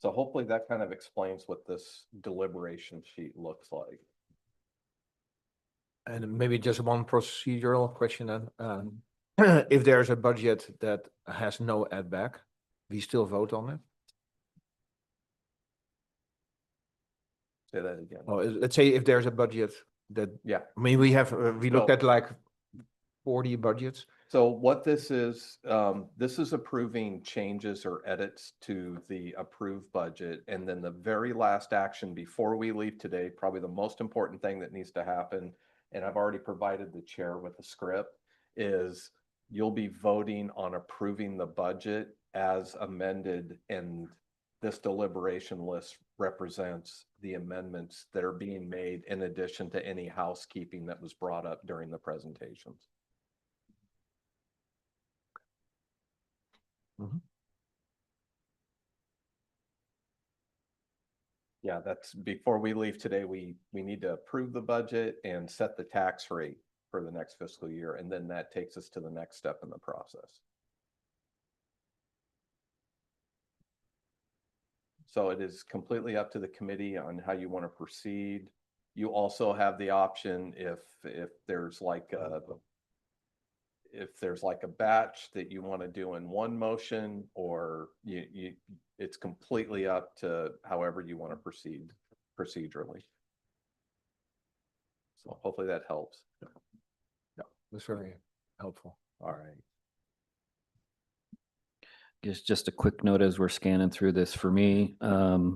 B: So hopefully that kind of explains what this deliberation sheet looks like.
C: And maybe just one procedural question then. If there's a budget that has no add back, we still vote on it?
B: Say that again.
C: Oh, let's say if there's a budget that,
B: Yeah.
C: I mean, we looked at like 40 budgets.
B: So what this is approving changes or edits to the approved budget. And then the very last action before we leave today, probably the most important thing that needs to happen, and I've already provided the chair with the script, is you'll be voting on approving the budget as amended, and this deliberation list represents the amendments that are being made in addition to any housekeeping that was brought up during the presentations. Yeah, that's before we leave today, we need to approve the budget and set the tax rate for the next fiscal year. And then that takes us to the next step in the process. So it is completely up to the committee on how you want to proceed. You also have the option if there's like a batch that you want to do in one motion, or it's completely up to however you want to proceed procedurally. So hopefully that helps.
C: Yeah, that's very helpful.
B: All right.
K: Just a quick note as we're scanning through this for me. I'd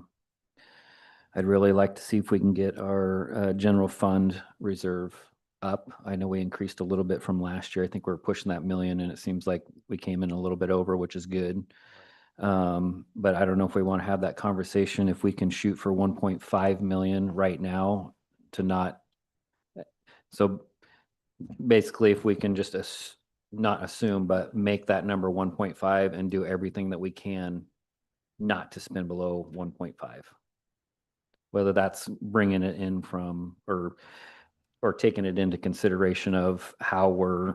K: really like to see if we can get our general fund reserve up. I know we increased a little bit from last year. I think we're pushing that million, and it seems like we came in a little bit over, which is good. But I don't know if we want to have that conversation, if we can shoot for 1.5 million right now to not. So basically, if we can just not assume, but make that number 1.5 and do everything that we can not to spend below 1.5. Whether that's bringing it in from or taking it into consideration of how we're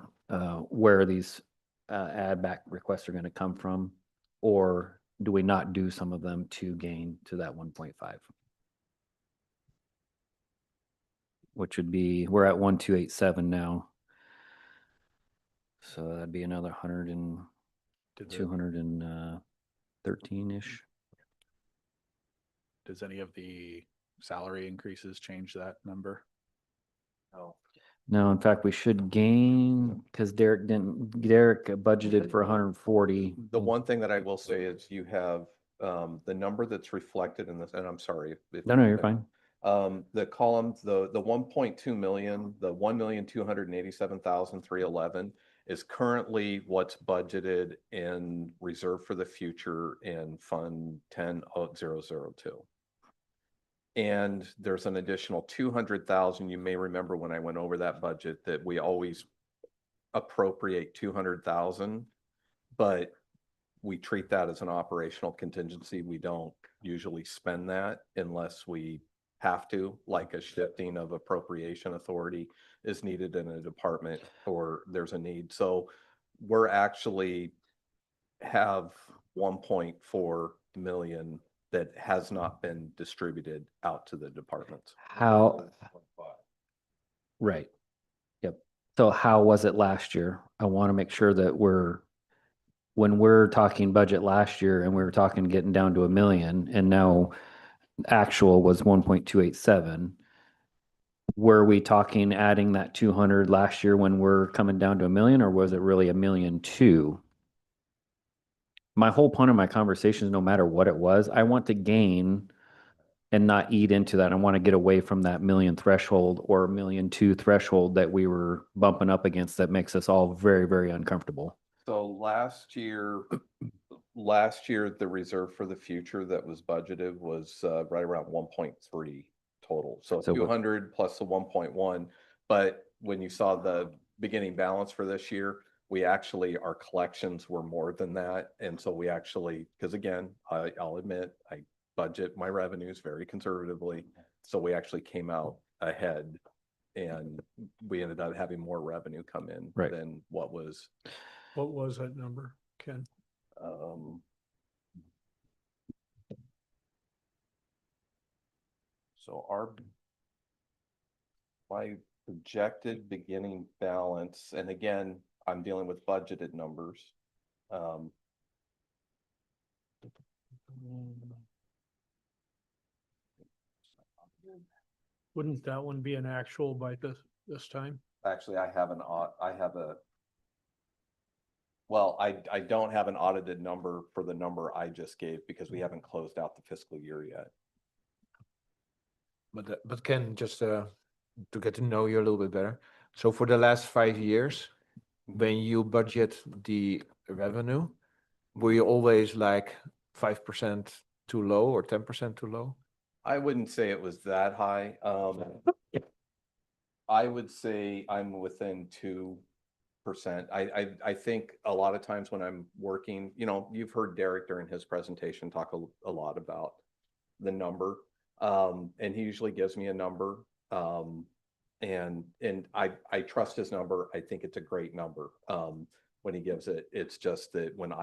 K: where these add back requests are going to come from, or do we not do some of them to gain to that 1.5? Which would be, we're at 1,287 now. So that'd be another 100 and 213-ish.
M: Does any of the salary increases change that number?
B: No.
K: No, in fact, we should gain because Derek budgeted for 140.
B: The one thing that I will say is you have the number that's reflected in this, and I'm sorry.
K: No, you're fine.
B: The column, the 1.2 million, the 1,287,311 is currently what's budgeted in reserve for the future in Fund 10002. And there's an additional 200,000. You may remember when I went over that budget that we always appropriate 200,000, but we treat that as an operational contingency. We don't usually spend that unless we have to, like a shifting of appropriation authority is needed in a department or there's a need. So we're actually have 1.4 million that has not been distributed out to the departments.
K: How? Right. Yep. So how was it last year? I want to make sure that when we're talking budget last year and we were talking getting down to 1 million and now actual was 1.287. Were we talking adding that 200 last year when we're coming down to 1 million, or was it really 1.2 million? My whole point of my conversation is no matter what it was, I want to gain and not eat into that. I want to get away from that 1 million threshold or 1.2 million threshold that we were bumping up against that makes us all very, very uncomfortable.
B: So last year, the reserve for the future that was budgeted was right around 1.3 total. So 200 plus the 1.1. But when you saw the beginning balance for this year, our collections were more than that. And so we actually, because again, I'll admit, I budget my revenues very conservatively. So we actually came out ahead and we ended up having more revenue come in than what was.
A: What was that number, Ken?
B: So my projected beginning balance, and again, I'm dealing with budgeted numbers.
A: Wouldn't that one be an actual by this time?
B: Actually, I have a Well, I don't have an audited number for the number I just gave because we haven't closed out the fiscal year yet.
C: But Ken, just to get to know you a little bit better. So for the last 5 years, when you budget the revenue, were you always like 5% too low or 10% too low?
B: I wouldn't say it was that high. I would say I'm within 2%. I think a lot of times when I'm working, you know, you've heard Derek during his presentation talk a lot about the number. And he usually gives me a number. And I trust his number. I think it's a great number. When he gives it, it's just that when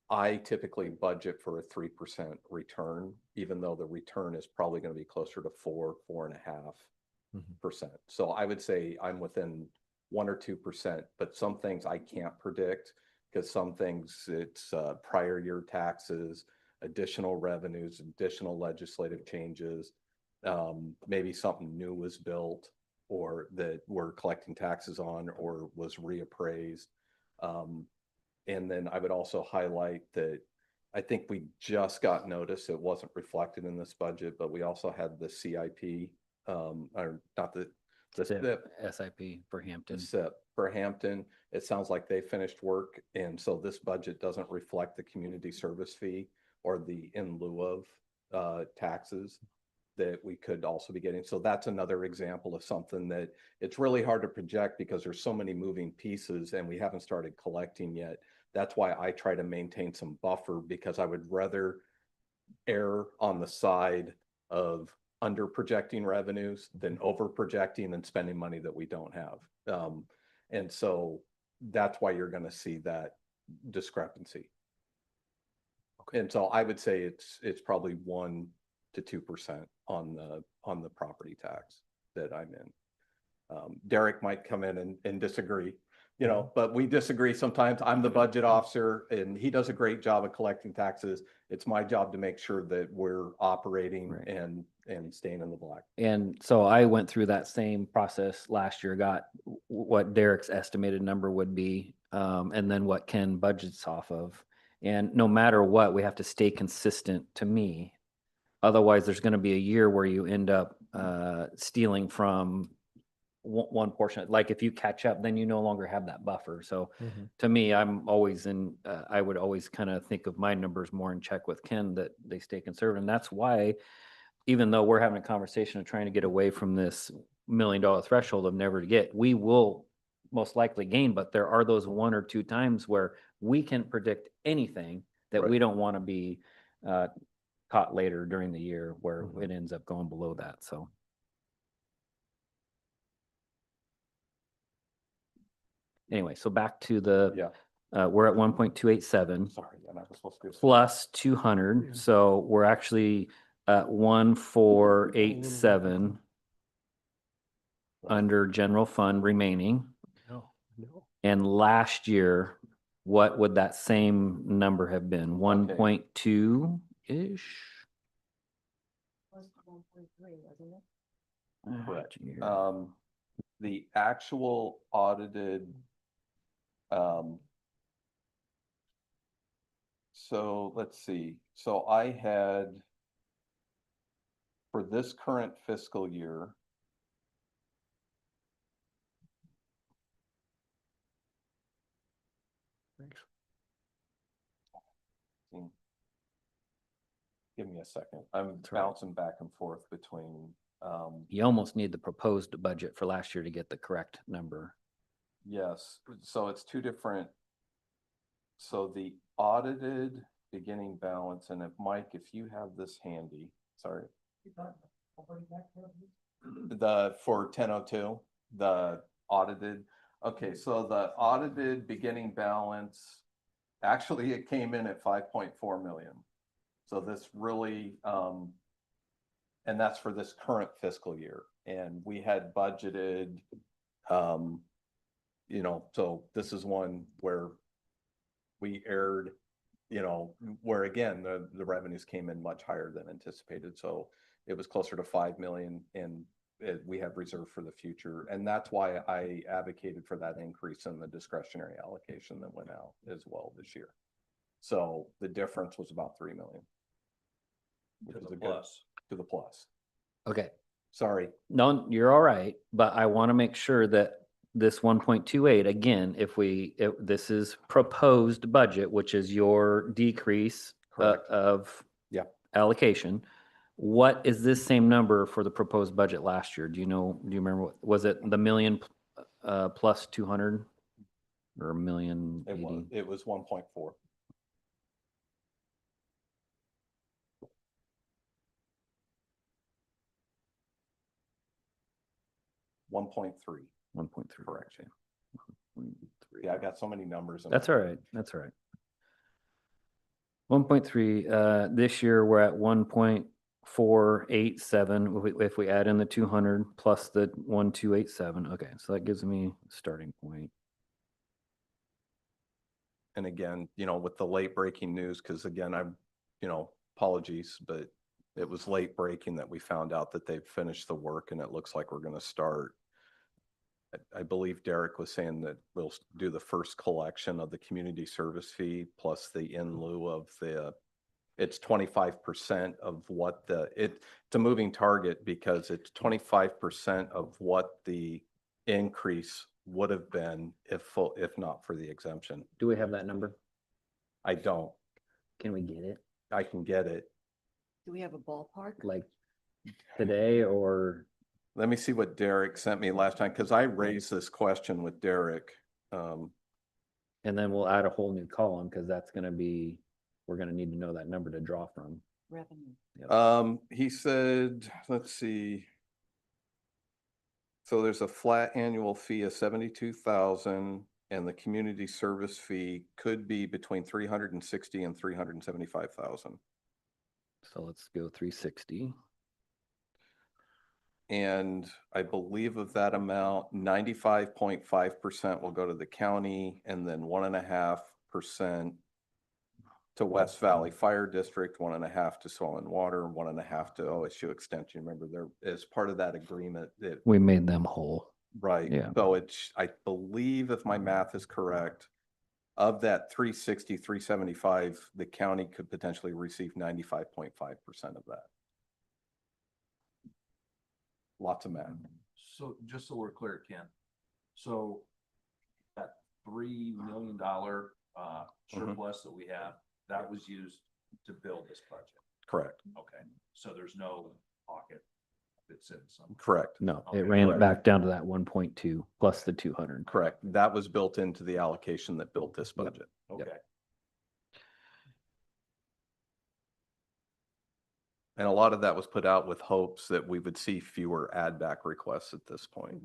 B: I typically budget for a 3% return, even though the return is probably going to be closer to 4.5%. So I would say I'm within 1 or 2%, but some things I can't predict because some things it's prior year taxes, additional revenues, additional legislative changes. Maybe something new was built or that we're collecting taxes on or was reappraised. And then I would also highlight that I think we just got notice, it wasn't reflected in this budget, but we also had the CIP, or not the SIP
K: for Hampton.
B: The SIP for Hampton. It sounds like they finished work. And so this budget doesn't reflect the community service fee or the in lieu of taxes that we could also be getting. So that's another example of something that it's really hard to project because there's so many moving pieces and we haven't started collecting yet. That's why I try to maintain some buffer because I would rather err on the side of under projecting revenues than over projecting and spending money that we don't have. And so that's why you're going to see that discrepancy. And so I would say it's probably 1 to 2% on the property tax that I'm in. Derek might come in and disagree, you know, but we disagree sometimes. I'm the budget officer and he does a great job of collecting taxes. It's my job to make sure that we're operating and staying in the black.
K: And so I went through that same process last year, got what Derek's estimated number would be, and then what Ken budgets off of. And no matter what, we have to stay consistent to me. Otherwise, there's going to be a year where you end up stealing from one portion. Like if you catch up, then you no longer have that buffer. So to me, I'm always I would always kind of think of my numbers more in check with Ken, that they stay conservative. And that's why, even though we're having a conversation of trying to get away from this $1 million threshold of never to get, we will most likely gain. But there are those 1 or 2 times where we can predict anything that we don't want to be caught later during the year where it ends up going below that. So. Anyway, so back to the, we're at 1.287.
B: Sorry, and I was supposed to.
K: Plus 200. So we're actually at 1,487 under general fund remaining. And last year, what would that same number have been? 1.2-ish?
B: Correct. The actual audited, so let's see. So I had, for this current fiscal year, give me a second. I'm bouncing back and forth between.
K: You almost need the proposed budget for last year to get the correct number.
B: Yes, so it's 2 different. So the audited beginning balance, and if Mike, if you have this handy, sorry. For 1002, the audited. Okay, so the audited beginning balance, actually it came in at 5.4 million. So this really, and that's for this current fiscal year. And we had budgeted, you know, so this is one where we erred, you know, where again, the revenues came in much higher than anticipated. So it was closer to 5 million and we have reserved for the future. And that's why I advocated for that increase in the discretionary allocation that went out as well this year. So the difference was about 3 million. Which
O: To
B: is
O: the
B: a good,
O: plus.
B: to the plus.
K: Okay.
B: Sorry.
K: No, you're all right, but I want to make sure that this 1.28, again, if this is proposed budget, which is your decrease
B: Correct.
K: of
B: Yeah.
K: allocation, what is this same number for the proposed budget last year? Do you remember what, was it the million plus 200 or a million?
B: It was 1.4. 1.3.
K: 1.3.
B: Correct. Yeah, I got so many numbers. in
K: That's
B: my
K: all
B: head.
K: right. That's all right. 1.3, this year we're at 1.487. If we add in the 200 plus the 1287. Okay, so that gives me a starting point.
B: And again, with the late breaking news, because again, apologies, but it was late breaking that we found out that they've finished the work and it looks like we're going to start. I believe Derek was saying that we'll do the first collection of the community service fee plus the in lieu of it's 25% of what it's a moving target because it's 25% of what the increase would have been if not for the exemption.
K: Do we have that number?
B: I don't.
K: Can we get it?
B: I can get it.
L: Do we have a ballpark?
K: Like today or?
B: Let me see what Derek sent me last time, because I raised this question with Derek.
K: And then we'll add a whole new column because that's going to be, we're going to need to know that number to draw from.
L: Revenue.
B: He said, let's see. So there's a flat annual fee of 72,000 and the community service fee could be between 360 and 375,000.
K: So let's go 360.
B: And I believe of that amount, 95.5% will go to the county and then 1.5% to West Valley Fire District, 1.5% to Soil and Water, 1.5% to OSU Extension. Remember, there as part of that agreement that
K: We made them whole.
B: right.
K: Yeah.
B: So I believe if my math is correct, of that 360, 375, the county could potentially receive 95.5% of that. Lots of math.
O: So just so we're clear, Ken, so that $3 million surplus that we have, that was used to build this budget.
B: Correct.
O: Okay, so there's no pocket that's in some.
B: Correct.
K: No,
O: Okay,
K: it ran it
B: correct.
K: back down to that 1.2 plus the 200.
B: Correct. That was built into the allocation that built this budget.
O: Okay.
B: And a lot of that was put out with hopes that we would see fewer add back requests at this point.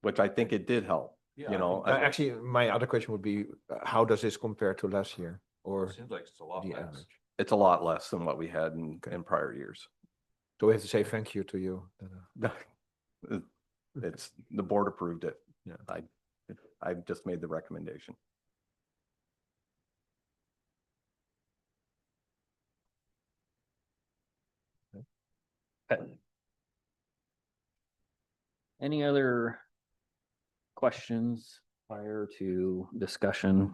B: Which I think it did help,
O: Yeah,
B: you know.
C: Actually, my other question would be, how does this compare to last year or
O: Seems like it's a lot
C: the
O: less.
C: average?
B: It's a lot less than what we had in prior years.
C: Do we have to say thank you to you?
B: It's, the board approved it.
C: Yeah.
B: I just made the recommendation.
K: Any other questions prior to discussion?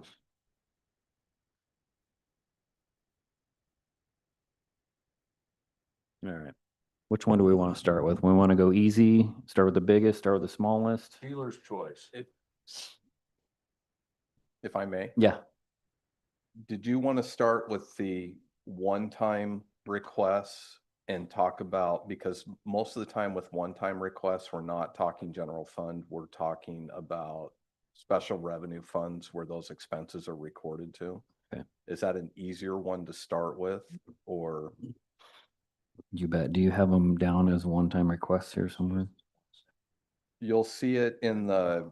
K: All right. Which one do we want to start with? We want to go easy, start with the biggest, start with the smallest?
O: Dealer's choice.
B: If I may.
K: Yeah.
B: Did you want to start with the one-time requests and talk about, because most of the time with one-time requests, we're not talking general fund, we're talking about special revenue funds where those expenses are recorded to.
K: Okay.
B: Is that an easier one to start with, or?
K: You bet. Do you have them down as one-time requests here somewhere?
B: You'll see it in the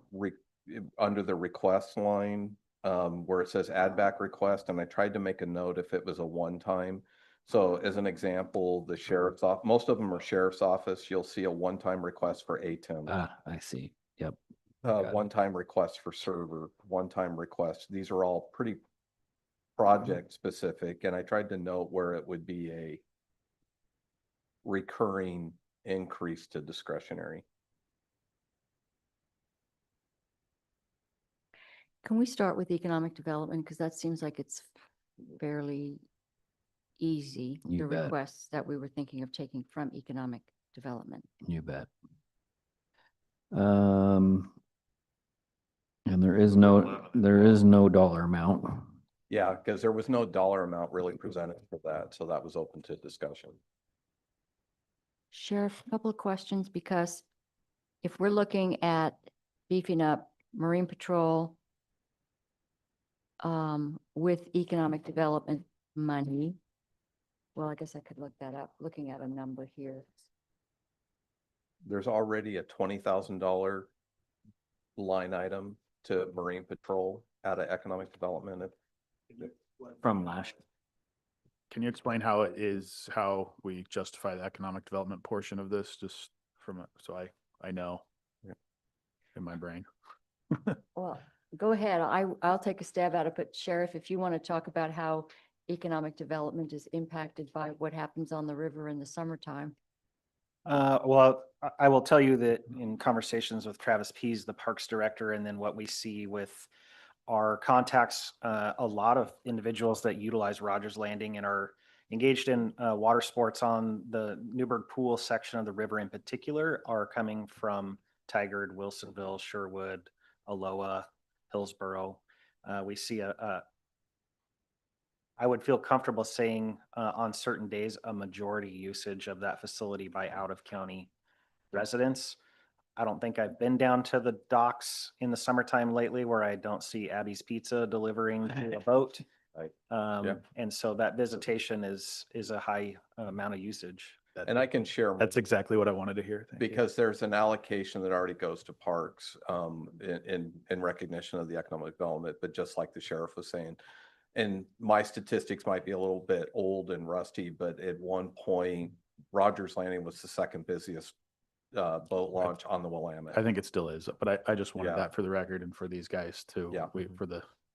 B: under the request line, where it says add back request, and I tried to make a note if it was a one-time. So as an example, the sheriff's office, most of them are sheriff's office. You'll see a one-time request for ATIM.
K: Ah, I see. Yep. got it.
B: One-time request for server, one-time request. These are all pretty project specific, and I tried to note where it would be recurring increase to discretionary.
L: Can we start with economic development? Because that seems like it's fairly easy,
K: You
L: the
K: bet.
L: requests that we were thinking of taking from economic development.
K: You bet. And there is no dollar amount.
B: Yeah, because there was no dollar amount really presented for that, so that was open to discussion.
L: Sheriff, a couple of questions, because if we're looking at beefing up Marine Patrol with economic development money, well, I guess I could look that up, looking at a number here.
B: There's already a $20,000 line item to Marine Patrol out of economic development.
K: From last,
M: Can you explain how it is, how we justify the economic development portion of this, just so I know in my brain?
L: Well, go ahead. I'll take a stab at it, but Sheriff, if you want to talk about how economic development is impacted by what happens on the river in the summertime.
I: Well, I will tell you that in conversations with Travis Pease, the Parks Director, and then what we see with our contacts, a lot of individuals that utilize Rogers Landing and are engaged in water sports on the Newburgh Pool section of the river in particular are coming from Tigard, Wilsonville, Sherwood, Aloha, Hillsborough. We see I would feel comfortable saying on certain days, a majority usage of that facility by out-of-county residents. I don't think I've been down to the docks in the summertime lately where I don't see Abby's Pizza delivering to a boat.
B: Yeah.
I: And so that visitation is a high amount of usage.
B: And I can share.
M: That's exactly what I wanted to hear. Thank you.
B: Because there's an allocation that already goes to parks in recognition of the economic development, but just like the sheriff was saying. And my statistics might be a little bit old and rusty, but at one point, Rogers Landing was the second busiest boat launch on the Willamette.
M: I think it still is, but I just wanted
B: Yeah.
M: that for the record and for these guys too.
B: Yeah.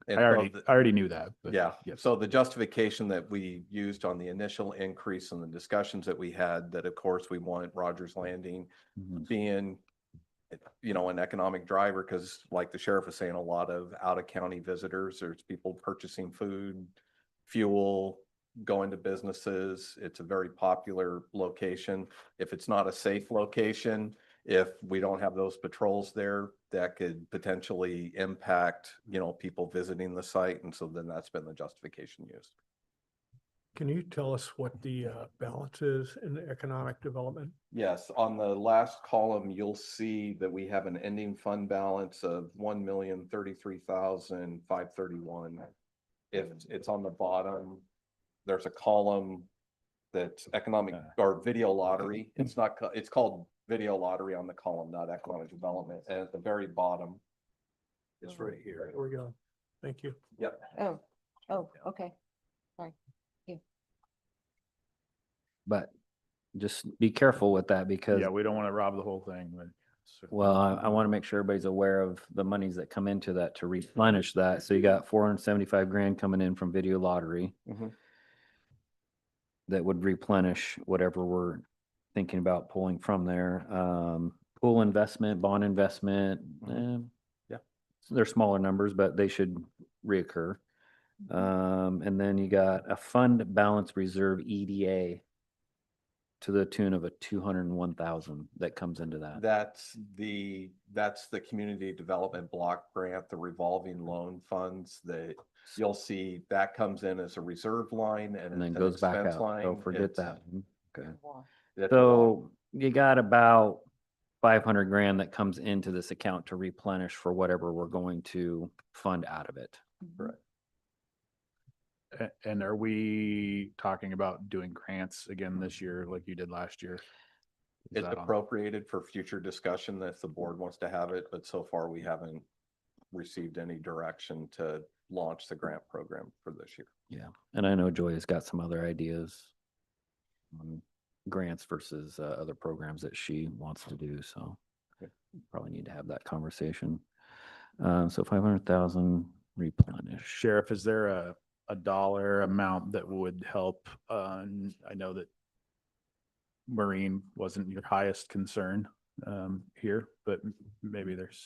B: And
M: I
B: so
M: already knew that. But
B: Yeah,
M: yes.
B: so the justification that we used on the initial increase and the discussions that we had, that of course we want Rogers Landing being, an economic driver, because like the sheriff was saying, a lot of out-of-county visitors, there's people purchasing food, fuel, going to businesses. It's a very popular location. If it's not a safe location, if we don't have those patrols there, that could potentially impact, people visiting the site. And so then that's been the justification used.
A: Can you tell us what the balance is in the economic development?
B: Yes, on the last column, you'll see that we have an ending fund balance of 1,033,531. If it's on the bottom, there's a column that's economic or video lottery. It's not, it's called video lottery on the column, not economic development. And at the very bottom, it's right here.
A: There we go. Thank you.
B: Yep.
L: Oh, okay. Sorry.
K: but just be careful with that because,
M: Yeah, we don't want to rob the whole thing, but.
K: well, I want to make sure everybody's aware of the monies that come into that to replenish that. So you got 475 grand coming in from video lottery
B: Mhm.
K: that would replenish whatever we're thinking about pulling from there. Pool investment, bond investment,
B: Yeah.
K: they're smaller numbers, but they should reoccur. And then you got a fund balance reserve EDA to the tune of 201,000 that comes into that.
B: That's the community development block grant, the revolving loan funds that you'll see that comes in as a reserve line and
K: And then
B: it's an
K: goes back
B: expense
K: out.
B: line.
K: Don't forget
B: It's-
K: that. Okay.
B: it's a lot.
K: So you got about 500 grand that comes into this account to replenish for whatever we're going to fund out of it.
B: Correct.
M: And are we talking about doing grants again this year like you did last year? Is
B: It's
M: that on-
B: appropriated for future discussion if the board wants to have it, but so far we haven't received any direction to launch the grant program for this year.
K: Yeah. And I know Joy has got some other ideas on grants versus other programs that she wants to do. So probably need to have that conversation. So 500,000 replenish.
M: Sheriff, is there a dollar amount that would help? I know that marine wasn't your highest concern here, but maybe there's.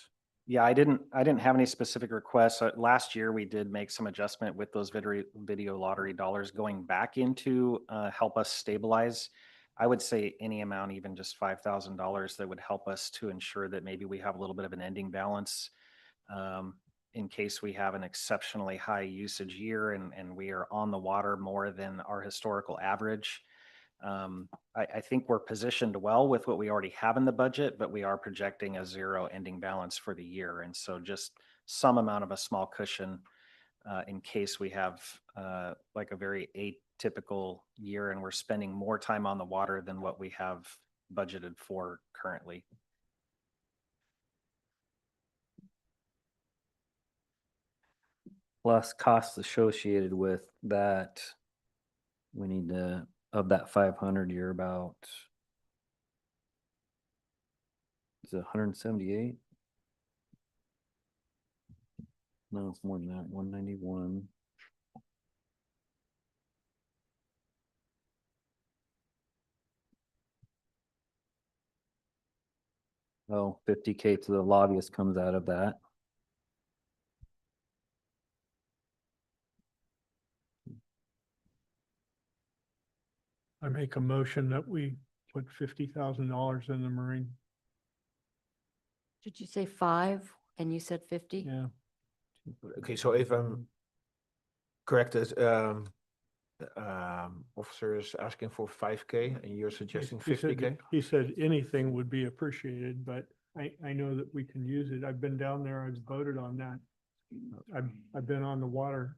I: Yeah, I didn't have any specific requests. Last year, we did make some adjustment with those video lottery dollars going back into help us stabilize. I would say any amount, even just $5,000, that would help us to ensure that maybe we have a little bit of an ending balance in case we have an exceptionally high usage year and we are on the water more than our historical average. I think we're positioned well with what we already have in the budget, but we are projecting a zero ending balance for the year. And so just some amount of a small cushion in case we have like a very atypical year and we're spending more time on the water than what we have budgeted for currently.
K: Plus costs associated with that. We need to, of that 500, you're about, is it 178? No, it's more than that, 191. Oh, 50K to the lobbyist comes out of that.
A: I make a motion that we put $50,000 in the Marine.
L: Did you say 5 and you said 50?
A: Yeah.
C: Okay, so if I'm corrected, officer is asking for 5K and you're suggesting
A: He said-
C: 50K?
A: He said anything would be appreciated, but I know that we can use it. I've been down there. I've voted on that. I've been on the water.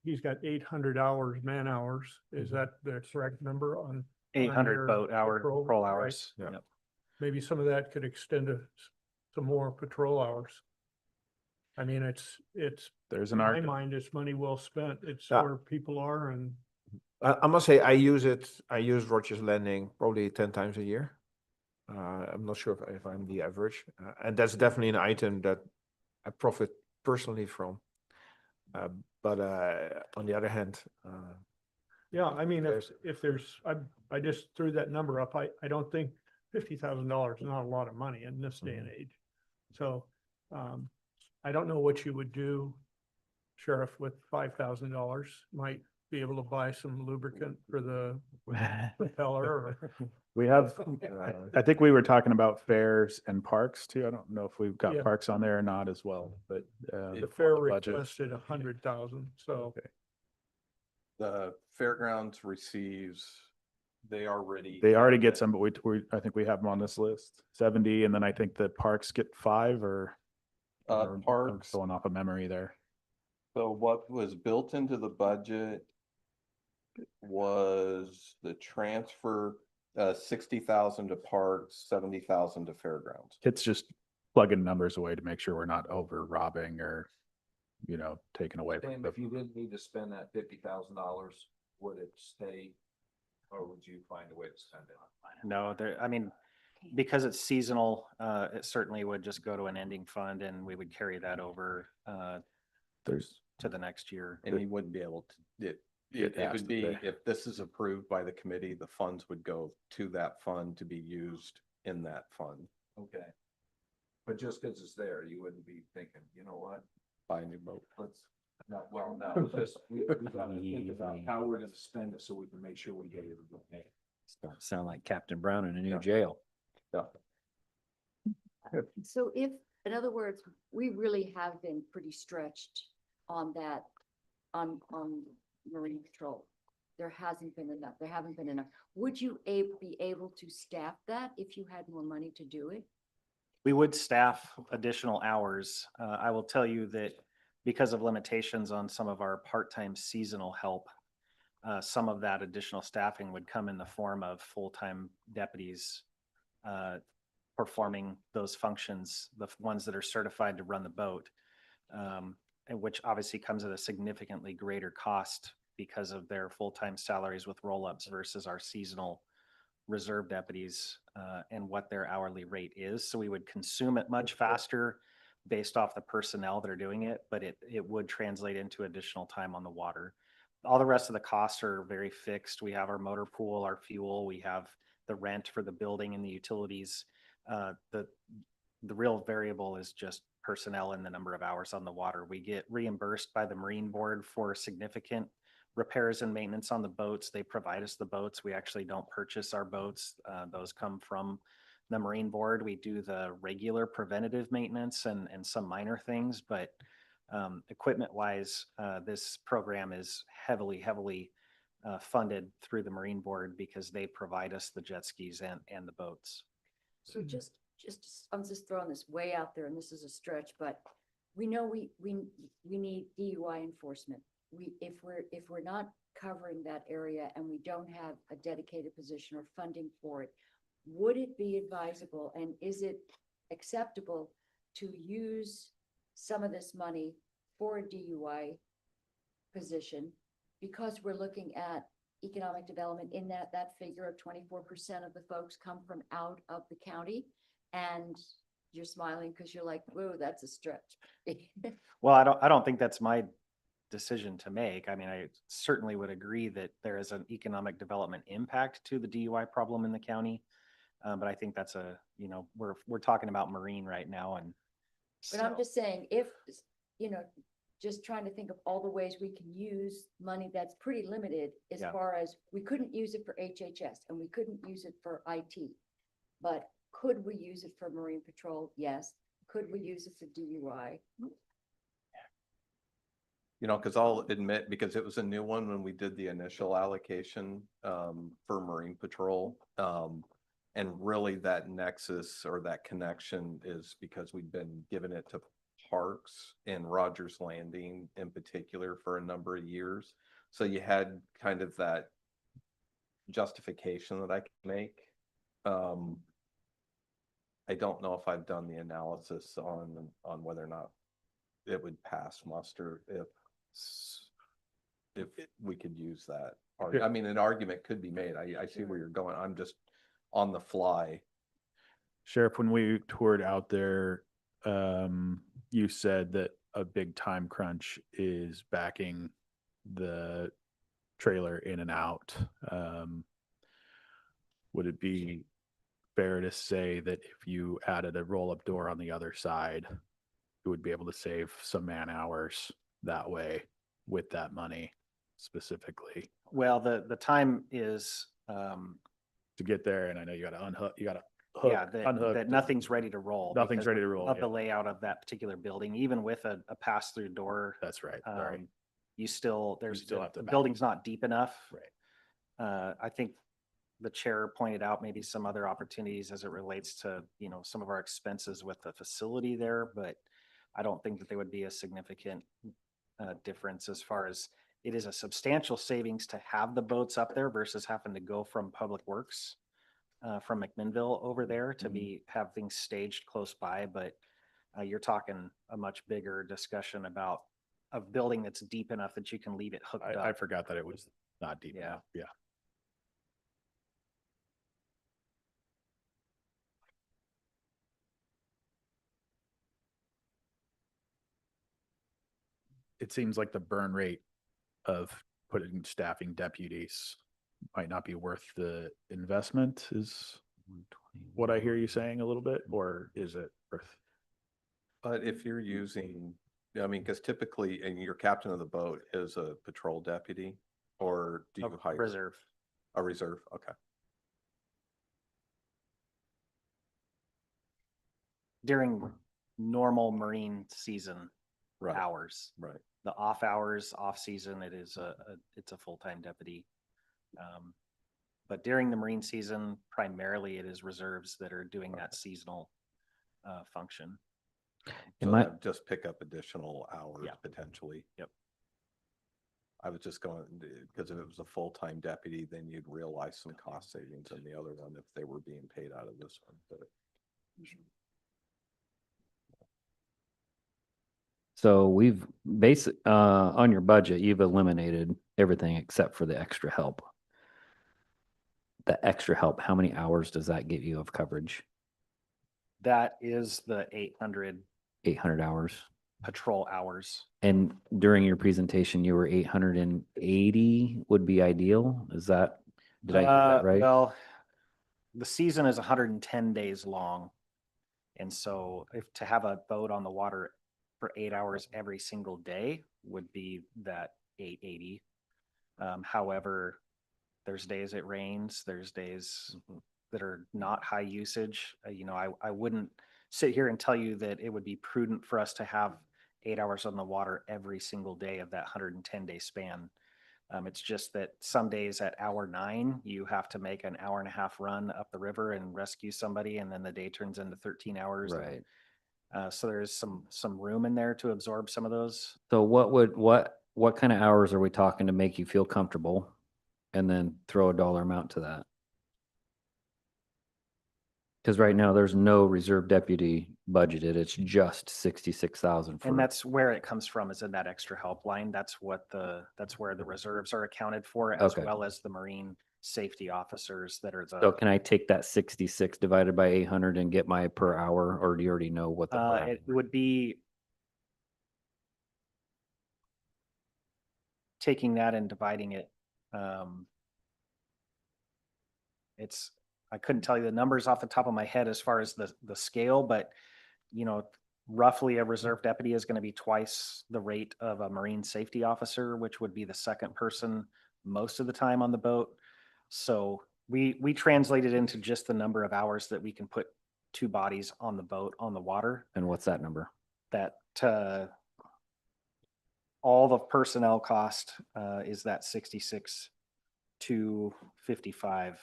A: He's got 800 hours, man hours. Is that the correct number on?
I: 800
A: your
I: boat hour,
A: patrol,
I: patrol
A: right?
I: hours.
C: Yeah.
I: Yep.
A: Maybe some of that could extend to some more patrol hours. I mean,
M: There's
A: in
M: an
A: my
M: argument.
A: mind, it's money well spent. It's
C: Yeah.
A: where people are and
C: I must say, I use Rogers Landing probably 10 times a year. I'm not sure if I'm the average, and that's definitely an item that I profit personally from. But on the other hand,
A: yeah, I mean,
C: There's-
A: if there's, I just threw that number up. I don't think $50,000 is not a lot of money in this day and age. So, I don't know what you would do, Sheriff, with $5,000. Might be able to buy some lubricant for the propeller or.
M: We have,
C: Uh,
M: I think we were talking about fairs and parks too. I don't know if we've got
A: Yeah.
M: parks on there or not as well, but.
A: The fair
M: on the budget.
A: requested 100,000, so.
B: The fairgrounds receives, they already.
M: They already
B: have
M: get
B: it.
M: some, but I think we have them on this list, 70, and then I think the parks get 5 or. I'm
B: Parks,
M: going off of memory there.
B: so what was built into the budget was the transfer, 60,000 to parks, 70,000 to fairgrounds.
M: It's just plugging numbers away to make sure we're not over robbing or, taking away. from
O: Sam,
M: the-
O: if you didn't need to spend that $50,000, would it stay? Or would you find a way to spend it?
I: No, I mean, because it's seasonal, it certainly would just go to an ending fund and we would carry that over
M: There's,
I: to the next year.
B: And he wouldn't be able to,
M: It
B: it
M: has
B: would
M: to
B: be,
M: be.
B: if this is approved by the committee, the funds would go to that fund to be used in that fund.
O: Okay. But just because it's there, you wouldn't be thinking, you know what,
B: Buy a new boat.
O: let's, no, well, no, it's just, we gotta think about how we're gonna spend it so we can make sure we get it. Okay.
K: Sound like Captain Brown in a new
B: Yeah.
K: jail.
B: Yeah.
L: So if, in other words, we really have been pretty stretched on that, on Marine Patrol. There hasn't been enough, there haven't been enough. Would you be able to staff that if you had more money to do it?
I: We would staff additional hours. I will tell you that because of limitations on some of our part-time seasonal help, some of that additional staffing would come in the form of full-time deputies performing those functions, the ones that are certified to run the boat, and which obviously comes at a significantly greater cost because of their full-time salaries with roll-ups versus our seasonal reserve deputies and what their hourly rate is. So we would consume it much faster based off the personnel that are doing it, but it would translate into additional time on the water. all the rest of the costs are very fixed. We have our motor pool, our fuel, we have the rent for the building and the utilities. The real variable is just personnel and the number of hours on the water. We get reimbursed by the Marine Board for significant repairs and maintenance on the boats. They provide us the boats. We actually don't purchase our boats. Those come from the Marine Board. We do the regular preventative maintenance and some minor things, but equipment wise, this program is heavily funded through the Marine Board because they provide us the jet skis and the boats.
L: So I'm just throwing this way out there, and this is a stretch, but we know we need DUI enforcement. If we're not covering that area and we don't have a dedicated position or funding for it, would it be advisable and is it acceptable to use some of this money for a DUI position? Because we're looking at economic development in that figure of 24% of the folks come from out of the county, and you're smiling because you're like, whoa, that's a stretch.
I: Well, I don't think that's my decision to make. I mean, I certainly would agree that there is an economic development impact to the DUI problem in the county. But I think that's we're talking about Marine right now. And
L: But I'm just saying, if, just trying to think of all the ways we can use money that's pretty limited as
I: Yeah.
L: far as, we couldn't use it for HHS and we couldn't use it for IT. But could we use it for Marine Patrol? Yes. Could we use it for DUI?
B: Because I'll admit, because it was a new one when we did the initial allocation for Marine Patrol. And really that nexus or that connection is because we've been giving it to parks and Rogers Landing in particular for a number of years. So you had kind of that justification that I can make. I don't know if I've done the analysis on whether or not it would pass muster if we could use that. I mean, an argument could be made. I see where you're going. I'm just on the fly.
M: Sheriff, when we toured out there, you said that a big time crunch is backing the trailer in and out. Would it be fair to say that if you added a roll-up door on the other side, you would be able to save some man hours that way with that money specifically?
I: well, the time is
M: To get there, and I know you gotta unhook,
I: that nothing's ready to roll.
M: Nothing's
I: because
M: ready to roll,
I: Of
M: yeah.
I: the layout of that particular building, even with a pass-through door.
M: That's right, sorry.
I: You still,
M: have to
I: the
M: back
I: building's not deep enough.
M: Right.
I: I think the chair pointed out maybe some other opportunities as it relates to, some of our expenses with the facility there, but I don't think that there would be a significant difference as far as it is a substantial savings to have the boats up there versus having to go from Public Works from McMinnville over there to have things staged close by. But you're talking a much bigger discussion about a building that's deep enough that you can leave it hooked up.
M: I forgot that it was not deep
I: Yeah.
M: enough, yeah. It seems like the burn rate of putting staffing deputies might not be worth the investment is what I hear you saying a little bit, or is it worth?
B: But if you're using, because typically, and your captain of the boat is a patrol deputy, or do you hire?
I: Reserve.
B: A reserve, okay.
I: During normal Marine season
B: Right.
I: hours.
B: Right.
I: The off hours, off season, it's a full-time deputy. But during the Marine season, primarily it is reserves that are doing that seasonal function.
B: So
K: my-
B: that just pick up additional hours
I: Yeah.
B: potentially.
I: Yep.
B: I was just going, because if it was a full-time deputy, then you'd realize some cost savings in the other one if they were being paid out of this one, but.
K: So we've on your budget, you've eliminated everything except for the extra help. The extra help, how many hours does that get you of coverage?
I: That is the 800.
K: 800 hours.
I: patrol hours.
K: And during your presentation, you were 880 would be ideal. Is that, did I hear that right?
I: Well, the season is 110 days long. And so if to have a boat on the water for 8 hours every single day would be that 880. However, there's days it rains, there's days that are not high usage. I wouldn't sit here and tell you that it would be prudent for us to have 8 hours on the water every single day of that 110-day span. It's just that some days at hour 9, you have to make an hour-and-a-half run up the river and rescue somebody, and then the day turns into 13 hours.
K: Right.
I: So there's some room in there to absorb some of those.
K: So what kind of hours are we talking to make you feel comfortable? And then throw a dollar amount to that. Because right now there's no reserve deputy budgeted. It's just 66,000 for.
I: And that's where it comes from, is in that extra help line. That's where the reserves are accounted for, as
K: Okay.
I: well as the marine safety officers that are
K: So
I: the,
K: can I take that 66 divided by 800 and get my per hour, or do you already know what the? per hour-
I: it would be taking that and dividing it. I couldn't tell you the numbers off the top of my head as far as the scale, but roughly a reserve deputy is going to be twice the rate of a marine safety officer, which would be the second person most of the time on the boat. So we translate it into just the number of hours that we can put 2 bodies on the boat, on the water.
K: And what's that number?
I: That all the personnel cost is that 66 to 55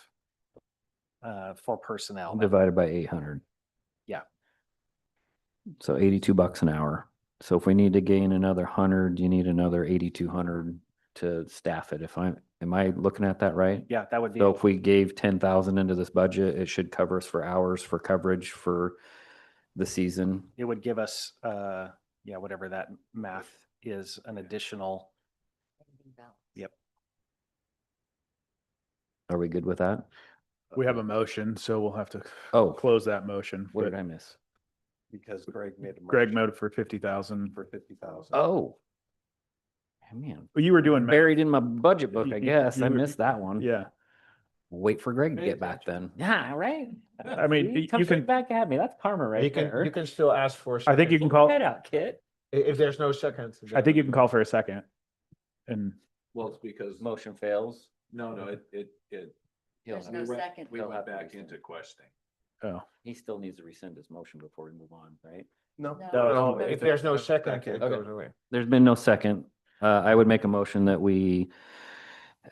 I: for personnel.
K: Divided by 800.
I: Yeah.
K: So $82 an hour. So if we need to gain another 100, you need another 8,200 to staff it. Am I looking at that right?
I: Yeah, that would be.
K: So if we gave 10,000 into this budget, it should cover us for hours, for coverage, for the season.
I: It would give us, whatever that math is, an additional. Yep.
K: Are we good with that?
M: We have a motion, so we'll have to
K: Oh,
M: close that motion.
K: what
M: but
K: did I miss?
B: Because Greg made a
M: Greg
B: motion
M: noted for 50,000.
B: for 50,000.
K: Oh. Man,
M: Well, you were doing.
K: buried in my budget book, I
M: You-
K: guess. I
M: you were-
K: missed that one.
M: Yeah.
K: Wait for Greg to
O: Pay
K: get back
O: attention.
K: then. Yeah, right.
M: I mean,
K: See?
M: you
K: Come straight
M: can-
K: back at me. That's karma right there.
C: You can still ask for.
M: I think you can
C: second.
M: call,
K: Head out, kid.
C: If there's no second.
M: I think you can call for a second. And
O: Well, it's because,
K: Motion fails.
O: no,
L: There's
O: we
L: no
O: went-
L: second.
O: we
K: He'll
O: went
K: have to
O: back
K: rescind.
O: into questioning.
K: He still needs to rescind his motion before we move on, right?
C: No,
L: No.
C: if there's no second, it
B: Okay.
C: goes away.
K: There's been no second. I would make a motion that we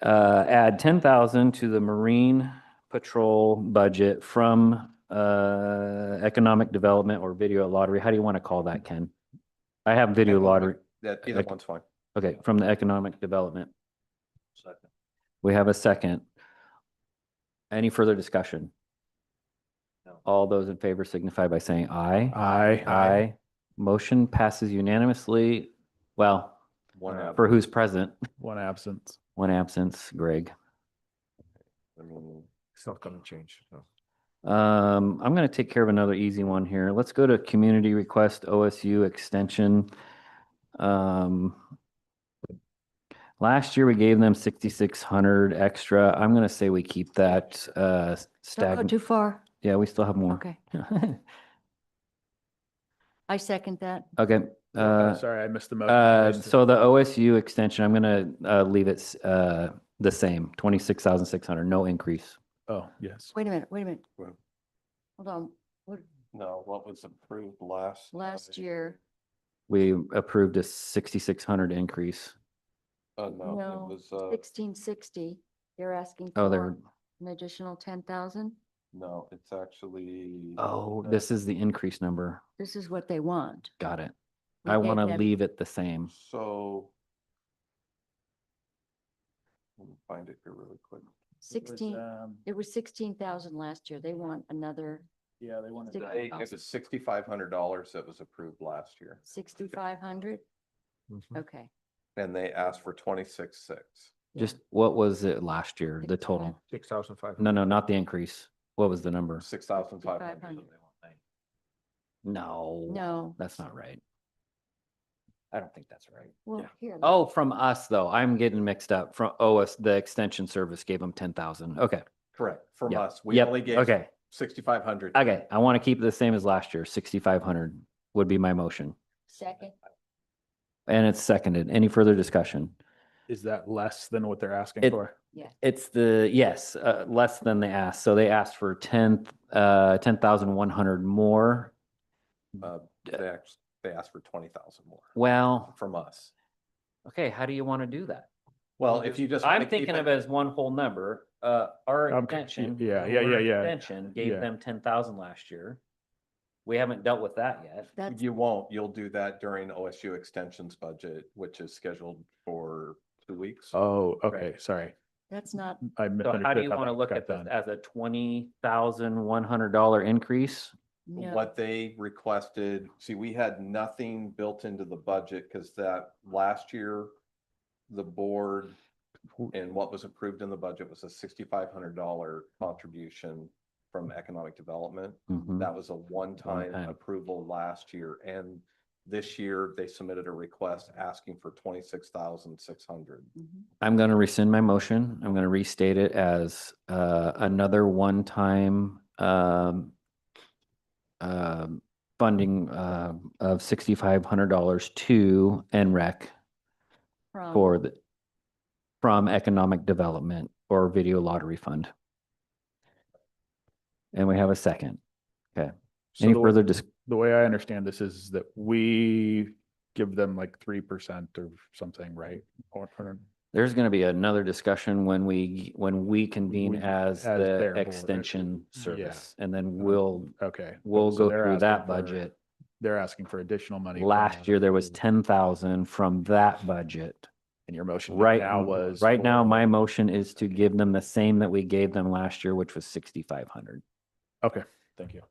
K: add 10,000 to the Marine Patrol budget from economic development or video lottery. How do you want to call that, Ken? I have video lottery.
B: That either one's fine.
K: Okay, from the economic development.
O: Second.
K: We have a second. Any further discussion?
O: No.
K: All those in favor signify by saying aye.
M: Aye.
K: Aye. Motion passes unanimously. Well,
B: One app.
K: for who's present,
M: one absence.
K: one absence, Greg.
B: I mean,
C: It's not gonna change. So.
K: I'm gonna take care of another easy one here. Let's go to community request OSU extension. Last year we gave them 6,600 extra. I'm gonna say we keep that
L: Don't go
K: stagnant.
L: too far.
K: Yeah, we still have more.
L: Okay. I second that.
K: Okay,
M: Sorry, I missed the motion.
K: so the OSU extension, I'm gonna leave it the same, 26,600, no increase.
M: Oh, yes.
L: Wait a minute.
B: Well-
L: Hold on. What,
B: no, what was approved last?
L: last year,
K: We approved a 6,600 increase.
B: Oh, no,
L: no,
B: it was,
L: 1660, they're asking
K: Oh,
L: for
K: they're,
L: an additional 10,000.
B: no, it's actually.
K: oh, this is the increase number.
L: This is what they want.
K: Got it.
L: We
K: I
L: gave
K: want to
L: them-
K: leave it the same.
B: So. Let me find it here really quick.
L: 16, it was 16,000 last year. They want another
M: Yeah, they wanted.
L: Six-
B: It was $6,500 that was approved last year,
L: 6,500.
C: Mhm.
L: Okay.
B: and they asked for 26,600.
K: Just what was it last year, the
L: 65.
K: total?
C: 6,500.
K: No, not the increase. What was the number?
B: 6,500.
L: 6,500.
K: No.
L: No,
K: That's not right. I don't think that's right.
L: Well, here.
K: Oh, from us though, I'm getting mixed up. From OS, the extension service gave them 10,000. Okay.
B: Correct, from
K: Yep.
B: us. We
K: Yep.
B: only gave
K: Okay.
B: 6,500.
K: Okay. I want to keep it the same as last year. 6,500 would be my motion.
L: Second.
K: And it's seconded. Any further discussion?
M: Is that less than what they're asking
K: It-
M: for?
K: It's yes, less than they asked. So they asked for 10,100 more.
B: They asked for 20,000 more
K: Well,
B: from us.
K: okay, how do you want to do that?
B: Well, if you just.
K: I'm
B: wanna keep
K: thinking of
B: it-
K: it as one whole number. Our
M: Okay,
K: extension.
M: yeah,
K: our
M: yeah.
K: Extension gave
M: Yeah.
K: them 10,000 last year. We haven't dealt with that yet.
L: That's,
B: You won't, you'll do that during OSU extensions budget, which is scheduled for 2 weeks.
M: Oh, okay, sorry.
L: that's not,
M: I
K: So
M: misunderstood.
K: how do you
M: how
K: want to
M: that
K: look
M: got
K: at this
M: done.
K: as a $20,100 increase?
L: no,
B: What they requested, see, we had nothing built into the budget because that last year, the board and what was approved in the budget was a $6,500 contribution from economic development.
K: Mhm.
B: That was a one-time
K: One-time.
B: approval last year, and this year they submitted a request asking for 26,600.
K: I'm going to rescind my motion. I'm going to restate it as another one-time funding of $6,500 to NREC
L: from,
K: for from economic development or video lottery fund. And we have a second. Okay.
M: So
K: Any
M: the-
K: further
M: The way I understand this is that we give them like 3% or something, right? Or
K: There's going to be another discussion when we convene
M: We-
K: as
M: as their
K: the
M: board.
K: extension
M: Yeah.
K: service. And then we'll
M: okay.
K: go
M: So they're
K: through that
M: asking for-
K: budget.
M: They're asking for additional money. from
K: Last
M: us
K: year, there was
M: to-
K: 10,000 from that budget.
M: And your motion
K: Right
M: now was.
K: right now,
M: for-
K: my motion is to give them the same that we gave them last year, which was 6,500.
M: Okay, thank you.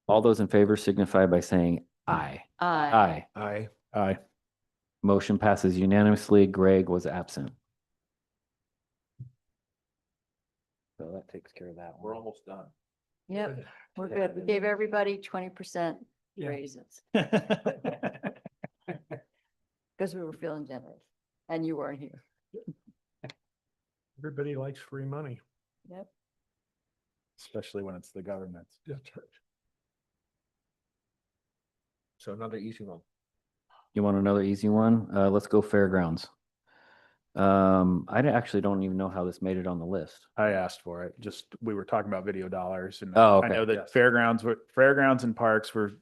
K: All those in favor signify by saying aye.
L: I,
K: Aye.
M: Aye.
K: Motion passes unanimously. Greg was absent. So that takes care of that
B: We're
K: one.
B: almost done.
L: yep, we're good. We gave everybody 20% raises. Because we were feeling generous and you weren't here.
A: Everybody likes free money.
L: Yep.
M: Especially when it's the government.
C: So another easy one.
K: You want another easy one? Let's go fairgrounds. Actually don't even know how this made it on the list.
M: I asked for it, just, we were talking about video dollars and
K: Oh,
M: I
K: okay.
M: know that fairgrounds and parks were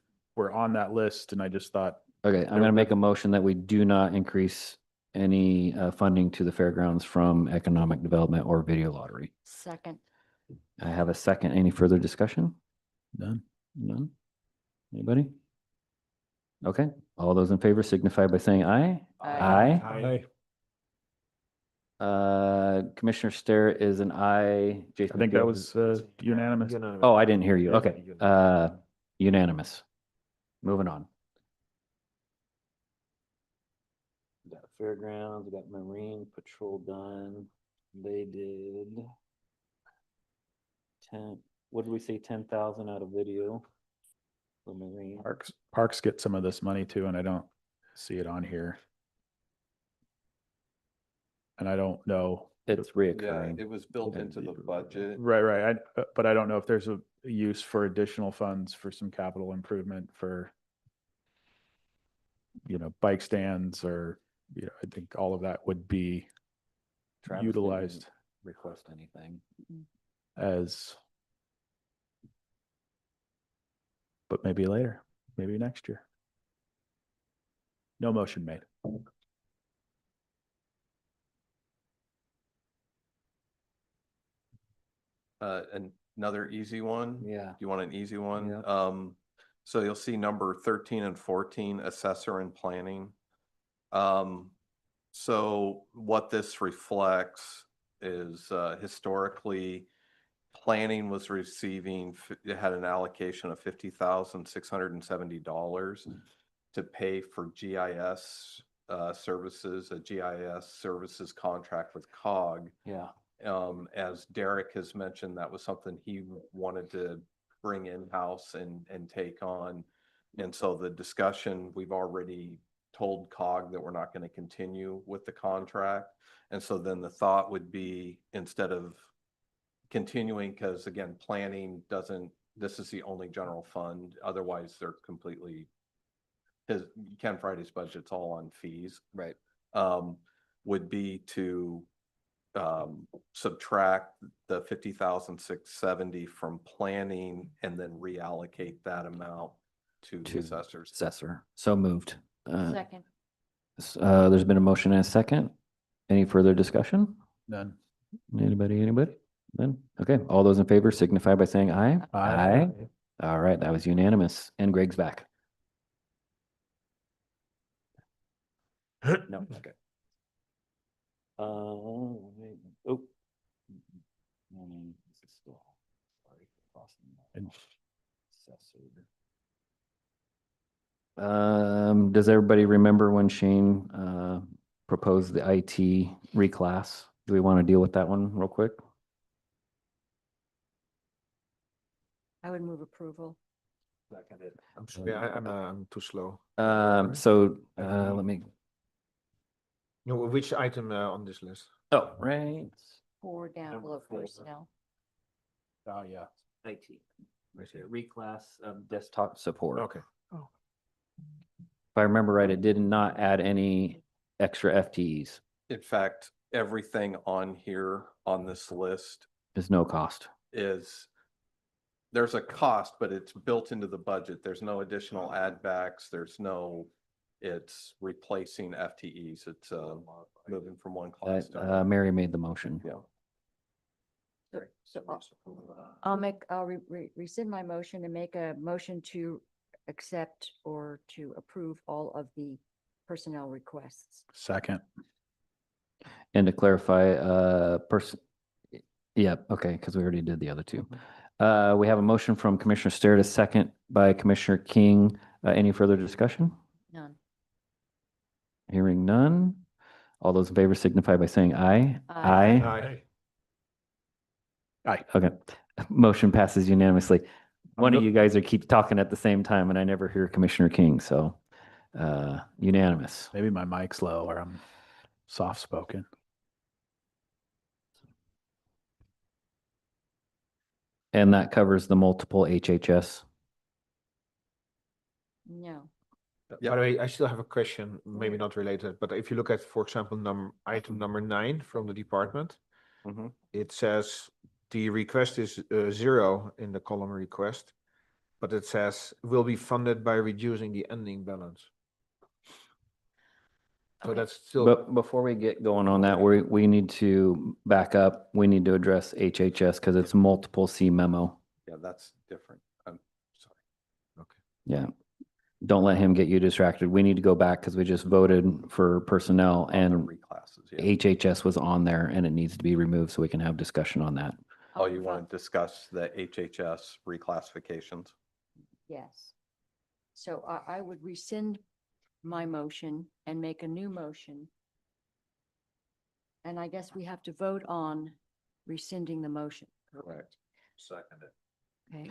M: on that list and I just thought,
K: Okay, I'm gonna make a motion that we do not increase any funding to the fairgrounds from economic development or video lottery.
L: Second,
K: I have a second. Any further discussion?
M: None.
K: None? Anybody? Okay, all those in favor signify by saying aye.
L: Aye.
K: Commissioner Starrett is an aye.
M: I
K: Jason
M: think that
K: Fields
M: was
K: is-
M: unanimous.
K: Oh, I didn't hear you.
M: Yeah,
K: Okay,
C: unanimous.
K: unanimous. Moving on. We got fairgrounds, we got marine patrol done. They did 10, what did we say, 10,000 out of video for marine?
M: Parks get some of this money too, and I don't see it on here. And I don't know,
K: It's
B: Yeah,
K: reoccurring.
B: it was built into the budget.
M: right, but I don't know if there's a use for additional funds for some capital improvement for, bike stands or, I think all of that would be
K: Travis didn't
M: utilized
K: Request anything.
M: as, but maybe later, maybe next year. No motion made.
B: Another easy one.
K: Yeah.
B: You want an easy one?
K: Yeah.
B: So you'll see number 13 and 14, assessor and planning. So what this reflects is historically, planning was receiving, it had an allocation of $50,670 to pay for GIS services, a GIS services contract with COG.
K: Yeah.
B: As Derek has mentioned, that was something he wanted to bring in-house and take on. And so the discussion, we've already told COG that we're not going to continue with the contract. And so then the thought would be, instead of continuing, because again, planning doesn't, this is the only general fund, otherwise they're completely, his, Ken Friday's budget's all on fees.
K: Right.
B: Would be to subtract the 50,670 from planning and then reallocate that amount to the
K: To
B: assessors.
K: Assessor. So moved.
L: Second.
K: There's been a motion and a second. Any further discussion?
M: None.
K: Anybody? Then, okay, all those in favor signify by saying aye.
M: Aye.
K: All right, that was unanimous. And Greg's back. No, okay. Oh. This is still, sorry, crossing that. Does everybody remember when Shane proposed the IT reclass? Do we want to deal with that one real quick?
L: I would move approval.
C: I'm sorry, I'm too slow.
K: Let me,
C: No, which item on this list?
K: oh, right.
L: 4 down below personnel.
M: Oh, yeah.
K: IT. Reclass of desktop support.
C: Okay.
K: If I remember right, it did not add any extra FTEs.
B: In fact, everything on here on this list
K: There's no cost.
B: is, there's a cost, but it's built into the budget. There's no additional add backs. There's no, it's replacing FTEs. It's moving from one class to another.
K: Mary made the motion.
B: Yeah.
L: So I'll rescind my motion and make a motion to accept or to approve all of the personnel requests.
M: Second.
K: And to clarify, yeah, okay, because we already did the other two. We have a motion from Commissioner Starrett, a second by Commissioner King. Any further discussion?
L: None.
K: Hearing none. All those in favor signify by saying aye.
L: Aye.
M: Aye.
K: Okay. Motion passes unanimously. One of you guys keeps talking at the same time and I never hear Commissioner King, so unanimous.
M: Maybe my mic's low or I'm soft spoken.
K: And that covers the multiple HHS.
L: No.
C: By the way, I still have a question, maybe not related, but if you look at, for example, item number 9 from the department, it says the request is 0 in the column request, but it says will be funded by reducing the ending balance. So that's still.
K: But before we get going on that, we need to back up. We need to address HHS because it's multiple C memo.
B: Yeah, that's different. I'm sorry.
K: Yeah. Don't let him get you distracted. We need to go back because we just voted for personnel and
B: Reclasses, yeah.
K: HHS was on there and it needs to be removed so we can have discussion on that.
B: Oh, you want to discuss the HHS reclassifications?
L: Yes. So I would rescind my motion and make a new motion. And I guess we have to vote on rescinding the motion.
B: Correct. Seconded.
L: Okay.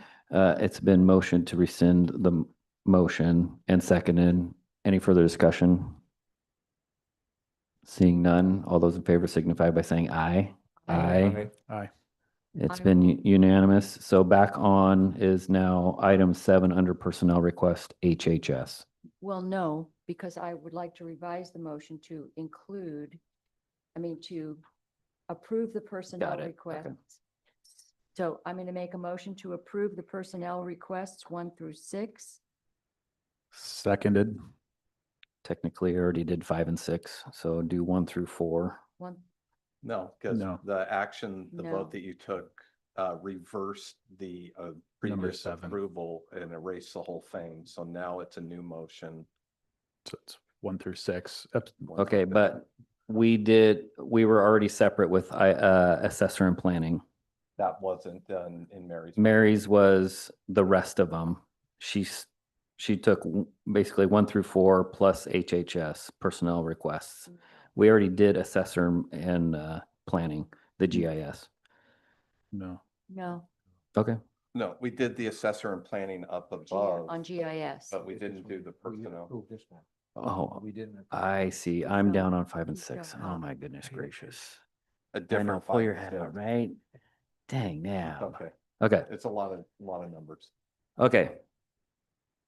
K: It's been motioned to rescind the motion and seconded. Any further discussion? Seeing none, all those in favor signify by saying aye. Aye.
M: Aye.
K: It's been unanimous. So back on is now item 7 under personnel request HHS.
L: Well, no, because I would like to revise the motion to include, to approve the personnel
K: Got it. Okay.
L: requests. So I'm going to make a motion to approve the personnel requests 1 through 6.
M: Seconded.
K: Technically, I already did 5 and 6, so do 1 through 4.
L: 1,
B: No, because
M: No.
B: the action, the
L: No.
B: vote that you took reversed the previous
M: 7.
B: approval and erased the whole thing. So now it's a new motion.
M: So it's 1 through 6.
K: Okay, but we were already separate with assessor and planning.
B: That wasn't done in Mary's.
K: Mary's was the rest of them. She took basically 1 through 4 plus HHS personnel requests. We already did assessor and planning, the GIS.
M: No.
L: no.
K: Okay,
B: No, we did the assessor and planning up
L: G-
B: above,
L: On GIS.
B: but we didn't do the personnel.
K: Oh,
M: We didn't.
K: I see. I'm down on 5 and
L: He's got
K: 6.
L: that.
K: Oh, my goodness gracious.
B: A
K: I know,
B: different.
K: pull your
B: five,
K: head
B: yeah.
K: out, right? Dang, now.
B: Okay,
K: Okay,
B: it's a lot of numbers.
K: okay.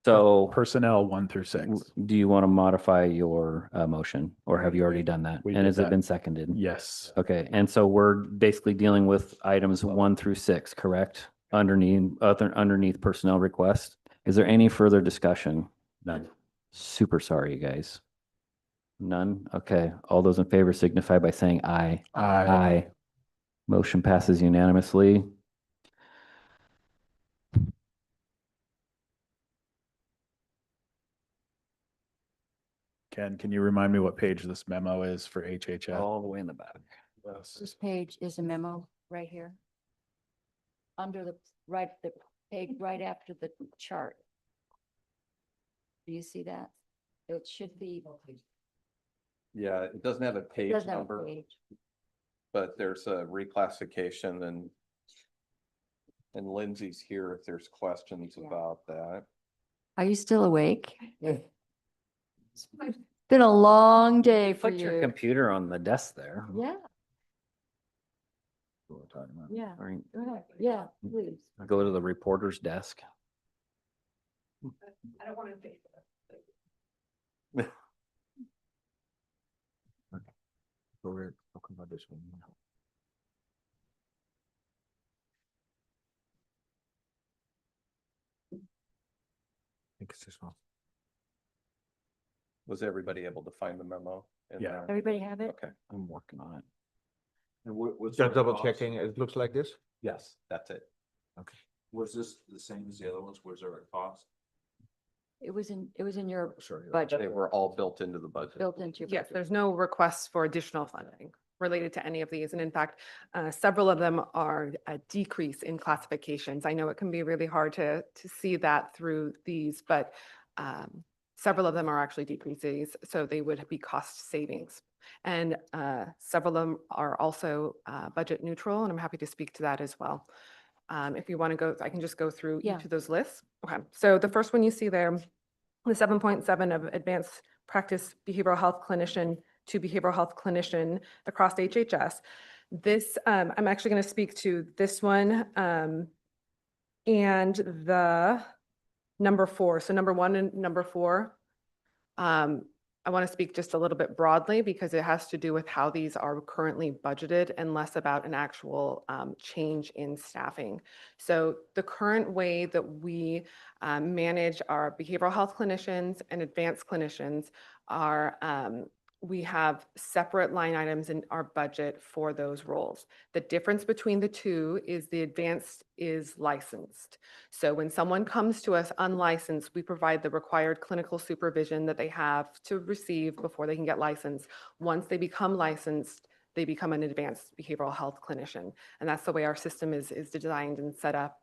K: So
M: Personnel 1 through
K: w-
M: 6.
K: do you want to modify your motion or have you already done that?
M: We
K: And
M: did
K: has it
M: that.
K: been seconded?
M: Yes.
K: Okay, and so we're basically dealing with items 1 through 6, correct? Underneath personnel request. Is there any further discussion?
M: None.
K: Super sorry, you guys. None? Okay, all those in favor signify by saying aye. Aye. Motion passes unanimously.
M: Ken, can you remind me what page this memo is for HHS?
K: All the way in the back.
L: This page is a memo right here. Under the page right after the chart. Do you see that? It should be.
B: Yeah, it doesn't have a page
L: Doesn't have a
B: number,
L: page.
B: but there's a reclassification and Lindsay's here if there's questions
L: Yeah.
B: about that.
L: Are you still awake? It's been a long day for
K: Put your
L: you.
K: computer on the desk there.
L: Yeah,
K: What we're talking about.
L: yeah.
K: All right,
L: Go ahead. Yeah, please.
K: go to the reporter's desk.
J: I don't want to pay for that.
C: So we're talking about this one. I think it's this one.
B: Was everybody able to find the memo? in
M: Yeah.
B: there?
L: Everybody have it?
B: Okay,
K: I'm working on it.
O: And what's?
C: Just double checking, it looks like this?
B: yes, that's it.
O: Was this the same as the other ones? Was there a cost?
L: It was in your
C: Sorry.
B: They
L: budget,
B: were all built into the budget.
L: built into your
P: Yes,
L: budget.
P: there's no requests for additional funding related to any of these. And in fact, several of them are a decrease in classifications. I know it can be really hard to see that through these, but several of them are actually decreases, so they would be cost savings. And several of them are also budget neutral, and I'm happy to speak to that as well. If you want to go, I can just go through
L: Yeah.
P: each of those lists. Okay, so the first one you see there, the 7.7 of advanced practice behavioral health clinician to behavioral health clinician across HHS. This, I'm actually going to speak to this one and the number 4. So number 1 and number 4. I want to speak just a little bit broadly because it has to do with how these are currently budgeted and less about an actual change in staffing. So the current way that we manage our behavioral health clinicians and advanced clinicians are we have separate line items in our budget for those roles. The difference between the two is the advanced is licensed. So when someone comes to us unlicensed, we provide the required clinical supervision that they have to receive before they can get licensed. Once they become licensed, they become an advanced behavioral health clinician. And that's the way our system is designed and set up.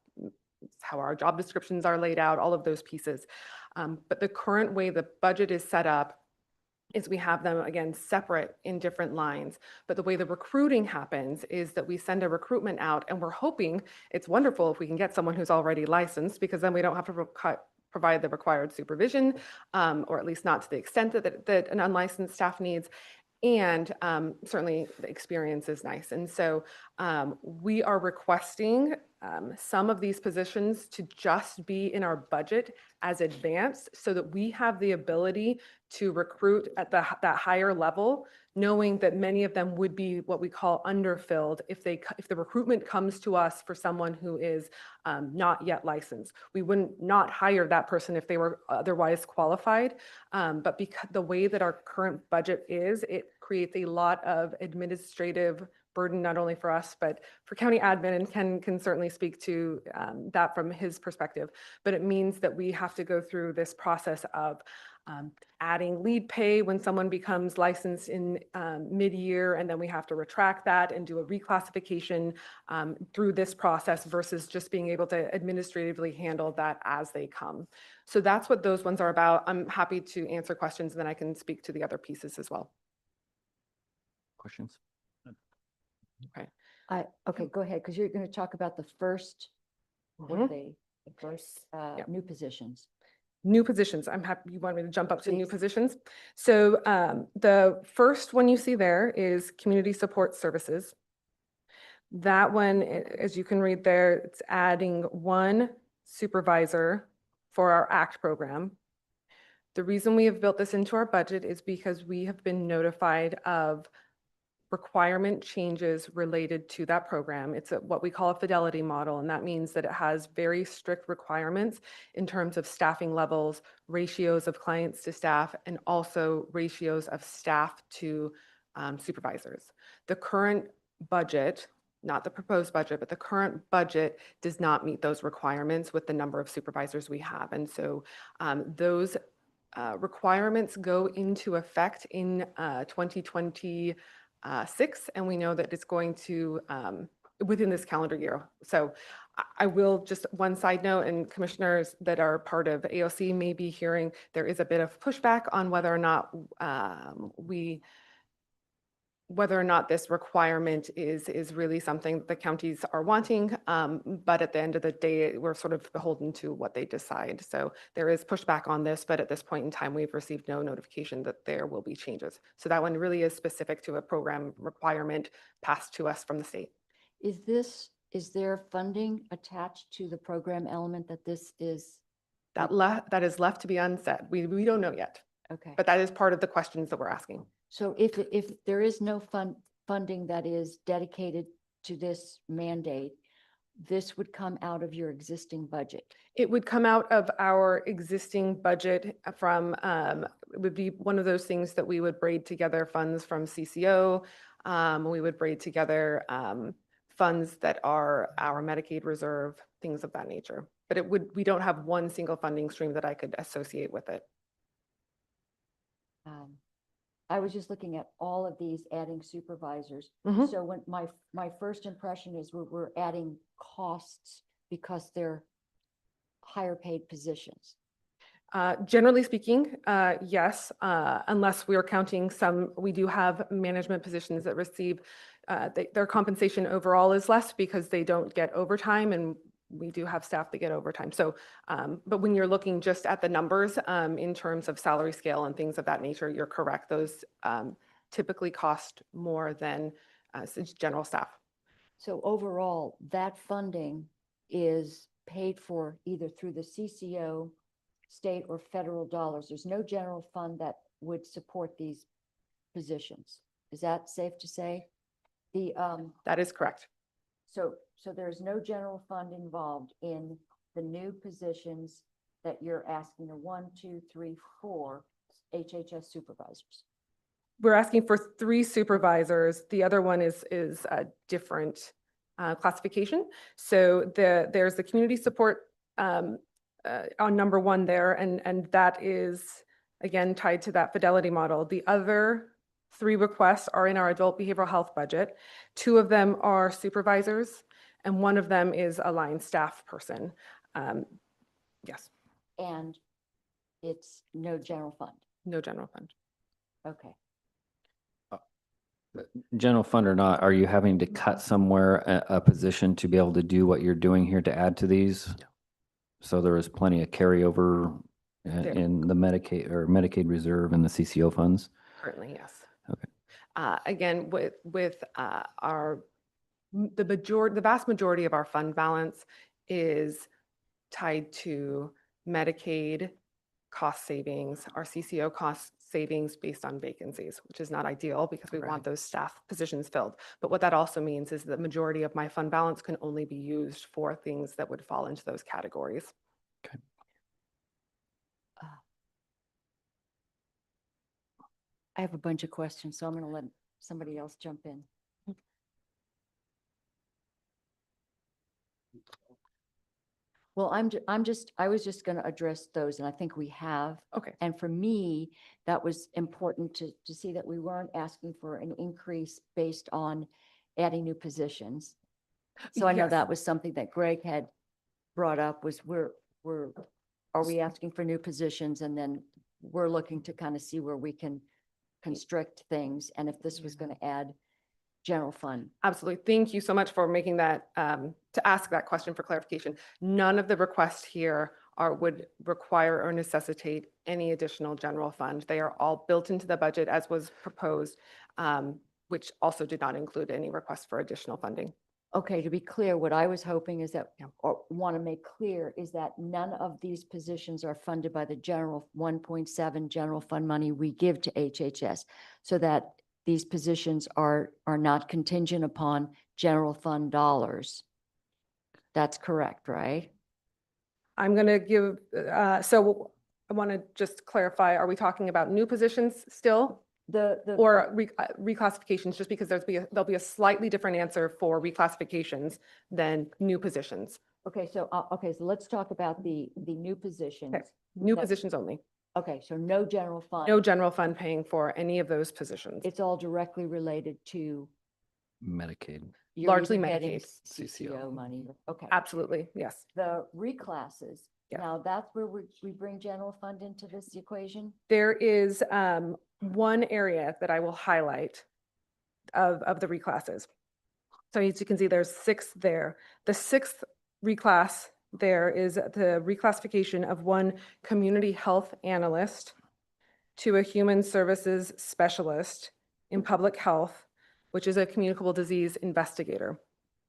P: It's how our job descriptions are laid out, all of those pieces. But the current way the budget is set up is we have them, again, separate in different lines. But the way the recruiting happens is that we send a recruitment out and we're hoping, it's wonderful if we can get someone who's already licensed, because then we don't have to provide the required supervision, or at least not to the extent that an unlicensed staff needs. And certainly the experience is nice. And so we are requesting some of these positions to just be in our budget as advanced so that we have the ability to recruit at that higher level, knowing that many of them would be what we call underfilled if the recruitment comes to us for someone who is not yet licensed. We wouldn't not hire that person if they were otherwise qualified. But because the way that our current budget is, it creates a lot of administrative burden, not only for us, but for county admin, and Ken can certainly speak to that from his perspective. But it means that we have to go through this process of adding lead pay when someone becomes licensed in mid-year, and then we have to retract that and do a reclassification through this process versus just being able to administratively handle that as they come. So that's what those ones are about. I'm happy to answer questions, and then I can speak to the other pieces as well.
K: Questions?
L: Okay, go ahead, because you're going to talk about the first What
P: Mhm.
L: are they? The first,
P: Yep.
L: new positions.
P: New positions, I'm happy, you want me to jump up to new
L: Please.
P: positions? So the first one you see there is Community Support Services. That one, as you can read there, it's adding one supervisor for our ACT program. The reason we have built this into our budget is because we have been notified of requirement changes related to that program. It's what we call a fidelity model, and that means that it has very strict requirements in terms of staffing levels, ratios of clients to staff, and also ratios of staff to supervisors. The current budget, not the proposed budget, but the current budget does not meet those requirements with the number of supervisors we have. And so those requirements go into effect in 2026, and we know that it's going to within this calendar year. So I will just one side note, and commissioners that are part of AOC may be hearing there is a bit of pushback on whether or not whether or not this requirement is really something that the counties are wanting. But at the end of the day, we're sort of beholden to what they decide. So there is pushback on this, but at this point in time, we've received no notification that there will be changes. So that one really is specific to a program requirement passed to us from the state.
L: Is there funding attached to the program element that this is?
P: That is left to be unsaid. We don't know yet,
L: Okay.
P: but that is part of the questions that we're asking.
L: So if there is no funding that is dedicated to this mandate, this would come out of your existing budget?
P: It would come out of our existing budget from, it would be one of those things that we would braid together funds from CCO. We would braid together funds that are our Medicaid reserve, things of that nature. But we don't have one single funding stream that I could associate with it.
L: I was just looking at all of these adding supervisors.
P: Mhm.
L: So when my first impression is we're adding costs because they're higher paid positions.
P: Generally speaking, yes, unless we are counting we do have management positions that receive, their compensation overall is less because they don't get overtime, and we do have staff that get overtime. So, but when you're looking just at the numbers in terms of salary scale and things of that nature, you're correct. Those typically cost more than general staff.
L: So overall, that funding is paid for either through the CCO, state or federal dollars. There's no general fund that would support these positions. Is that safe to say?
P: That is correct.
L: So there's no general fund involved in the new positions that you're asking, the 1, 2, 3, 4 HHS supervisors.
P: We're asking for 3 supervisors. The other one is a different classification. So there's the community support on number 1 there, and that is again tied to that fidelity model. The other 3 requests are in our adult behavioral health budget. 2 of them are supervisors, and 1 of them is a line staff person. Yes.
L: And it's no general fund.
P: No general fund.
L: Okay.
K: General fund or not, are you having to cut somewhere a position to be able to do what you're doing here to add to these?
P: Yeah.
K: So there is plenty of carryover
P: There.
K: in the Medicaid reserve and the CCO funds?
P: Currently, yes.
K: Okay.
P: Again, with the vast majority of our fund balance is tied to Medicaid cost savings, our CCO cost savings based on vacancies, which is not ideal because we want those staff positions filled. But what that also means is the majority of my fund balance can only be used for things that would fall into those categories.
K: Okay.
L: I have a bunch of questions, so I'm going to let somebody else jump in. Well, I was just going to address those, and I think we have.
P: Okay.
L: And for me, that was important to see that we weren't asking for an increase based on adding new positions. So I know
P: Yes.
L: that was something that Greg had brought up, was are we asking for new positions? And then we're looking to kind of see where we can constrict things. And if this was going to add general fund?
P: Absolutely. Thank you so much for making that, to ask that question for clarification. None of the requests here would require or necessitate any additional general fund. They are all built into the budget as was proposed, which also did not include any request for additional funding.
L: Okay, to be clear, what I was hoping is that, or want to make clear, is that none of these positions are funded by the general 1.7 general fund money we give to HHS, so that these positions are not contingent upon general fund dollars. That's correct, right?
P: I'm going to give, so I want to just clarify, are we talking about new positions still? Or reclassifications, just because there'll be a slightly different answer for reclassifications than new positions.
L: Okay, so let's talk about the new positions.
P: New
L: that-
P: positions only.
L: Okay, so no general fund.
P: No general fund paying for any of those positions.
L: It's all directly related to.
K: Medicaid.
L: you're
P: Largely
L: either getting
P: Medicaid.
L: CCO money. Okay.
P: Absolutely, yes.
L: The reclasses,
P: Yeah.
L: now that's where we bring general fund into this equation?
P: There is one area that I will highlight of the reclasses. So as you can see, there's 6 there. The 6th reclass there is the reclassification of one community health analyst to a human services specialist in public health, which is a communicable disease investigator.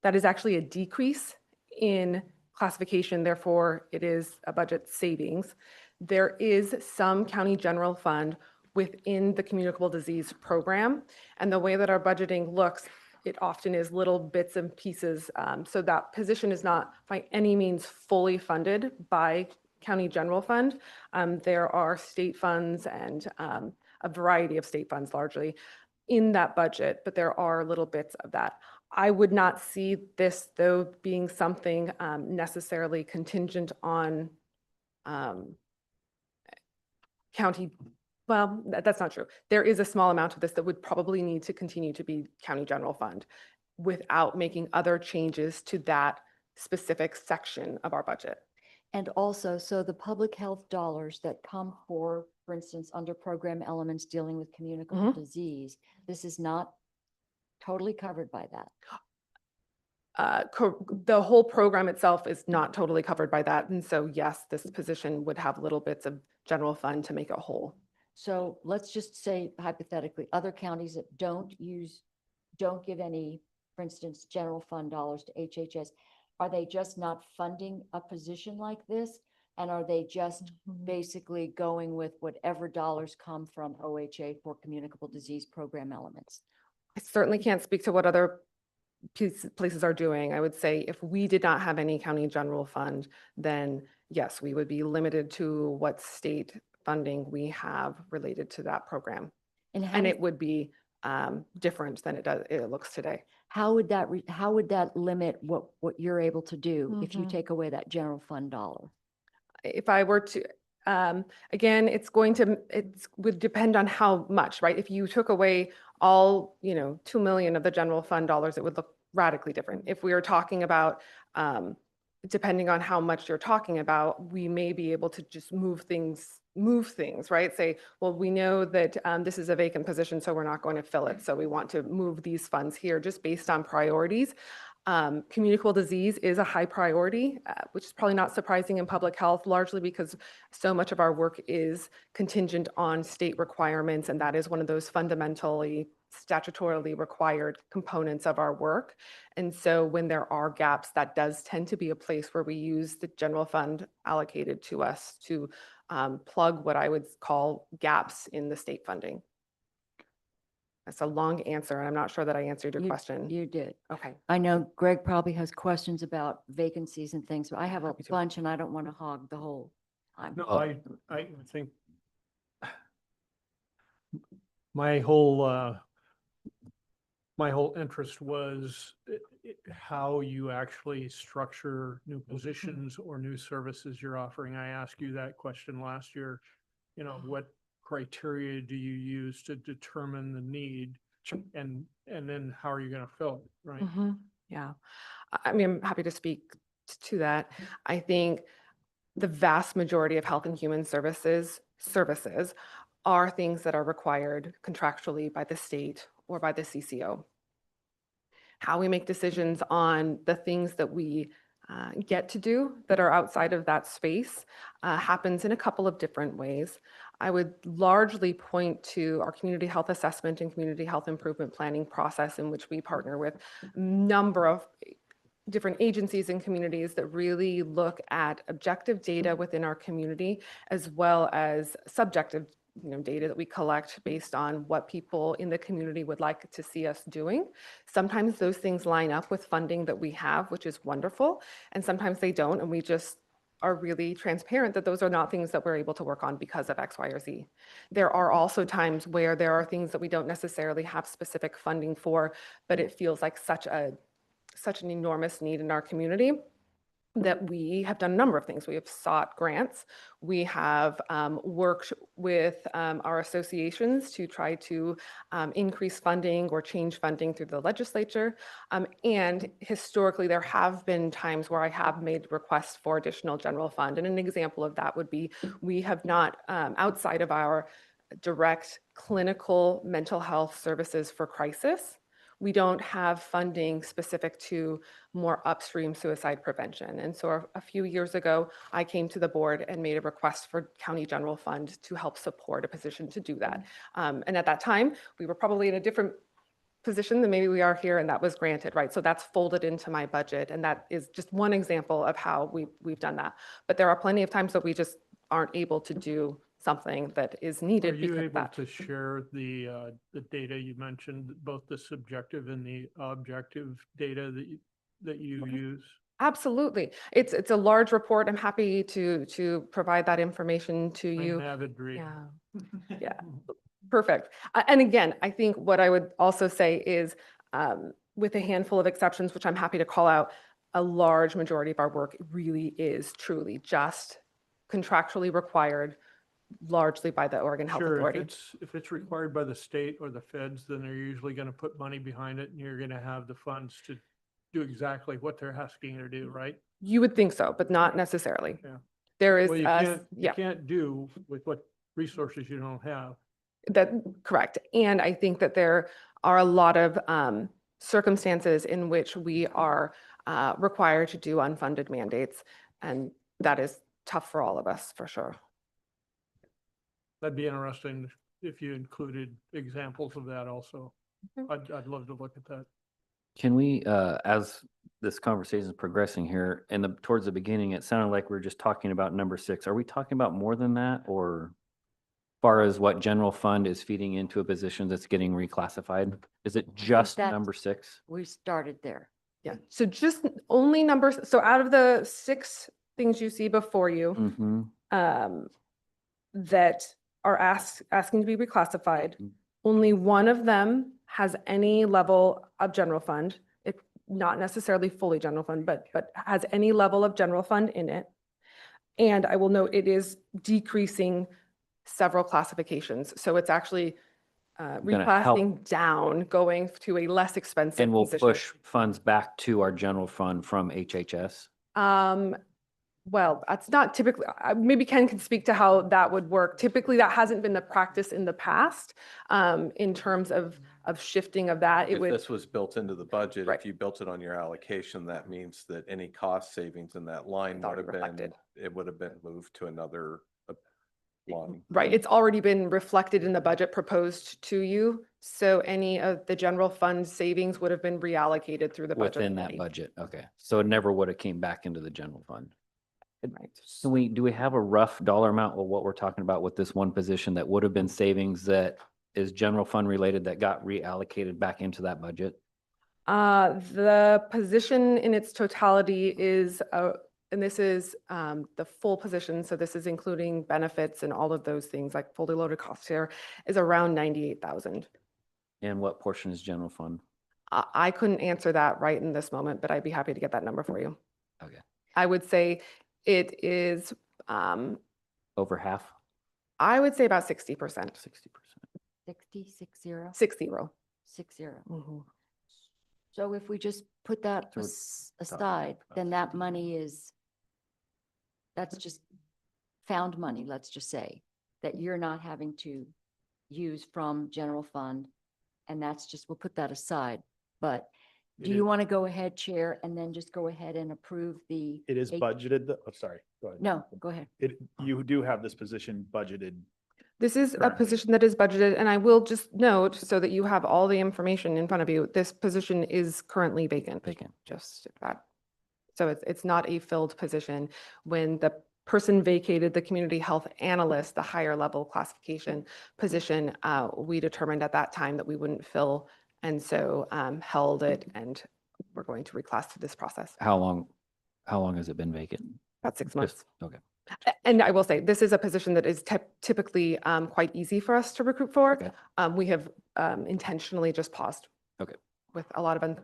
P: That is actually a decrease in classification, therefore it is a budget savings. There is some county general fund within the communicable disease program, and the way that our budgeting looks, it often is little bits and pieces. So that position is not by any means fully funded by county general fund. There are state funds and a variety of state funds largely in that budget, but there are little bits of that. I would not see this though being something necessarily contingent on county. Well, that's not true. There is a small amount of this that would probably need to continue to be county general fund without making other changes to that specific section of our budget.
L: And also, so the public health dollars that come for instance, under program elements dealing with communicable disease, this is not totally covered by that.
P: The whole program itself is not totally covered by that. And so yes, this position would have little bits of general fund to make it whole.
L: So let's just say hypothetically, other counties that don't give any, for instance, general fund dollars to HHS, are they just not funding a position like this? And are they just basically going with whatever dollars come from OHA for communicable disease program elements?
P: I certainly can't speak to what other places are doing. I would say if we did not have any county general fund, then yes, we would be limited to what state funding we have related to that program. And it would be different than it looks today.
L: How would that limit what you're able to do if you take away that general fund dollar?
P: If I were to, again, it would depend on how much, right? If you took away all, 2 million of the general fund dollars, it would look radically different. If we are talking about, depending on how much you're talking about, we may be able to just move things, right? Say, well, we know that this is a vacant position, so we're not going to fill it. So we want to move these funds here just based on priorities. Communicable disease is a high priority, which is probably not surprising in public health, largely because so much of our work is contingent on state requirements, and that is one of those fundamentally statutorily required components of our work. And so when there are gaps, that does tend to be a place where we use the general fund allocated to us to plug what I would call gaps in the state funding. That's a long answer, and I'm not sure that I answered your question.
L: You did.
P: Okay.
L: I know Greg probably has questions about vacancies and things, but I have a bunch and I don't want to hog the whole time.
A: No, I think my whole interest was how you actually structure new positions or new services you're offering. I asked you that question last year. What criteria do you use to determine the need, and then how are you going to fill it, right?
P: Yeah, I mean, I'm happy to speak to that. I think the vast majority of health and human services are things that are required contractually by the state or by the CCO. how we make decisions on the things that we get to do that are outside of that space happens in a couple of different ways. I would largely point to our community health assessment and community health improvement planning process, in which we partner with a number of different agencies and communities that really look at objective data within our community, as well as subjective data that we collect based on what people in the community would like to see us doing. Sometimes those things line up with funding that we have, which is wonderful, and sometimes they don't, and we just are really transparent that those are not things that we're able to work on because of X, Y, or Z. There are also times where there are things that we don't necessarily have specific funding for, but it feels like such an enormous need in our community that we have done a number of things. We have sought grants. We have worked with our associations to try to increase funding or change funding through the legislature. And historically, there have been times where I have made requests for additional general fund. And an example of that would be, we have not, outside of our direct clinical mental health services for crisis, we don't have funding specific to more upstream suicide prevention. And so a few years ago, I came to the board and made a request for county general fund to help support a position to do that. And at that time, we were probably in a different position than maybe we are here, and that was granted, right? So that's folded into my budget, and that is just one example of how we've done that. But there are plenty of times that we just aren't able to do something that is
A: Are
P: needed
A: you
P: because of
A: able
P: that.
A: to share the data you mentioned, both the subjective and the objective data that you use?
P: Absolutely. It's a large report. I'm happy to provide that information to
A: I'm
P: you.
A: an avid reader.
P: Yeah, perfect. And again, I think what I would also say is, with a handful of exceptions, which I'm happy to call out, a large majority of our work really is truly just contractually required, largely by the Oregon Health
A: Sure,
P: Authority.
A: if it's required by the state or the feds, then they're usually going to put money behind it, and you're going to have the funds to do exactly what they're asking you to do, right?
P: You would think so, but not necessarily.
A: Yeah.
P: There is,
A: Well, you
P: yeah.
A: can't do with what resources you don't have.
P: That, correct. And I think that there are a lot of circumstances in which we are required to do unfunded mandates. And that is tough for all of us, for sure.
A: That'd be interesting if you included examples of that also. I'd love to look at that.
K: Can we, as this conversation is progressing here, and towards the beginning, it sounded like we are just talking about number 6. Are we talking about more than that, or far as what general fund is feeding into a position that's getting reclassified? Is it just
L: That-
K: number 6?
L: We started there.
P: Yeah. So just only numbers. So out of the 6 things you see before you
K: Mm-hmm.
P: that are asking to be reclassified, only one of them has any level of general fund. It's not necessarily fully general fund, but has any level of general fund in it. And I will note it is decreasing several classifications. So it's actually
K: Gonna help.
P: reclassing down, going to a less expensive
K: And we'll
P: position.
K: push funds back to our general fund from HHS?
P: Well, that's not typically, maybe Ken can speak to how that would work. Typically, that hasn't been the practice in the past, in terms of shifting of that. It
B: If
P: would,
B: this was built into the budget,
P: Right.
B: if you built it on your allocation, that means that any cost savings in that line
P: It's
B: would
P: already
B: have been,
P: reflected.
B: it would have been moved to another line.
P: right, it's already been reflected in the budget proposed to you. So any of the general fund savings would have been reallocated through the budget.
K: Within that
P: already.
K: budget, okay. So it never would have came back into the general fund.
P: Right.
K: Do we have a rough dollar amount of what we're talking about with this one position that would have been savings that is general fund related that got reallocated back into that budget?
P: The position in its totality is, and this is the full position, so this is including benefits and all of those things, like fully loaded cost share, is around 98,000.
K: And what portion is general fund?
P: I couldn't answer that right in this moment, but I'd be happy to get that number for you.
K: Okay.
P: I would say it is,
K: Over half?
P: I would say about 60%.
K: 60%.
L: 60, 60,
P: 60.
L: 60.
P: Mhm.
L: So if we just put that
K: So we're
L: aside, then that money that's just found money, let's just say, that you're not having to use from general fund. And that's just, we'll put that aside. But Do you want to go ahead, Chair, and then just go ahead and approve the?
M: It is
L: H-
M: budgeted, oh, sorry, go ahead.
L: No, go ahead.
M: You do have this position budgeted.
P: This is a
M: Currently.
P: position that is budgeted, and I will just note, so that you have all the information in front of you, this position is currently vacant.
K: Vacant.
P: Just that. So it's not a filled position. When the person vacated the community health analyst, the higher level classification position, we determined at that time that we wouldn't fill, and so held it, and we're going to reclass through this process.
K: How long has it been vacant?
P: About 6 months.
K: Just- Okay.
P: And I will say, this is a position that is typically quite easy for us to recruit for.
K: Okay.
P: We have intentionally just paused.
K: Okay.
P: With a lot of,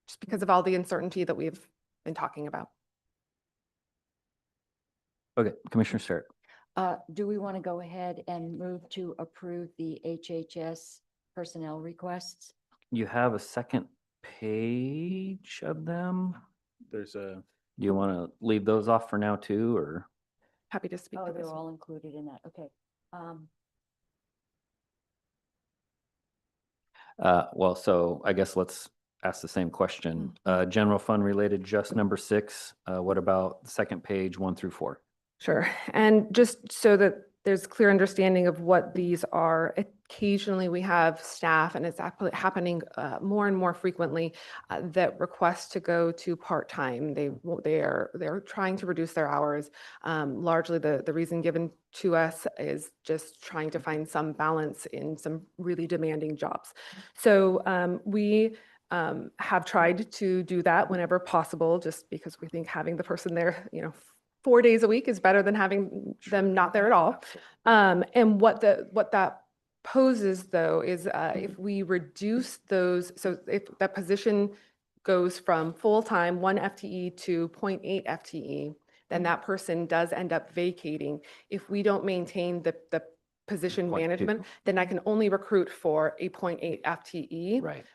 P: just because of all the uncertainty that we've been talking about.
K: Okay, Commissioner Starrett.
L: Do we want to go ahead and move to approve the HHS personnel requests?
K: You have a second page of them.
M: There's a,
K: Do you want to leave those off for now too, or?
P: Happy to speak
L: Oh,
P: to
L: they're
P: this.
L: all included in that. Okay.
K: Well, so I guess let's ask the same question. General fund related, just number 6. What about the second page, 1 through 4?
P: Sure. And just so that there's clear understanding of what these are, occasionally we have staff, and it's happening more and more frequently, that request to go to part-time. They're trying to reduce their hours. Largely the reason given to us is just trying to find some balance in some really demanding jobs. So we have tried to do that whenever possible, just because we think having the person there, 4 days a week is better than having them not there at all. And what that poses, though, is if we reduce those, so if that position goes from full-time 1 FTE to 0.8 FTE, then that person does end up vacating. If we don't maintain the position
K: 0.2.
P: management, then I can only recruit for a 0.8 FTE.
K: Right.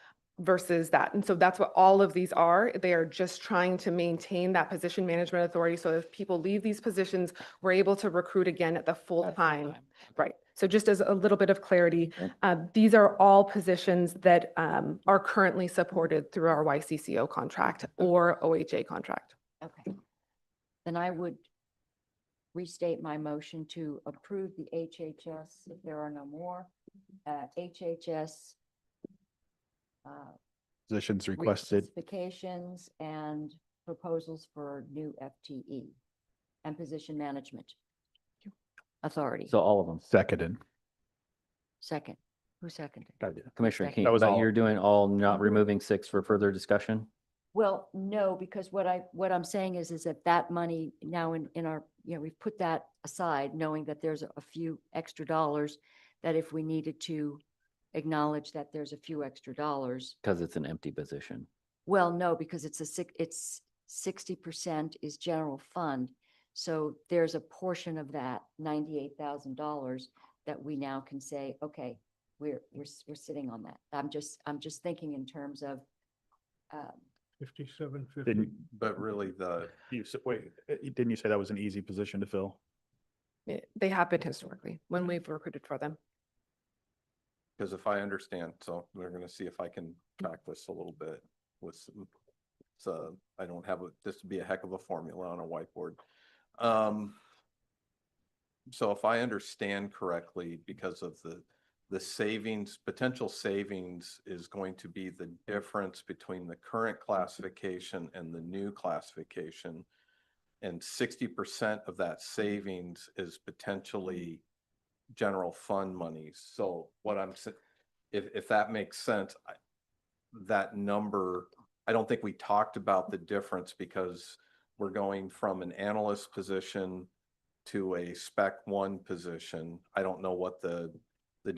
P: Versus that. And so that's what all of these are. They are just trying to maintain that position management authority. So if people leave these positions, we're able to recruit again at the full time. Right. So just as a little bit of clarity, these are all positions that are currently supported through our YCCO contract or OHA contract.
L: Okay. Then I would restate my motion to approve the HHS if there are no more. HHS
M: positions requested.
L: Specifications and proposals for new FTE and position management authority.
K: So all of them.
M: Seconded.
L: Second, who seconded?
K: Commissioner
L: Second.
K: King,
M: That was
K: but
M: all.
K: you're doing all, not removing 6 for further discussion?
L: Well, no, because what I'm saying is that money now in our, we've put that aside, knowing that there's a few extra dollars that if we needed to acknowledge that there's a few extra dollars.
K: Because it's an empty position.
L: Well, no, because it's 60% is general fund. So there's a portion of that $98,000 that we now can say, okay, we're sitting on that. I'm just thinking in terms of
A: 5750.
B: But really
M: Didn't you say that was an easy position to fill?
P: They have been historically when we've recruited for them.
B: Because if I understand, so we're gonna see if I can track this a little bit with some, so I don't have this would be a heck of a formula on a whiteboard. So if I understand correctly, because of the savings, potential savings is going to be the difference between the current classification and the new classification. And 60% of that savings is potentially general fund monies. So what I'm saying, if that makes sense, that number, I don't think we talked about the difference because we're going from an analyst position to a spec 1 position. I don't know what the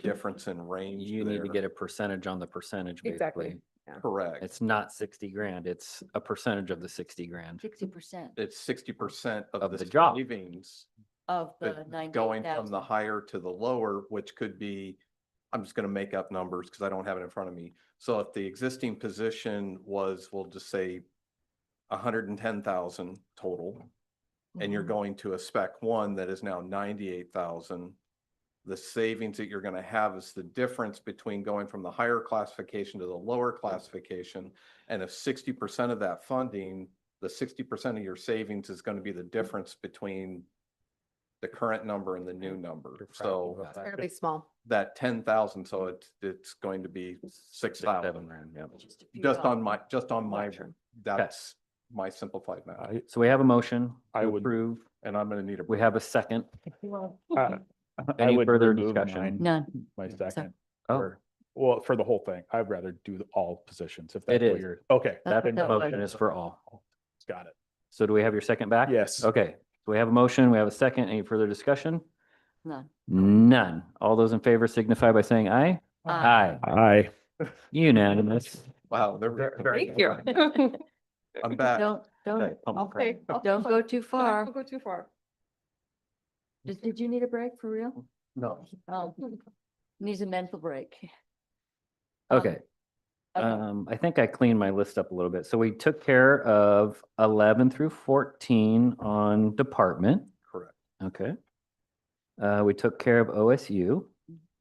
B: difference in range.
K: You need to
B: there.
K: get a percentage on the percentage,
P: Exactly.
K: basically.
B: Correct.
K: It's not 60 grand, it's a percentage of the 60 grand.
L: 60%
B: It's 60% of
K: the
B: the
K: job.
B: savings.
L: of the
B: But
L: 98,000.
B: going from the higher to the lower, which could be, I'm just gonna make up numbers because I don't have it in front of me. So if the existing position was, we'll just say 110,000 total, and you're
L: Mhm.
B: going to a spec 1 that is now 98,000, the savings that you're gonna have is the difference between going from the higher classification to the lower classification. And if 60% of that funding, the 60% of your savings is gonna be the difference between the current number and the new number. So
P: It's fairly small.
B: that 10,000, so it's going to be 6,000.
K: 7 grand, yeah.
B: Just on my, that's my simplified math.
K: So we have a motion
M: I
K: to
M: would-
K: approve.
B: And I'm gonna need a.
K: We have a second.
M: I
K: Any
M: would
K: further
M: remove
K: discussion?
M: mine,
L: None.
M: My second.
K: Oh.
M: Or- Well, for the whole thing, I'd rather do all positions if
K: It
M: that's what
K: is.
M: you're, okay.
L: That's
K: That
L: what that
K: motion
L: was.
K: is for all.
M: Got it.
K: So do we have your second back?
M: Yes.
K: Okay, so we have a motion, we have a second. Any further discussion?
L: None.
K: None. All those in favor signify by saying aye.
L: Aye.
M: Aye.
K: Unanimous.
B: Wow, they're very.
E: Thank you.
B: I'm back.
L: Don't
K: Okay.
L: go too far.
P: Don't go too far.
L: Did you need a break for real?
B: No.
L: Oh, needs a mental break.
K: Okay.
L: Okay.
K: I think I cleaned my list up a little bit. So we took care of 11 through 14 on department.
B: Correct.
K: Okay. We took care of OSU.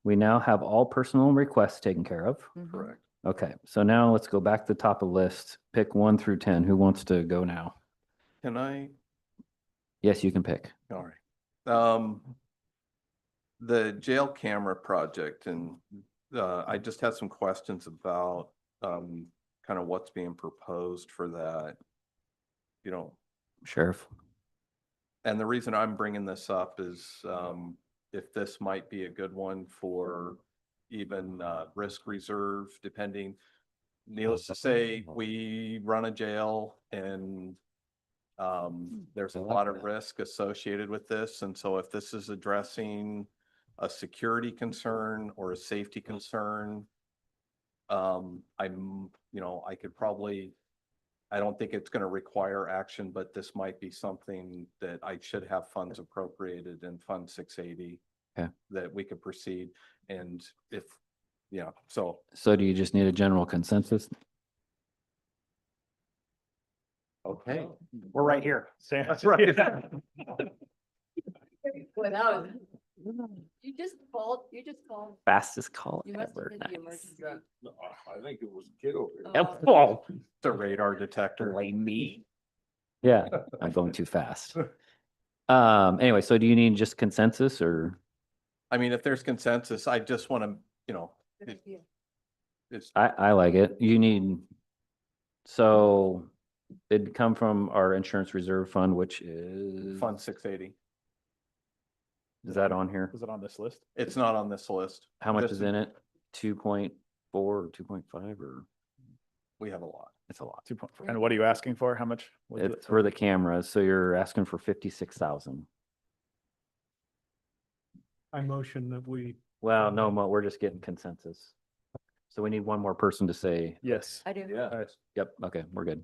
K: We now have all personal requests taken care of.
L: Mhm.
B: Correct.
K: Okay, so now let's go back to the top of the list. Pick 1 through 10. Who wants to go now?
B: Can I?
K: Yes, you can pick.
B: All right. The jail camera project, and I just had some questions about kind of what's being proposed for that. You know,
K: Sheriff.
B: and the reason I'm bringing this up is if this might be a good one for even risk reserve, depending. Needless to say, we run a jail and there's a lot of risk associated with this. And so if this is addressing a security concern or a safety concern, I could probably, I don't think it's going to require action, but this might be something that I should have funds appropriated in Fund 680.
K: Okay.
B: That we could proceed. And if, so.
K: So do you just need a general consensus?
B: Okay.
I: We're right here.
B: That's right.
L: You just called.
K: Fastest call
L: You must have
K: ever.
L: hit the
K: Nice.
L: emergency.
O: I think it was a kid over here.
K: Yep. Oh,
B: The radar detector.
I: Blame me.
K: yeah, I'm going too fast. Anyway, so do you need just consensus or?
B: I mean, if there's consensus, I just want to, it's,
K: I like it. You need, so it'd come from our insurance reserve fund, which is,
B: Fund 680.
K: is that on here?
M: Was it on this list?
B: It's not on this list.
K: How much
B: This
K: is in it? 2.4 or 2.5 or?
B: We have a lot.
K: It's a lot.
M: 2.4. And what are you asking for? How much? was it?
K: It's for the cameras, so you're asking for 56,000.
A: I motion that we,
K: Well, no, we're just getting consensus. So we need one more person to say,
M: Yes.
L: I do.
O: Yeah.
K: yep, okay, we're good.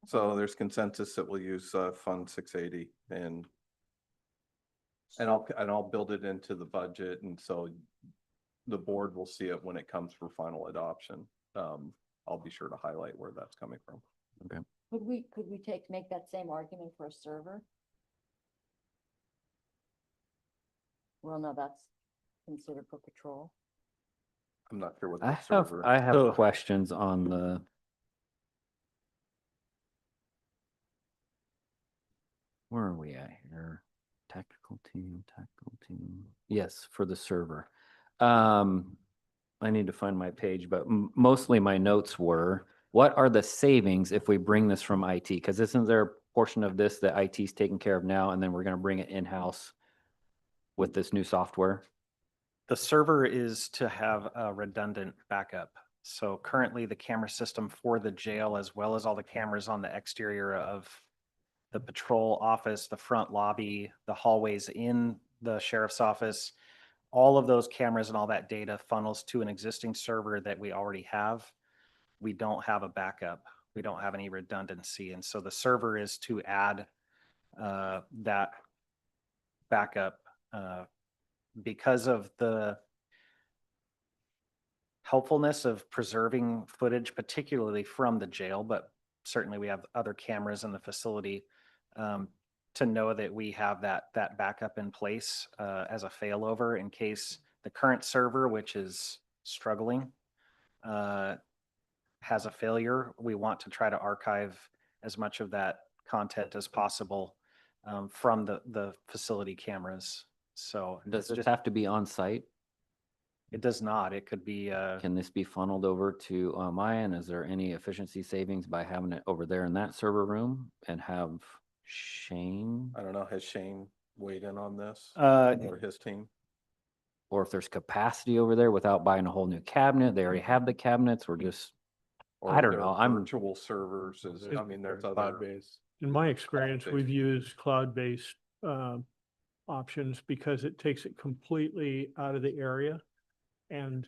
B: So there's consensus that we'll use Fund 680 and I'll build it into the budget, and so the board will see it when it comes for final adoption. I'll be sure to highlight where that's coming from.
L: Could we make that same argument for a server? Well, no, that's considered for patrol.
B: I'm not sure what
K: I
B: the
K: have,
B: server.
K: I have questions on the. Where are we at here? Tactical team. Yes, for the server. I need to find my page, but mostly my notes were, what are the savings if we bring this from IT? Because isn't there a portion of this that IT is taking care of now, and then we're going to bring it in-house with this new software?
I: The server is to have a redundant backup. So currently the camera system for the jail, as well as all the cameras on the exterior of the patrol office, the front lobby, the hallways in the sheriff's office, all of those cameras and all that data funnels to an existing server that we already have. We don't have a backup. We don't have any redundancy. And so the server is to add that backup because of the helpfulness of preserving footage, particularly from the jail, but certainly we have other cameras in the facility. to know that we have that backup in place as a failover in case the current server, which is struggling, has a failure. We want to try to archive as much of that content as possible from the facility cameras. So
K: Does
I: it's
K: this
I: just,
K: have to be on site?
I: it does not. It could be,
K: Can this be funneled over to OMI? And is there any efficiency savings by having it over there in that server room and have Shane?
B: I don't know, has Shane weighed in on this?
I: Uh,
B: Or his team?
K: Or if there's capacity over there without buying a whole new cabinet, they already have the cabinets, or just,
B: Or
K: I don't
B: their
K: know, I'm,
B: virtual servers is, I mean, there's other.
M: Cloud-based.
A: In my experience,
B: Cloud-based.
A: we've used cloud-based options because it takes it completely out of the area. And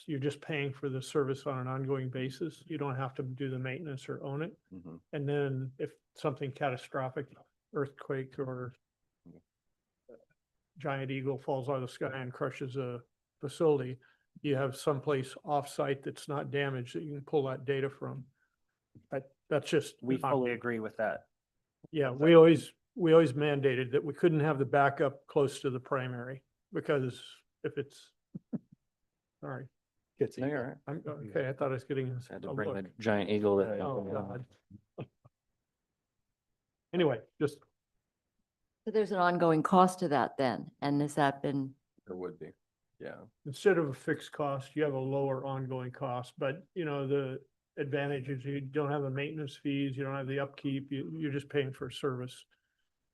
A: you're just paying for the service on an ongoing basis. You don't have to do the maintenance or own it.
B: Mhm.
A: And then if something catastrophic, earthquake or giant eagle falls out of the sky and crushes a facility, you have someplace off-site that's not damaged that you can pull that data from. That's just.
I: we fully agree with that.
A: Yeah, we always mandated that we couldn't have the backup close to the primary because if it's, sorry,
K: no, you're all right.
A: I'm, okay, I thought I was getting
K: Had to
A: a
K: bring
A: look.
K: the giant eagle that.
A: Oh, God. Anyway, just,
L: So there's an ongoing cost to that then, and has that been,
B: There would be, yeah.
A: instead of a fixed cost, you have a lower ongoing cost, but the advantage is you don't have the maintenance fees, you don't have the upkeep, you're just paying for service.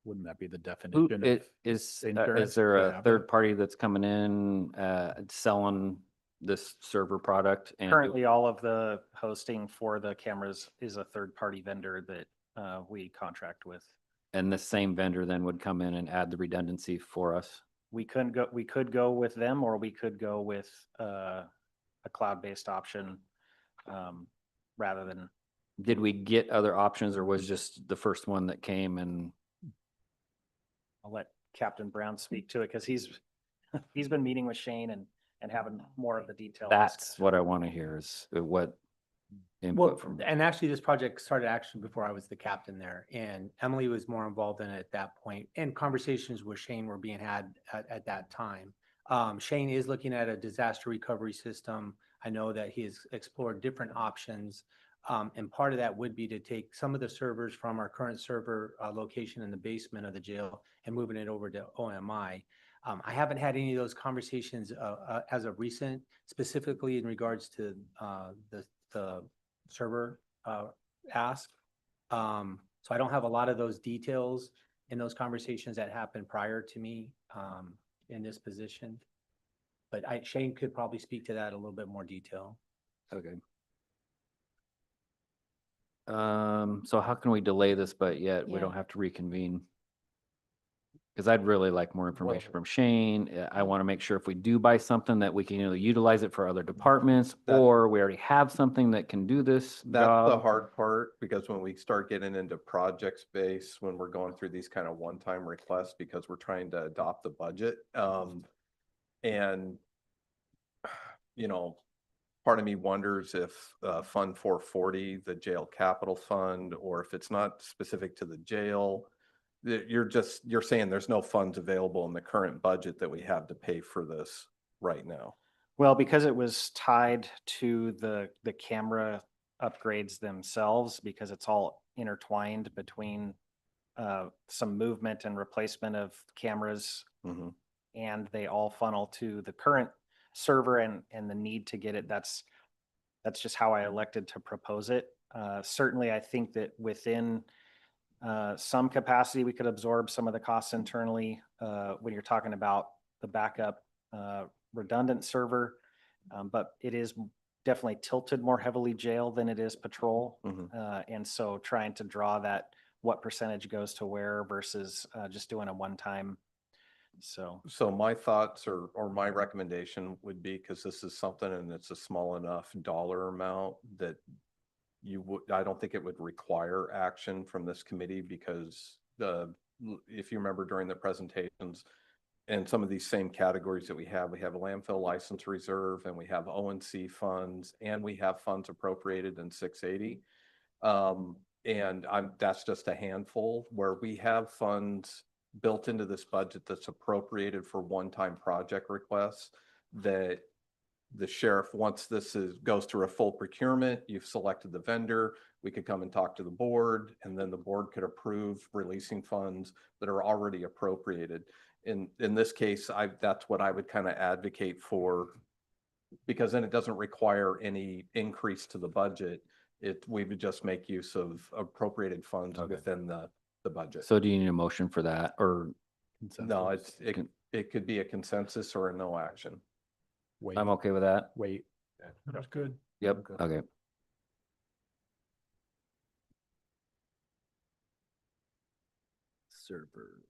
M: Wouldn't that be the
K: Who,
M: definition of?
K: is
M: insurance
K: there
M: to
K: a
M: have
K: third
M: it?
K: party that's coming in, selling this server product? And
I: Currently, all of the hosting for the cameras is a third-party vendor that we contract with.
K: And the same vendor then would come in and add the redundancy for us?
I: We could go with them, or we could go with a cloud-based option rather than,
K: Did we get other options, or was just the first one that came and?
I: I'll let Captain Brown speak to it because he's been meeting with Shane and having more of the details.
K: That's what I want to hear is what
Q: Well,
K: input from.
Q: and actually this project started actually before I was the captain there, and Emily was more involved in it at that point, and conversations with Shane were being had at that time. Shane is looking at a disaster recovery system. I know that he has explored different options. And part of that would be to take some of the servers from our current server location in the basement of the jail and moving it over to OMI. I haven't had any of those conversations as of recent, specifically in regards to the server ask. So I don't have a lot of those details in those conversations that happened prior to me in this position. But Shane could probably speak to that in a little bit more detail.
K: Okay. So how can we delay this, but yet we
L: Yeah.
K: don't have to reconvene? Because I'd really like more information from Shane. I want to make sure if we do buy something that we can either utilize it for other departments,
B: That-
K: or we already have something that can do this
B: That's the
K: job.
B: hard part, because when we start getting into project space, when we're going through these kind of one-time requests, because we're trying to adopt the budget, and part of me wonders if Fund 440, the jail capital fund, or if it's not specific to the jail, that you're saying there's no funds available in the current budget that we have to pay for this right now.
I: Well, because it was tied to the camera upgrades themselves, because it's all intertwined between some movement and replacement of cameras,
B: Mhm.
I: and they all funnel to the current server and the need to get it. That's just how I elected to propose it. Certainly, I think that within some capacity, we could absorb some of the costs internally when you're talking about the backup redundant server. But it is definitely tilted more heavily jail than it is patrol. And so trying to draw that, what percentage goes to where versus just doing a one-time. So
B: my thoughts or my recommendation would be, because this is something and it's a small enough dollar amount that I don't think it would require action from this committee, because if you remember during the presentations and some of these same categories that we have a landfill license reserve, and we have ONC funds, and we have funds appropriated in 680. And that's just a handful where we have funds built into this budget that's appropriated for one-time project requests that the sheriff, once goes through a full procurement, you've selected the vendor, we could come and talk to the board, and then the board could approve releasing funds that are already appropriated. In this case, that's what I would kind of advocate for, because then it doesn't require any increase to the budget. We would just make use of appropriated funds within the budget.
K: So do you need a motion for that, or?
B: No, it could be a consensus or a no action.
M: Wait,
K: I'm okay with that.
M: wait.
A: That's good.
K: Yep, okay. Server.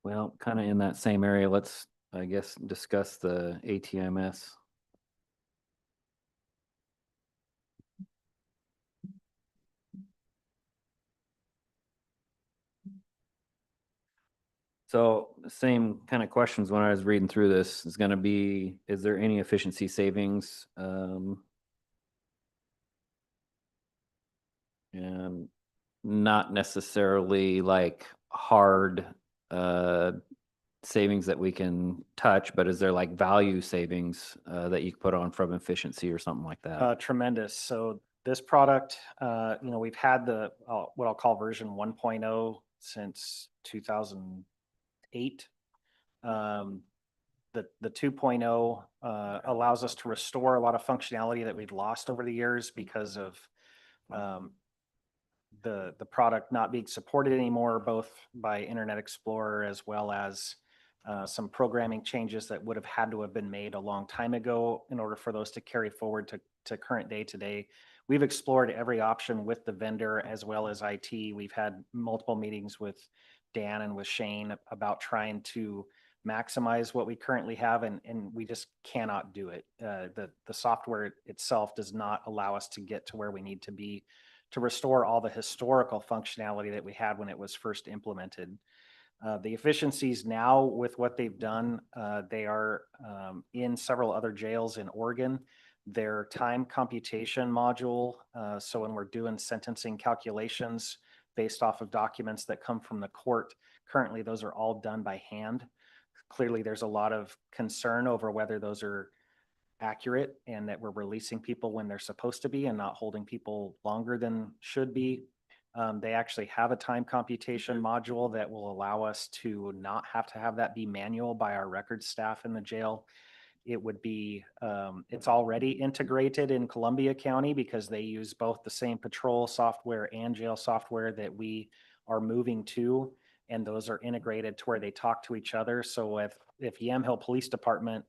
K: Well, kind of in that same area, let's, I guess, discuss the ATMS. So same kind of questions when I was reading through this is going to be, is there any efficiency savings? And not necessarily like hard savings that we can touch, but is there like value savings that you could put on from efficiency or something like that?
I: Tremendous. So this product, we've had the, what I'll call version 1.0 since 2008. The 2.0 allows us to restore a lot of functionality that we've lost over the years because of the product not being supported anymore, both by Internet Explorer as well as some programming changes that would have had to have been made a long time ago in order for those to carry forward to current day today. We've explored every option with the vendor as well as IT. We've had multiple meetings with Dan and with Shane about trying to maximize what we currently have, and we just cannot do it. The software itself does not allow us to get to where we need to be to restore all the historical functionality that we had when it was first implemented. The efficiencies now with what they've done, they are in several other jails in Oregon. Their time computation module, so when we're doing sentencing calculations based off of documents that come from the court, currently those are all done by hand. Clearly, there's a lot of concern over whether those are accurate and that we're releasing people when they're supposed to be and not holding people longer than should be. They actually have a time computation module that will allow us to not have to have that be manual by our records staff in the jail. It would be, it's already integrated in Columbia County because they use both the same patrol software and jail software that we are moving to. And those are integrated to where they talk to each other. So if Yamhill Police Department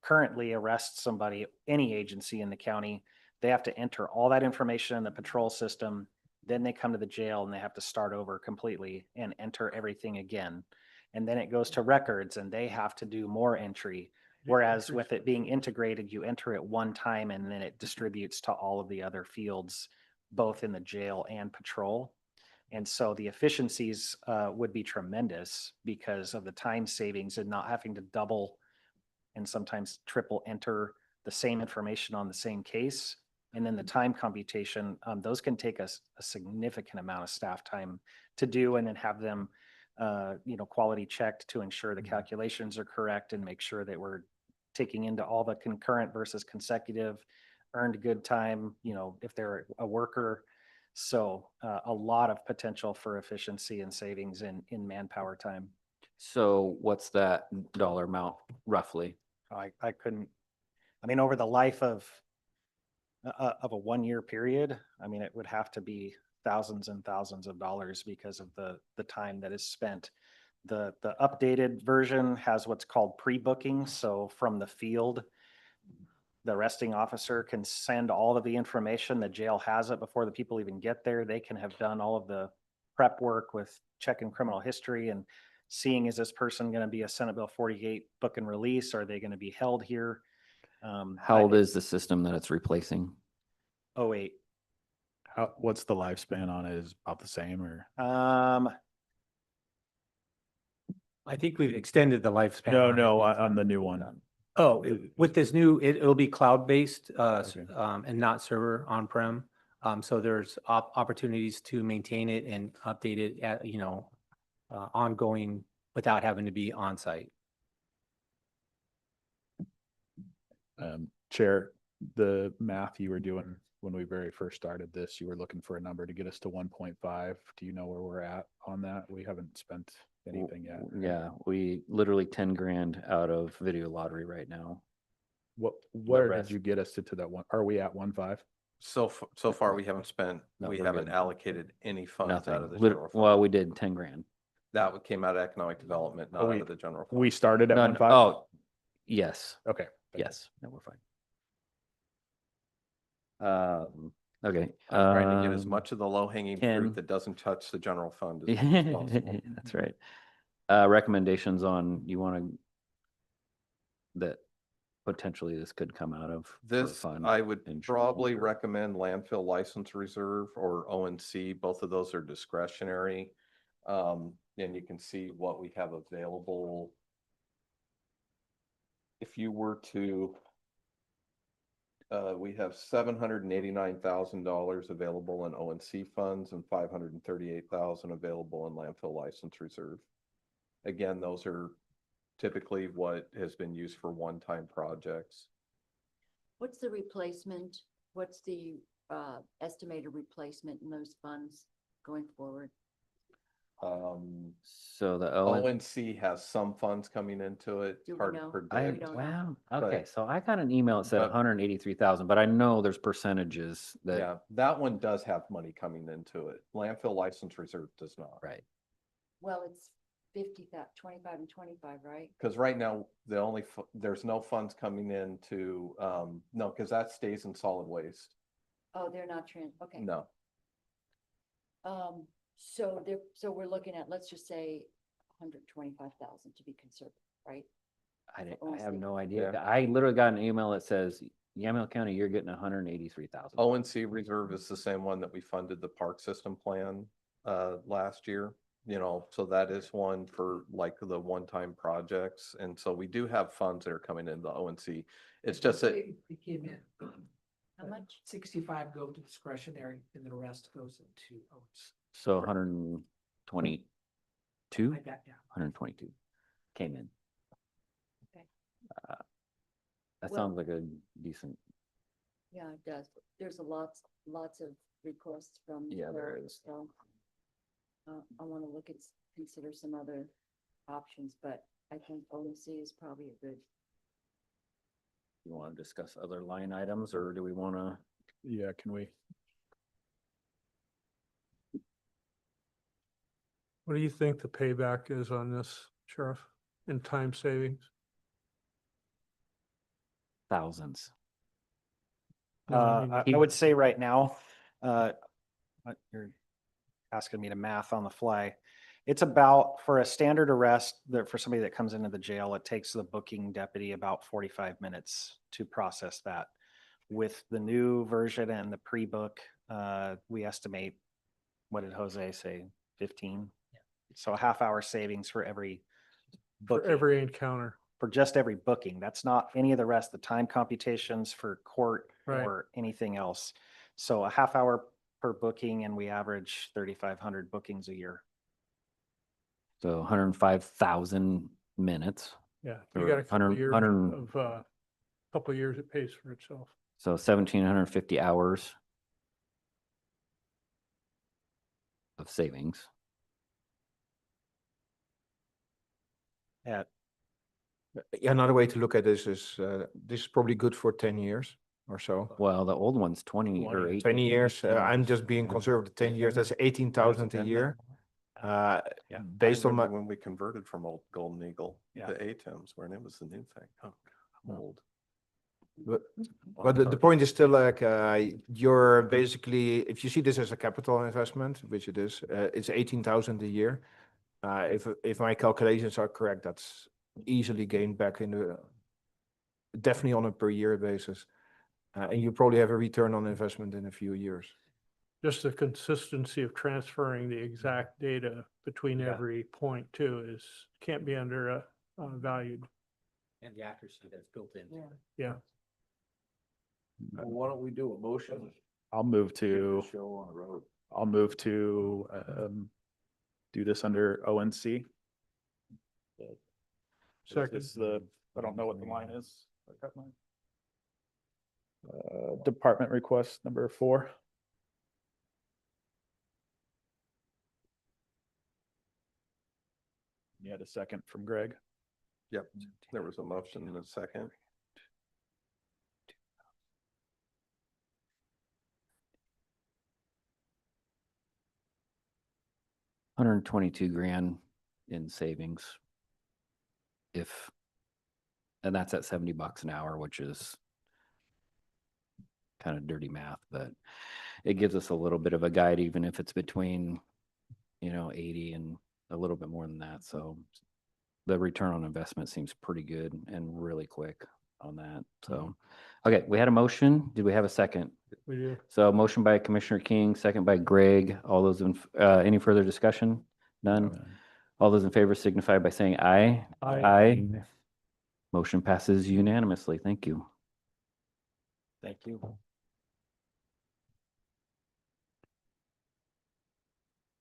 I: currently arrests somebody, any agency in the county, they have to enter all that information in the patrol system. Then they come to the jail and they have to start over completely and enter everything again. And then it goes to records and they have to do more entry. Whereas with it being integrated, you enter it one time and then it distributes to all of the other fields, both in the jail and patrol. And so the efficiencies would be tremendous because of the time savings and not having to double and sometimes triple enter the same information on the same case. And then the time computation, those can take us a significant amount of staff time to do and then have them, quality checked to ensure the calculations are correct and make sure that we're taking into all the concurrent versus consecutive, earned good time, if they're a worker. So a lot of potential for efficiency and savings in manpower time.
K: So what's that dollar amount roughly?
I: I couldn't, over the life of a 1 year period, it would have to be thousands and thousands of dollars because of the time that is spent. The updated version has what's called pre-booking. So from the field, the arresting officer can send all of the information. The jail has it before the people even get there. They can have done all of the prep work with checking criminal history and seeing, is this person going to be a Senate Bill 48 book and release? Are they going to be held here?
K: How old is the system that it's replacing?
I: 08.
M: What's the lifespan on it? Is about the same or?
Q: I think we've extended the lifespan.
M: No,
Q: on it.
M: no, on the new one.
Q: Oh, with this new, it'll be cloud-based,
M: Okay.
Q: and not server on-prem. So there's opportunities to maintain it and update it at, ongoing without having to be on-site.
M: Chair, the math you were doing when we very first started this, you were looking for a number to get us to 1.5. Do you know where we're at on that? We haven't spent anything yet.
K: Yeah, we literally 10 grand out of video lottery right now.
M: Where
K: rest-
M: did you get us to that one? Are we at 1.5?
B: So far, we haven't spent,
K: No,
B: we
K: we're
B: haven't
K: good.
B: allocated any funds out
K: Nothing.
B: of the
K: Lit-
B: general fund.
K: Well, we did 10 grand.
B: That came out of economic development, not
M: Oh,
B: out of the general. fund.
M: We started at
K: No, no,
M: 1.5?
K: oh, yes,
M: Okay.
K: yes, no, we're fine. Okay.
B: Trying to get as much of the low hanging
K: Ken.
B: fruit that doesn't touch the general fund as much as possible.
K: That's right. Recommendations on, you want to, that potentially this could come out of? for
B: This,
K: fund
B: I would
K: insurance
B: probably
K: or-
B: recommend landfill license reserve or ONC. Both of those are discretionary. And you can see what we have available. If you were to, we have $789,000 available in ONC funds and 538,000 available in landfill license reserve. Again, those are typically what has been used for one-time projects.
L: What's the replacement? What's the estimated replacement in those funds going forward?
K: So the
B: ONC has some funds coming into it.
L: Do we
B: Hard to
L: know?
B: predict.
L: don't know.
K: Wow,
B: but-
K: okay, so I got an email that said
B: but-
K: 183,000, but I know there's percentages that,
B: Yeah, that one does have money coming into it. Landfill license reserve does not.
K: right.
L: Well, it's 50, 25 and 25, right?
B: Because right now, there's no funds coming into, no, because that stays in solid waste.
L: Oh, they're not okay.
B: No,
L: So we're looking at, let's just say 125,000 to be conservative, right?
K: I
L: ONC.
K: have no idea.
B: Yeah.
K: I literally got an email that says, Yamhill County, you're getting 183,000.
B: ONC reserve is the same one that we funded the park system plan last year. So that is one for like the one-time projects. And so we do have funds that are coming into the ONC. It's just that,
R: It came in.
L: How much?
R: 65 go to discretionary and the rest goes into OS.
K: So 122,
R: Like that, yeah.
K: 122 came in.
L: Okay.
K: That
L: Well-
K: sounds like a decent,
L: Yeah, it does. There's lots of requests from.
K: Yeah, there
L: clerks,
K: is.
L: So I want to consider some other options, but I think ONC is probably a good.
K: you want to discuss other line items or do we want to?
M: Yeah, can we?
A: What do you think the payback is on this, Sheriff, in time savings?
K: Thousands.
I: I would say right now, you're asking me to math on the fly. It's about, for a standard arrest, that for somebody that comes into the jail, it takes the booking deputy about 45 minutes to process that. With the new version and the pre-book, we estimate, what did Jose say, 15? So a half hour savings for every
A: For
I: booking.
A: every encounter,
I: For just every booking. That's not any of the rest, the time computations for court
A: Right.
I: or anything else. So a half hour per booking, and we average 3,500 bookings a year.
K: So 105,000 minutes.
A: yeah, you
K: Or
A: got a couple
K: 100
A: years
K: 100
A: of, couple of years it pays for itself.
K: So 1,750 hours of savings.
I: At
C: Another way to look at this is probably good for 10 years or so.
K: Well, the old one's 20 or 18.
C: 20 years, I'm just being conservative, 10 years, that's 18,000 a year. Based
B: I
C: on my,
B: remember when we converted from old Golden Eagle
I: Yeah.
B: to ATEMs, when it was the new thing. Oh, I'm old.
C: but the point is still like, you're basically, if you see this as a capital investment, which it is, it's 18,000 a year. If my calculations are correct, that's easily gained back in the, definitely on a per year basis. And you probably have a return on investment in a few years.
A: Just the consistency of transferring the exact data between
Q: Yeah.
A: every point too is, can't be valued.
Q: And the accuracy that's built in.
A: Yeah.
O: Well, why don't we do a motion?
M: I'll move
O: Get the
M: to,
O: Show on the road.
M: I'll move to, do this under ONC.
A: Second.
M: It's the, I don't know what the line is. I got mine. Department request number 4. You had a second from Greg.
B: Yep, there was a motion in a second.
K: $122,000 in savings. And that's at $70 an hour, which is kind of dirty math, but it gives us a little bit of a guide, even if it's between, 80 and a little bit more than that. So the return on investment seems pretty good and really quick on that. So, okay, we had a motion. Did we have a second?
A: We do.
K: So motion by Commissioner King, second by Greg. All those in, any further discussion? None? All those in favor signify by saying aye.
A: Aye.
K: Motion passes unanimously. Thank you.
I: Thank you.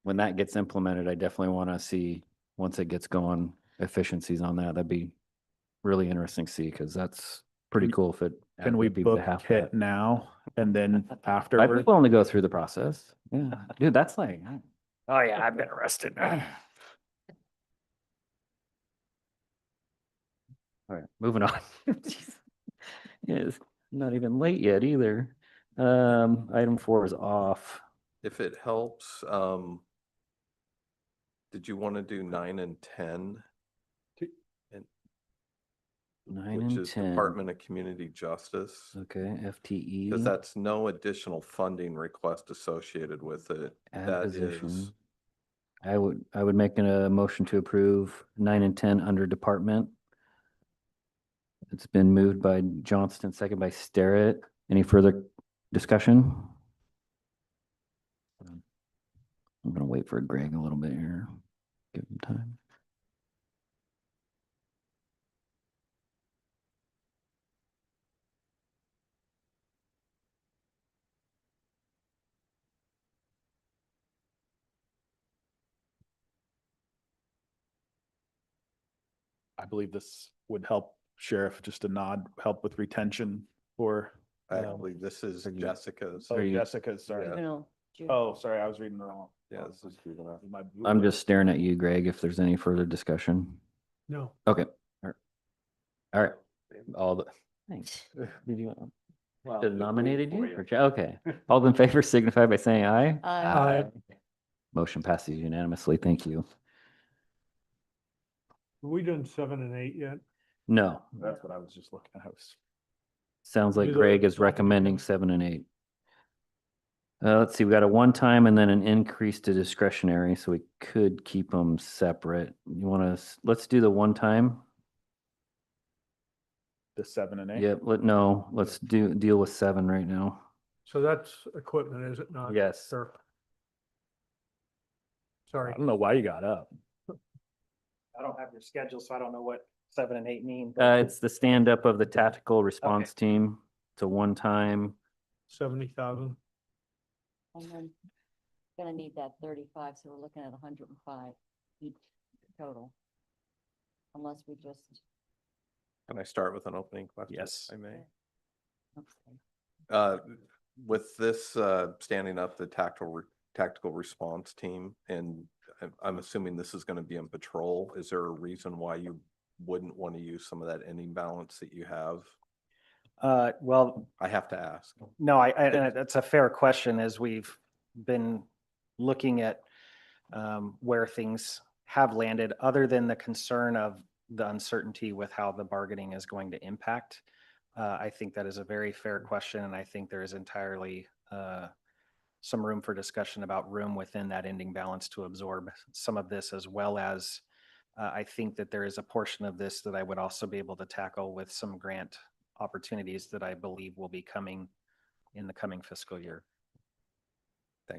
K: When that gets implemented, I definitely want to see, once it gets going, efficiencies on that. That'd be really interesting to see, because that's pretty cool if it.
M: Can we
K: people to
M: book
K: have
M: it
K: that.
M: now and then
K: I'd
M: afterward?
K: be willing to go through the process. Yeah, dude, that's like, oh yeah, I've been arrested. All right, moving on. Jeez. It's not even late yet either. Item 4 is off.
B: If it helps, did you want to do 9 and 10?
K: 9
B: Which
K: and
B: is
K: 10.
B: Department of Community Justice.
K: Okay, FTE.
B: Because that's no additional funding request associated with it.
K: Add
B: That
K: position.
B: is,
K: I would make a motion to approve 9 and 10 under department. It's been moved by Johnston, second by Starrett. Any further discussion? I'm gonna wait for Greg a little bit here. Give him time.
M: I believe this would help Sheriff, just a nod, help with retention for.
B: I believe this is Jessica's.
M: Oh, Jessica's, sorry.
B: Yeah.
L: Juvenile,
M: Oh, sorry, I was reading the wrong.
B: Yeah, this is juvenile.
K: I'm just staring at you, Greg, if there's any further discussion.
A: No.
K: Okay. All right. All the, thanks. Did you should have nominated you? Okay. All in favor signify by saying aye.
A: Aye.
K: Motion passes unanimously. Thank you.
A: Have we done 7 and 8 yet?
K: No,
M: That's what I was just looking at.
K: sounds like
A: Do the-
K: Greg is recommending 7 and 8. Let's see, we got a one-time and then an increase to discretionary, so we could keep them separate. You want to, let's do the one-time.
M: The 7 and 8.
K: Yep, let's deal with 7 right now.
A: So that's equipment, is it not?
K: Yes.
A: Sir.
M: I
A: Sorry.
M: don't know why you got up.
I: I don't have your schedule, so I don't know what 7 and 8 mean.
K: It's the stand-up of the tactical response team. It's a one-time.
A: 70,000.
L: And then gonna need that 35, so we're looking at 105 each total. Unless we just,
B: Can I start with an opening question?
M: Yes.
B: if I may.
L: okay.
B: With this, standing up the tactical response team, and I'm assuming this is going to be in patrol. Is there a reason why you wouldn't want to use some of that ending balance that you have?
I: Well,
B: I have to ask.
I: no, and that's a fair question as we've been looking at where things have landed, other than the concern of the uncertainty with how the bargaining is going to impact. I think that is a very fair question, and I think there is entirely some room for discussion about room within that ending balance to absorb some of this, as well as I think that there is a portion of this that I would also be able to tackle with some grant opportunities that I believe will be coming in the coming fiscal year.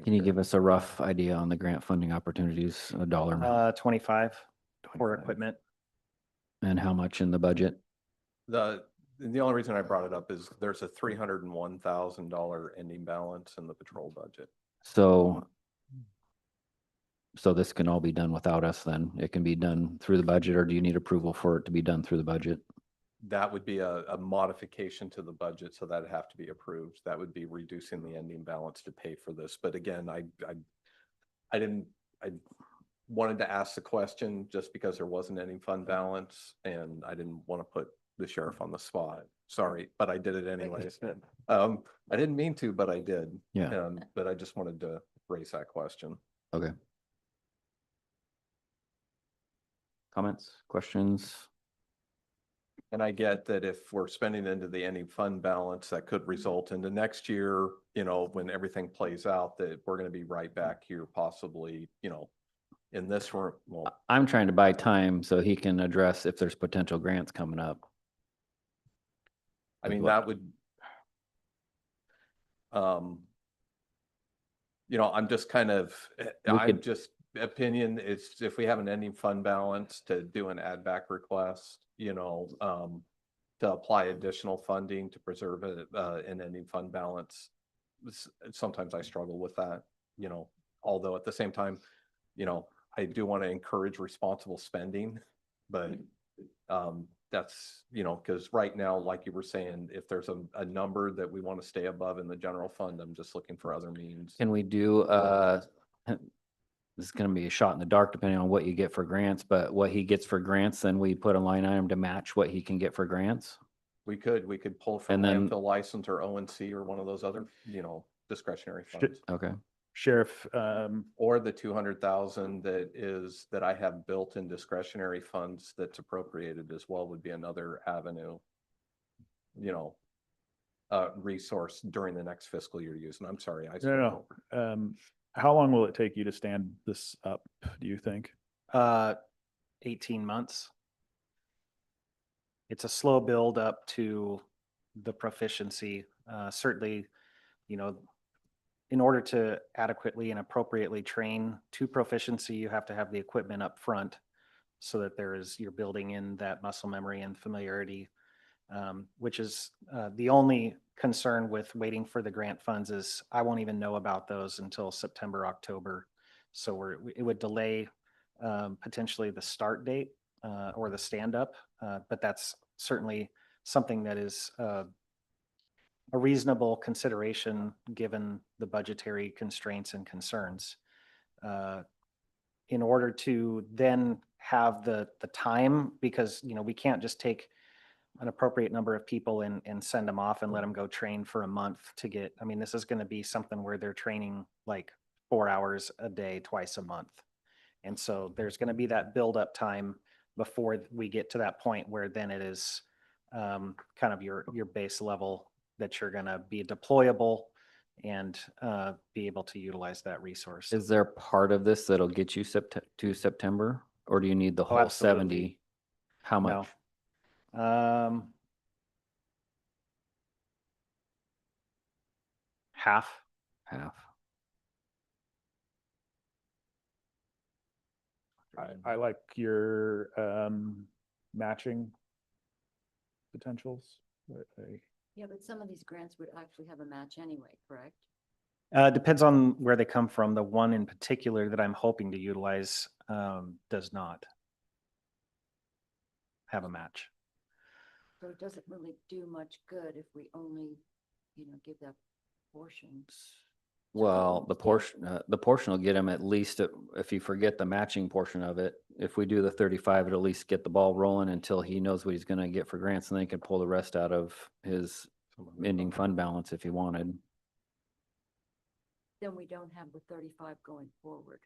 K: Can you give us a rough idea on the grant funding opportunities, a dollar amount,
I: 25 for equipment.
K: and how much in the budget?
B: The only reason I brought it up is there's a $301,000 ending balance in the patrol budget.
K: So this can all be done without us then? It can be done through the budget, or do you need approval for it to be done through the budget?
B: That would be a modification to the budget, so that'd have to be approved. That would be reducing the ending balance to pay for this. But again, I wanted to ask the question just because there wasn't any fund balance, and I didn't want to put the sheriff on the spot. Sorry, but I did it anyways. I didn't mean to, but I did.
K: Yeah.
B: But I just wanted to raise that question.
K: Okay. Comments, questions?
B: And I get that if we're spending into the ending fund balance, that could result into next year, when everything plays out, that we're going to be right back here possibly, in this room. Well,
K: I'm trying to buy time so he can address if there's potential grants coming up.
B: I mean,
K: What-
B: that would, I'm just kind of, I'm
K: could-
B: just opinion, it's if we have an ending fund balance to do an add back request, to apply additional funding to preserve an ending fund balance. Sometimes I struggle with that, although at the same time, I do want to encourage responsible spending, but that's, because right now, like you were saying, if there's a number that we want to stay above in the general fund, I'm just looking for other means.
K: Can we do, this is gonna be a shot in the dark depending on what you get for grants, but what he gets for grants, then we put a line item to match what he can get for grants?
B: We could pull from
K: And then-
B: landfill license or ONC or one of those other, discretionary funds.
K: Okay.
M: Sheriff,
B: Or the 200,000 that I have built in discretionary funds that's appropriated as well would be another avenue. Resource during the next fiscal year use. And I'm sorry, I.
M: no, how long will it take you to stand this up, do you think?
I: 18 months. It's a slow build up to the proficiency. Certainly, in order to adequately and appropriately train to proficiency, you have to have the equipment up front so that you're building in that muscle memory and familiarity, which is the only concern with waiting for the grant funds is I won't even know about those until September, October. So it would delay potentially the start date or the stand up, but that's certainly something that is a reasonable consideration given the budgetary constraints and concerns. In order to then have the time, because we can't just take an appropriate number of people and send them off and let them go train for a month to get, this is going to be something where they're training like 4 hours a day, twice a month. And so there's going to be that build up time before we get to that point where then it is kind of your base level that you're going to be deployable and be able to utilize that resource.
K: Is there part of this that'll get you to September, or do you need the whole
I: absolutely.
K: 70? How much?
I: No. Half.
M: I like your matching potentials.
L: Yeah, but some of these grants would actually have a match anyway, correct?
I: Depends on where they come from. The one in particular that I'm hoping to utilize does not have a match.
L: So it doesn't really do much good if we only, give that portion.
K: Well, the portion will get him at least, if you forget the matching portion of it, if we do the 35, it'll at least get the ball rolling until he knows what he's gonna get for grants, and then he can pull the rest out of his ending fund balance if he wanted.
L: Then we don't have the 35 going forward.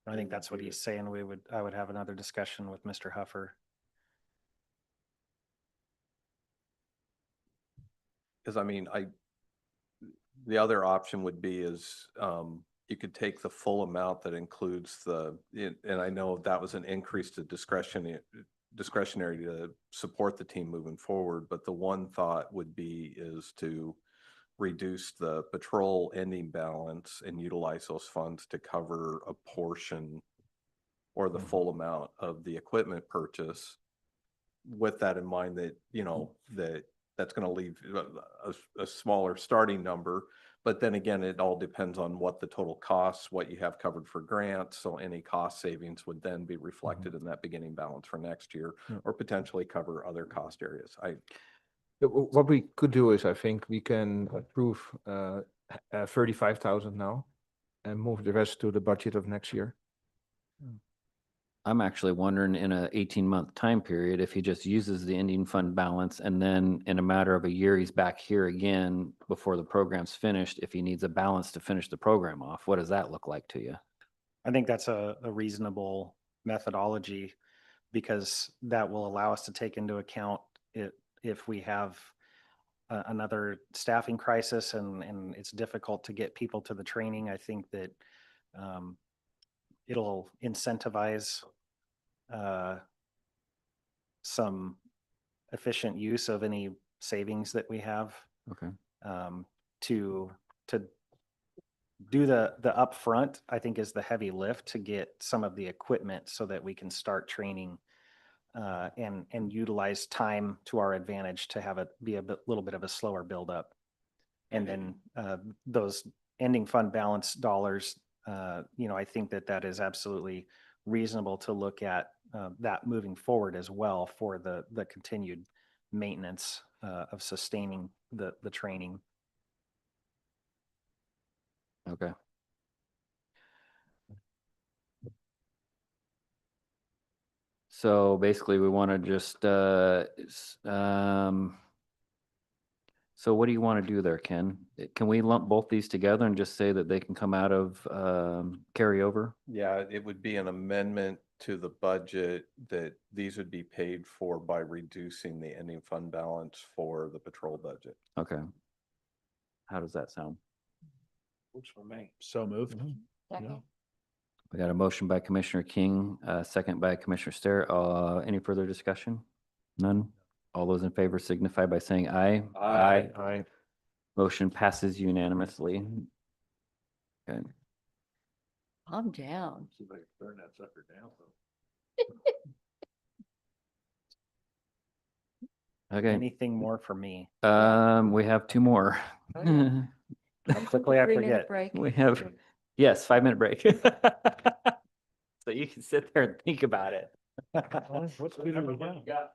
I: I think that's what he's saying. I would have another discussion with Mr. Huffer.
B: Because the other option would be is you could take the full amount that includes and I know that was an increase to discretionary to support the team moving forward, but the one thought would be is to reduce the patrol ending balance and utilize those funds to cover a portion or the full amount of the equipment purchase. With that in mind that, you know, that's going to leave a smaller starting number. But then again, it all depends on what the total costs, what you have covered for grants. So any cost savings would then be reflected in that beginning balance for next year, or potentially cover other cost areas.
C: What we could do is, I think we can approve 35,000 now and move the rest to the budget of next year.
K: I'm actually wondering in a 18-month time period, if he just uses the ending fund balance and then in a matter of a year, he's back here again before the program's finished, if he needs a balance to finish the program off, what does that look like to you?
I: I think that's a reasonable methodology, because that will allow us to take into account it if we have another staffing crisis and it's difficult to get people to the training. I think that it'll incentivize some efficient use of any savings that we have.
K: Okay.
I: To do the upfront, I think, is the heavy lift to get some of the equipment so that we can start training and utilize time to our advantage to have it be a little bit of a slower buildup. And then those ending fund balance dollars, I think that is absolutely reasonable to look at that moving forward as well for the continued maintenance of sustaining the training.
K: Okay. So basically we want to just, so what do you want to do there, Ken? Can we lump both these together and just say that they can come out of carryover?
B: Yeah, it would be an amendment to the budget that these would be paid for by reducing the ending fund balance for the patrol budget.
K: Okay. How does that sound?
O: Works for me.
M: So moved.
L: Second.
K: We got a motion by Commissioner King, second by Commissioner Starrett. Any further discussion? None? All those in favor signify by saying aye.
O: Aye.
C: Aye.
K: Motion passes unanimously. Okay.
L: Calm down.
O: See if I can turn that sucker down.
K: Okay.
I: Anything more for me?
K: We have two more.
I: How quickly I
L: 3-minute
I: forget.
L: break.
K: We have, yes, 5-minute break. So you can sit there and think about it.
A: What's we got?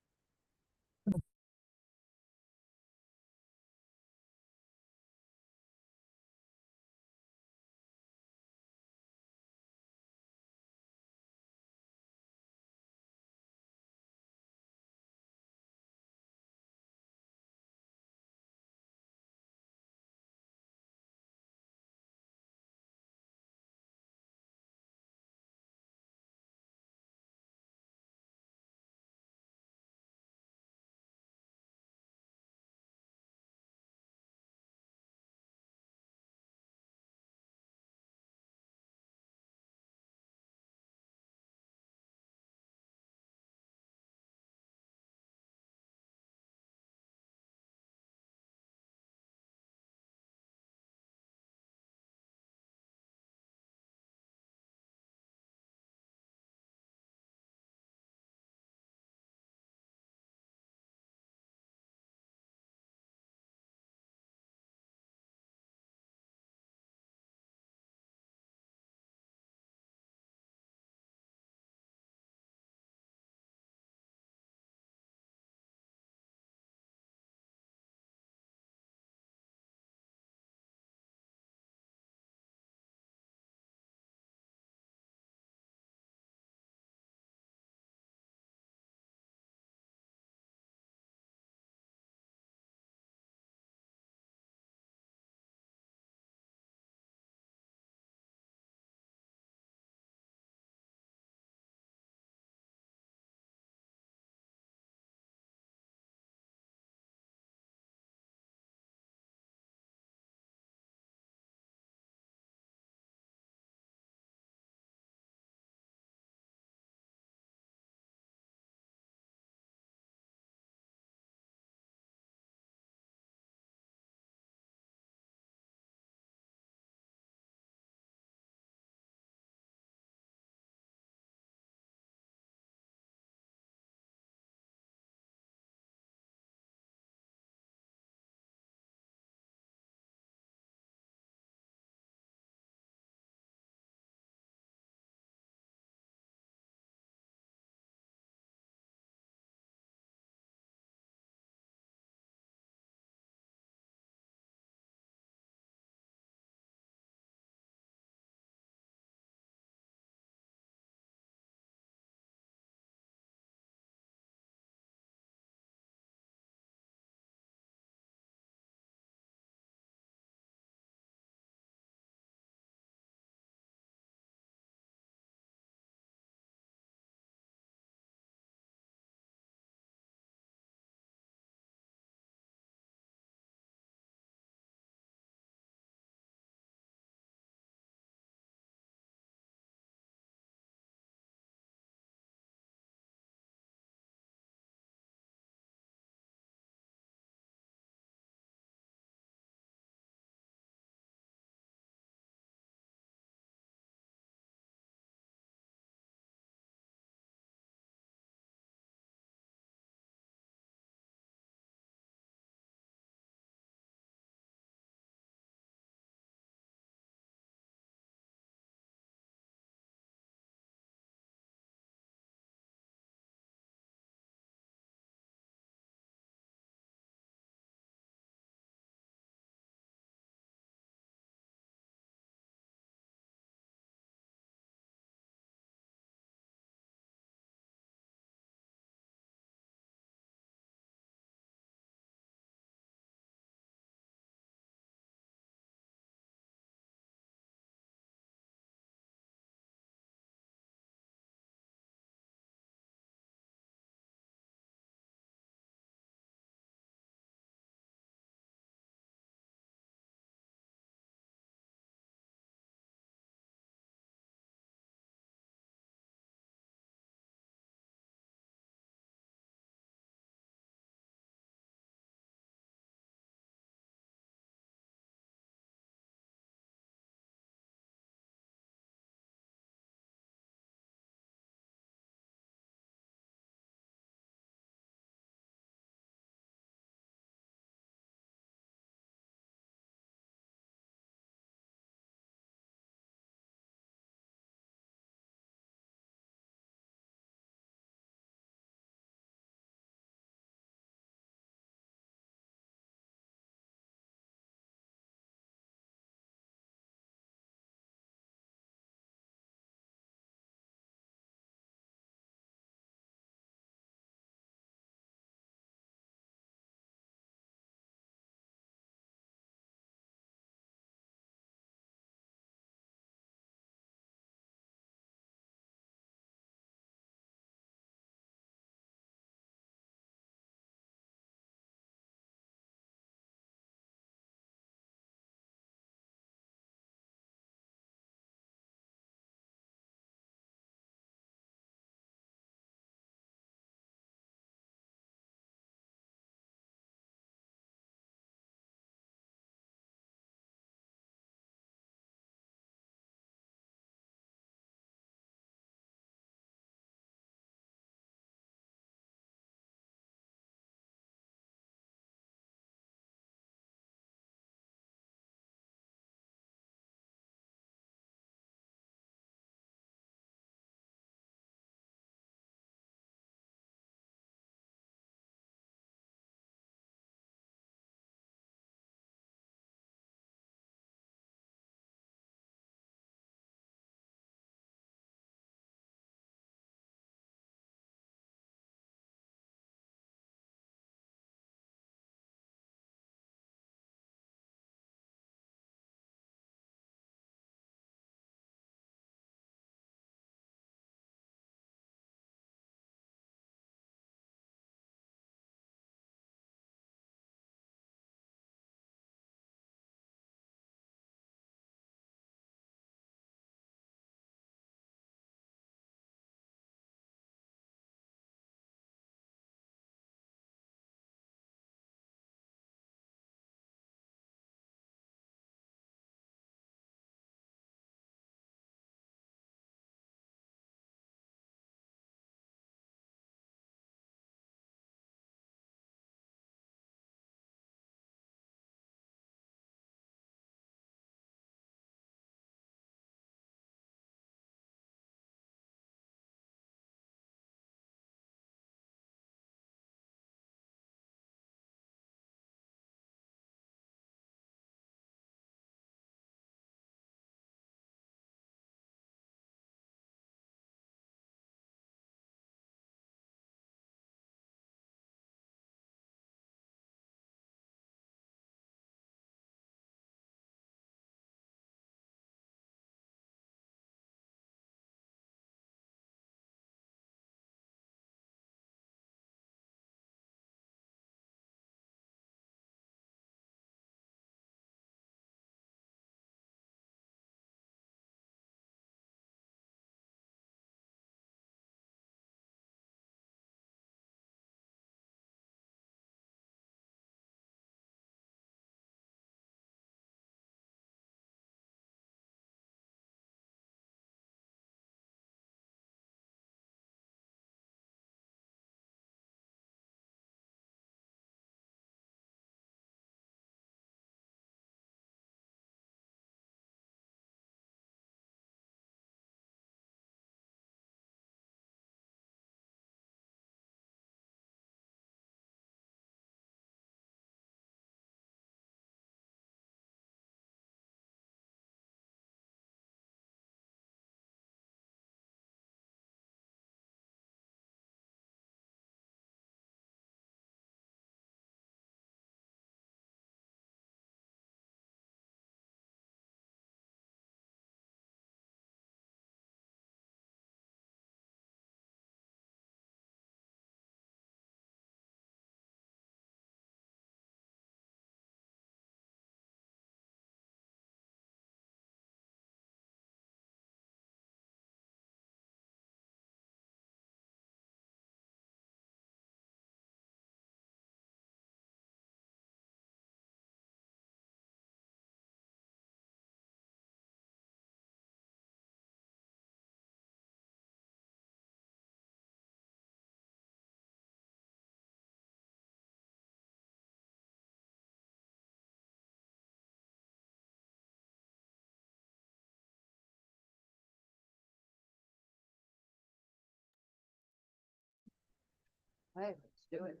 L: right, let's do it.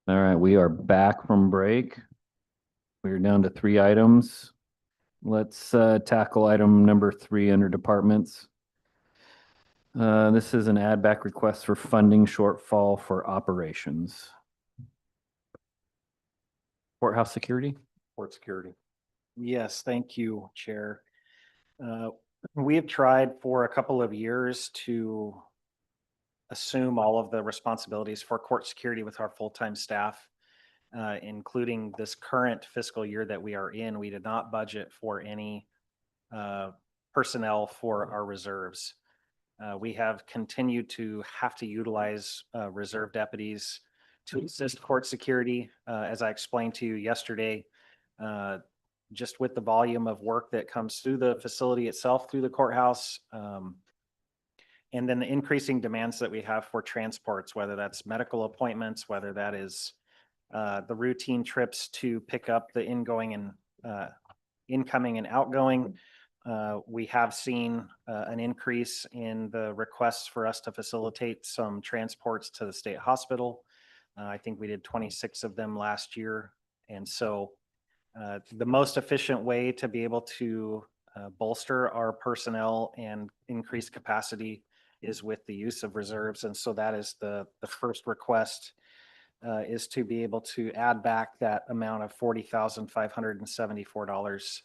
K: All right, we are back from break. We're down to 3 items. Let's tackle item number 3 under departments. This is an add back request for funding shortfall for operations. Courthouse security?
B: Port security.
I: Yes, thank you, Chair. We have tried for a couple of years to assume all of the responsibilities for court security with our full-time staff, including this current fiscal year that we are in. We did not budget for any personnel for our reserves. We have continued to have to utilize reserve deputies to assist court security. As I explained to you yesterday, just with the volume of work that comes through the facility itself, through the courthouse, and then the increasing demands that we have for transports, whether that's medical appointments, whether that is the routine trips to pick up the incoming and outgoing. We have seen an increase in the requests for us to facilitate some transports to the state hospital. I think we did 26 of them last year. And so the most efficient way to be able to bolster our personnel and increase capacity is with the use of reserves. And so that is the first request, is to be able to add back that amount of $40,574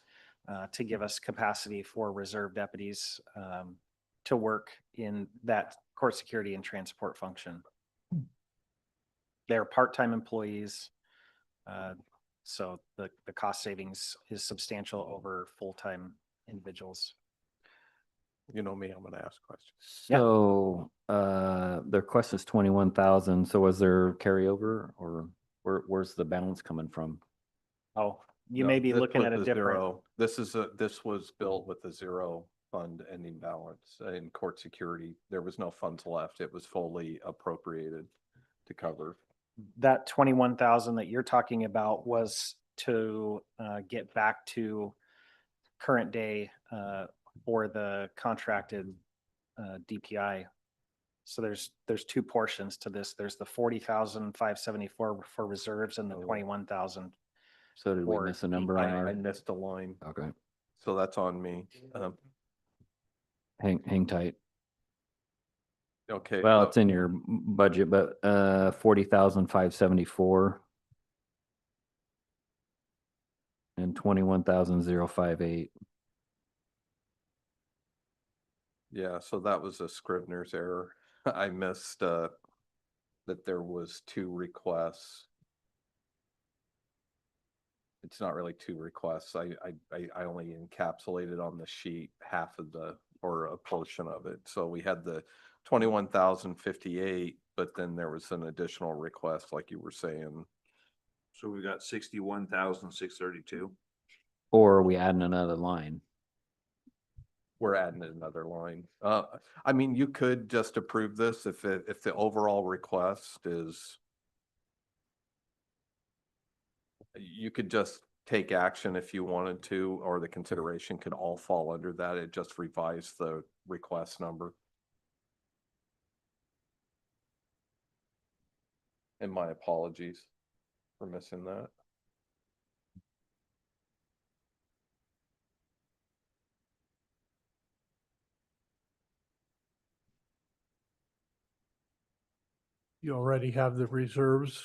I: to give us capacity for reserve deputies to work in that court security and transport function. They're part-time employees. So the cost savings is substantial over full-time individuals.
B: You know me, I'm gonna ask questions.
K: So the request is 21,000. So was there carryover or where's the balance coming from?
I: Oh, you
B: No,
I: may be
B: this
I: looking
B: was
I: at a
B: the
I: different.
B: zero. This was built with a 0 fund ending balance in court security. There was no funds left. It was fully appropriated to cover.
I: That 21,000 that you're talking about was to get back to current day for the contracted DPI. So there's 2 portions to this. There's the 40,574 for reserves and the 21,000.
K: So did we miss a number on
B: I
K: our?
B: missed a line,
K: Okay,
B: so that's on me.
K: hang tight.
B: Okay.
K: Well, it's in your budget, but 40,574 and 21,058.
B: Yeah, so that was a Scrivener's error. I missed that there was 2 requests. It's not really 2 requests. I only encapsulated on the sheet half of or a portion of it. So we had the 21,058, but then there was an additional request, like you were saying.
G: So we got 61,632.
K: Or are we adding another line?
B: We're adding another line. I mean, you could just approve this if the overall request is. You could just take action if you wanted to, or the consideration could all fall under that. It just revised the request number. And my apologies for missing that.
A: You already have the reserves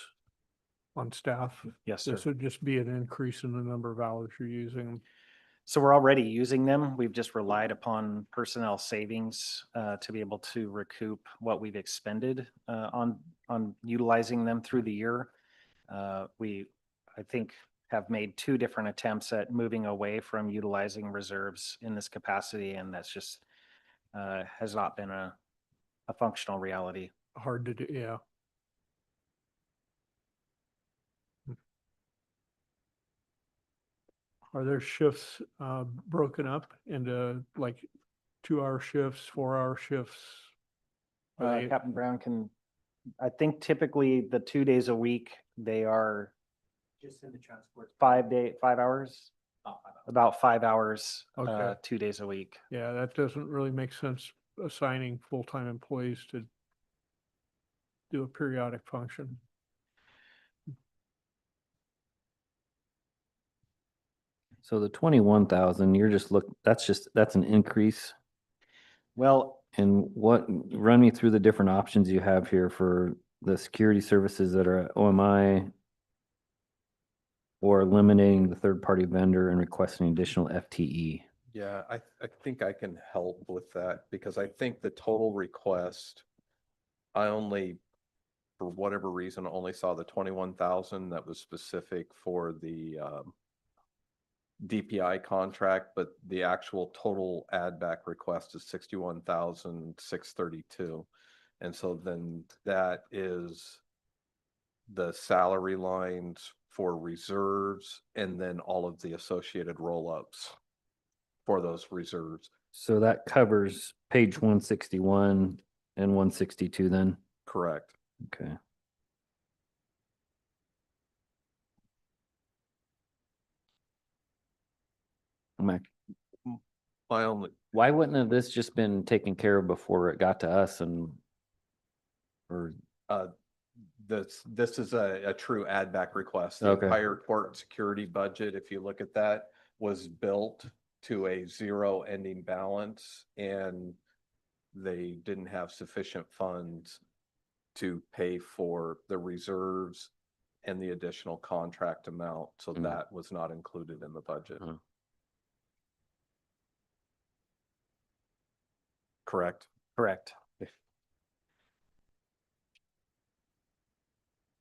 A: on staff.
I: Yes, sir.
A: This would just be an increase in the number of hours you're using.
I: So we're already using them. We've just relied upon personnel savings to be able to recoup what we've expended on utilizing them through the year. We, I think, have made 2 different attempts at moving away from utilizing reserves in this capacity, and that's just has not been a functional reality.
A: Hard to do, yeah. Are there shifts broken up into like 2-hour shifts, 4-hour shifts? Are they-
I: Captain Brown I think typically the 2 days a week, they are
Q: Just in the transport.
I: 5 hours, about 5 hours,
A: Okay.
I: 2 days a week.
A: Yeah, that doesn't really make sense assigning full-time employees to do a periodic function.
K: So the 21,000, that's an increase.
I: Well,
K: And run me through the different options you have here for the security services that are at OMI or eliminating the third-party vendor and requesting additional FTE.
B: Yeah, I think I can help with that because I think the total request, I only, for whatever reason, only saw the 21,000 that was specific for the DPI contract, but the actual total add back request is 61,632. And so then that is the salary lines for reserves and then all of the associated roll-ups for those reserves.
K: So that covers page 161 and 162 then?
B: Correct.
K: Okay.
B: My only,
K: Why wouldn't have this just been taken care of before it got to us or
B: this is a true add back request. The
K: Okay.
B: entire court security budget, if you look at that, was built to a zero ending balance and they didn't have sufficient funds to pay for the reserves and the additional contract amount. So that was not included in the budget. Correct.
I: correct.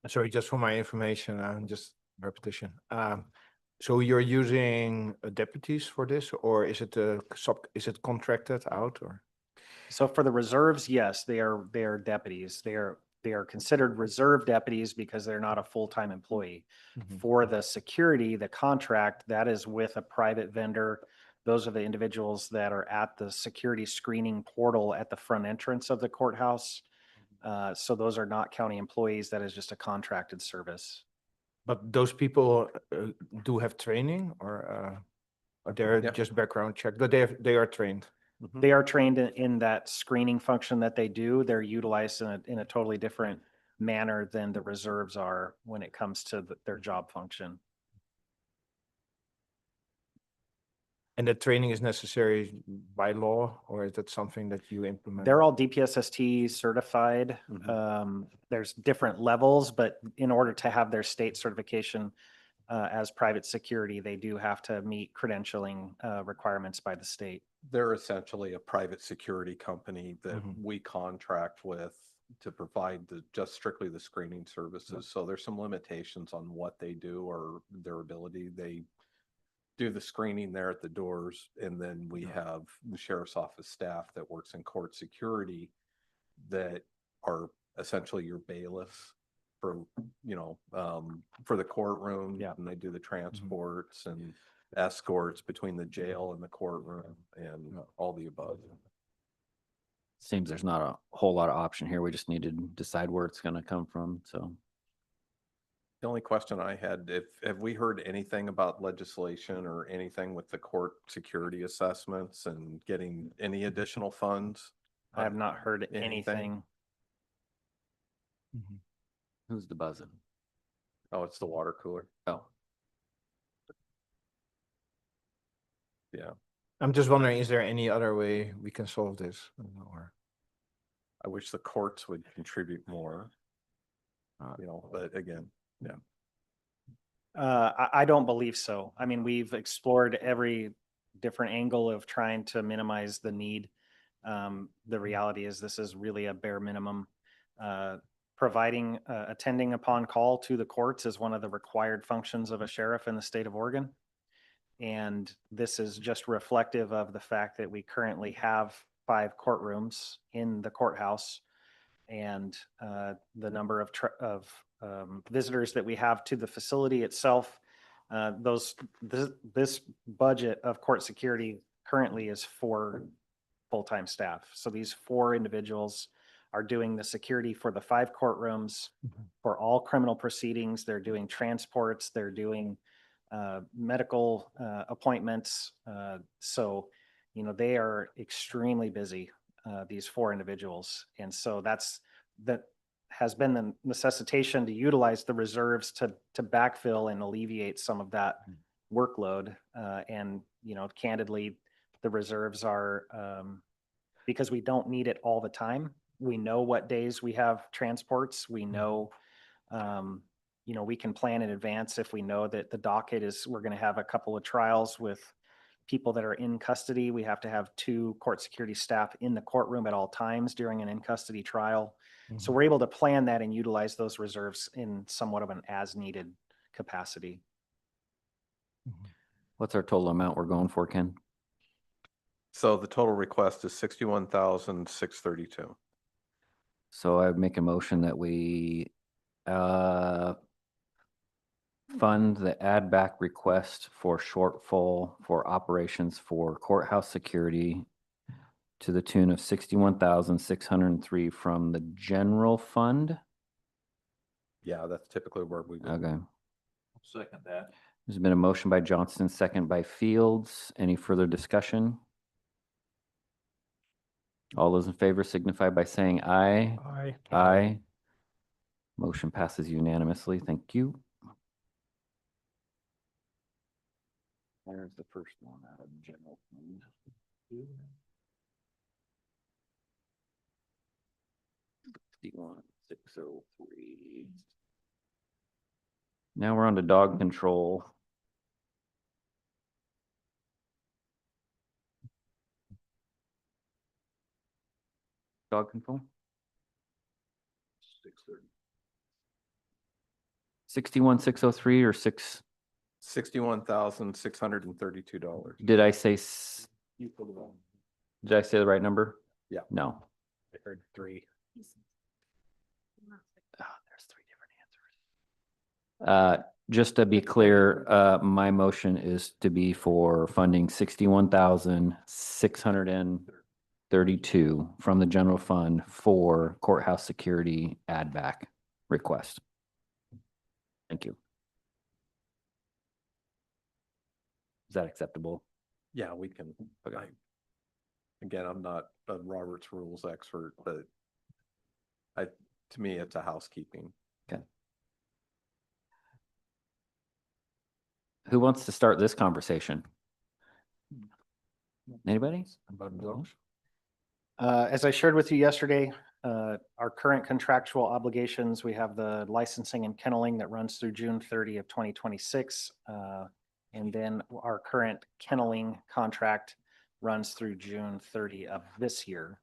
C: Sorry, just for my information, just repetition. So you're using deputies for this, or is it is it contracted out, or?
I: So for the reserves, yes, they are deputies. They are considered reserve deputies because they're not a full-time employee. For the security, the contract, that is with a private vendor. Those are the individuals that are at the security screening portal at the front entrance of the courthouse. So those are not county employees. That is just a contracted service.
C: But those people do have training, or they're just background check, but they are trained.
I: They are trained in that screening function that they do. They're utilized in a totally different manner than the reserves are when it comes to their job function.
C: And the training is necessary by law, or is that something that you implement?
I: They're all DPSST certified. There's different levels, but in order to have their state certification as private security, they do have to meet credentialing requirements by the state.
B: They're essentially a private security company that we contract with to provide just strictly the screening services. So there's some limitations on what they do or their ability. They do the screening there at the doors, and then we have the sheriff's office staff that works in court security that are essentially your bailiffs for, for the courtroom. And they do the transports and escorts between the jail and the courtroom and all the above.
K: seems there's not a whole lot of option here. We just need to decide where it's gonna come from, so.
B: The only question I had, have we heard anything about legislation or anything with the court security assessments and getting any additional funds?
I: I have not heard anything.
K: Who's the buzzing?
B: Oh, it's the water cooler.
K: Oh.
B: Yeah,
C: I'm just wondering, is there any other way we can solve this? Or
B: I wish the courts would contribute more. But again, yeah.
I: I don't believe so. I mean, we've explored every different angle of trying to minimize the need. The reality is this is really a bare minimum. Providing, attending upon call to the courts is one of the required functions of a sheriff in the state of Oregon. And this is just reflective of the fact that we currently have 5 courtrooms in the courthouse. And the number of visitors that we have to the facility itself, this budget of court security currently is 4 full-time staff. So these 4 individuals are doing the security for the 5 courtrooms for all criminal proceedings. They're doing transports, they're doing medical appointments. So, they are extremely busy, these 4 individuals. And so has been the necessitation to utilize the reserves to backfill and alleviate some of that workload. And, you know, candidly, the reserves are, because we don't need it all the time. We know what days we have transports. We know, you know, we can plan in advance if we know that the docket is, we're going to have a couple of trials with people that are in custody. We have to have 2 court security staff in the courtroom at all times during an in-custody trial. So we're able to plan that and utilize those reserves in somewhat of an as-needed capacity.
K: What's our total amount we're going for, Ken?
B: So the total request is 61,632.
K: So I would make a motion that we fund the add back request for shortfall for operations for courthouse security to the tune of 61,603 from the general fund.
B: Yeah, that's typically where we would.
K: Okay.
O: Second that.
K: There's been a motion by Johnston, second by Fields. Any further discussion? All those in favor signify by saying aye.
A: Aye.
K: Aye. Motion passes unanimously. Thank you. There's the first one out of general fund. 61,603. Now we're on to dog control. Dog control?
O: 630.
K: 61,603 or six?
B: $61,632.
K: Did I say,
O: You put it on.
K: did I say the right number?
B: Yeah.
K: No.
I: I heard 3.
K: There's 3 different answers. Just to be clear, my motion is to be for funding 61,632 from the general fund for courthouse security add back request. Thank you. Is that acceptable?
B: Yeah, we can. Again, I'm not a Robert's Rules expert, but to me, it's a housekeeping.
K: Okay. Who wants to start this conversation? Anybody?
I: As I shared with you yesterday, our current contractual obligations, we have the licensing and kenneling that runs through June 30 of 2026. And then our current kenneling contract runs through June 30 of this year.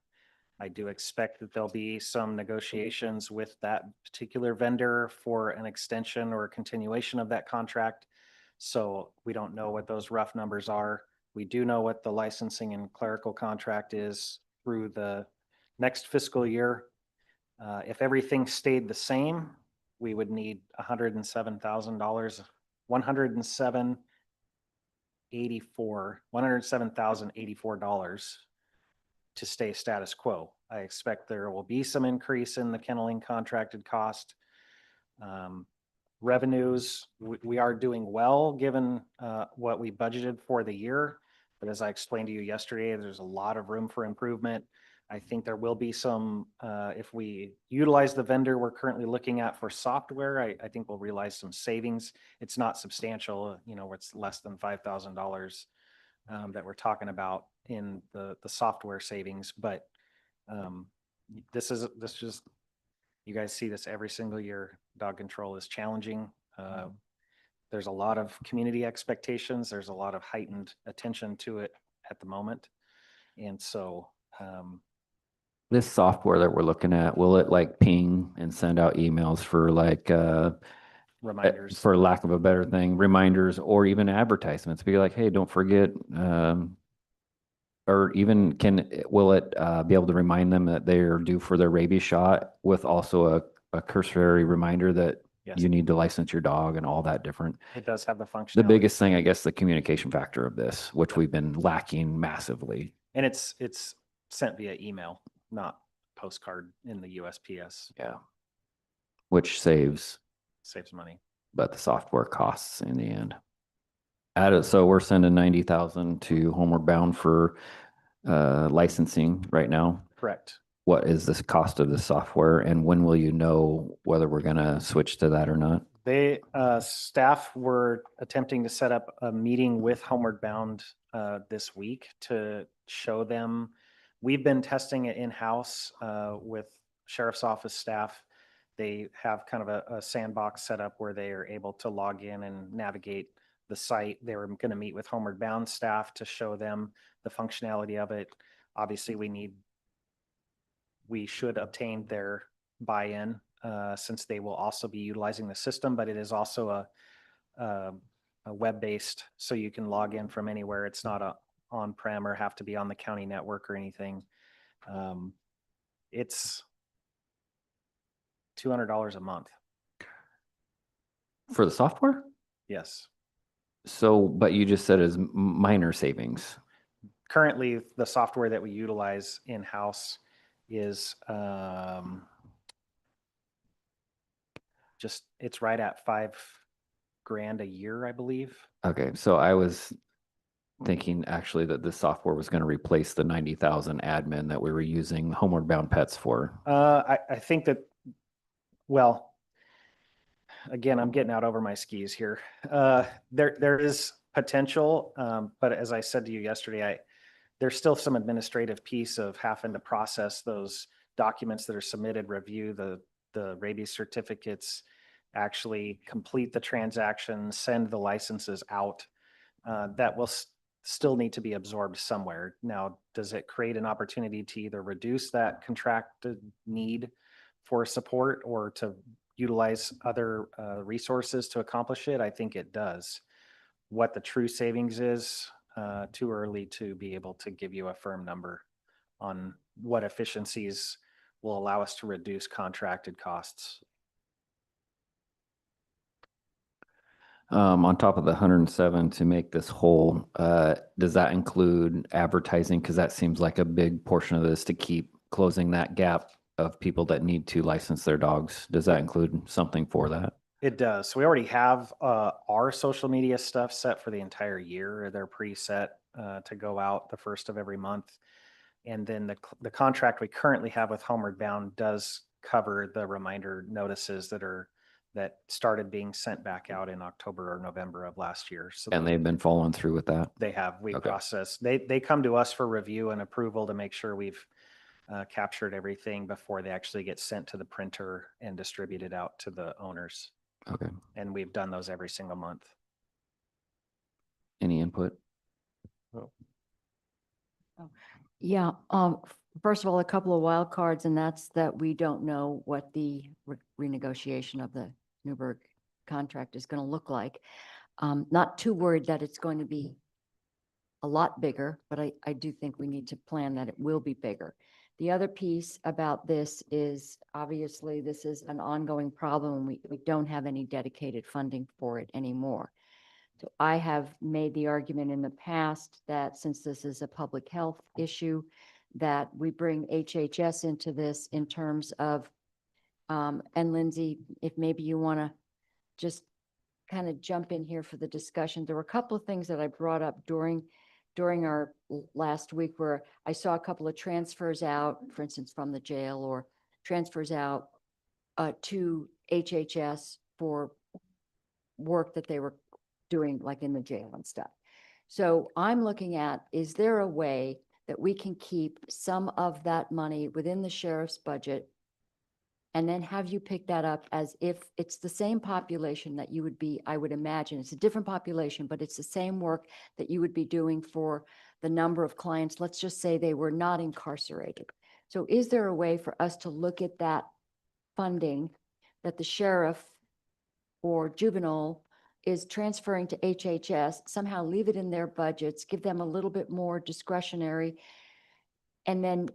I: I do expect that there'll be some negotiations with that particular vendor for an extension or a continuation of that contract. So we don't know what those rough numbers are. We do know what the licensing and clerical contract is through the next fiscal year. If everything stayed the same, we would need $107,000, $107,084 to stay status quo. I expect there will be some increase in the kenneling contracted cost. Revenues, we are doing well given what we budgeted for the year. But as I explained to you yesterday, there's a lot of room for improvement. I think there will be some, if we utilize the vendor we're currently looking at for software, I think we'll realize some savings. It's not substantial, you know, it's less than $5,000 that we're talking about in the software savings. But this is, you guys see this every single year. Dog control is challenging. There's a lot of community expectations. There's a lot of heightened attention to it at the moment. And so,
K: This software that we're looking at, will it like ping and send out emails for like,
I: reminders.
K: for lack of a better thing, reminders or even advertisements? Be like, hey, don't forget, or even will it be able to remind them that they're due for their rabies shot with also a cursory reminder that
I: Yes.
K: you need to license your dog and all that different?
I: It does have the functionality.
K: The biggest thing, I guess, the communication factor of this, which we've been lacking massively.
I: And it's sent via email, not postcard in the USPS.
K: Yeah. Which saves
I: money.
K: But the software costs in the end. So we're sending 90,000 to Homeward Bound for licensing right now.
I: Correct.
K: what is this cost of the software and when will you know whether we're going to switch to that or not?
I: They, staff were attempting to set up a meeting with Homeward Bound this week to show them. We've been testing it in-house with sheriff's office staff. They have kind of a sandbox set up where they are able to log in and navigate the site. They were going to meet with Homeward Bound staff to show them the functionality of it. Obviously, we should obtain their buy-in since they will also be utilizing the system, but it is also a web-based, so you can log in from anywhere. It's not a on-prem or have to be on the county network or anything. It's $200 a month.
K: For the software?
I: Yes.
K: So, but you just said is minor savings.
I: Currently, the software that we utilize in-house is it's right at $5,000 a year, I believe.
K: Okay, so I was thinking actually that this software was going to replace the 90,000 admin that we were using Homeward Bound Pets for.
I: I think that, well, again, I'm getting out over my skis here. There is potential, but as I said to you yesterday, there's still some administrative piece of having to process those documents that are submitted, review the rabies certificates, actually complete the transaction, send the licenses out. That will still need to be absorbed somewhere. Now, does it create an opportunity to either reduce that contracted need for support or to utilize other resources to accomplish it? I think it does. What the true savings is, too early to be able to give you a firm number on what efficiencies will allow us to reduce contracted costs.
K: On top of the 107 to make this whole, does that include advertising? Because that seems like a big portion of this to keep closing that gap of people that need to license their dogs. Does that include something for that?
I: It does. So we already have our social media stuff set for the entire year. They're preset to go out the first of every month. And then the contract we currently have with Homeward Bound does cover the reminder notices that started being sent back out in October or November of last year. So
K: And they've been following through with that?
I: they have. We
K: Okay.
I: process. They come to us for review and approval to make sure we've captured everything before they actually get sent to the printer and distributed out to the owners.
K: Okay.
I: And we've done those every single month.
K: Any input?
L: Yeah, first of all, a couple of wild cards, and that's that we don't know what the renegotiation of the Newburgh contract is going to look like. Not too worried that it's going to be a lot bigger, but I do think we need to plan that it will be bigger. The other piece about this is obviously this is an ongoing problem and we don't have any dedicated funding for it anymore. So I have made the argument in the past that since this is a public health issue, that we bring HHS into this in terms of, and Lindsay, if maybe you want to just kind of jump in here for the discussion. There were a couple of things that I brought up during our last week where I saw a couple of transfers out, for instance, from the jail or transfers out to HHS for work that they were doing like in the jail and stuff. So I'm looking at, is there a way that we can keep some of that money within the sheriff's budget and then have you pick that up as if it's the same population that you would be, I would imagine, it's a different population, but it's the same work that you would be doing for the number of clients. Let's just say they were not incarcerated. So is there a way for us to look at that funding that the sheriff or juvenile is transferring to HHS, somehow leave it in their budgets, give them a little bit more discretionary, and then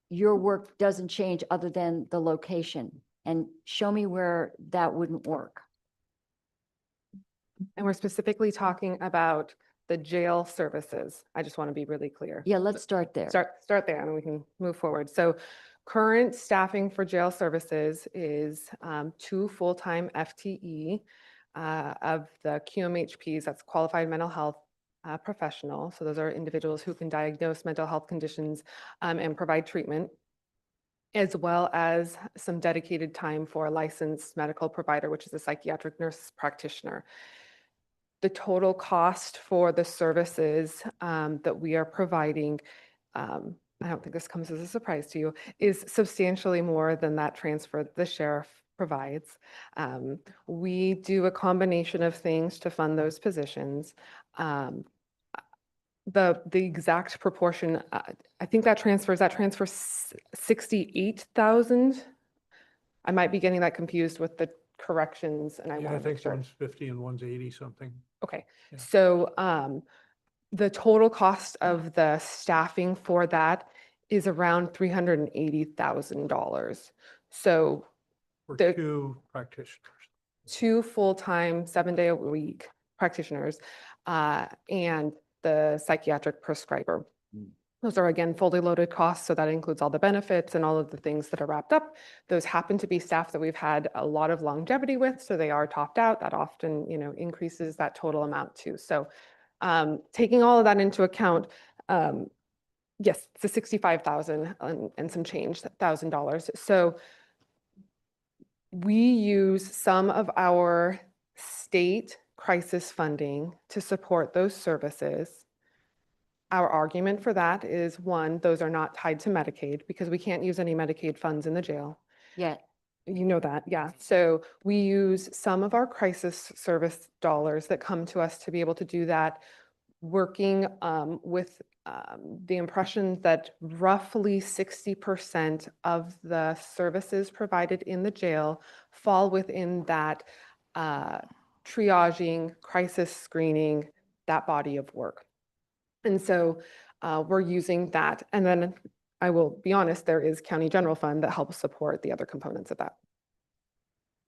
L: your work doesn't change other than the location, and show me where that wouldn't work.
P: And we're specifically talking about the jail services. I just want to be really clear.
L: Yeah, let's start there.
P: Start there and we can move forward. So current staffing for jail services is 2 full-time FTE of the QMHPs, that's qualified mental health professional. So those are individuals who can diagnose mental health conditions and provide treatment. as well as some dedicated time for a licensed medical provider, which is a psychiatric nurse practitioner. The total cost for the services that we are providing, I don't think this comes as a surprise to you, is substantially more than that transfer the sheriff provides. We do a combination of things to fund those positions. The exact proportion, I think that transfers 68,000. I might be getting that confused with the corrections, and I
A: Yeah,
P: want
A: I
P: to make
A: think
P: sure.
A: one's 50 and one's 80 something.
P: Okay,
A: Yeah.
P: so the total cost of the staffing for that is around $380,000. So
A: For
P: the
A: 2 practitioners.
P: 2 full-time, 7-day-a-week practitioners, and the psychiatric prescriber. Those are again fully loaded costs, so that includes all the benefits and all of the things that are wrapped up. Those happen to be staff that we've had a lot of longevity with, so they are topped out. That often, increases that total amount too. So taking all of that into account, yes, it's a 65,000 and some change, $1,000. So we use some of our state crisis funding to support those services. Our argument for that is, one, those are not tied to Medicaid because we can't use any Medicaid funds in the jail.
L: Yet.
P: You know that, yeah. So we use some of our crisis service dollars that come to us to be able to do that, working with the impression that roughly 60% of the services provided in the jail fall within that triaging, crisis screening, that body of work. And so we're using that. And then I will be honest, there is county general fund that helps support the other components of that.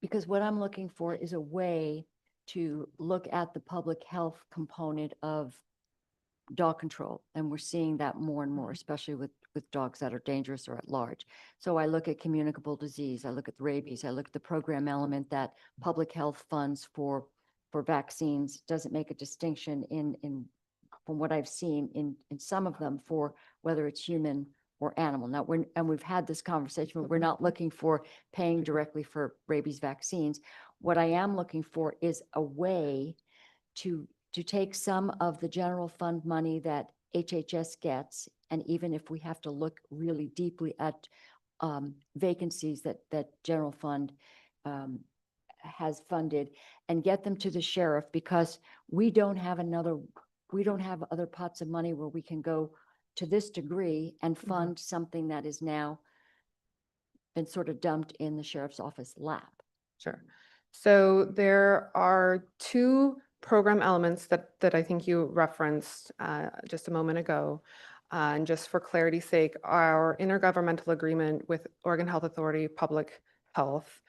L: Because what I'm looking for is a way to look at the public health component of dog control. And we're seeing that more and more, especially with dogs that are dangerous or at large. So I look at communicable disease, I look at rabies, I look at the program element that public health funds for vaccines doesn't make a distinction in from what I've seen in some of them for whether it's human or animal. Now, we've had this conversation, we're not looking for paying directly for rabies vaccines. What I am looking for is a way to take some of the general fund money that HHS gets, and even if we have to look really deeply at vacancies that general fund has funded, and get them to the sheriff, because we don't have other pots of money where we can go to this degree and fund something that is now been sort of dumped in the sheriff's office lap.
P: Sure. So there are 2 program elements that I think you referenced just a moment ago. And just for clarity's sake, our intergovernmental agreement with Oregon Health Authority Public Health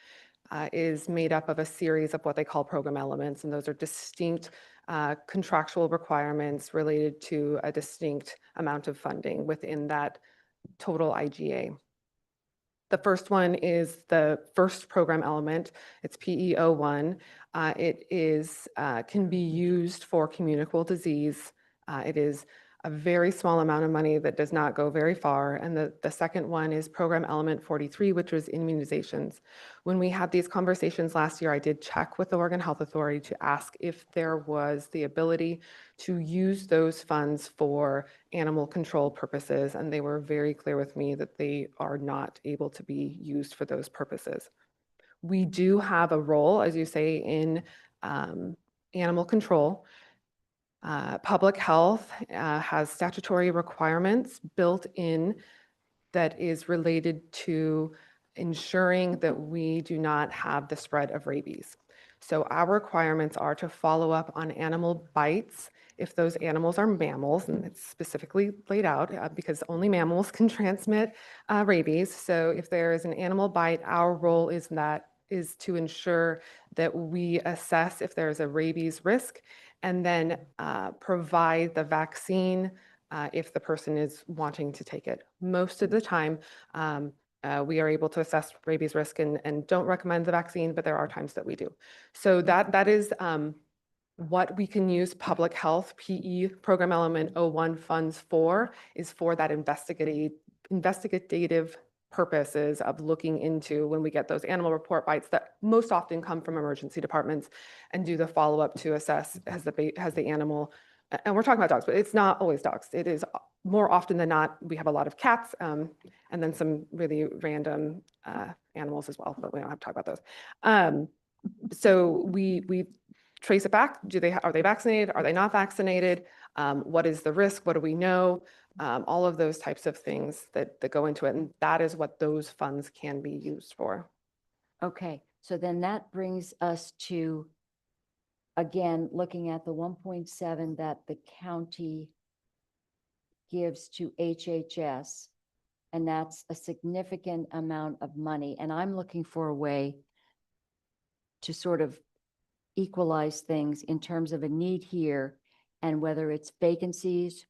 P: is made up of a series of what they call program elements, and those are distinct contractual requirements related to a distinct amount of funding within that total IGA. The first one is the first program element. It's PE01. It is can be used for communicable disease. It is a very small amount of money that does not go very far. And the second one is program element 43, which was immunizations. When we had these conversations last year, I did check with the Oregon Health Authority to ask if there was the ability to use those funds for animal control purposes. And they were very clear with me that they are not able to be used for those purposes. We do have a role, as you say, in animal control. Public health has statutory requirements built in that is related to ensuring that we do not have the spread of rabies. So our requirements are to follow up on animal bites if those animals are mammals, and it's specifically laid out because only mammals can transmit rabies. So if there is an animal bite, our role is to ensure that we assess if there's a rabies risk, and then provide the vaccine if the person is wanting to take it. Most of the time, we are able to assess rabies risk and don't recommend the vaccine, but there are times that we do. So that is what we can use public health PE program element 01 funds for, is for that investigative purposes of looking into when we get those animal report bites that most often come from emergency departments and do the follow-up to assess has the animal, and we're talking about dogs, but it's not always dogs. It is more often than not, we have a lot of cats, and then some really random animals as well, but we don't have to talk about those. So we trace it back. Are they vaccinated? Are they not vaccinated? What is the risk? What do we know? All of those types of things that go into it. And that is what those funds can be used for.
L: Okay, so then that brings us to, again, looking at the 1.7 that the county gives to HHS, and that's a significant amount of money. And I'm looking for a way to sort of equalize things in terms of a need here, and whether it's vacancies,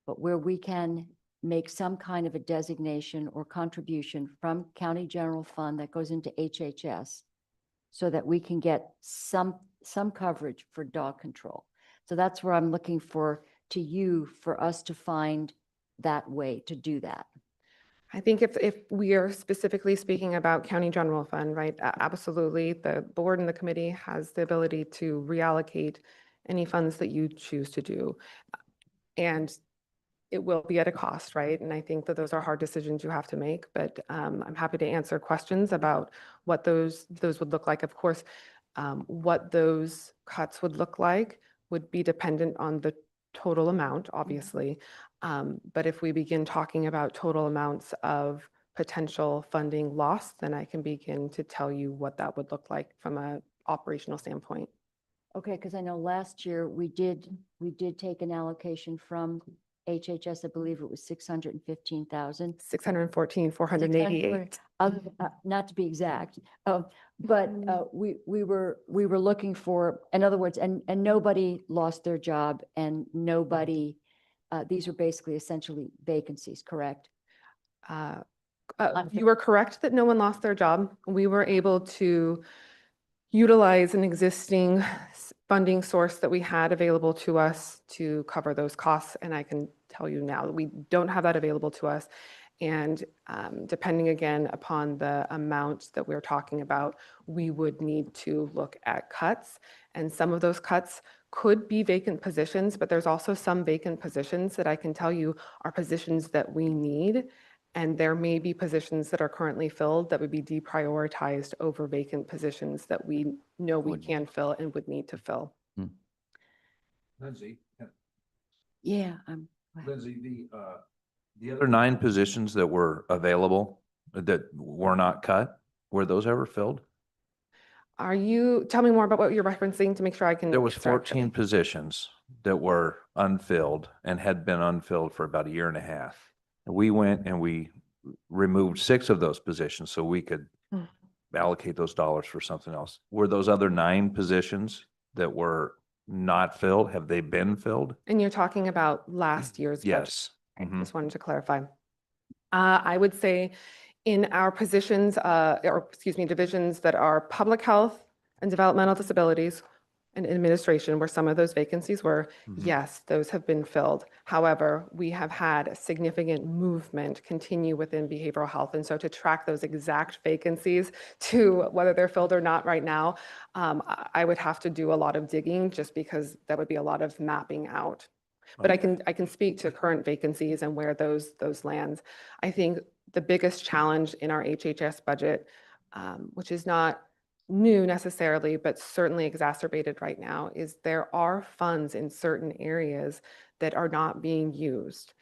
L: but where we can make some kind of a designation or contribution from county general fund that goes into HHS so that we can get some coverage for dog control. So that's where I'm looking for for us to find that way to do that.
P: I think if we are specifically speaking about county general fund, right, absolutely, the board and the committee has the ability to reallocate any funds that you choose to do. And it will be at a cost, right? And I think that those are hard decisions you have to make, but I'm happy to answer questions about what those would look like. Of course, what those cuts would look like would be dependent on the total amount, obviously. But if we begin talking about total amounts of potential funding loss, then I can begin to tell you what that would look like from an operational standpoint.
L: Okay, because I know last year we did take an allocation from HHS, I believe it was 615,000.
P: 614, 488.
L: Not to be exact, but we were looking for, in other words, and nobody lost their job, and nobody, these are basically essentially vacancies, correct?
P: You were correct that no one lost their job. We were able to utilize an existing funding source that we had available to us to cover those costs. And I can tell you now that we don't have that available to us. And depending again upon the amount that we're talking about, we would need to look at cuts. And some of those cuts could be vacant positions, but there's also some vacant positions that I can tell you are positions that we need. And there may be positions that are currently filled that would be deprioritized over vacant positions that we know we can fill and would need to fill.
G: Lindsay.
L: Yeah.
G: Lindsay, the other 9 positions that were available that were not cut, were those ever filled?
P: Tell me more about what you're referencing to make sure I can.
G: There was 14 positions that were unfilled and had been unfilled for about a year and a half. We went and we removed 6 of those positions so we could allocate those dollars for something else. Were those other 9 positions that were not filled, have they been filled?
P: And you're talking about last year's budget?
G: Yes.
P: Just wanted to clarify. I would say in our positions, divisions that are public health and developmental disabilities and administration, where some of those vacancies were, yes, those have been filled. However, we have had a significant movement continue within behavioral health. And so to track those exact vacancies to whether they're filled or not right now, I would have to do a lot of digging just because that would be a lot of mapping out. But I can speak to current vacancies and where those lands. I think the biggest challenge in our HHS budget, which is not new necessarily, but certainly exacerbated right now, is there are funds in certain areas that are not being used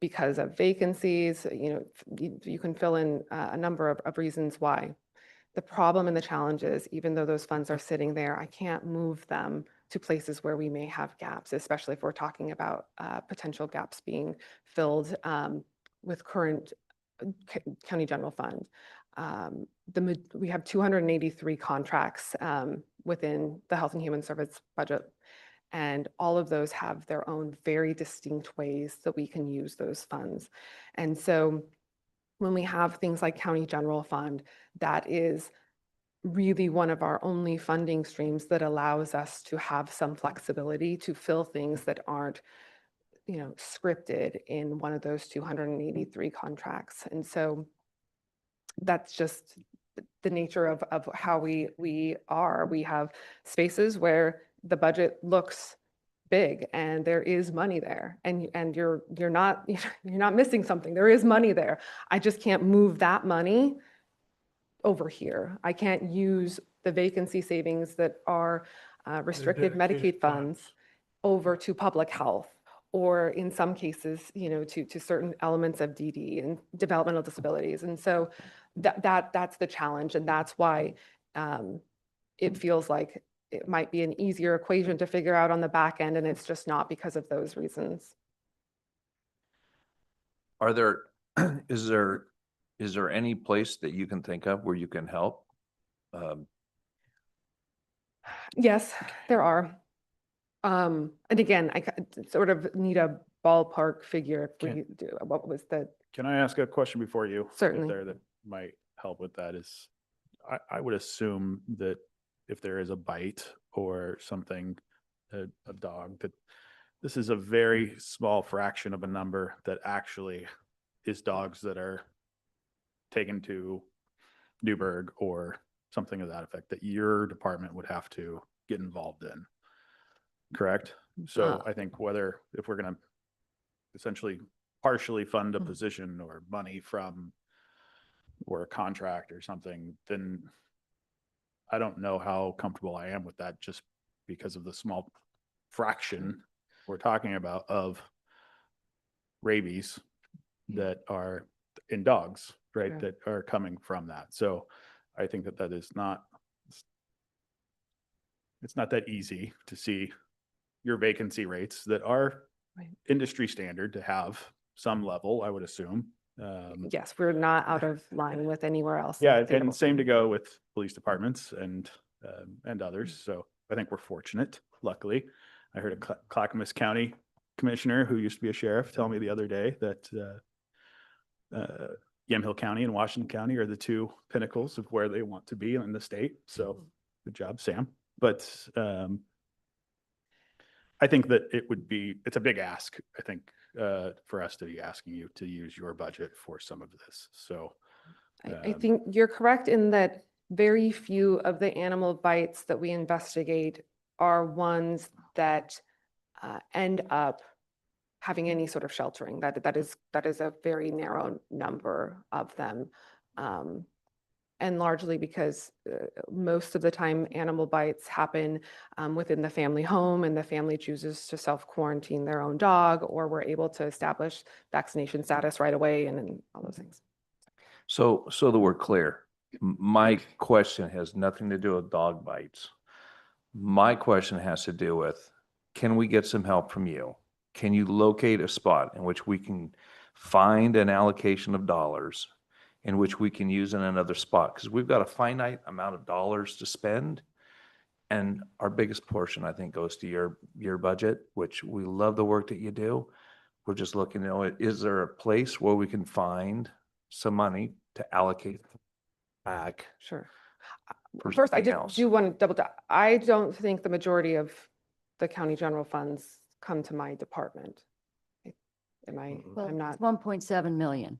P: because of vacancies. You can fill in a number of reasons why. The problem and the challenge is, even though those funds are sitting there, I can't move them to places where we may have gaps, especially if we're talking about potential gaps being filled with current county general fund. We have 283 contracts within the Health and Human Service budget, and all of those have their own very distinct ways that we can use those funds. And so when we have things like county general fund, that is really one of our only funding streams that allows us to have some flexibility to fill things that aren't scripted in one of those 283 contracts. And so that's just the nature of how we are. We have spaces where the budget looks big and there is money there, and you're not you're not missing something. There is money there. I just can't move that money over here. I can't use the vacancy savings that are restricted
A: dedicated
P: Medicaid funds over to public health, or in some cases, to certain elements of DD and developmental disabilities. And so that's the challenge, and that's why it feels like it might be an easier equation to figure out on the back end, and it's just not because of those reasons.
G: Are there, is there any place that you can think of where you can help?
P: Yes, there are. And again, I sort of need a ballpark figure. If we do, what was the?
M: Can I ask a question before you? get
P: Certainly.
M: There that might help with that is, I would assume that if there is a bite or something, a dog, that this is a very small fraction of a number that actually is dogs that are taken to Newburgh or something of that effect, that your department would have to get involved in. Correct? So I think if we're going to essentially partially fund a position or money from, or a contract or something, then I don't know how comfortable I am with that, just because of the small fraction we're talking about of rabies that are in dogs, right?
P: Yeah.
M: That are coming from that. So I think that is not, it's not that easy to see your vacancy rates that are
P: Right.
M: industry standard to have some level, I would assume.
P: Yes, we're not out of line with anywhere else.
M: Yeah,
P: in the state of
M: and same to go with police departments and others. So I think we're fortunate, luckily. I heard a Clackamas County commissioner who used to be a sheriff tell me the other day that Yamhill County and Washington County are the two pinnacles of where they want to be in the state. So good job, Sam. But I think that it's a big ask, I think, for us to be asking you to use your budget for some of this. So
P: I think you're correct in that very few of the animal bites that we investigate are ones that end up having any sort of sheltering. That is a very narrow number of them. And largely because most of the time animal bites happen within the family home, and the family chooses to self-quarantine their own dog, or we're able to establish vaccination status right away and all those things.
G: So that we're clear, my question has nothing to do with dog bites. My question has to do with, can we get some help from you? Can you locate a spot in which we can find an allocation of dollars in which we can use in another spot? Because we've got a finite amount of dollars to spend. And our biggest portion, I think, goes to your budget, which we love the work that you do. We're just looking to know, is there a place where we can find some money to allocate back?
P: Sure.
G: for
P: First, I
G: something
P: just
G: else?
P: do want to double check. I don't think the majority of the county general funds come to my department. Am I,
L: Well,
P: I'm not.
L: it's 1.7 million.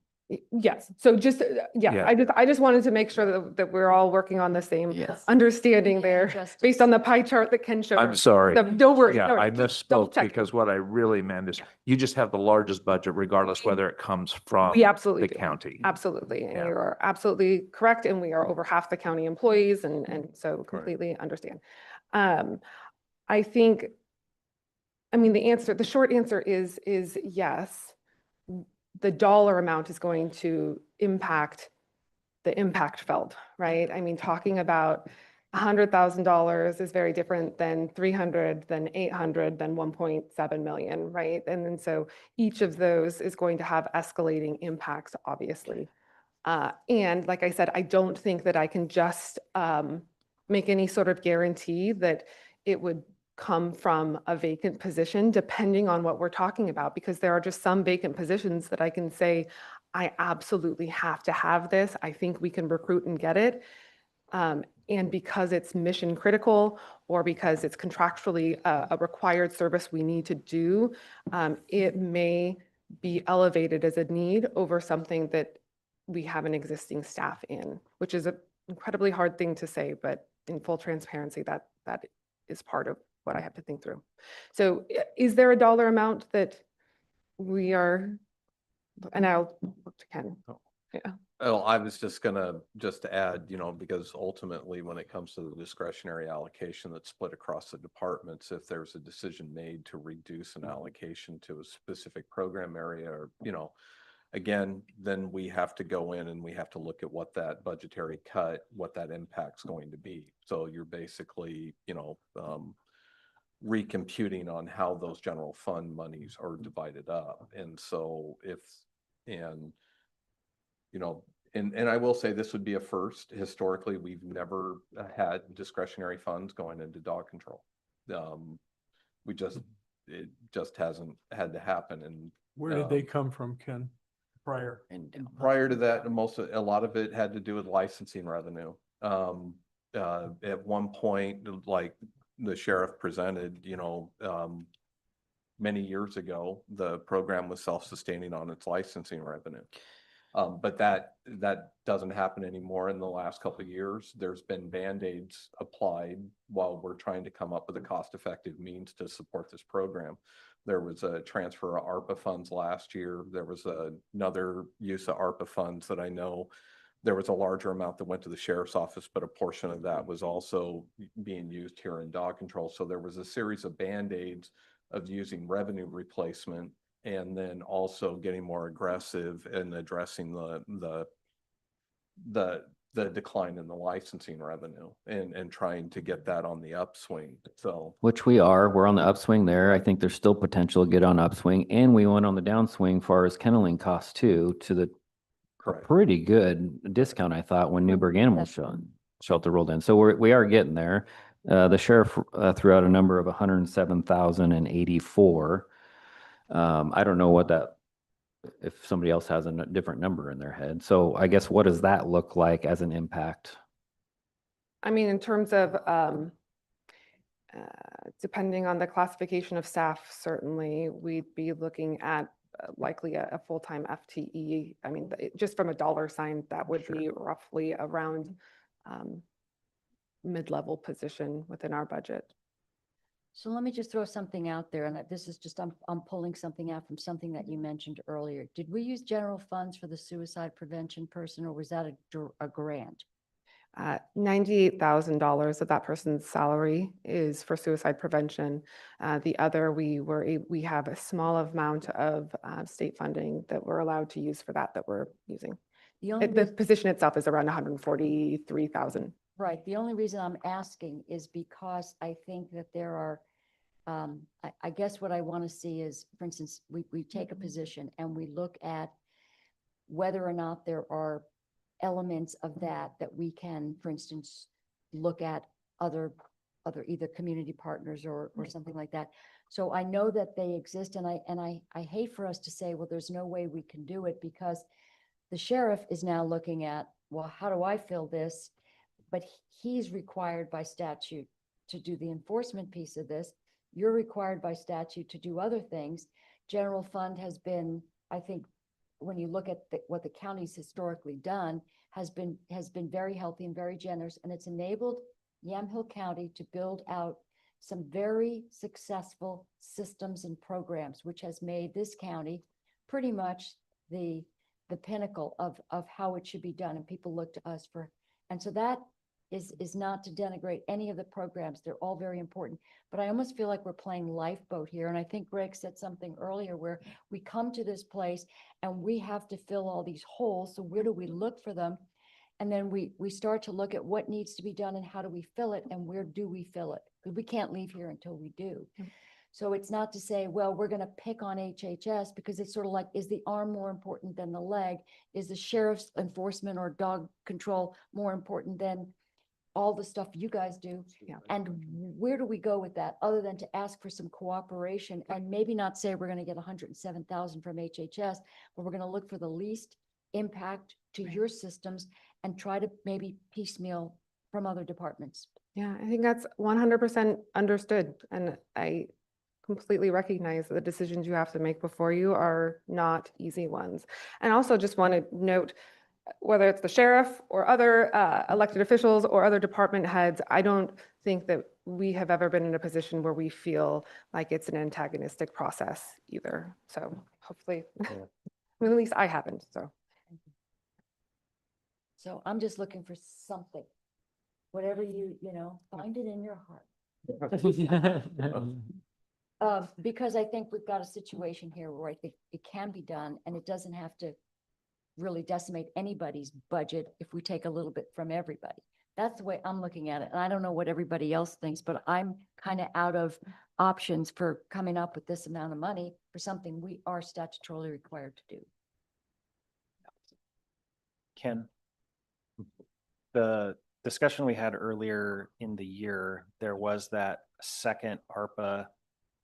P: Yes, so just, yeah,
G: Yeah.
P: I just wanted to make sure that we're all working on the same
L: Yes.
P: understanding there,
L: Justice.
P: based on the pie chart that Ken showed.
G: I'm sorry.
P: So don't worry.
G: Yeah,
P: no,
G: I
P: just double
G: misspoke
P: check.
G: because what I really meant is you just have the largest budget regardless whether it comes from
P: We absolutely
G: the
P: do.
G: county.
P: Absolutely, and
G: Yeah.
P: you are absolutely correct, and we are over half the county employees, and so completely understand. I think, I mean, the short answer is yes. The dollar amount is going to impact the impact felt, right? I mean, talking about $100,000 is very different than 300, than 800, than 1.7 million, right? And then so each of those is going to have escalating impacts, obviously. And like I said, I don't think that I can just make any sort of guarantee that it would come from a vacant position, depending on what we're talking about, because there are just some vacant positions that I can say, I absolutely have to have this. I think we can recruit and get it. And because it's mission critical or because it's contractually a required service we need to do, it may be elevated as a need over something that we have an existing staff in, which is an incredibly hard thing to say, but in full transparency, that is part of what I have to think through. So is there a dollar amount that we are, and I'll look to Ken. Yeah.
B: Oh, I was just gonna add, you know, because ultimately when it comes to the discretionary allocation that's split across the departments, if there's a decision made to reduce an allocation to a specific program area or, you know, again, then we have to go in and we have to look at what that budgetary cut, what that impact's going to be. So you're basically, you know, recomputing on how those general fund monies are divided up. And so you know, and I will say this would be a first. Historically, we've never had discretionary funds going into dog control. It just hasn't had to happen. And
A: Where did they come from, Ken, prior?
B: prior to that, a lot of it had to do with licensing revenue. At one point, like the sheriff presented, you know, many years ago, the program was self-sustaining on its licensing revenue. But that doesn't happen anymore in the last couple of years. There's been Band-Aids applied while we're trying to come up with a cost-effective means to support this program. There was a transfer of ARPA funds last year. There was another use of ARPA funds that I know. There was a larger amount that went to the sheriff's office, but a portion of that was also being used here in dog control. So there was a series of Band-Aids of using revenue replacement and then also getting more aggressive in addressing the decline in the licensing revenue and trying to get that on the upswing. So
K: Which we're on the upswing there. I think there's still potential to get on upswing, and we went on the downswing far as kenneling costs too, to the pretty good discount, I thought, when Newburgh Animal Shelter rolled in. So we are getting there. The sheriff threw out a number of 107,084. I don't know if somebody else has a different number in their head. So I guess what does that look like as an impact?
P: I mean, in terms of, depending on the classification of staff, certainly we'd be looking at likely a full-time FTE. I mean, just from a dollar sign, that would be roughly around mid-level position within our budget.
L: So let me just throw something out there, and this is just, I'm pulling something out from something that you mentioned earlier. Did we use general funds for the suicide prevention person, or was that a grant?
P: $98,000 of that person's salary is for suicide prevention. The other, we have a small amount of state funding that we're allowed to use for that we're using. The position itself is around 143,000.
L: Right. The only reason I'm asking is because I think that there are, I guess what I want to see is, for instance, we take a position and we look at whether or not there are elements of that we can, for instance, look at other either community partners or something like that. So I know that they exist, and I hate for us to say, well, there's no way we can do it, because the sheriff is now looking at, well, how do I fill this? But he's required by statute to do the enforcement piece of this. You're required by statute to do other things. General fund has been, I think, when you look at what the county's historically done, has been very healthy and very generous, and it's enabled Yamhill County to build out some very successful systems and programs, which has made this county pretty much the pinnacle of how it should be done, and people look to us for. And so that is not to denigrate any of the programs. They're all very important, but I almost feel like we're playing lifeboat here. And I think Greg said something earlier where we come to this place and we have to fill all these holes. So where do we look for them? And then we start to look at what needs to be done and how do we fill it and where do we fill it? Because we can't leave here until we do. So it's not to say, well, we're going to pick on HHS, because it's sort of like, is the arm more important than the leg? Is the sheriff's enforcement or dog control more important than all the stuff you guys do?
P: Yeah.
L: And where do we go with that, other than to ask for some cooperation and maybe not say we're going to get 107,000 from HHS, but we're going to look for the least impact to your systems and try to maybe piecemeal from other departments.
P: Yeah, I think that's 100% understood. And I completely recognize that the decisions you have to make before you are not easy ones. And also just want to note, whether it's the sheriff or other elected officials or other department heads, I don't think that we have ever been in a position where we feel like it's an antagonistic process either. So hopefully, well, at least I haven't, so.
L: So I'm just looking for something, whatever find it in your heart. Because I think we've got a situation here where I think it can be done and it doesn't have to really decimate anybody's budget if we take a little bit from everybody. That's the way I'm looking at it. And I don't know what everybody else thinks, but I'm kind of out of options for coming up with this amount of money for something we are statutorily required to do.
I: Ken, the discussion we had earlier in the year, there was that second ARPA.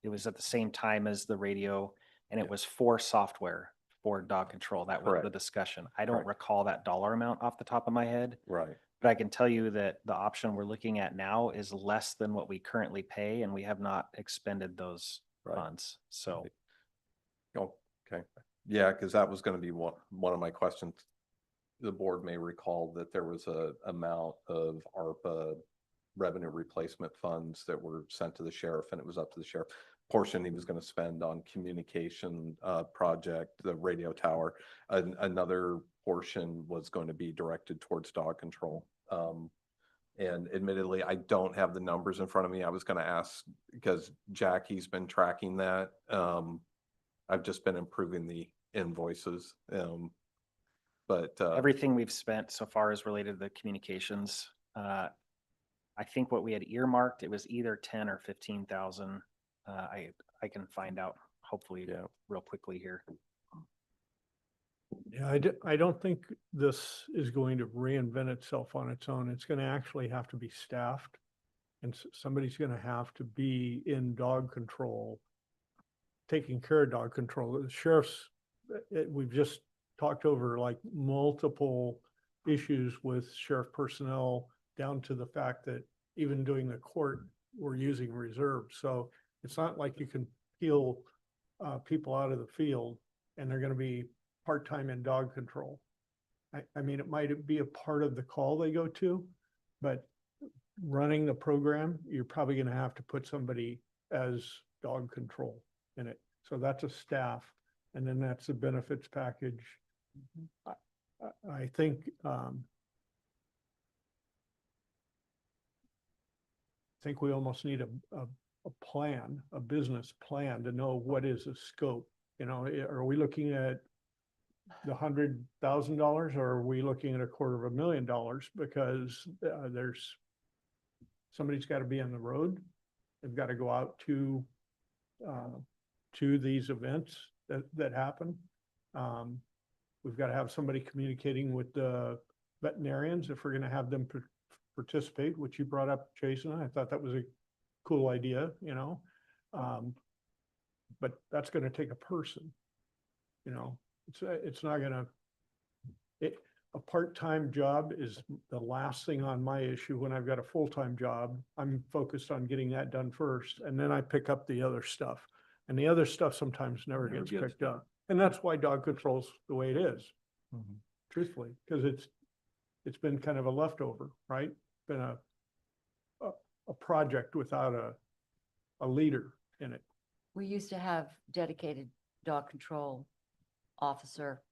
I: It was at the same time as the radio, and it was for software for dog control. That was
B: Correct.
I: the discussion. I don't
B: Correct.
I: recall that dollar amount off the top of my head,
B: Right.
I: but I can tell you that the option we're looking at now is less than what we currently pay, and we have not expended those funds. So
B: Oh, okay. Yeah, because that was going to be one of my questions. The board may recall that there was a amount of ARPA revenue replacement funds that were sent to the sheriff, and it was up to the sheriff. Portion he was going to spend on communication project, the radio tower. Another portion was going to be directed towards dog control. And admittedly, I don't have the numbers in front of me. I was going to ask because Jackie's been tracking that. I've just been improving the invoices. But
I: everything we've spent so far is related to the communications. I think what we had earmarked, it was either 10 or 15,000. I can find out hopefully real quickly here.
A: Yeah, I don't think this is going to reinvent itself on its own. It's going to actually have to be staffed. And somebody's going to have to be in dog control, taking care of dog control. The sheriff's, we've just talked over like multiple issues with sheriff personnel, down to the fact that even doing the court, we're using reserves. So it's not like you can peel people out of the field and they're going to be part-time in dog control. I mean, it might be a part of the call they go to, but running the program, you're probably going to have to put somebody as dog control in it. So that's a staff, and then that's the benefits package. I think we almost need a plan, a business plan to know what is the scope. You know, are we looking at the $100,000 or are we looking at $250,000? Because somebody's got to be on the road. They've got to go out to these events that happen. We've got to have somebody communicating with the veterinarians if we're going to have them participate, which you brought up, Jason. I thought that was a cool idea, you know. But that's going to take a person, you know. It's not going to, a part-time job is the last thing on my issue. When I've got a full-time job, I'm focused on getting that done first, and then I pick up the other stuff. And the other stuff sometimes never gets picked up. And that's why dog control's the way it is, truthfully, because it's been kind of a leftover, right? Been a project without a leader in it.
L: We used to have dedicated dog control officer,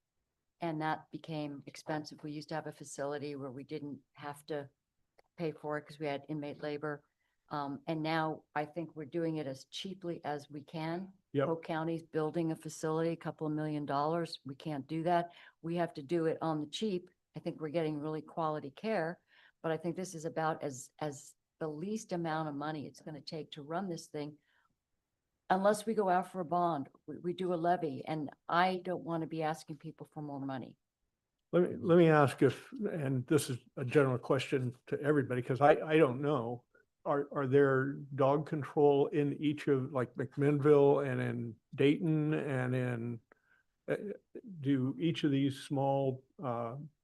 L: and that became expensive. We used to have a facility where we didn't have to pay for it because we had inmate labor. And now I think we're doing it as cheaply as we can.
A: Yep.
L: Polk County's building a facility, $2 million. We can't do that. We have to do it on the cheap. I think we're getting really quality care, but I think this is about as the least amount of money it's going to take to run this thing. Unless we go out for a bond, we do a levy, and I don't want to be asking people for more money.
A: Let me ask if, and this is a general question to everybody, because I don't know, are there dog control in each of, like, McMinnville and in Dayton and in Do each of these small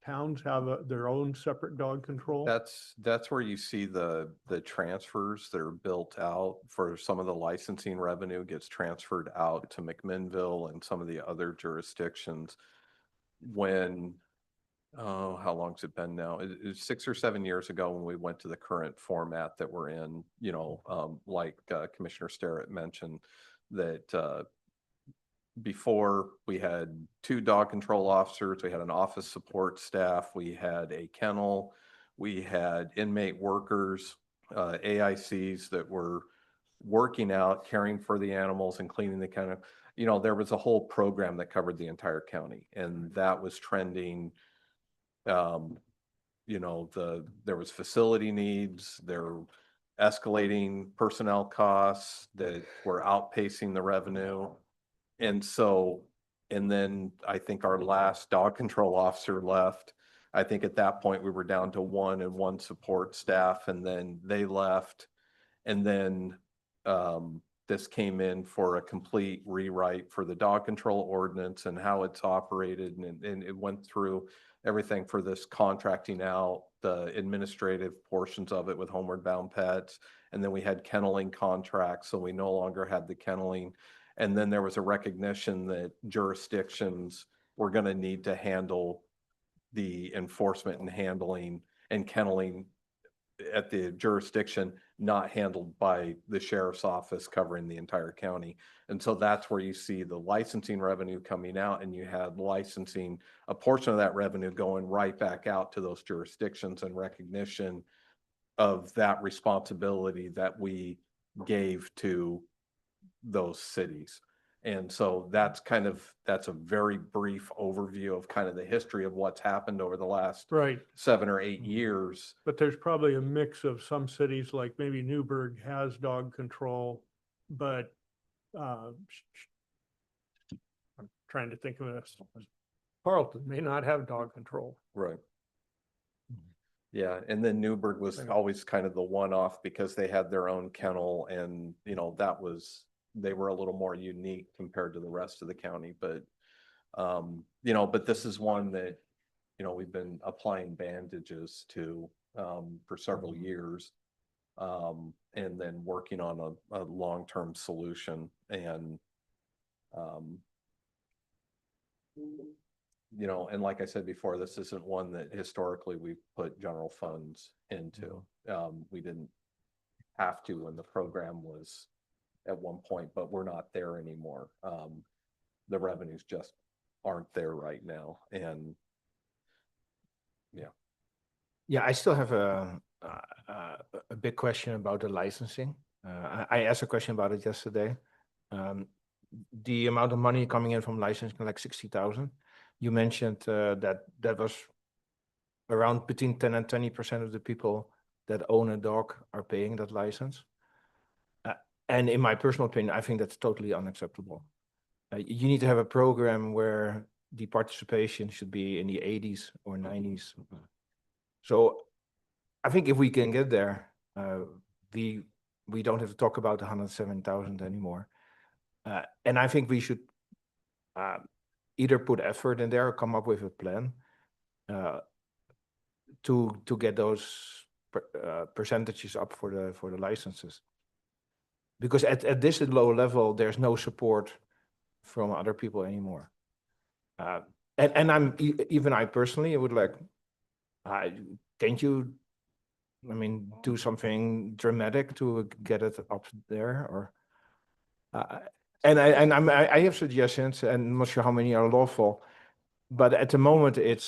A: towns have their own separate dog control?
B: That's where you see the transfers that are built out for some of the licensing revenue gets transferred out to McMinnville and some of the other jurisdictions. When, oh, how long's it been now? It's 6 or 7 years ago when we went to the current format that we're in, you know, like Commissioner Starrett mentioned that before we had 2 dog control officers, we had an office support staff, we had a kennel, we had inmate workers, AICs that were working out, caring for the animals and cleaning the kennel. You know, there was a whole program that covered the entire county, and that was trending. You know, there was facility needs, there were escalating personnel costs that were outpacing the revenue. And so, and then I think our last dog control officer left. I think at that point we were down to 1 and 1 support staff, and then they left. And then this came in for a complete rewrite for the dog control ordinance and how it's operated. And it went through everything for this contracting out, the administrative portions of it with Homeward Bound Pets. And then we had kenneling contracts, so we no longer had the kenneling. And then there was a recognition that jurisdictions were going to need to handle the enforcement and handling and kenneling at the jurisdiction, not handled by the sheriff's office covering the entire county. And so that's where you see the licensing revenue coming out, and you had licensing, a portion of that revenue going right back out to those jurisdictions and recognition of that responsibility that we gave to those cities. And so that's a very brief overview of kind of the history of what's happened over the last 7 or 8 years.
A: But there's probably a mix of some cities, like maybe Newburgh has dog control, but I'm trying to think of this. Carlton may not have dog control.
B: Right. Yeah, and then Newburgh was always kind of the one-off because they had their own kennel, and you know, they were a little more unique compared to the rest of the county. But you know, but this is one that, you know, we've been applying bandages to for several years, and then working on a long-term solution. And you know, and like I said before, this isn't one that historically we've put general funds into. We didn't have to when the program was at one point, but we're not there anymore. The revenues just aren't there right now. And yeah.
C: Yeah, I still have a big question about the licensing. I asked a question about it yesterday. The amount of money coming in from licensing, like 60,000. You mentioned that was around between 10 and 20% of the people that own a dog are paying that license. And in my personal opinion, I think that's totally unacceptable. You need to have a program where the participation should be in the 80s or 90s. So I think if we can get there, we don't have to talk about 107,000 anymore. And I think we should either put effort in there or come up with a plan to get those percentages up for the licenses. Because at this low level, there's no support from other people anymore. And even I personally would like, can't you, I mean, do something dramatic to get it up there? Or I have suggestions, and I'm not sure how many are lawful, but at the moment it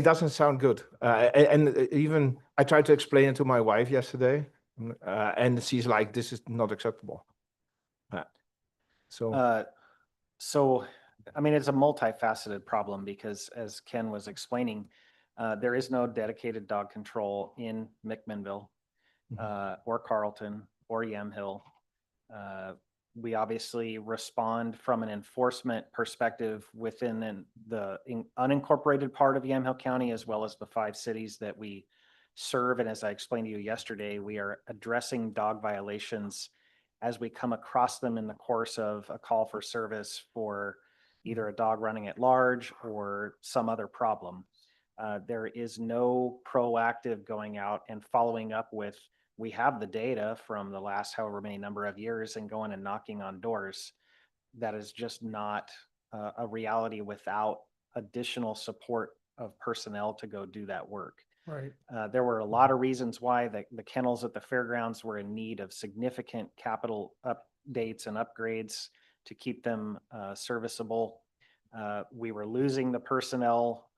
C: doesn't sound good. And even I tried to explain it to my wife yesterday, and she's like, "This is not acceptable."
I: So, I mean, it's a multifaceted problem because, as Ken was explaining, there is no dedicated dog control in McMinnville or Carlton or Yamhill. We obviously respond from an enforcement perspective within the unincorporated part of Yamhill County, as well as the 5 cities that we serve. And as I explained to you yesterday, we are addressing dog violations as we come across them in the course of a call for service for either a dog running at large or some other problem. There is no proactive going out and following up with, we have the data from the last however many number of years and going and knocking on doors. That is just not a reality without additional support of personnel to go do that work.
A: Right.
I: There were a lot of reasons why the kennels at the fairgrounds were in need of significant capital updates and upgrades to keep them serviceable. We were losing the personnel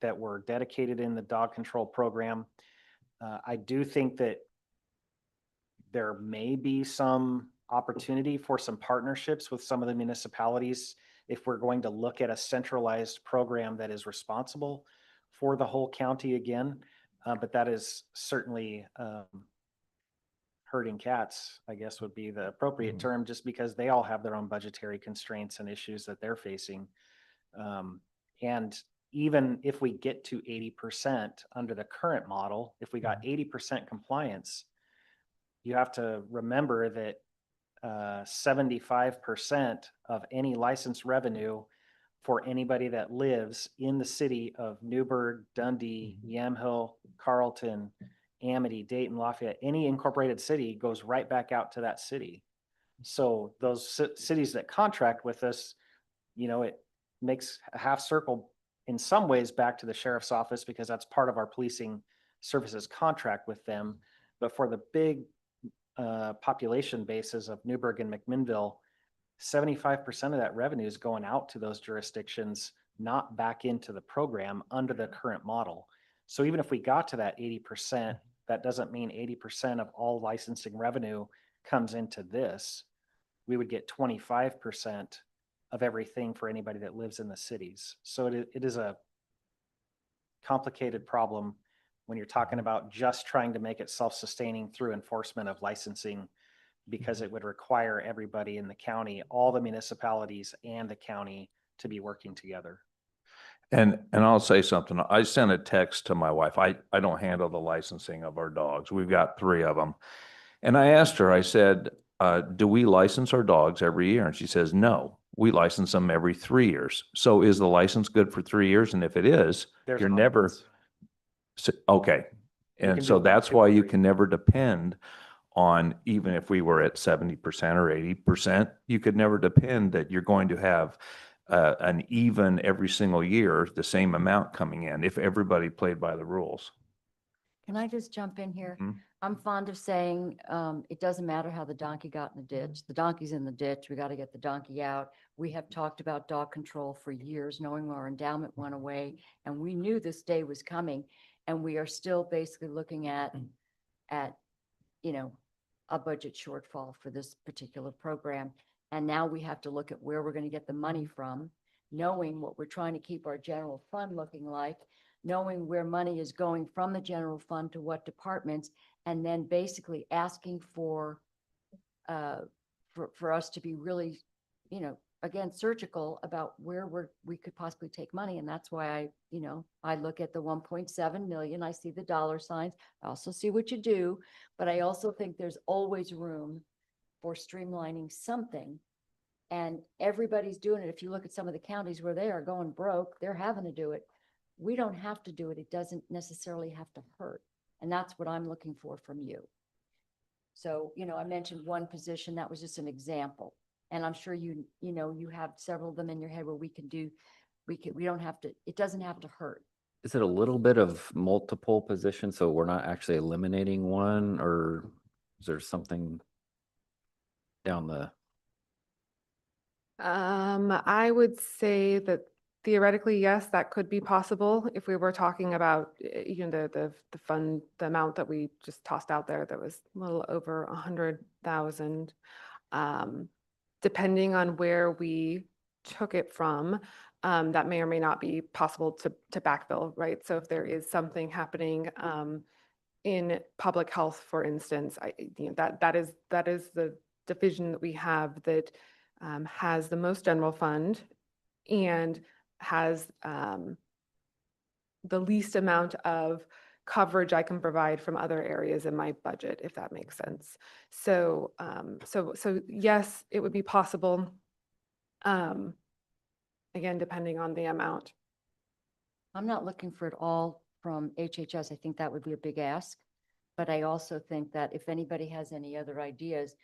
I: that were dedicated in the dog control program. I do think that there may be some opportunity for some partnerships with some of the municipalities if we're going to look at a centralized program that is responsible for the whole county again. But that is certainly herding cats, I guess would be the appropriate term, just because they all have their own budgetary constraints and issues that they're facing. And even if we get to 80% under the current model, if we got 80% compliance, you have to remember that 75% of any licensed revenue for anybody that lives in the city of Newburgh, Dundee, Yamhill, Carlton, Amity, Dayton, Lafayette, any incorporated city goes right back out to that city. So those cities that contract with us, you know, it makes a half circle in some ways back to the sheriff's office because that's part of our policing services contract with them. But for the big population bases of Newburgh and McMinnville, 75% of that revenue is going out to those jurisdictions, not back into the program under the current model. So even if we got to that 80%, that doesn't mean 80% of all licensing revenue comes into this. We would get 25% of everything for anybody that lives in the cities. So it is a complicated problem when you're talking about just trying to make it self-sustaining through enforcement of licensing, because it would require everybody in the county, all the municipalities and the county to be working together.
G: And I'll say something. I sent a text to my wife. I don't handle the licensing of our dogs. We've got 3 of them. And I asked her, I said, do we license our dogs every year? And she says, no, we license them every 3 years. So is the license good for 3 years? And if it is,
I: There's
G: you're
I: an
G: never,
I: audience.
G: okay. And
I: can
G: so
I: do
G: that's
I: 2
G: why
I: or
G: you
I: 3.
G: can never depend on, even if we were at 70% or 80%, you could never depend that you're going to have an even every single year, the same amount coming in if everybody played by the rules.
L: Can I just jump in here?
G: Mhm.
L: I'm fond of saying, it doesn't matter how the donkey got in the ditch. The donkey's in the ditch. We got to get the donkey out. We have talked about dog control for years, knowing our endowment went away, and we knew this day was coming. And we are still basically looking at, you know, a budget shortfall for this particular program. And now we have to look at where we're going to get the money from, knowing what we're trying to keep our general fund looking like, knowing where money is going from the general fund to what departments, and then basically asking for us to be really, you know, again, surgical about where we could possibly take money. And that's why I look at the 1.7 million. I see the dollar signs. I also see what you do, but I also think there's always room for streamlining something. And everybody's doing it. If you look at some of the counties where they are going broke, they're having to do it. We don't have to do it. It doesn't necessarily have to hurt. And that's what I'm looking for from you. So, you know, I mentioned one position, that was just an example. And I'm sure you have several of them in your head where we don't have to, it doesn't have to hurt.
K: Is it a little bit of multiple positions? So we're not actually eliminating one, or is there something down the?
P: I would say that theoretically, yes, that could be possible if we were talking about, you know, the fund, the amount that we just tossed out there that was a little over 100,000. Depending on where we took it from, that may or may not be possible to backfill, right? So if there is something happening in public health, for instance, that is the division that we have that has the most general fund and has the least amount of coverage I can provide from other areas in my budget, if that makes sense. So, so yes, it would be possible. Again, depending on the amount.
L: I'm not looking for it all from HHS. I think that would be a big ask. But I also think that if anybody has any other ideas,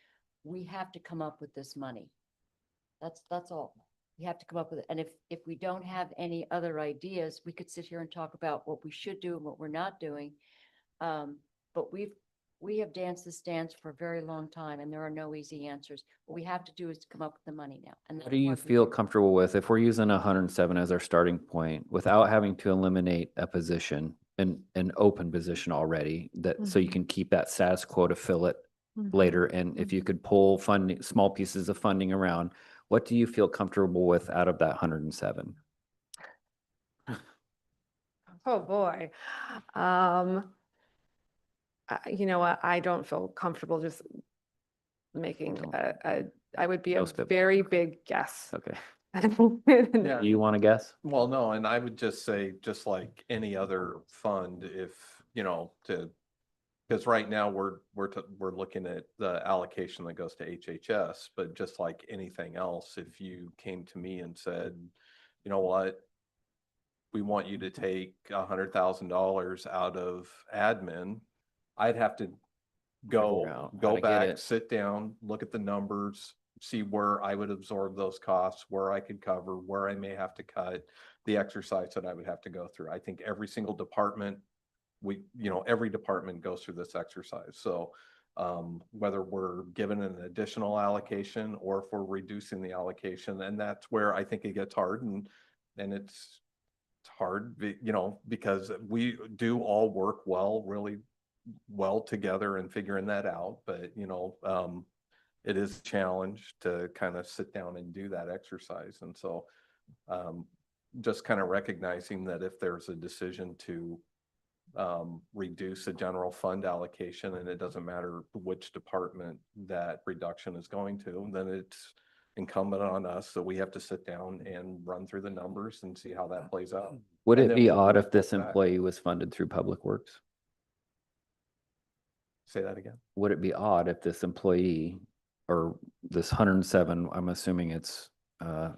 L: we have to come up with this money. That's all. We have to come up with it. And if we don't have any other ideas, we could sit here and talk about what we should do and what we're not doing. But we have danced this dance for a very long time and there are no easy answers. What we have to do is to come up with the money now. And
K: What
L: that's
K: do you
L: what we
K: feel
L: do.
K: comfortable with if we're using 107 as our starting point without having to eliminate a position, an open position already, that so you can keep that status quo to fill it later? And if you could pull funding, small pieces of funding around, what do you feel comfortable with out of that 107?
P: Oh, boy. You know what? I don't feel comfortable just making I would be
K: No
P: a
K: spitball.
P: very big guess.
K: Okay.
B: Yeah.
K: Do you want to guess?
B: Well, no, and I would just say, just like any other fund, if, you know, because right now we're looking at the allocation that goes to HHS, but just like anything else, if you came to me and said, you know what, we want you to take $100,000 out of admin, I'd have to
K: Figure out how
B: go
K: to get
B: back,
K: it.
B: sit down, look at the numbers, see where I would absorb those costs, where I could cover, where I may have to cut, the exercise that I would have to go through. I think every single department, every department goes through this exercise. So whether we're given an additional allocation or if we're reducing the allocation, and that's where I think it gets hard, and it's hard, because we do all work really well together in figuring that out. But, it is a challenge to kind of sit down and do that exercise. And so just kind of recognizing that if there's a decision to reduce a general fund allocation, and it doesn't matter which department that reduction is going to, then it's incumbent on us. So we have to sit down and run through the numbers and see how that plays out.
K: Would
B: And
K: it
B: then
K: be
B: we'll
K: odd if this
B: report back.
K: employee was funded through Public Works?
B: Say that again.
K: Would it be odd if this employee or this 107, I'm assuming it's a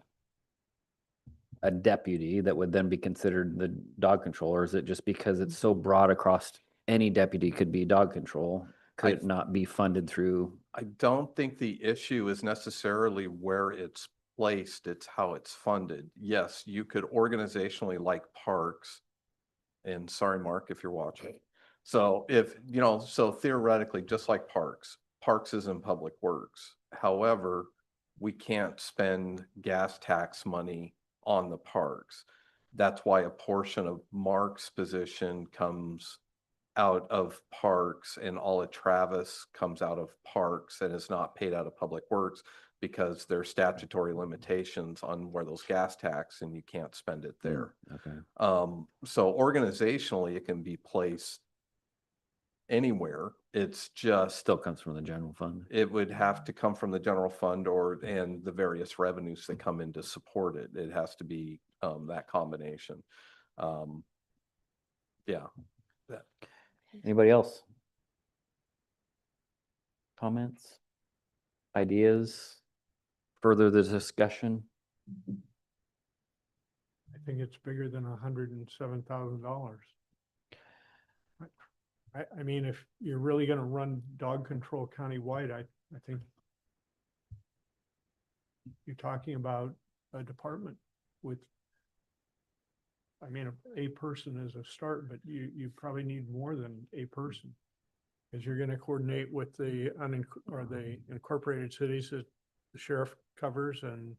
K: deputy that would then be considered the dog control, or is it just because it's so broad across any deputy could be dog control? Could it not be funded through?
B: I don't think the issue is necessarily where it's placed, it's how it's funded. Yes, you could organizationally, like parks, and sorry, Mark, if you're watching. So so theoretically, just like parks is in Public Works. However, we can't spend gas tax money on the parks. That's why a portion of Mark's position comes out of parks, and all of Travis comes out of parks and is not paid out of Public Works, because there's statutory limitations on where those gas tax, and you can't spend it there.
K: Okay.
B: So organizationally, it can be placed anywhere. It's just
K: Still comes from the general fund.
B: it would have to come from the general fund and the various revenues that come in to support it. It has to be that combination. Yeah.
K: Anybody else? Comments? Ideas? Further the discussion?
A: I think it's bigger than $107,000. I mean, if you're really gonna run dog control countywide, I think you're talking about a department with, I mean, a person is a start, but you probably need more than a person. Because you're gonna coordinate with the incorporated cities that the sheriff covers, and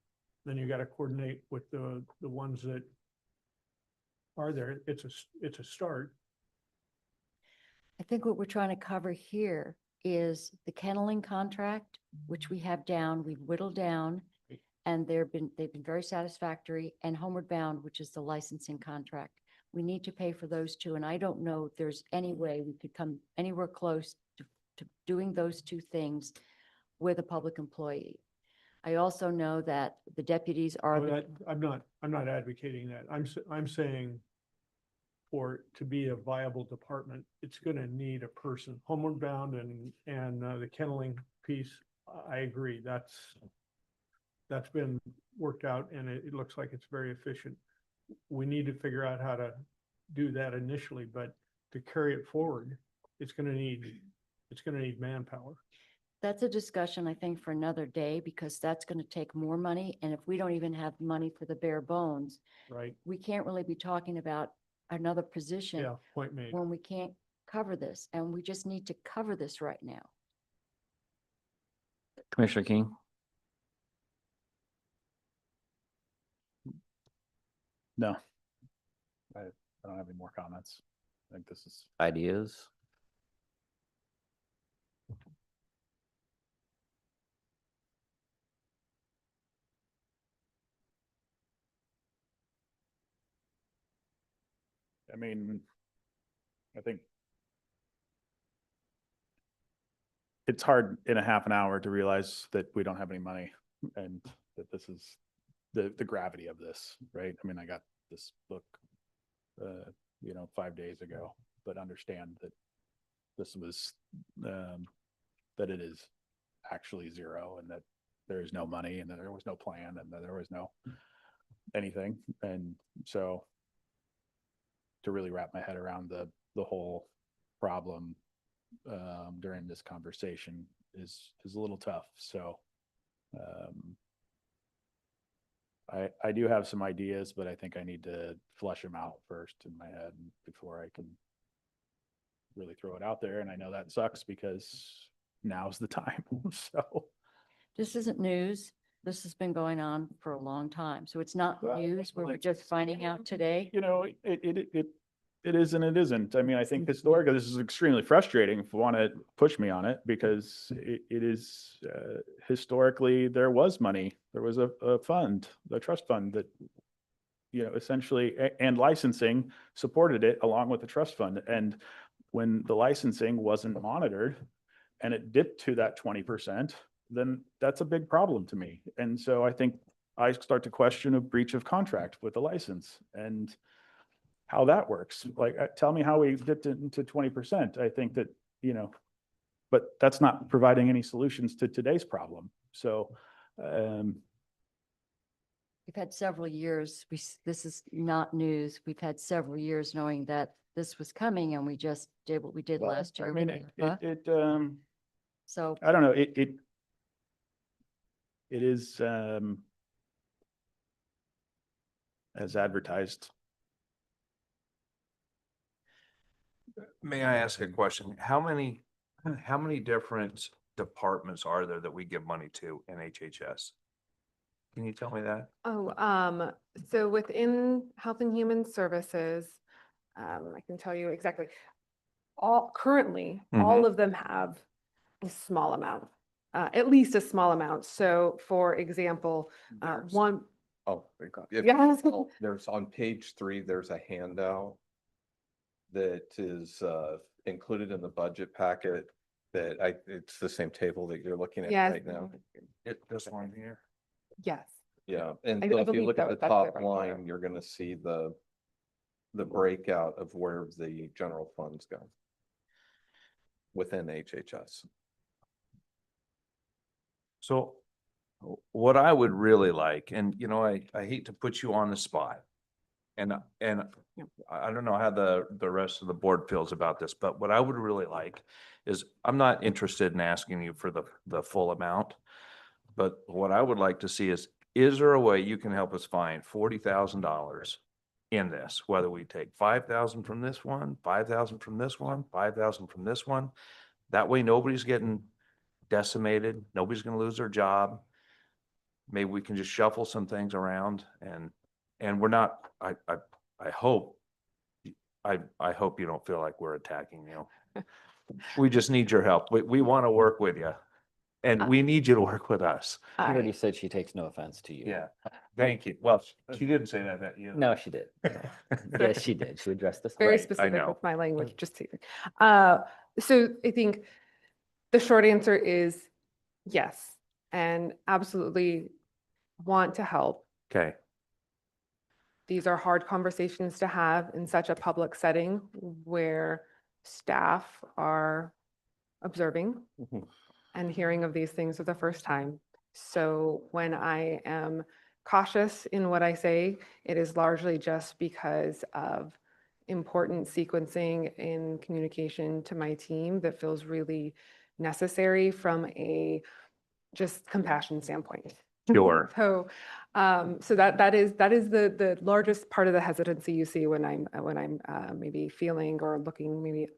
A: then you gotta coordinate with the ones that are there. It's a start.
L: I think what we're trying to cover here is the kenneling contract, which we have down, we've whittled down, and they've been very satisfactory, and Homeward Bound, which is the licensing contract. We need to pay for those two, and I don't know if there's any way we could come anywhere close to doing those two things with a public employee. I also know that the deputies are,
A: I'm not advocating that. I'm saying for it to be a viable department, it's gonna need a person. Homeward Bound and the kenneling piece, I agree, that's been worked out and it looks like it's very efficient. We need to figure out how to do that initially, but to carry it forward, it's gonna need manpower.
L: That's a discussion, I think, for another day, because that's going to take more money. And if we don't even have money for the bare bones,
A: Right.
L: we can't really be talking about another position
A: Yeah, point made.
L: when we can't cover this. And we just need to cover this right now.
K: Commissioner King,
M: No. I don't have any more comments. I think this is.
K: ideas?
M: I mean, I think it's hard in a half an hour to realize that we don't have any money and that this is the gravity of this, right? I mean, I got this book, 5 days ago, but understand that this was, that it is actually zero and that there is no money and that there was no plan and that there was no anything. And so to really wrap my head around the whole problem during this conversation is a little tough. So I do have some ideas, but I think I need to flush them out first in my head before I can really throw it out there. And I know that sucks because now's the time. So
L: This isn't news. This has been going on for a long time. So it's not news where we're just finding out today.
M: It is and it isn't. I mean, I think historically, this is extremely frustrating if you want to push me on it because it is historically, there was money. There was a fund, the trust fund that, essentially, and licensing supported it along with the trust fund. And when the licensing wasn't monitored and it dipped to that 20%, then that's a big problem to me. And so I think I start to question a breach of contract with the license and how that works. Like, tell me how we dipped it into 20%. I think that, but that's not providing any solutions to today's problem. So,
L: We've had several years, this is not news. We've had several years knowing that this was coming and we just did what we did
M: well,
L: last year.
M: I mean,
L: So
M: I don't know, it is, as advertised.
G: May I ask a question? How many different departments are there that we give money to in HHS? Can you tell me that?
P: Oh, so within Health and Human Services, I can tell you exactly. Currently, all of them have a small amount, at least a small amount. So for example, one,
B: Oh,
P: Yes.
B: there's on page 3, there's a handout that is included in the budget packet it's the same table that you're looking at
P: Yes.
B: right now.
G: This one here?
P: yes.
B: Yeah, and
P: I
B: so if you
P: believe
B: look at the
P: that's
B: top
P: right
B: line,
P: there.
B: you're gonna see the breakout of where the general funds go within HHS.
G: So what I would really like, and I hate to put you on the spot. And I don't know how the rest of the board feels about this, but what I would really like is, I'm not interested in asking you for the full amount. But what I would like to see is there a way you can help us find $40,000 in this, whether we take 5,000 from this one, 5,000 from this one, 5,000 from this one. That way nobody's getting decimated, nobody's gonna lose their job. Maybe we can just shuffle some things around and we're not, I hope you don't feel like we're attacking you. We just need your help. We want to work with you and we need you to work with us.
K: She already said she takes no offense to you.
G: Yeah, thank you. Well, she didn't say that yet.
K: No, she did. Yes, she did. She addressed this.
P: Very
G: Right, I
P: specific
G: know.
P: with my language, just to, so I think the short answer is yes, and absolutely want to help.
G: Okay.
P: these are hard conversations to have in such a public setting where staff are observing
B: Mhm.
P: and hearing of these things for the first time. So when I am cautious in what I say, it is largely just because of important sequencing in communication to my team that feels really necessary from a just compassion standpoint.
G: Sure.
P: So, so that is the largest part of the hesitancy you see when I'm maybe feeling or looking maybe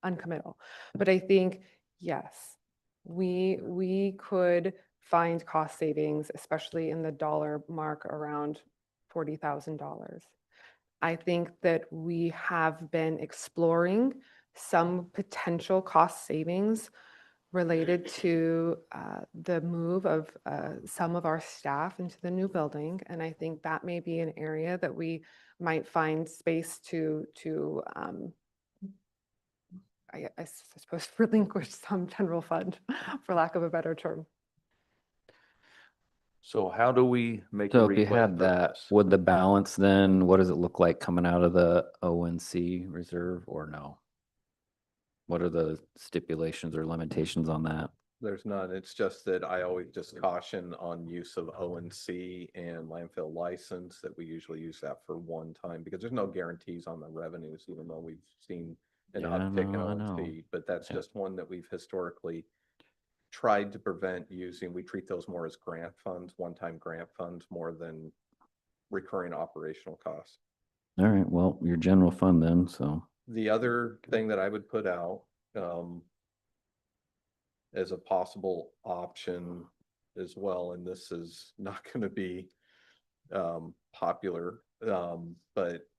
P: uncommittal. But I think, yes, we could find cost savings, especially in the dollar mark around $40,000. I think that we have been exploring some potential cost savings related to the move of some of our staff into the new building. And I think that may be an area that we might find space to I suppose relinquish some general fund, for lack of a better term.
G: So how do we make? a
K: So if you
G: request
K: had
G: for
K: that,
G: this?
K: would the balance then, what does it look like coming out of the ONC reserve or no? What are the stipulations or limitations on that?
B: There's none. It's just that I always just caution on use of ONC and landfill license, that we usually use that for one time because there's no guarantees on the revenues, even though we've seen an
K: Yeah,
B: uptick in
K: no, I know.
B: ONC. But that's
K: Yeah.
B: just one that we've historically tried to prevent using. We treat those more as grant funds, one-time grant funds, more than recurring operational costs.
K: All right, well, your general fund then, so.
B: The other thing that I would put out, as a possible option as well, and this is not gonna be, popular, but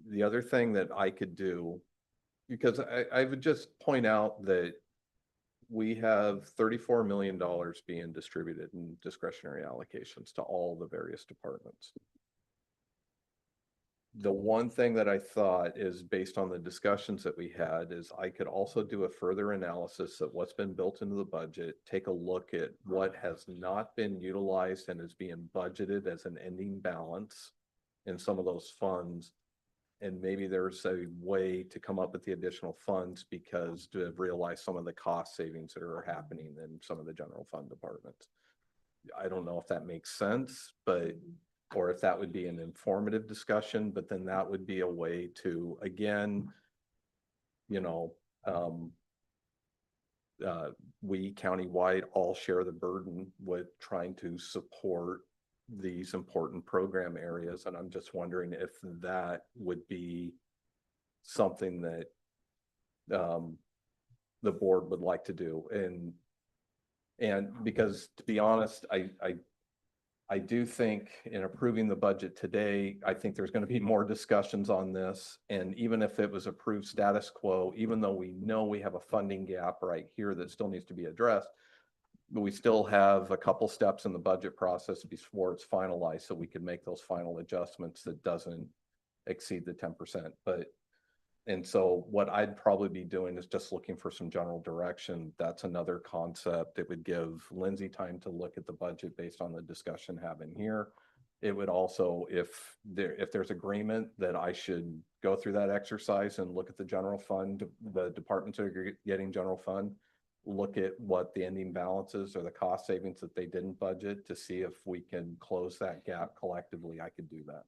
B: the other thing that I could do, because I would just point out that we have $34 million being distributed in discretionary allocations to all the various departments. The one thing that I thought is, based on the discussions that we had, is I could also do a further analysis of what's been built into the budget, take a look at what has not been utilized and is being budgeted as an ending balance in some of those funds. And maybe there's a way to come up with the additional funds because to realize some of the cost savings that are happening in some of the general fund departments. I don't know if that makes sense, but, or if that would be an informative discussion, but then that would be a way to, again, you know, we countywide all share the burden with trying to support these important program areas. And I'm just wondering if that would be something that the board would like to do. And because, to be honest, I do think in approving the budget today, I think there's going to be more discussions on this. And even if it was approved status quo, even though we know we have a funding gap right here that still needs to be addressed, but we still have a couple steps in the budget process before it's finalized, so we can make those final adjustments that doesn't exceed the 10%. And so what I'd probably be doing is just looking for some general direction. That's another concept. It would give Lindsay time to look at the budget based on the discussion having here. It would also, if there's agreement that I should go through that exercise and look at the general fund, the departments that are getting general fund, look at what the ending balances or the cost savings that they didn't budget to see if we can close that gap collectively. I could do that.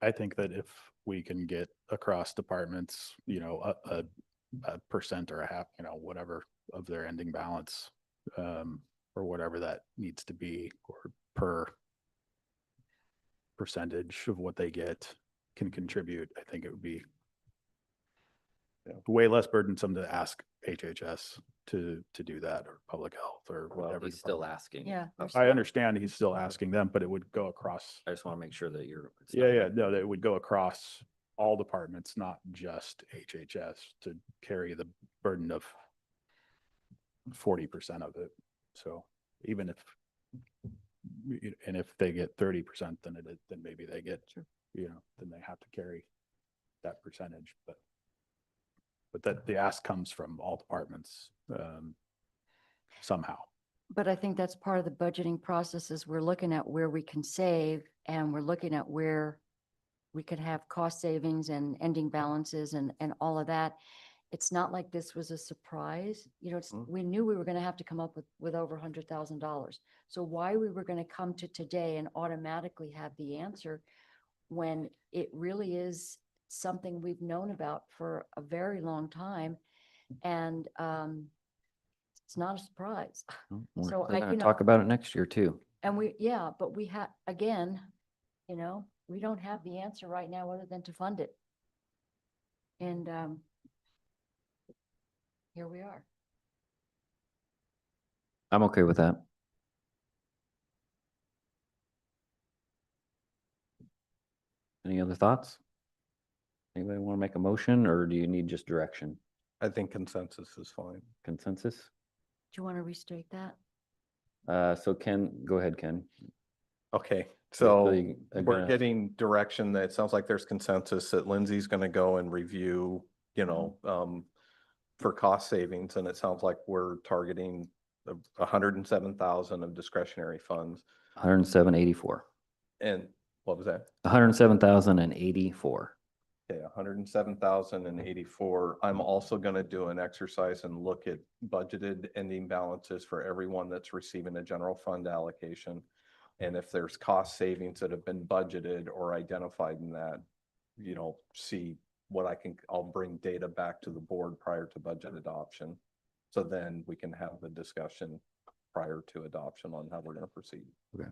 M: I think that if we can get across departments, you know, a percent or a half, you know, whatever of their ending balance, or whatever that needs to be, or per percentage of what they get can contribute, I think it would be way less burdensome to ask HHS to do that, or public health, or whatever.
K: He's still
M: department.
K: asking.
L: Yeah.
M: I understand he's still asking them, but it would go across.
K: I just want to make sure that you're. it's
M: Yeah,
K: not-
M: yeah, no, that it would go across all departments, not just HHS, to carry the burden of 40% of it. So even if, and if they get 30%, then then maybe they get, you know, then they have to carry that percentage, but that the ask comes from all departments, somehow.
L: But I think that's part of the budgeting process is we're looking at where we can save and we're looking at where we could have cost savings and ending balances and all of that. It's not like this was a surprise. You know, it's, we knew we were going to have to come up with over $100,000. So why we were going to come to today and automatically have the answer when it really is something we've known about for a very long time. And it's not a surprise. So
K: We're
L: I,
K: gonna
L: you know,
K: talk about it next year too.
L: and we, yeah, but we have, again, you know, we don't have the answer right now other than to fund it. And here we are.
K: I'm okay with that. Any other thoughts? Anybody want to make a motion or do you need just direction?
B: I think consensus is fine.
K: Consensus?
L: Do you want to restate that?
K: So Ken, go ahead, Ken.
B: Okay,
K: So
B: so
K: you are
B: we're
K: gonna-
B: getting direction that it sounds like there's consensus that Lindsay's gonna go and review, you know, for cost savings, and it sounds like we're targeting 107,000 of discretionary funds.
K: 107,84.
B: And what was that?
K: 107,084.
B: Okay, 107,084. I'm also gonna do an exercise and look at budgeted ending balances for everyone that's receiving a general fund allocation. And if there's cost savings that have been budgeted or identified in that, you know, see what I'll bring data back to the board prior to budget adoption. So then we can have the discussion prior to adoption on how we're gonna proceed.
K: Okay.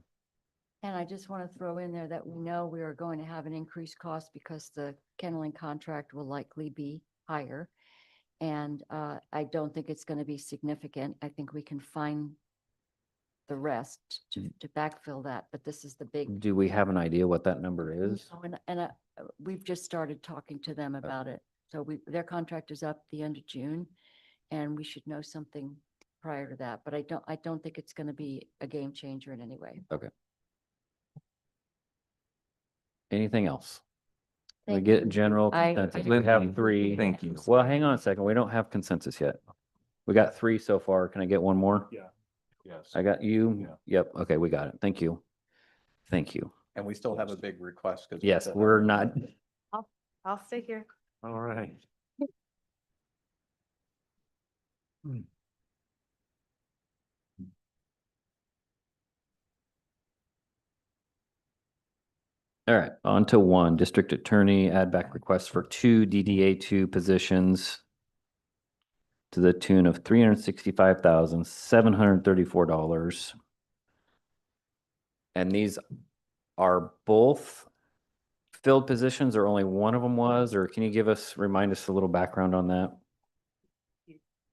L: And I just want to throw in there that we know we are going to have an increased cost because the kenneling contract will likely be higher. And I don't think it's going to be significant. I think we can find the rest to backfill that, but this is the big.
K: Do we have an idea what that number is?
L: Oh, and we've just started talking to them about it. So their contract is up the end of June and we should know something prior to that, but I don't think it's going to be a game changer in any way.
K: Okay. Anything else? We
L: Thank
K: get
L: you.
K: general
L: I-
K: consensus. We have three.
G: Thank you.
K: Well, hang on a second. We don't have consensus yet. We got three so far. Can I get one more?
M: Yeah. Yes.
K: I got you.
M: Yeah.
K: Yep. Okay, we got it. Thank you. Thank you.
B: And we still have a big request because.
K: Yes, we're not.
N: I'll stay here.
G: All right.
K: All right, on to one, district attorney add back request for two DDA2 positions to the tune of $365,734. And these are both filled positions or only one of them was, or can you remind us a little background on that?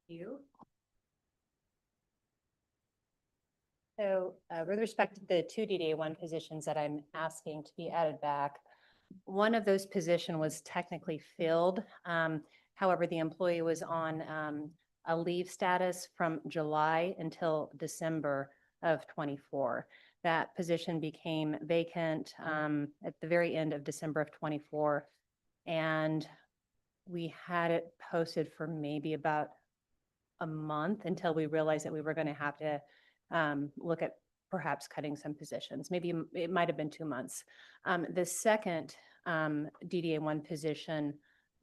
J: You. So with respect to the two DDA1 positions that I'm asking to be added back, one of those position was technically filled. However, the employee was on a leave status from July until December of 24. That position became vacant at the very end of December of 24. And we had it posted for maybe about a month until we realized that we were going to have to look at perhaps cutting some positions. Maybe it might have been 2 months. The second DDA1 position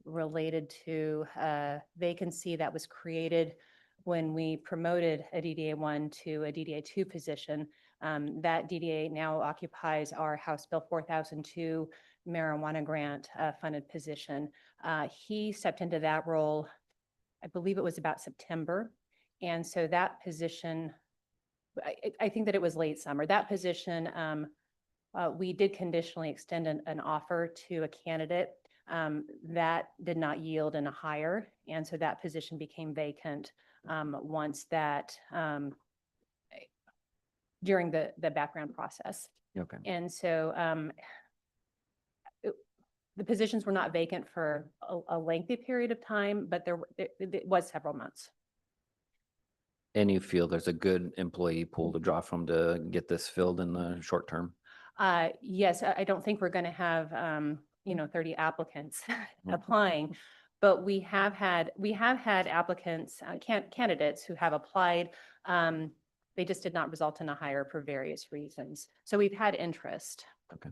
J: related to a vacancy that was created when we promoted a DDA1 to a DDA2 position. That DDA now occupies our House Bill 4002 marijuana grant funded position. He stepped into that role, I believe it was about September. And so that position, I think that it was late summer. That position, we did conditionally extend an offer to a candidate that did not yield in a hire. And so that position became vacant once that, during the background process.
K: Okay.
J: And so the positions were not vacant for a lengthy period of time, but it was several months.
K: And you feel there's a good employee pool to draw from to get this filled in the short term?
J: Yes, I don't think we're going to have, 30 applicants applying, but we have had applicants, candidates who have applied They just did not result in a hire for various reasons. So we've had interest.
K: Okay.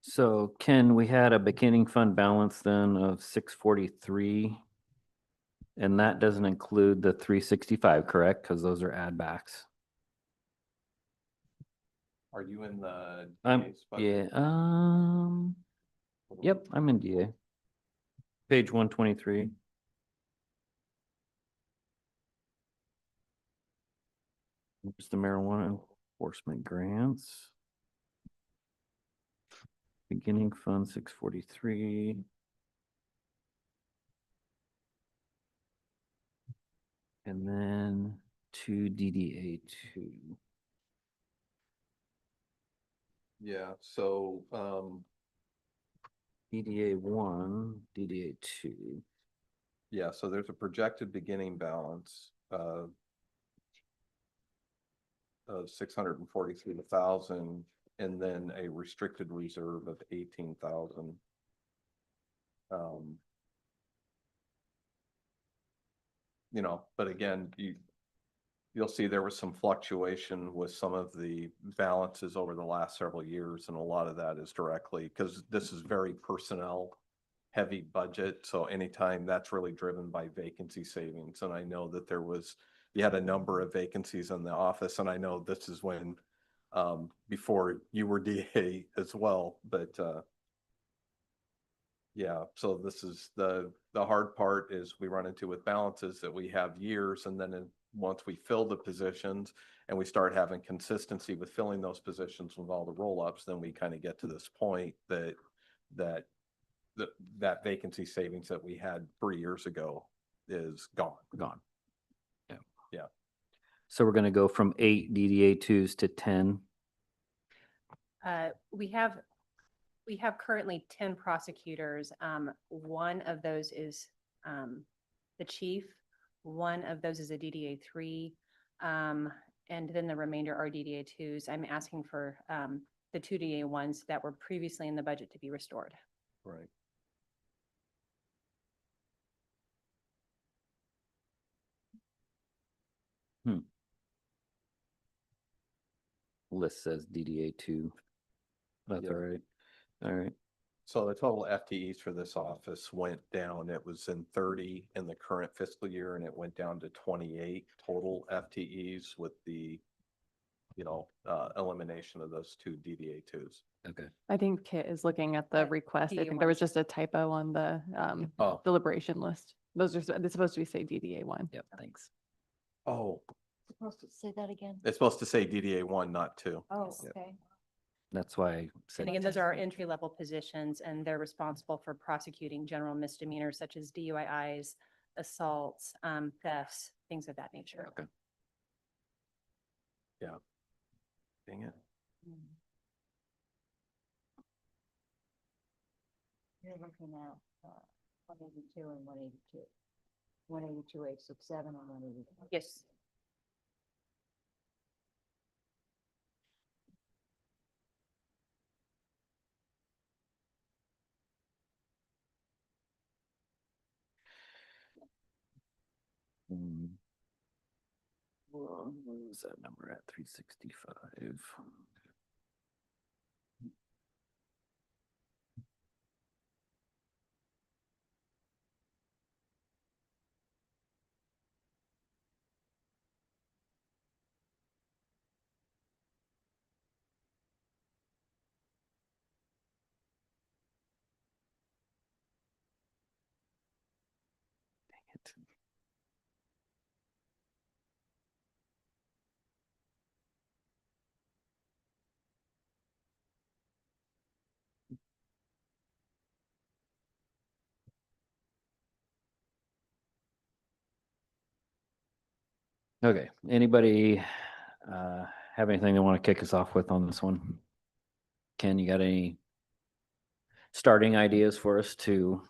K: So Ken, we had a beginning fund balance then of 643. And that doesn't include the 365, correct? Because those are add backs.
B: Are you in the?
K: Um,
B: DA's budget?
K: yeah, yep, I'm in DA. Page 123. There's the marijuana enforcement grants. Beginning fund 643. And then to DDA 2.
B: Yeah, so,
K: DDA 1, DDA 2.
B: yeah, so there's a projected beginning balance, of 643,000 and then a restricted reserve of 18,000. You know, but again, you'll see there was some fluctuation with some of the balances over the last several years, and a lot of that is directly because this is very personnel heavy budget. So anytime that's really driven by vacancy savings, and I know that you had a number of vacancies in the office, and I know this is when before you were DA as well, but yeah, so this is the hard part is we run into with balances that we have years, and then once we fill the positions and we start having consistency with filling those positions with all the roll-ups, then we kind of get to this point that vacancy savings that we had 3 years ago is gone.
K: Yeah.
B: Yeah.
K: So we're going to go from 8 DDA 2s to 10.
J: We have currently 10 prosecutors. One of those is the chief. One of those is a DDA 3. And then the remainder are DDA 2s. I'm asking for the 2 DDA 1s that were previously in the budget to be restored.
B: Right.
K: List says DDA 2. That's
B: Yeah.
K: all right. All right.
B: So the total FTEs for this office went down. It was in 30 in the current fiscal year, and it went down to 28 total FTEs with the, elimination of those 2 DDA 2s.
K: Okay.
N: I think Kit is looking at the request. I think there was just a typo on the deliberation list. They're supposed to be say DDA 1.
K: Yep, thanks.
B: Oh,
L: Supposed to say that again?
B: it's supposed to say DDA 1, not 2.
L: Oh,
B: Yep.
L: okay.
K: That's why I
J: And
K: said
J: again, those are our entry-level positions, and they're responsible for prosecuting general misdemeanors such as DUIs, assaults, thefts, things of that nature.
K: Okay.
B: Yeah. Dang it.
L: You're looking at 182 and 182. 182, 867 and 182.
J: Yes.
K: What was that number at? 365. Perfect. Okay, anybody have anything they want to kick us off with on this one? Ken, you got any starting ideas for us to?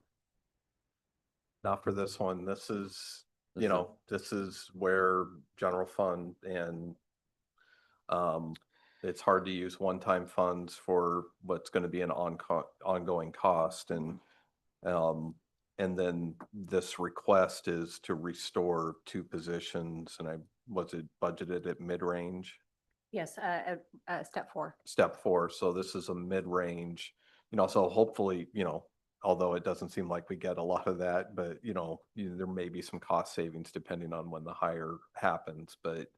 B: Not for this one. This is,
K: This
B: you
K: is-
B: know, this is where general fund and it's hard to use one-time funds for what's going to be an ongoing cost and then this request is to restore 2 positions and was it budgeted at mid-range?
J: Yes, step 4.
B: Step 4. So this is a mid-range, you know, so hopefully, you know, although it doesn't seem like we get a lot of that, but you know, there may be some cost savings depending on when the hire happens, but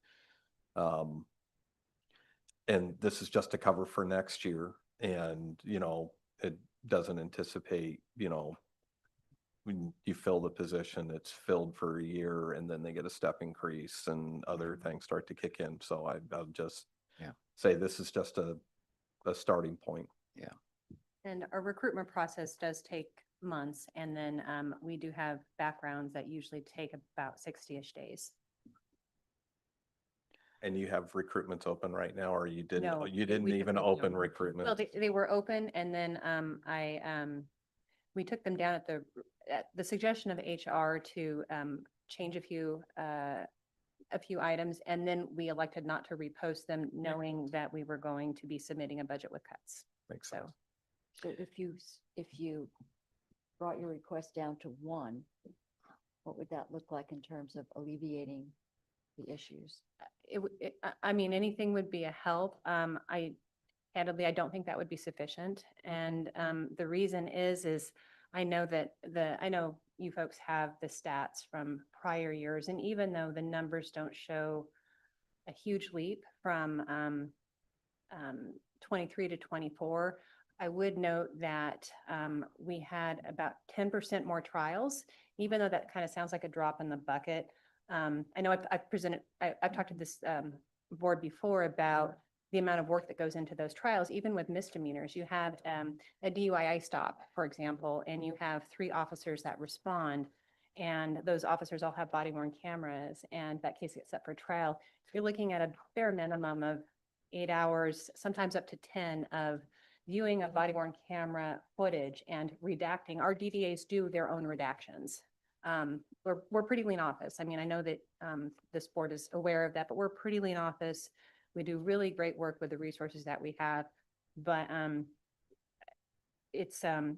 B: and this is just to cover for next year. And, you know, it doesn't anticipate, you know, when you fill the position, it's filled for a year and then they get a step increase and other things start to kick in. So I'll just say this is just a starting point.
K: Yeah.
J: And our recruitment process does take months, and then we do have backgrounds that usually take about 60-ish days.
B: And you have recruitments open right now, or you
J: No,
B: didn't
J: we took
B: even
J: them
B: open
J: down.
B: recruitment?
J: Well, they were open, and then we took them down at the suggestion of HR to change a few items, and then we elected not to repost them, knowing that we were going to be submitting a budget with cuts.
B: Makes sense.
L: So if you brought your request down to 1, what would that look like in terms of alleviating the issues?
J: I mean, anything would be a help. Candidly, I don't think that would be sufficient. And the reason is I know I know you folks have the stats from prior years, and even though the numbers don't show a huge leap from 23 to 24, I would note that we had about 10% more trials, even though that kind of sounds like a drop in the bucket. I know I've talked to this board before about the amount of work that goes into those trials, even with misdemeanors. You have a DUI stop, for example, and you have 3 officers that respond, and those officers all have body worn cameras, and that case gets set for trial. You're looking at a bare minimum of 8 hours, sometimes up to 10 of viewing of body worn camera footage and redacting. Our DDAs do their own redactions. We're pretty lean office. I mean, I know that this board is aware of that, but we're a pretty lean office. We do really great work with the resources that we have, but it's the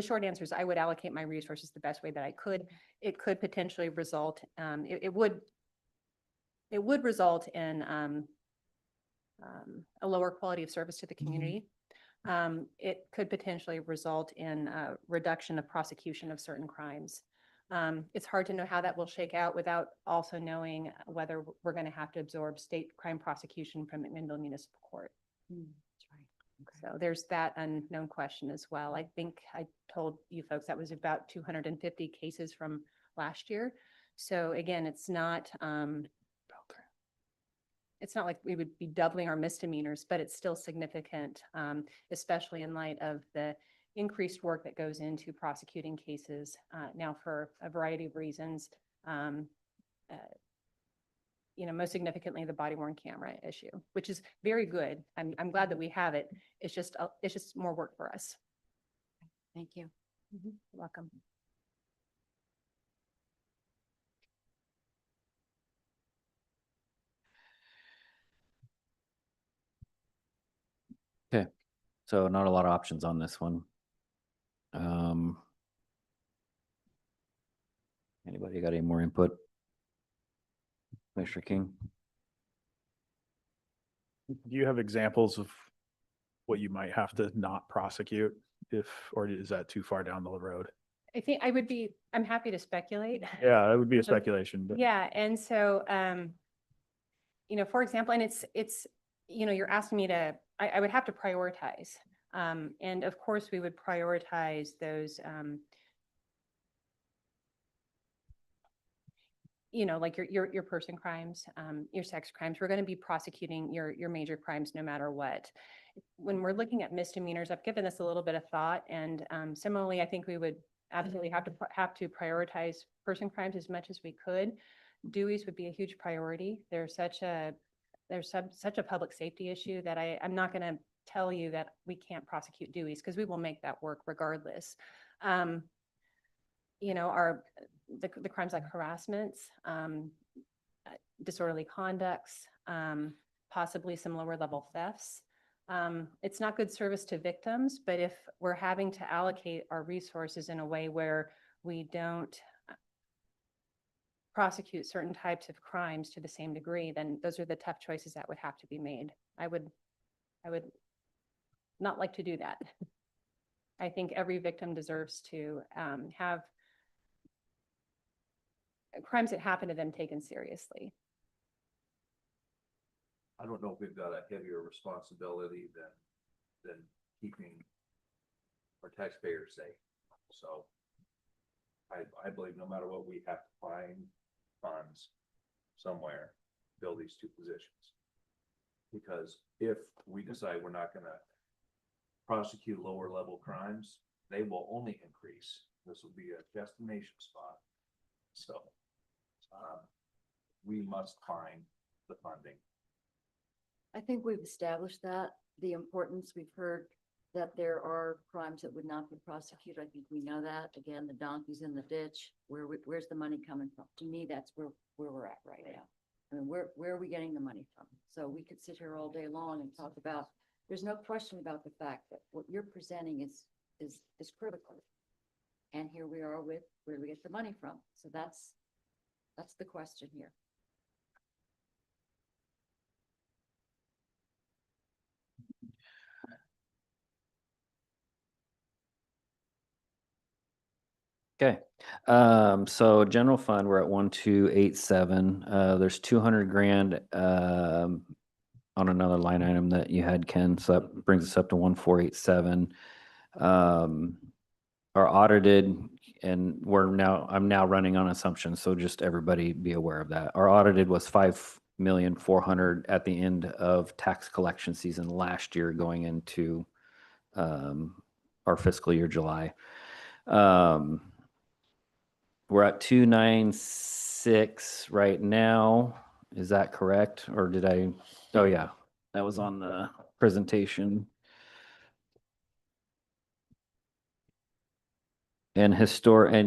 J: short answer is I would allocate my resources the best way that I could. It could potentially result, it would result in a lower quality of service to the community. It could potentially result in a reduction of prosecution of certain crimes. It's hard to know how that will shake out without also knowing whether we're going to have to absorb state crime prosecution from McMinnville Municipal Court.
L: That's right.
J: So there's that unknown question as well. I think I told you folks that was about 250 cases from last year. So again, it's not like we would be doubling our misdemeanors, but it's still significant, especially in light of the increased work that goes into prosecuting cases now for a variety of reasons. You know, most significantly, the body worn camera issue, which is very good. I'm glad that we have it. It's just more work for us.
L: Thank you.
J: You're welcome.
K: Okay, so not a lot of options on this one. Anybody got any more input? Commissioner King?
M: Do you have examples of what you might have to not prosecute or is that too far down the road?
J: I think I'm happy to speculate.
M: Yeah, that would be a speculation, but.
J: Yeah, and so, you know, for example, and it's, you know, you're asking me to, I would have to prioritize. And of course, we would prioritize those you know, like your person crimes, your sex crimes, we're going to be prosecuting your major crimes no matter what. When we're looking at misdemeanors, I've given this a little bit of thought, and similarly, I think we would absolutely have to prioritize person crimes as much as we could. Dewey's would be a huge priority. There's such a public safety issue that I'm not going to tell you that we can't prosecute Dewey's, because we will make that work regardless. You know, the crimes like harassments, disorderly conducts, possibly some lower level thefts. It's not good service to victims, but if we're having to allocate our resources in a way where we don't prosecute certain types of crimes to the same degree, then those are the tough choices that would have to be made. I would not like to do that. I think every victim deserves to have crimes that happen to them taken seriously.
O: I don't know if we've got a heavier responsibility than keeping our taxpayers safe. So I believe no matter what, we have to find funds somewhere, to fill these two positions. Because if we decide we're not gonna prosecute lower level crimes, they will only increase. This will be a destination spot. So we must find the funding.
L: I think we've established that, the importance. We've heard that there are crimes that would not be prosecuted. I think we know that. Again, the donkeys in the ditch, where's the money coming from? To me, that's where we're at right now. I mean, where are we getting the money from? So we could sit here all day long and talk about, there's no question about the fact that what you're presenting is critical. And here we are with where do we get the money from? So that's the question here.
K: Okay, so general fund, we're at 1287. There's 200 grand on another line item that you had, Ken. So that brings us up to 1487. Our audited, and I'm now running on assumptions, so just everybody be aware of that. Our audited was 5,400,000 at the end of tax collection season last year, going into our fiscal year July. We're at 296 right now. Is that correct? Or did I? Oh yeah, that was on the presentation. And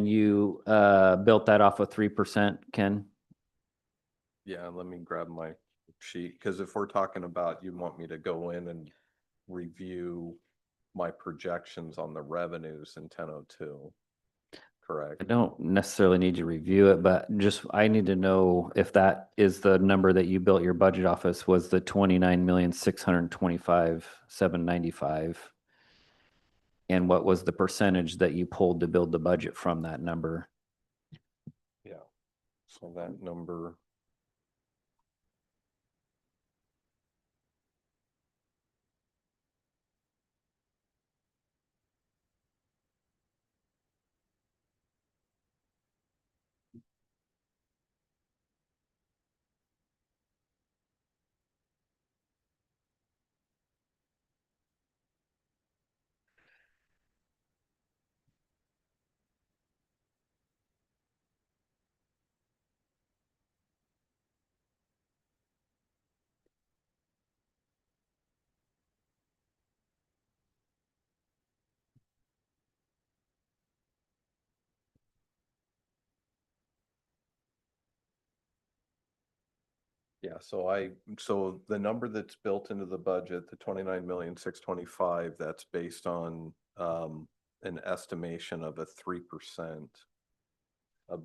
K: you built that off of 3%, Ken?
B: Yeah, let me grab my sheet, because if we're talking about, you want me to go in and review my projections on the revenues in 1002. Correct.
K: I don't necessarily need to review it, but I need to know if that is the number that you built your budget office was the 29,625,795. And what was the percentage that you pulled to build the budget from that number?
B: Yeah. So that number. Yeah, so the number that's built into the budget, the 29,625,000, that's based on an estimation of a 3% of,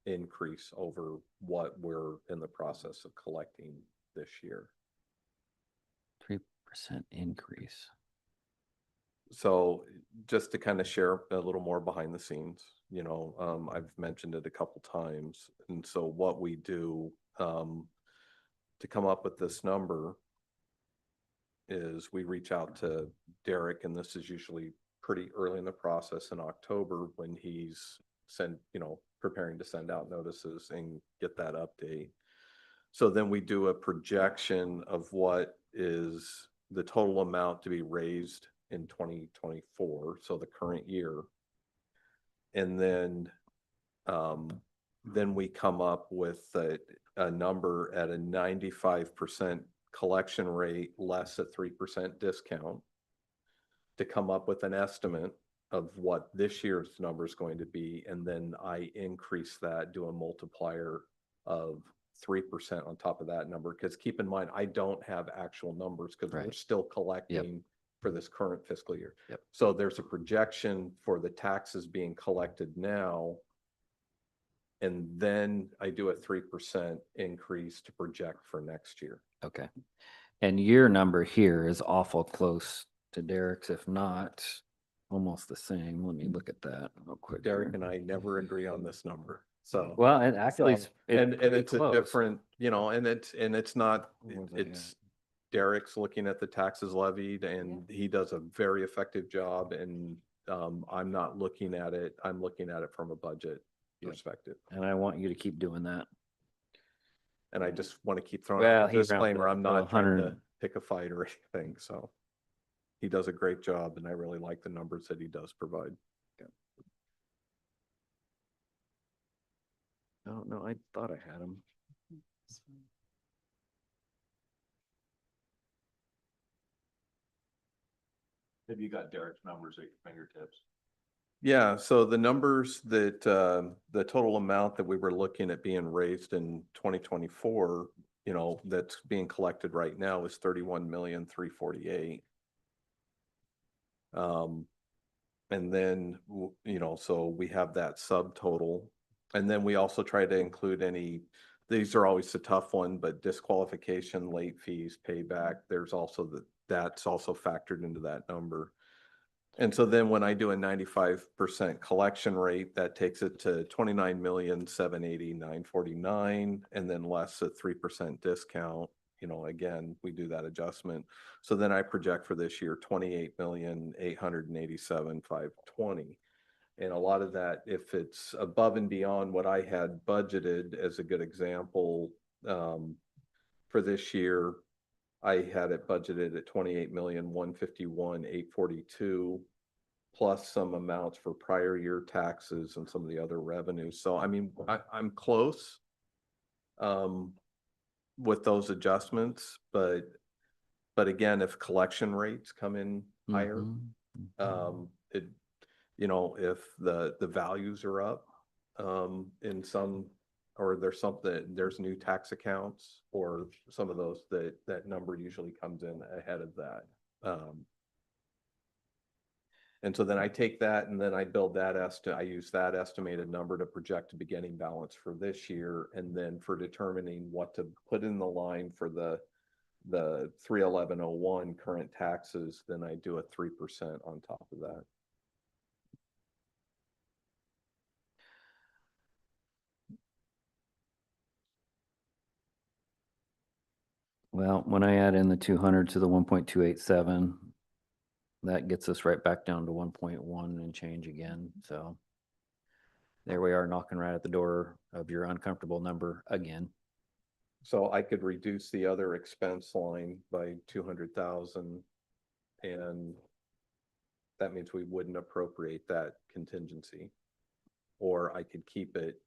B: increase over what we're in the process of collecting this year.
K: 3% increase.
B: So just to kind of share a little more behind the scenes, I've mentioned it a couple times. And so what we do to come up with this number is we reach out to Derek, and this is usually pretty early in the process in October when he's preparing to send out notices and get that update. So then we do a projection of what is the total amount to be raised in 2024, so the current year. And then we come up with a number at a 95% collection rate less a 3% discount to come up with an estimate of what this year's number is going to be. And then I increase that, do a multiplier of 3% on top of that number. Because keep in mind, I don't have actual numbers because we're still collecting for this current fiscal year. So there's a projection for the taxes being collected now. And then I do a 3% increase to project for next year.
K: Okay. And your number here is awful close to Derek's, if not almost the same. Let me look at that real quick.
B: Derek and I never agree on this number. So
K: Well, and actually,
B: and
K: pretty
B: it's a
K: close.
B: different, and it's not, it's Derek's looking at the taxes levied and he does a very effective job. And I'm not looking at it. I'm looking at it from a budget perspective.
K: And I want you to keep doing that.
B: And I just want to keep throwing
K: Well,
B: out
K: he
B: a
K: rounded
B: disclaimer.
K: up
B: I'm
K: to
B: not trying
K: 100.
B: to pick a fight or anything. So he does a great job and I really like the numbers that he does provide.
K: I don't know. I thought I had him.
O: Have you got Derek's numbers at your fingertips?
B: Yeah, so the numbers that, the total amount that we were looking at being raised in 2024, that's being collected right now is 31,348,000. And then, so we have that subtotal. And then we also try to include these are always a tough one, but disqualification, late fees, payback, there's also that's also factored into that number. And so then when I do a 95% collection rate, that takes it to 29,780,949, and then less a 3% discount. Again, we do that adjustment. So then I project for this year, 28,887,520. And a lot of that, if it's above and beyond what I had budgeted, as a good example, for this year, I had it budgeted at 28,151,842, plus some amounts for prior year taxes and some of the other revenues. So, I mean, I'm close with those adjustments, but again, if collection rates come in higher, if the values are up in some, or there's new tax accounts or some of those, that number usually comes in ahead of that. And so then I take that and then I build that I use that estimated number to project a beginning balance for this year. And then for determining what to put in the line for the 31101 current taxes, then I do a 3% on top of that.
K: Well, when I add in the 200 to the 1.287, that gets us right back down to 1.1 and change again. So there we are, knocking right at the door of your uncomfortable number again.
B: So I could reduce the other expense line by 200,000, and that means we wouldn't appropriate that contingency, or I could keep it.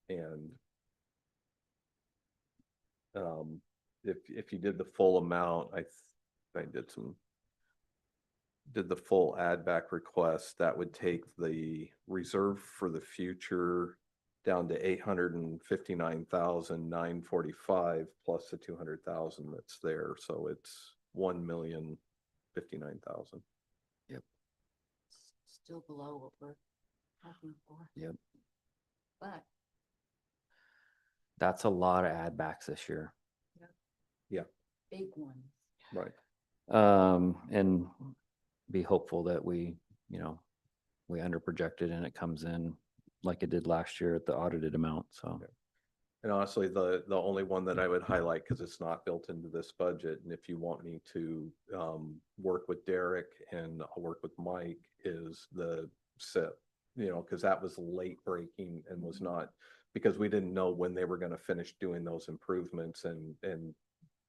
B: And if you did the full amount, I did the full add back request, that would take the reserve for the future down to 859,945 plus the 200,000 that's there. So it's 1,059,000.
K: Yep.
L: Still below what we're talking for.
K: Yep.
L: But
K: That's a lot of add backs this year.
B: Yeah.
L: big ones.
B: Right.
K: And be hopeful that we under projected and it comes in like it did last year at the audited amount. So.
B: Okay. And honestly, the only one that I would highlight, because it's not built into this budget, and if you want me to work with Derek and I'll work with Mike, is the SIP. you know, because that was late breaking and was not, because we didn't know when they were going to finish doing those improvements and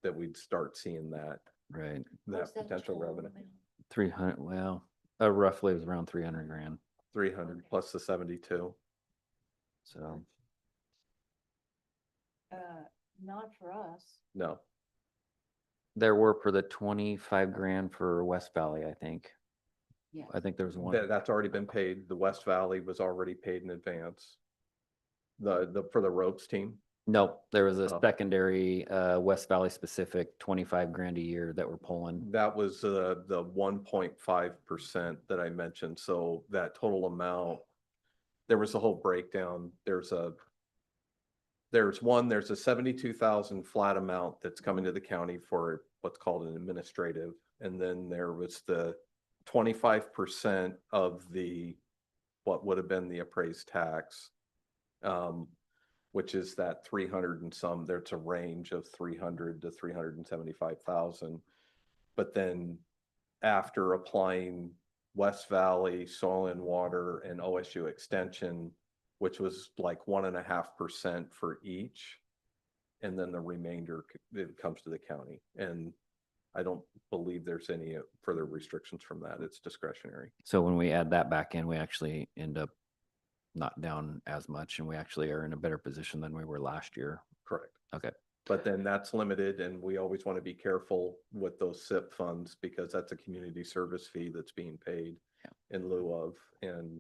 B: that we'd start seeing that,
K: Right.
B: that potential revenue.
K: 300, well, roughly it was around 300 grand.
B: 300 plus the 72.
K: So,
L: Not for us.
B: No,
K: there were for the 25 grand for West Valley, I think.
L: Yes.
K: I think there was one.
B: that's already been paid. The West Valley was already paid in advance. For the ropes team.
K: No, there was a
B: Oh.
K: secondary West Valley specific 25 grand a year that we're pulling.
B: That was the 1.5% that I mentioned. So that total amount, there was a whole breakdown. There's a 72,000 flat amount that's coming to the county for what's called an administrative. And then there was the 25% of what would have been the appraised tax, which is that 300 and some, there's a range of 300 to 375,000. But then after applying West Valley, Soil and Water, and OSU Extension, which was like 1.5% for each, and then the remainder it comes to the county. And I don't believe there's any further restrictions from that. It's discretionary.
K: So when we add that back in, we actually end up not down as much, and we actually are in a better position than we were last year.
B: Correct.
K: Okay.
B: But then that's limited, and we always want to be careful with those SIP funds because that's a community service fee that's being paid in lieu of, and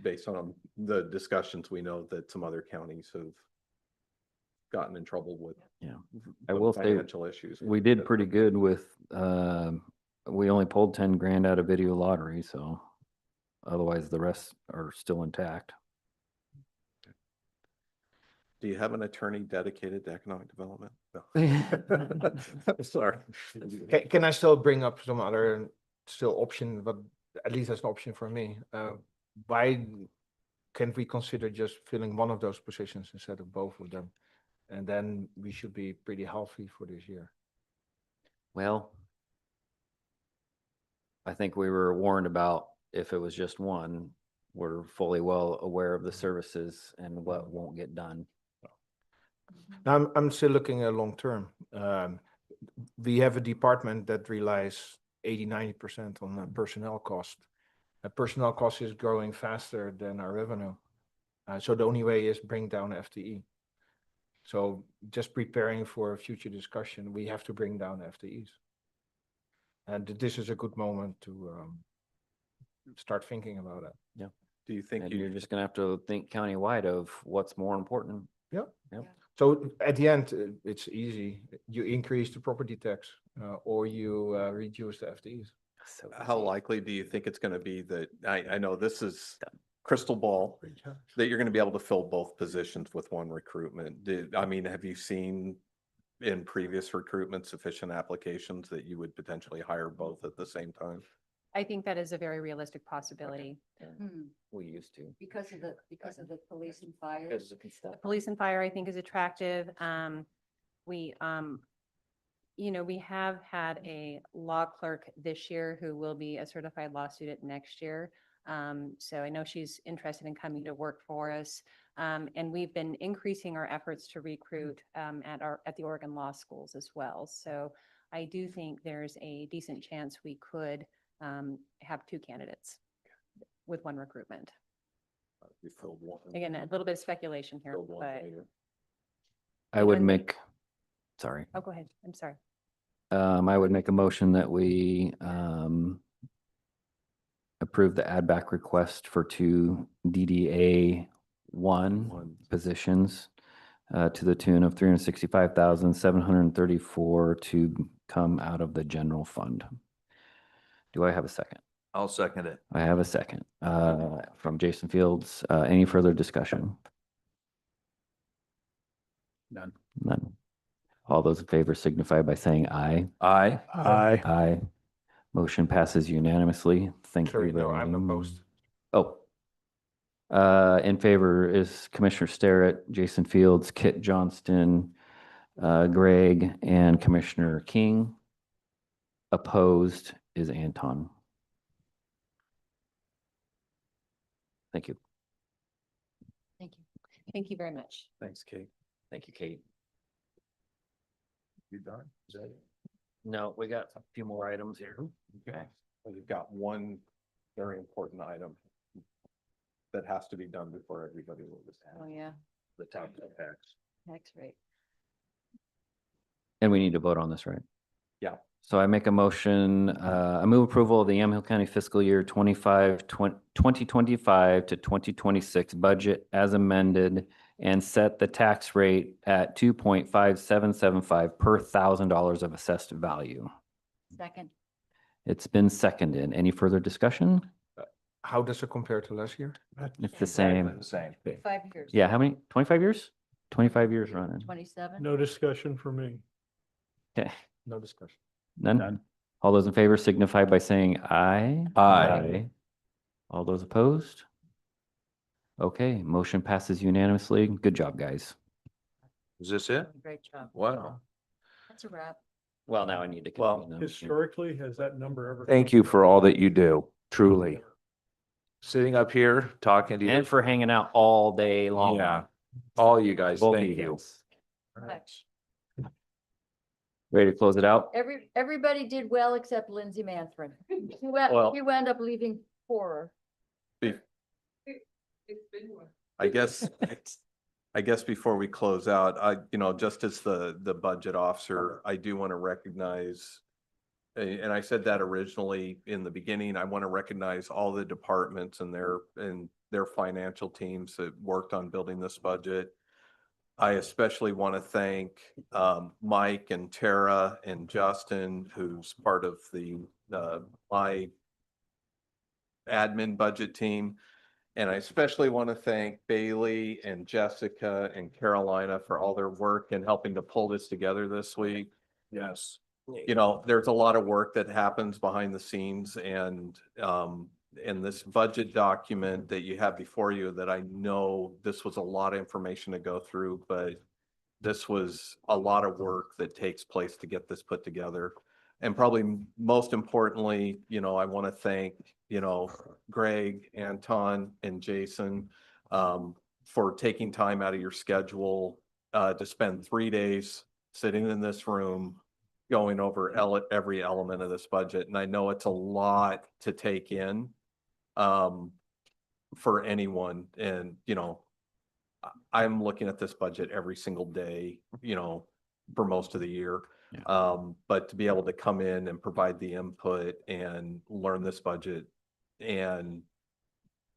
B: based on the discussions, we know that some other counties have gotten in trouble with.
K: Yeah. I will say
B: financial issues.
K: we did pretty good with, we only pulled 10 grand out of video lottery, so otherwise the rest are still intact.
B: Do you have an attorney dedicated to economic development? No. Sorry.
C: Can I still bring up some other still option, but at least that's an option for me. Why can't we consider just filling one of those positions instead of both of them? And then we should be pretty healthy for this year.
K: Well, I think we were warned about if it was just one, we're fully well aware of the services and what won't get done.
C: Now, I'm still looking at long term. We have a department that relies 80-90% on personnel cost. Personnel cost is growing faster than our revenue. So the only way is bring down FTE. So just preparing for a future discussion, we have to bring down FTEs. And this is a good moment to start thinking about it.
K: Yeah.
B: Do you think
K: And you're just gonna have to think countywide of what's more important?
C: Yep.
K: Yep.
C: So at the end, it's easy. You increase the property tax or you reduce the FTEs.
K: So
B: How likely do you think it's going to be that, I know this is crystal ball, that you're going to be able to fill both positions with one recruitment? Have you seen in previous recruitment sufficient applications that you would potentially hire both at the same time?
J: I think that is a very realistic possibility.
K: We used to.
L: Because of the police and fire.
J: The police and fire, I think, is attractive. We have had a law clerk this year who will be a certified law student next year. So I know she's interested in coming to work for us. And we've been increasing our efforts to recruit at the Oregon law schools as well. So I do think there's a decent chance we could have two candidates with one recruitment.
B: You filled one.
J: Again, a little bit of speculation here,
B: Filled one
J: but,
B: later.
K: I would make, sorry.
J: oh, go ahead. I'm sorry.
K: I would make a motion that we approve the add back request for two DDA one positions to the tune of 365,734 to come out of the general fund. Do I have a second?
G: I'll second it.
K: I have a second from Jason Fields. Any further discussion?
M: None.
K: None. All those in favor signify by saying aye.
G: Aye.
M: Aye.
K: Aye. Motion passes unanimously. Thank you.
C: Sorry, no,
K: very
C: I'm opposed.
K: Oh. In favor is Commissioner Starrett, Jason Fields, Kit Johnston, Greg, and Commissioner King. Opposed is Anton. Thank you.
L: Thank you.
J: Thank you very much.
B: Thanks, Kate.
K: Thank you, Kate.
B: You done? Is that it?
K: No, we got a few more items here.
B: Okay. Well, you've got one very important item that has to be done before everybody will just
L: Oh, yeah,
B: the tax.
L: tax rate.
K: And we need to vote on this, right?
B: Yeah.
K: So I make a motion, I move approval of the Yamhill County fiscal year 2025 to 2026 budget as amended and set the tax rate at 2.5775 per $1,000 of assessed value.
L: Second,
K: It's been seconded. Any further discussion?
C: How does it compare to last year?
K: It's the same.
B: The same.
L: 5 years.
K: Yeah, how many? 25 years? 25 years running.
L: 27?
A: No discussion for me.
K: Okay,
C: No discussion.
K: none? All those in favor signify by saying aye.
B: Aye.
K: All those opposed? Okay, motion passes unanimously. Good job, guys.
G: Is this it?
L: Great job.
G: Wow.
L: That's a wrap.
K: Well, now I need to.
G: Well,
K: convene them.
A: Historically, has that number ever?
G: Thank you for all that you do, truly. Sitting up here, talking to you.
K: And for hanging out all day long.
G: Yeah, all you guys,
K: Both of
G: thank you.
K: guys.
L: Much.
K: Ready to close it out?
L: Everybody did well except Lindsay Manfred.
B: Well-
L: He wound up leaving poorer.
B: I guess, I guess before we close out, just as the budget officer, I do want to recognize, and I said that originally in the beginning, I want to recognize all the departments and their financial teams that worked on building this budget. I especially want to thank Mike and Tara and Justin, who's part of my admin budget team. And I especially want to thank Bailey and Jessica and Carolina for all their work in helping to pull this together this week.
M: Yes.
B: There's a lot of work that happens behind the scenes and in this budget document that you have before you, that I know this was a lot of information to go through, but this was a lot of work that takes place to get this put together. And probably most importantly, I want to thank, Greg, Anton, and Jason for taking time out of your schedule to spend 3 days sitting in this room, going over every element of this budget. And I know it's a lot to take in for anyone. And, I'm looking at this budget every single day, for most of the year. But to be able to come in and provide the input and learn this budget and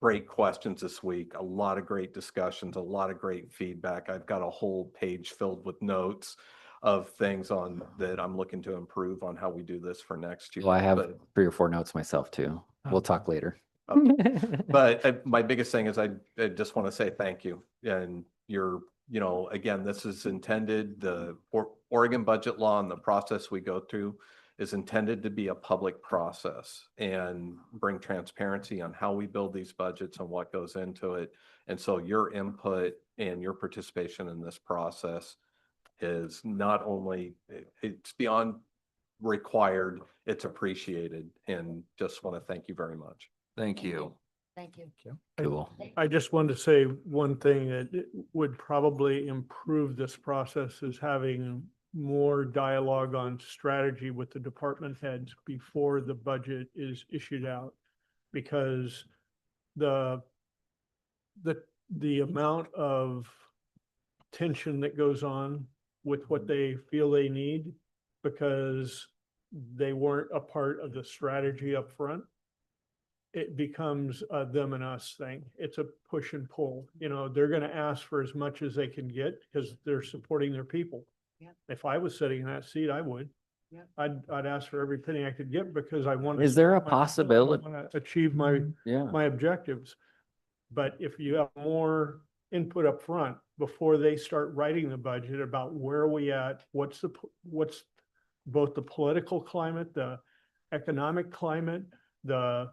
B: great questions this week, a lot of great discussions, a lot of great feedback. I've got a whole page filled with notes of things on that I'm looking to improve on how we do this for next year.
K: Well, I have
B: But-
K: 3 or 4 notes myself too. We'll talk later.
B: But my biggest thing is I just want to say thank you. And again, this is intended, the Oregon budget law and the process we go through is intended to be a public process and bring transparency on how we build these budgets and what goes into it. And so your input and your participation in this process is not only, it's beyond required, it's appreciated. And just want to thank you very much.
G: Thank you.
L: Thank you.
K: Cool.
A: I just wanted to say one thing that it would probably improve this process is having more dialogue on strategy with the department heads before the budget is issued out. Because the amount of tension that goes on with what they feel they need, because they weren't a part of the strategy up front, it becomes a them and us thing. It's a push and pull. They're going to ask for as much as they can get because they're supporting their people.
L: Yeah.
A: If I was sitting in that seat, I would.
L: Yeah.
A: I'd ask for every penny I could get because I want.
K: Is there a possibility?
A: I want to achieve my objectives. But if you have more input up front before they start writing the budget about where are we at, what's both the political climate, the economic climate, the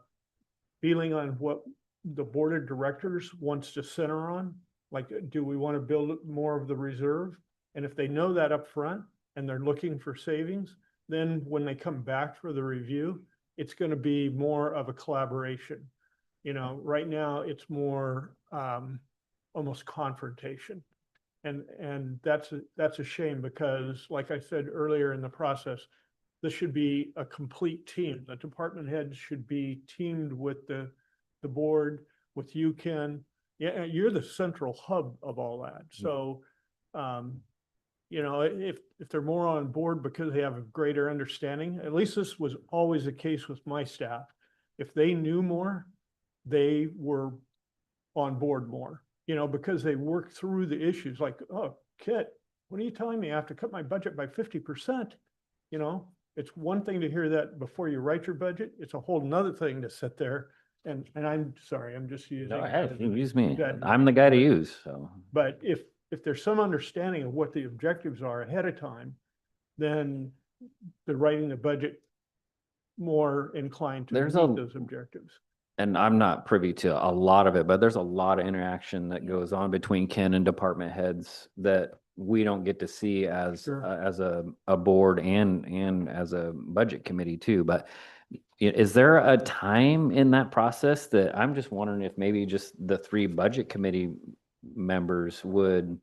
A: feeling on what the board of directors wants to center on, like, do we want to build more of the reserve? And if they know that up front and they're looking for savings, then when they come back for the review, it's going to be more of a collaboration. You know, right now it's more almost confrontation. And that's a shame because like I said earlier in the process, this should be a complete team. The department heads should be teamed with the board, with you, Ken. Yeah, you're the central hub of all that. So, you know, if they're more on board because they have a greater understanding, at least this was always the case with my staff. If they knew more, they were on board more, you know, because they worked through the issues like, oh, Kit, what are you telling me? I have to cut my budget by 50%. You know, it's one thing to hear that before you write your budget. It's a whole nother thing to sit there and I'm sorry, I'm just using.
K: No, hey, you use me.
A: that-
K: I'm the guy to use, so.
A: But if there's some understanding of what the objectives are ahead of time, then they're writing the budget more inclined to
K: There's
A: meet
K: a-
A: those objectives.
K: And I'm not privy to a lot of it, but there's a lot of interaction that goes on between Ken and department heads that we don't get to see as,
A: Sure.
K: as a board and as a budget committee too. But is there a time in that process that I'm just wondering if maybe just the 3 budget committee members would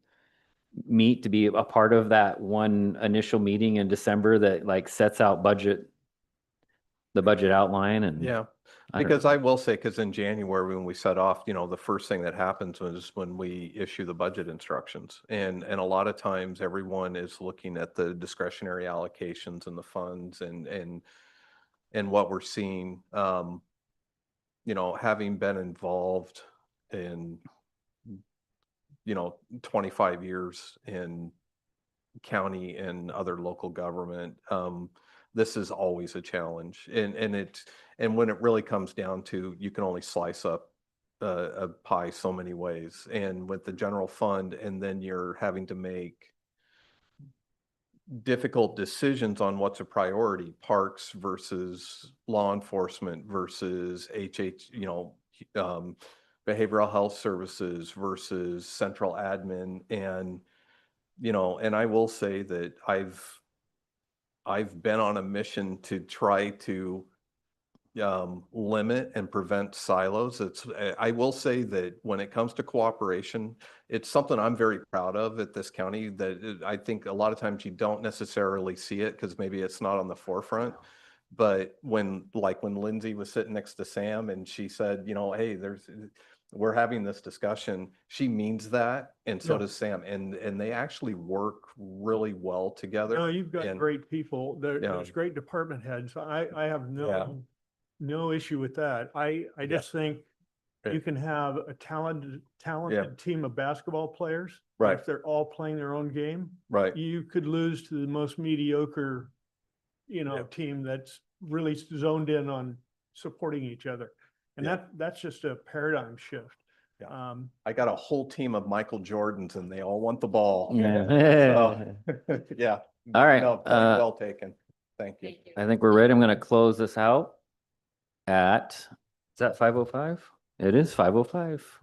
K: meet to be a part of that one initial meeting in December that like sets out the budget outline and.
B: Yeah,
K: I don't
B: because
K: know.
B: I will say, because in January, when we set off, you know, the first thing that happens was when we issue the budget instructions. And a lot of times everyone is looking at the discretionary allocations and the funds and what we're seeing. You know, having been involved in, you know, 25 years in county and other local government, this is always a challenge. And when it really comes down to, you can only slice up a pie so many ways. And with the general fund, and then you're having to make difficult decisions on what's a priority, parks versus law enforcement versus you know, behavioral health services versus central admin. And, you know, and I will say that I've been on a mission to try to limit and prevent silos. I will say that when it comes to cooperation, it's something I'm very proud of at this county, that I think a lot of times you don't necessarily see it because maybe it's not on the forefront. But when Lindsay was sitting next to Sam and she said, you know, hey, we're having this discussion, she means that. And so
A: Yeah.
B: does Sam. And they actually work really well together.
A: No, you've got
B: And-
A: great people.
B: Yeah.
A: There's great department heads. I have
B: Yeah.
A: no issue with that. I just think you can have a talented team of basketball players. but
B: Right.
A: If they're all playing their own game,
B: Right.
A: you could lose to the most mediocre, you know, team that's really zoned in on supporting each other. And that's just a paradigm shift.
B: Yeah. I got a whole team of Michael Jordans and they all want the ball.
K: Yeah.
B: So, yeah.
K: All right,
B: No, point well taken. Thank you.
K: I think we're ready. I'm gonna close this out at, is that 5:05? It is 5:05.